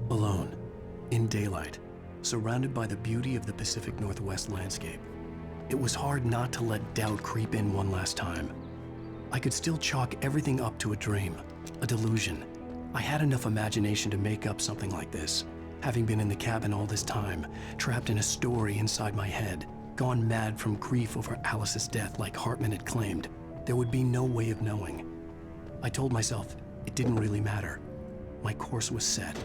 Alone, in daylight, surrounded by the beauty of the Pacific Northwest landscape. It was hard not to let doubt creep in one last time. I could still chalk everything up to a dream, a delusion. I had enough imagination to make up something like this, having been in the cabin all this time, trapped in a story inside my head, gone mad from grief over Alice's death like Hartman had claimed. There would be no way of knowing. I told myself it didn't really matter. My course was set.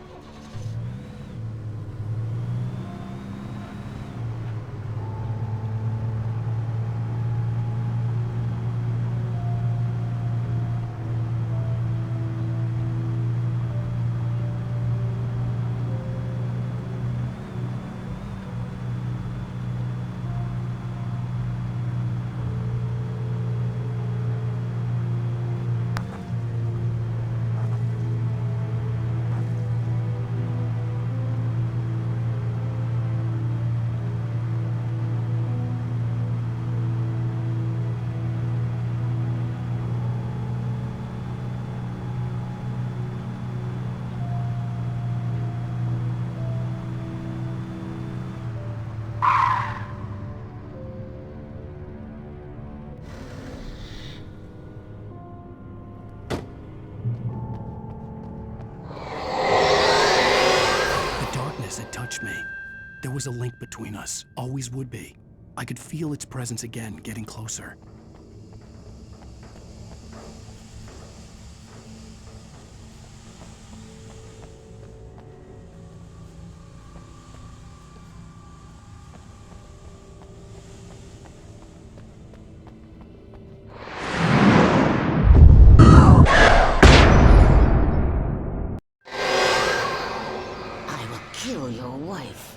It touched me. There was a link between us, always would be. I could feel its presence again, getting closer. Kill your wife.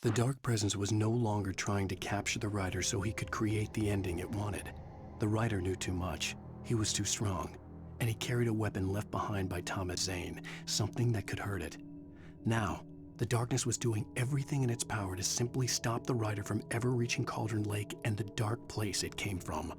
The Dark Presence was no longer trying to capture the writer so he could create the ending it wanted. The writer knew too much. He was too strong. And he carried a weapon left behind by Thomas Zane, something that could hurt it. Now, the darkness was doing everything in its power to simply stop the writer from ever reaching Cauldron Lake and the dark place it came from.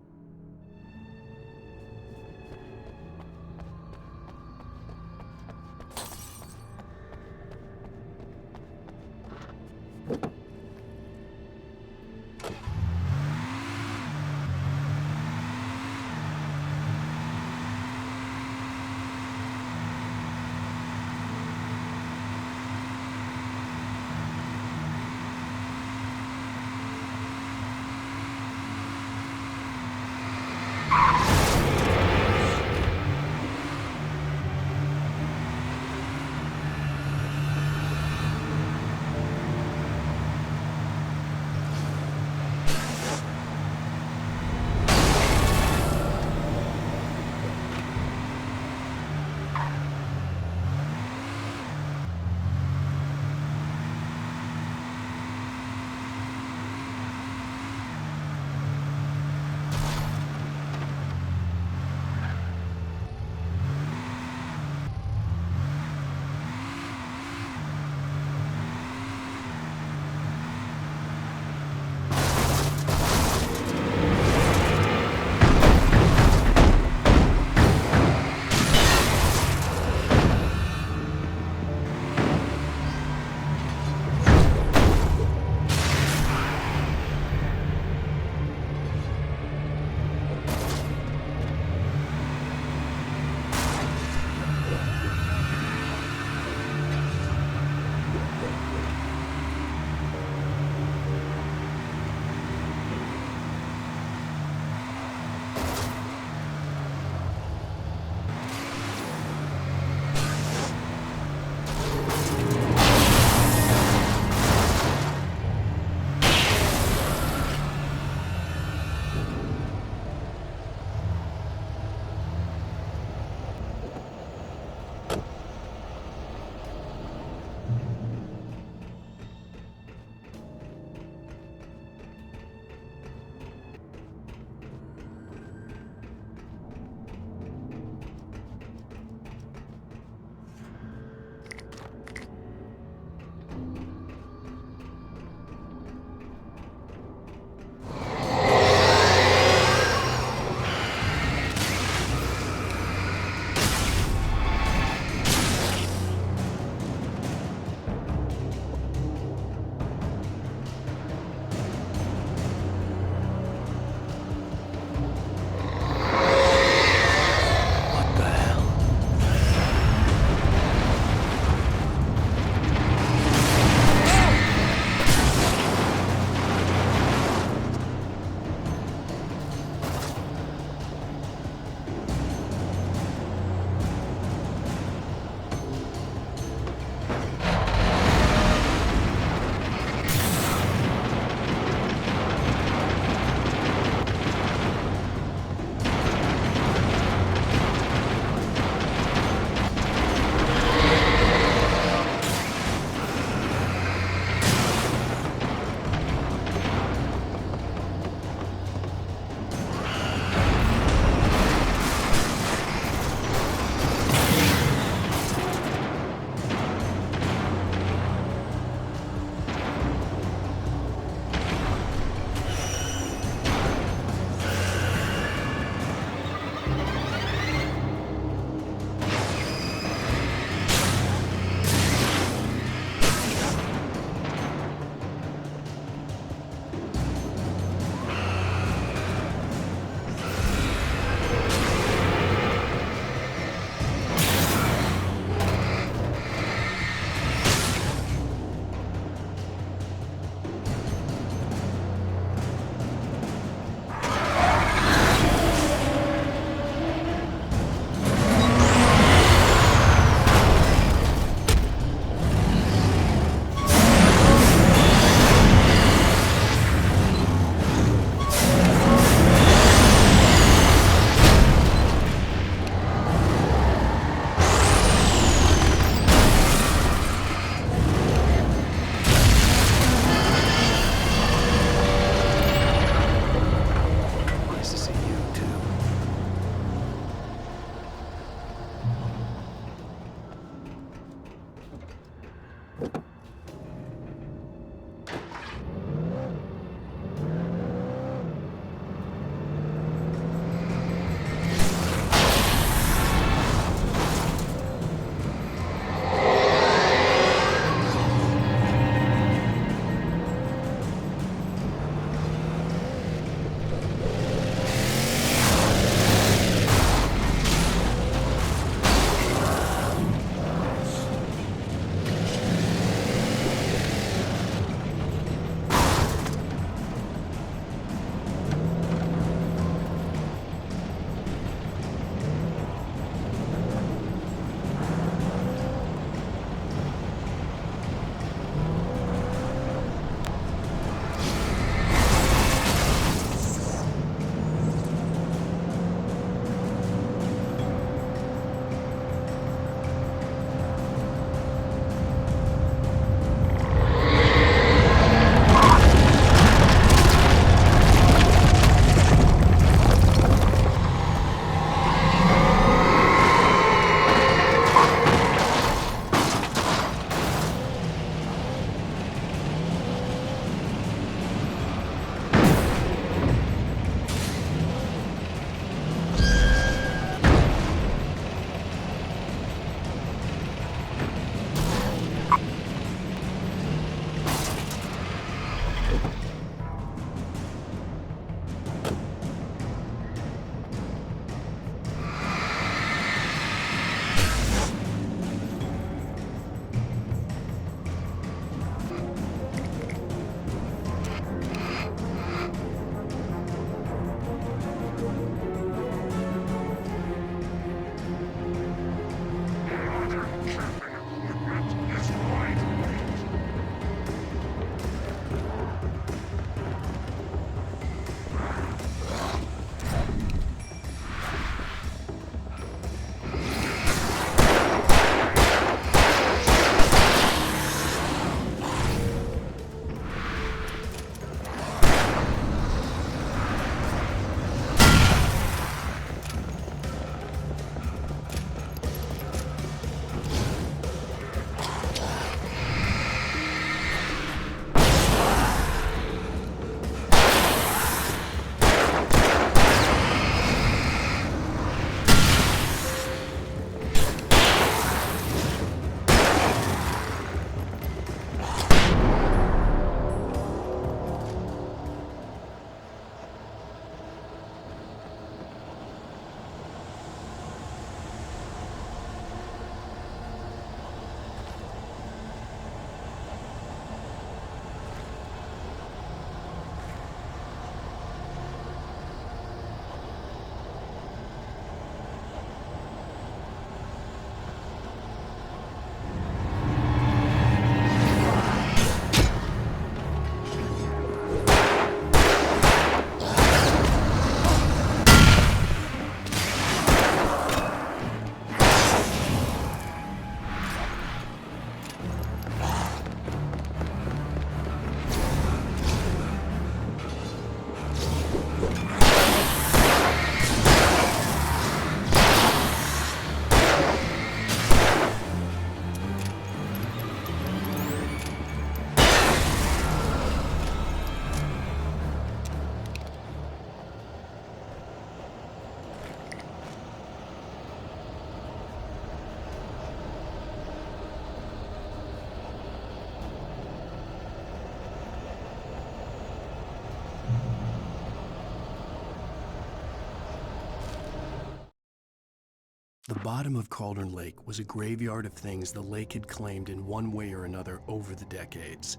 The bottom of Cauldron Lake was a graveyard of things the lake had claimed in one way or another over the decades.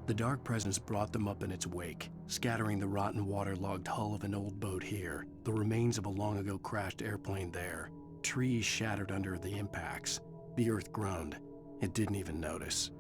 The dark presence brought them up in its wake, scattering the rotten waterlogged hull of an old boat here, the remains of a long-ago crashed airplane there, trees shattered under the impacts. The earth groaned. It didn't even notice.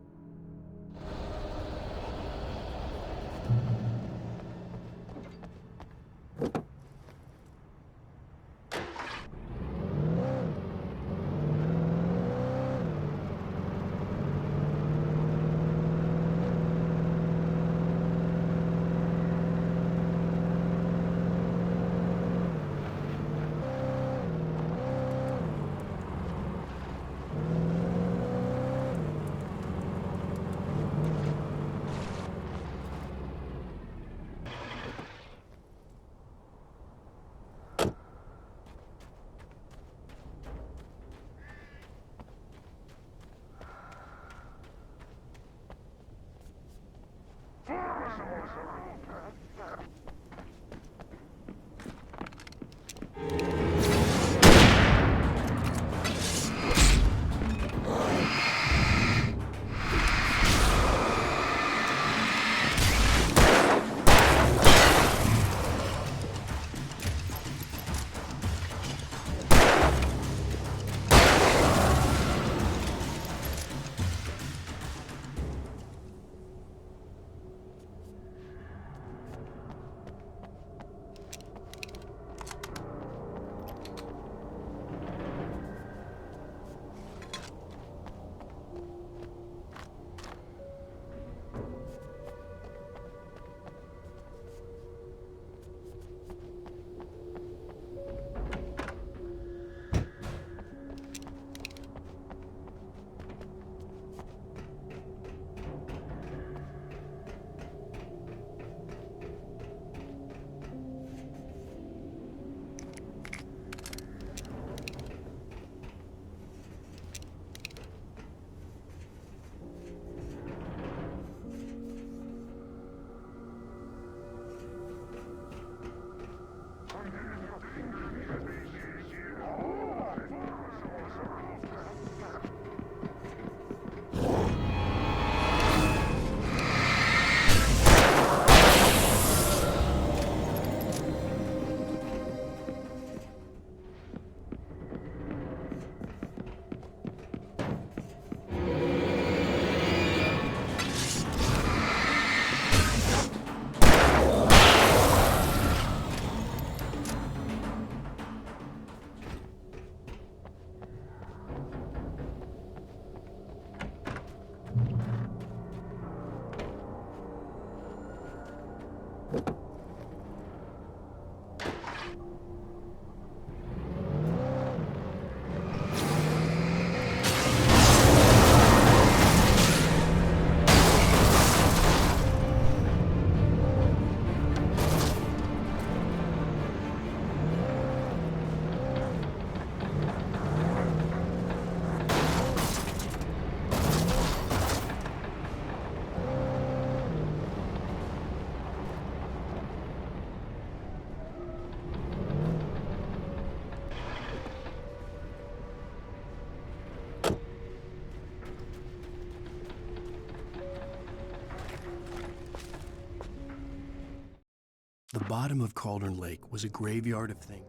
The bottom of Cauldron Lake was a graveyard of things.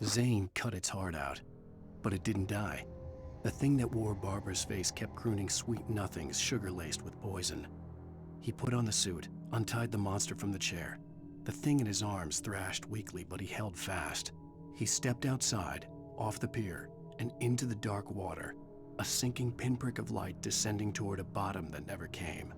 Zane cut its heart out, but it didn't die. The thing that wore Barbara's face kept crooning sweet nothings sugar-laced with poison. He put on the suit, untied the monster from the chair. The thing in his arms thrashed weakly, but he held fast. He stepped outside, off the pier, and into the dark water, a sinking pinprick of light descending toward a bottom that never came.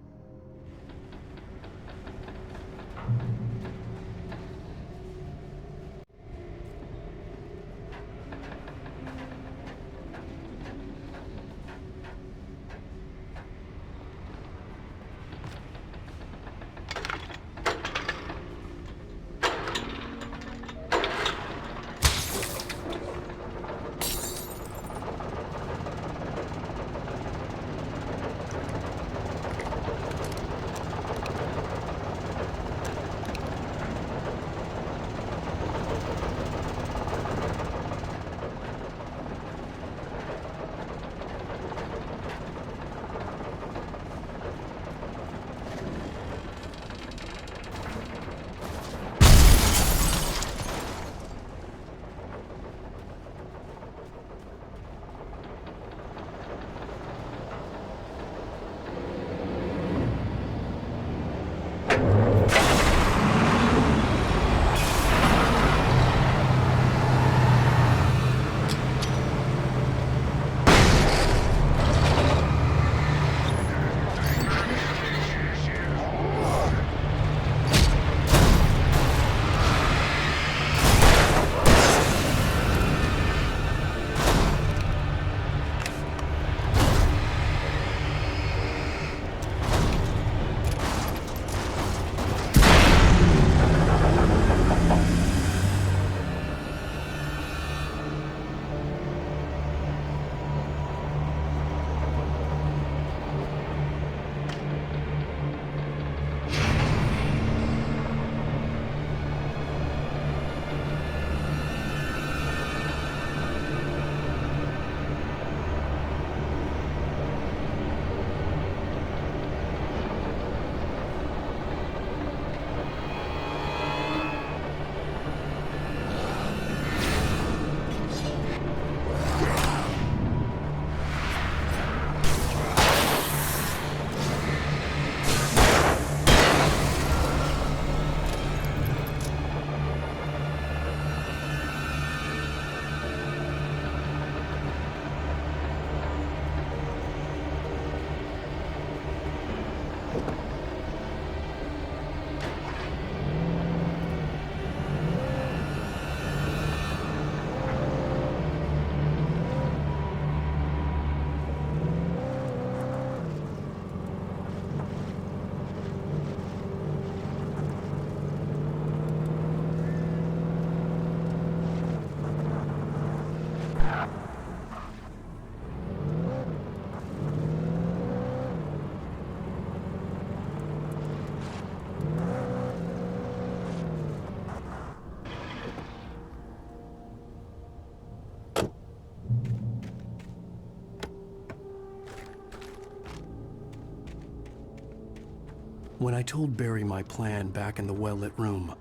When I told Barry my plan back in the well-lit room,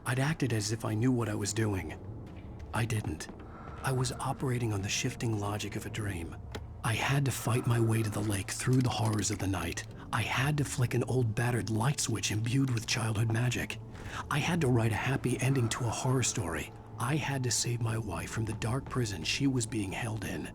I'd acted as if I knew what I was doing. I didn't. I was operating on the shifting logic of a dream. I had to fight my way to the lake through the horrors of the night. I had to flick an old battered light switch imbued with childhood magic. I had to write a happy ending to a horror story. I had to save my wife from the dark prison she was being held in.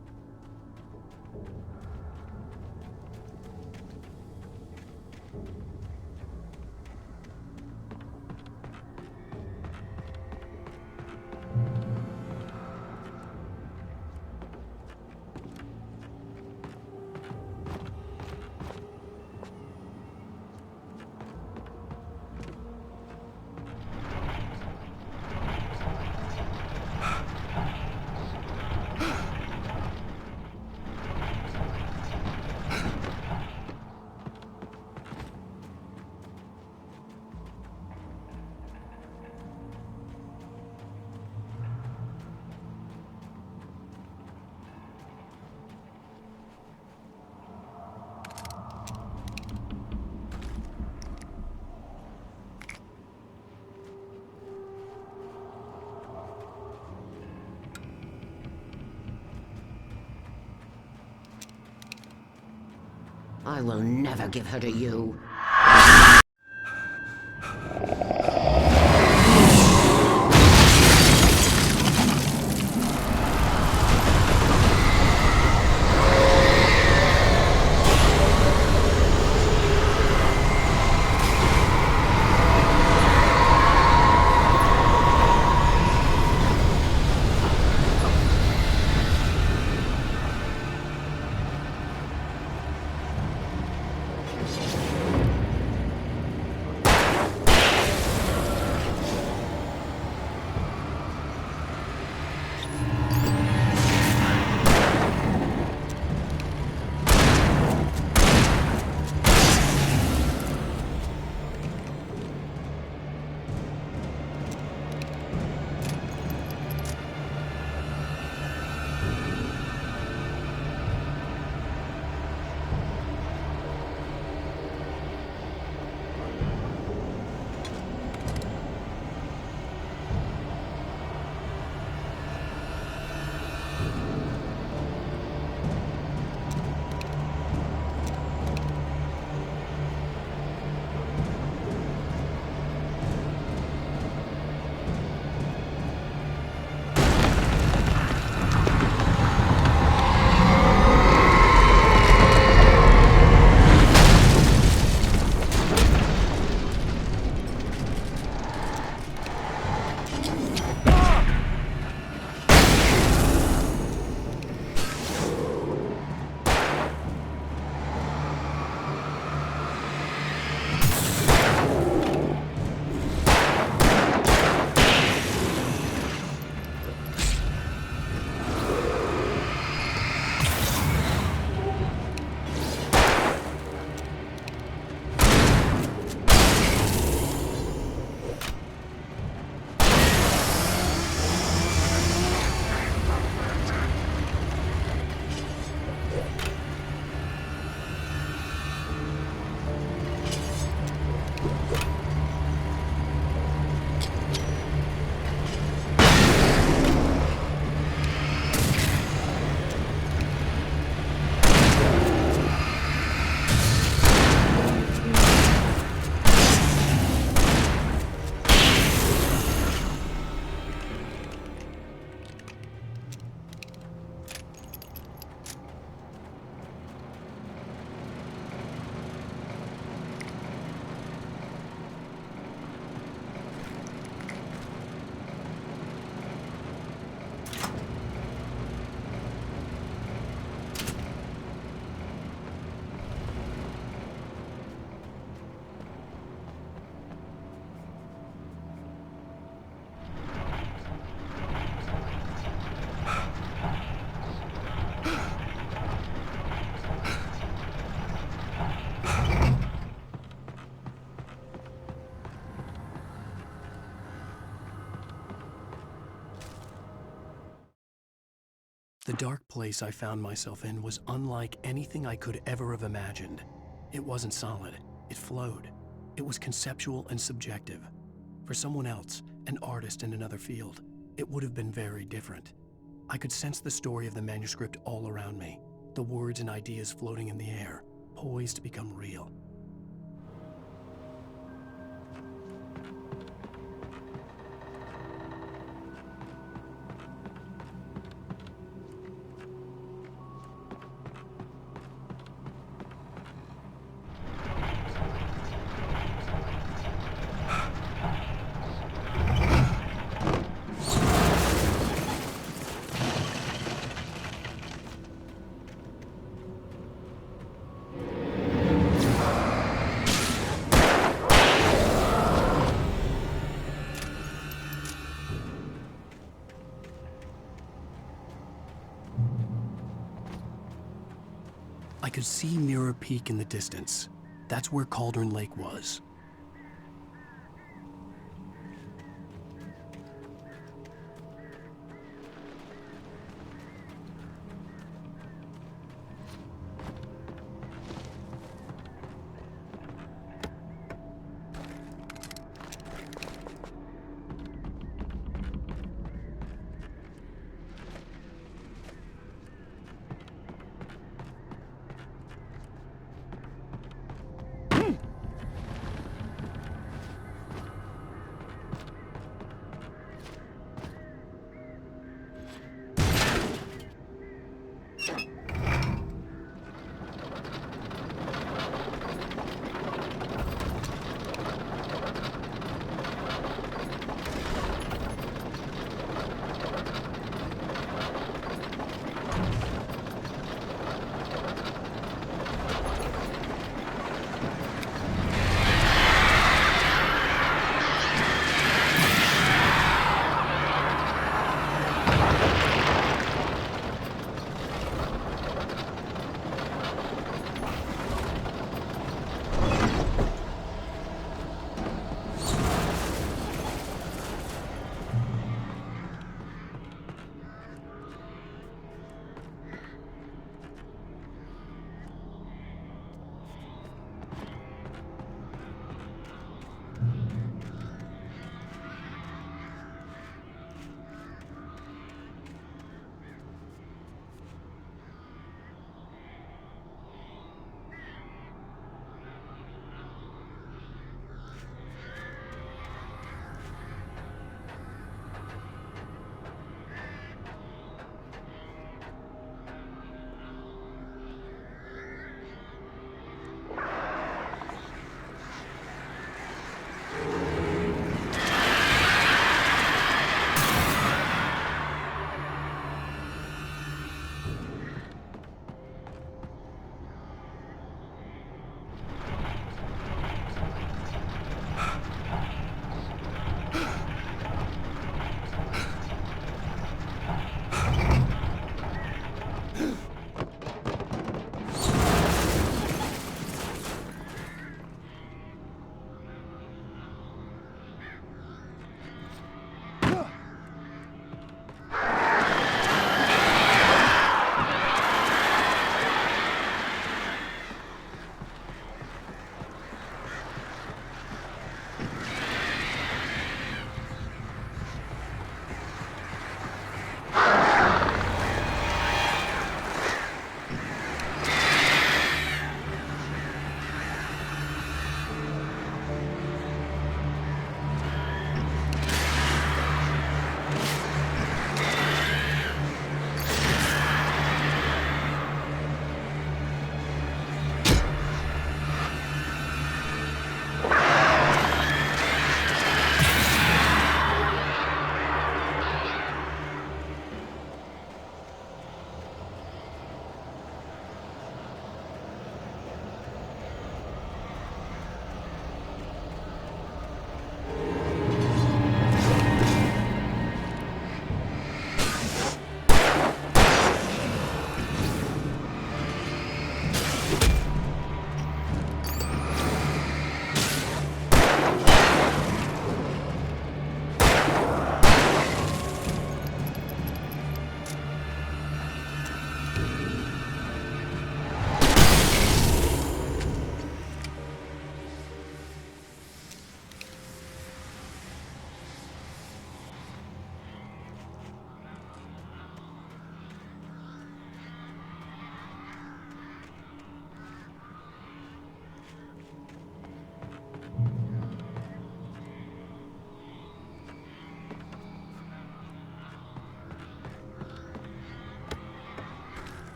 I will never give her to you. The dark place I found myself in was unlike anything I could ever have imagined. It wasn't solid. It flowed. It was conceptual and subjective. For someone else, an artist in another field, it would have been very different. I could sense the story of the manuscript all around me, the words and ideas floating in the air, poised to become real. I could see Mirror Peak in the distance. That's where Cauldron Lake was.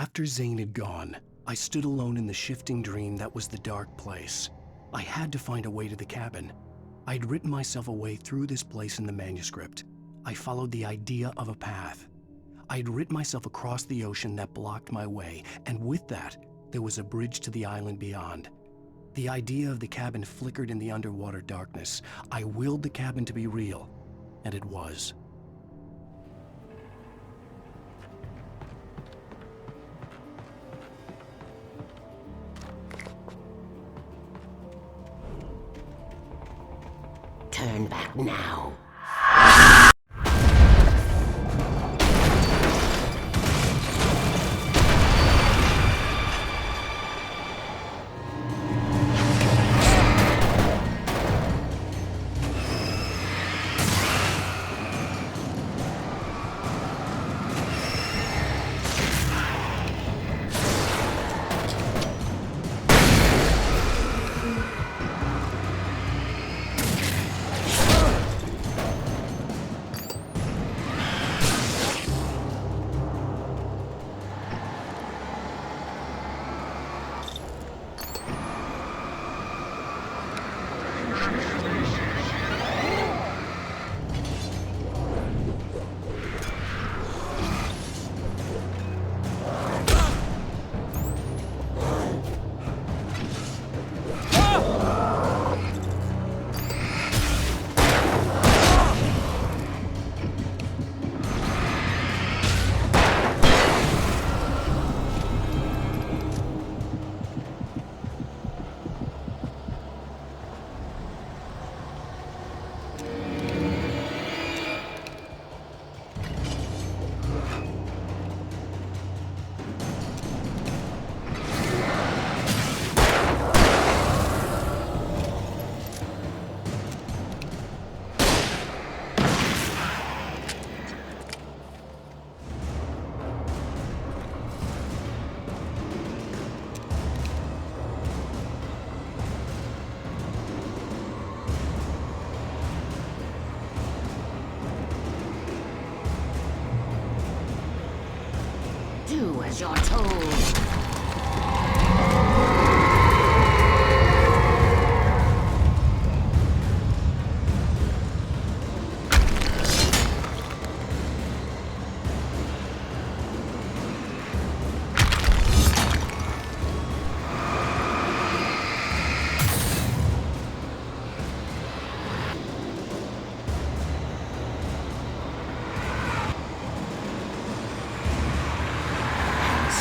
After Zane had gone, I stood alone in the shifting dream that was the dark place. I had to find a way to the cabin. I'd written myself a way through this place in the manuscript. I followed the idea of a path. I'd written myself across the ocean that blocked my way, and with that, there was a bridge to the island beyond. The idea of the cabin flickered in the underwater darkness. I willed the cabin to be real, and it was. Turn back now. Do as you're told.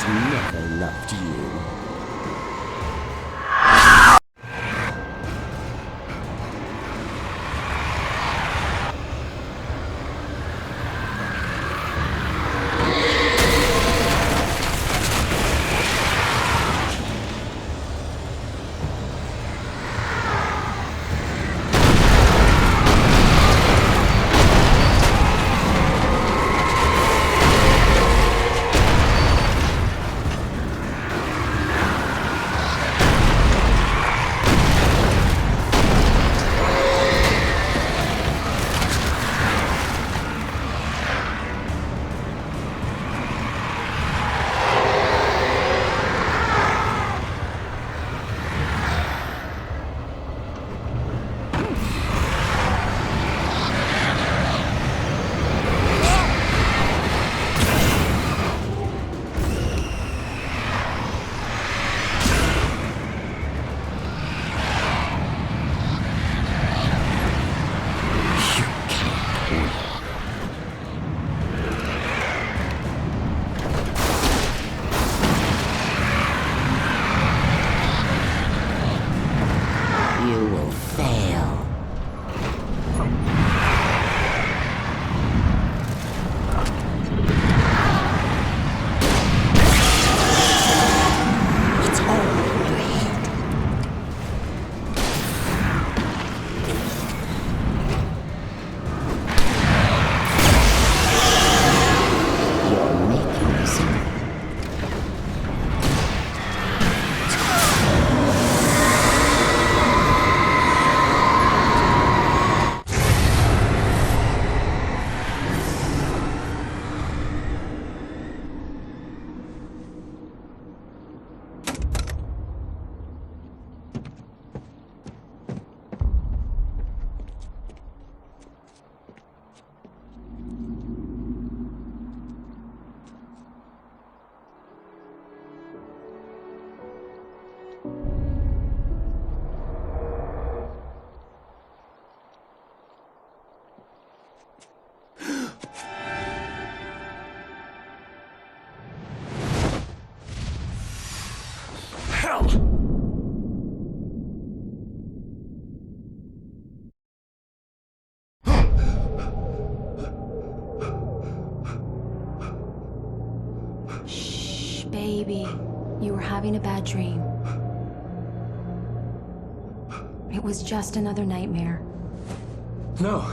Never loved you. Baby, you were having a bad dream. It was just another nightmare. No.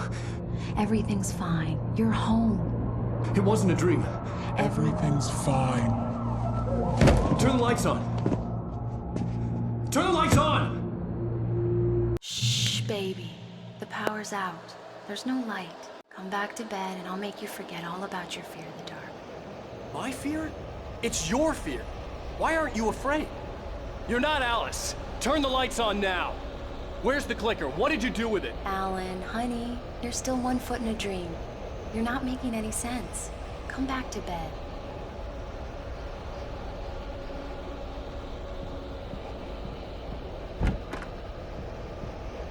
Everything's fine. You're home. It wasn't a dream. Everything's fine. Turn the lights on. Turn the lights on! Shh, baby. The power's out. There's no light. Come back to bed and I'll make you forget all about your fear of the dark. My fear? It's your fear. Why aren't you afraid? You're not Alice. Turn the lights on now. Where's the clicker? What did you do with it? Alan, honey, you're still 1 foot in a dream. You're not making any sense. Come back to bed.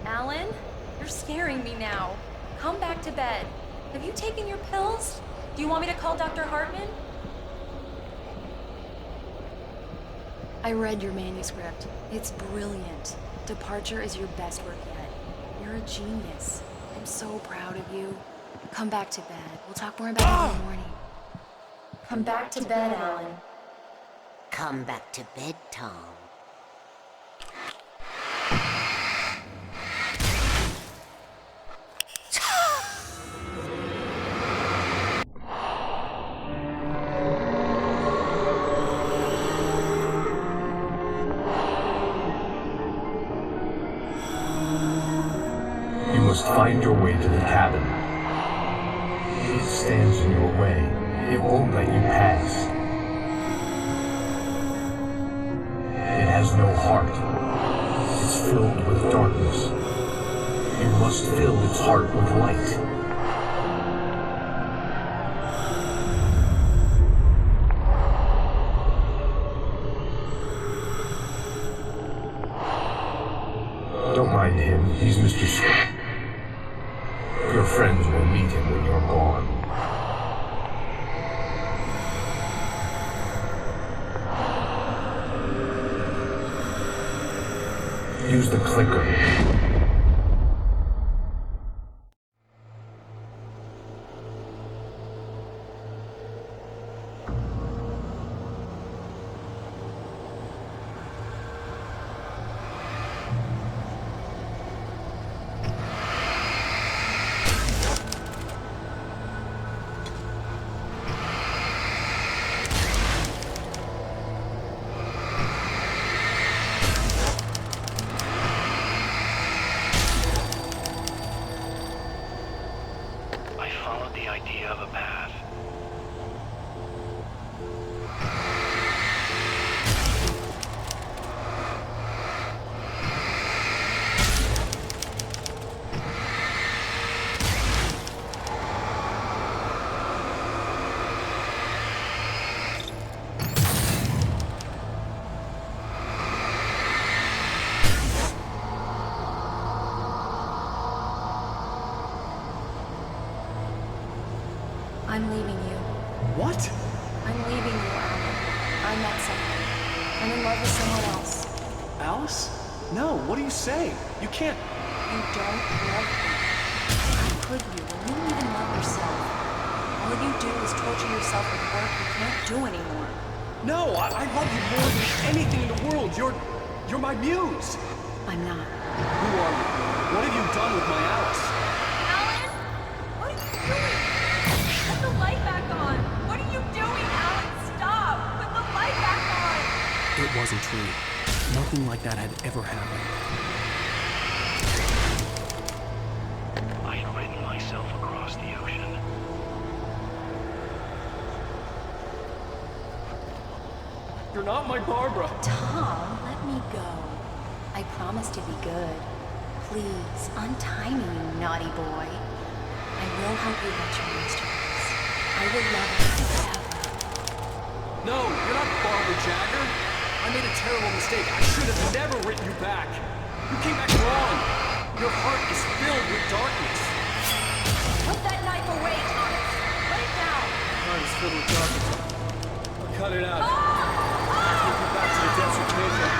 Alan, you're scaring me now. Come back to bed. Have you taken your pills? Do you want me to call Dr. Hartman? I read your manuscript. It's brilliant. Departure is your best work yet. You're a genius. I'm so proud of you. Come back to bed. We'll talk more about it in the morning. Come back to bed, Alan. Come back to bed, Tom. You must find your way to the cabin. It stands in your way. It won't let you pass. It has no heart. It's filled with darkness. You must fill its heart with light. Don't mind him. He's Mr. Scott. Your friends will meet him when you're gone. Use the clicker. I followed the idea of a path. I'm leaving you. What? I'm leaving you, Alan. I met someone. I'm in love with someone else. Alice? No, what are you saying? You can't... You don't love me. How could you when you don't even love yourself? All you do is torture yourself with work you can't do anymore. No, I love you more than anything in the world. You're my muse. I'm not. Who are you? What have you done with my Alice? Alan? What are you doing? Put the light back on! What are you doing, Alan? Stop! Put the light back on! It wasn't true. Nothing like that had ever happened. I had written myself across the ocean. You're not my Barbara. Tom, let me go. I promise to be good. Please, untie me, you naughty boy. I will help you get your masterpiece. I will love you forever. No, you're not Barbara Jagger. I made a terrible mistake. I should have never written you back. You came back wrong. Your heart is filled with darkness. Put that knife away, Thomas! Put it down! Heart is filled with darkness. I'll cut it out. Take you back to the depths of nature.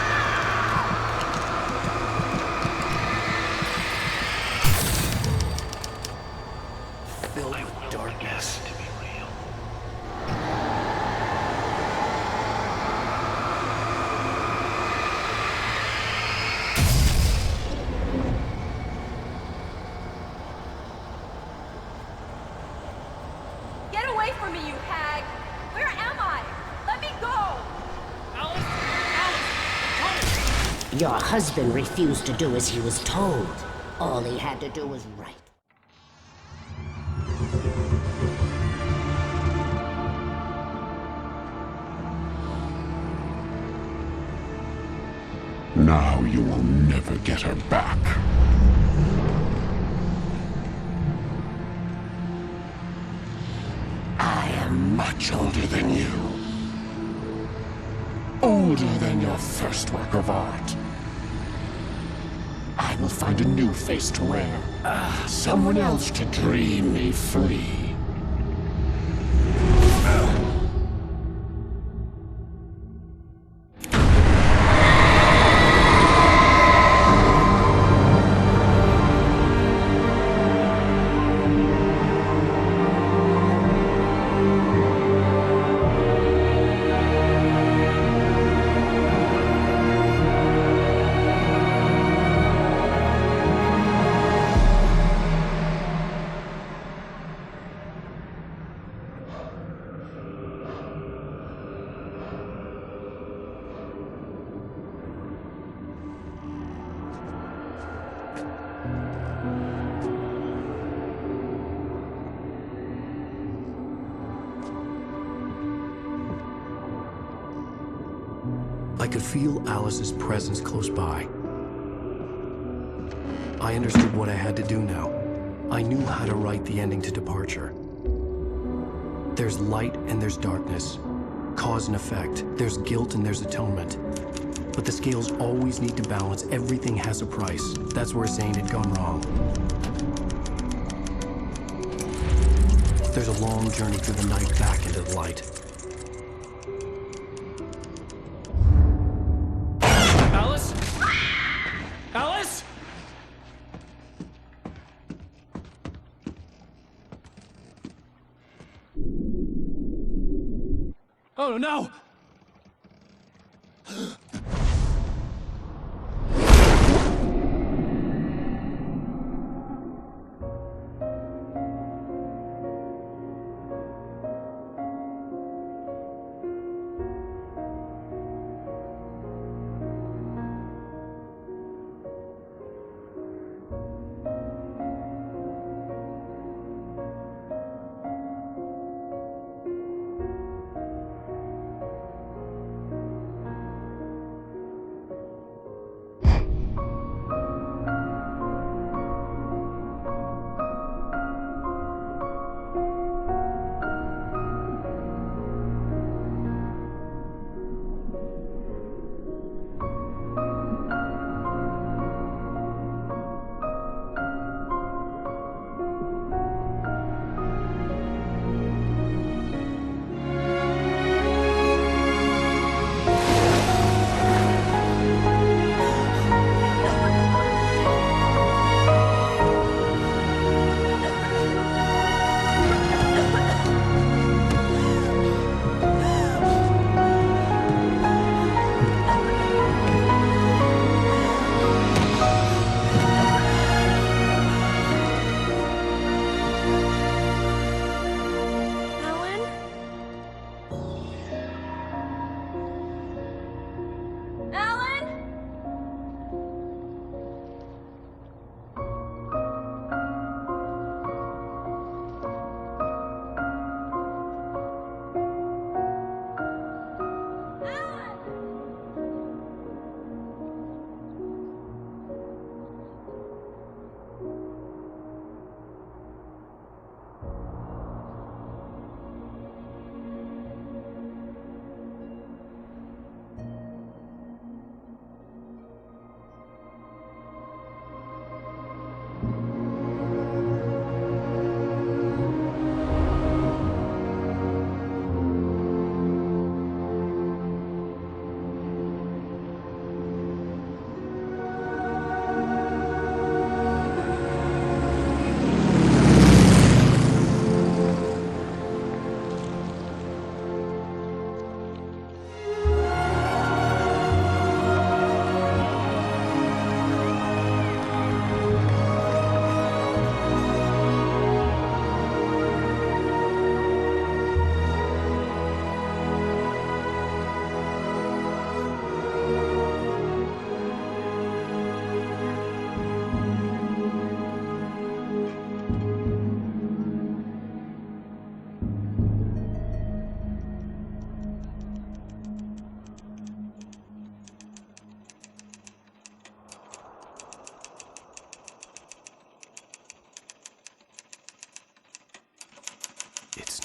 Filled with darkness. To be real. from me, you hag! Where am I? Let me go! Alice! Alice! Your husband refused to do as he was told. All he had to do was right. Now you will never get her back. I am much older than you. Older than your first work of art. I will find a new face to wear. Someone else to dream me free. I could feel Alice's presence close by. I understood what I had to do now. I knew how to write the ending to Departure. There's light and there's darkness. Cause and effect. There's guilt and there's atonement. But the scales always need to balance. Everything has a price. That's where Zane had gone wrong. There's a long journey through the night back into the light. Alice? Alice? Oh no!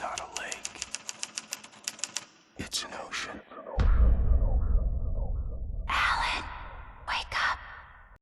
not a lake.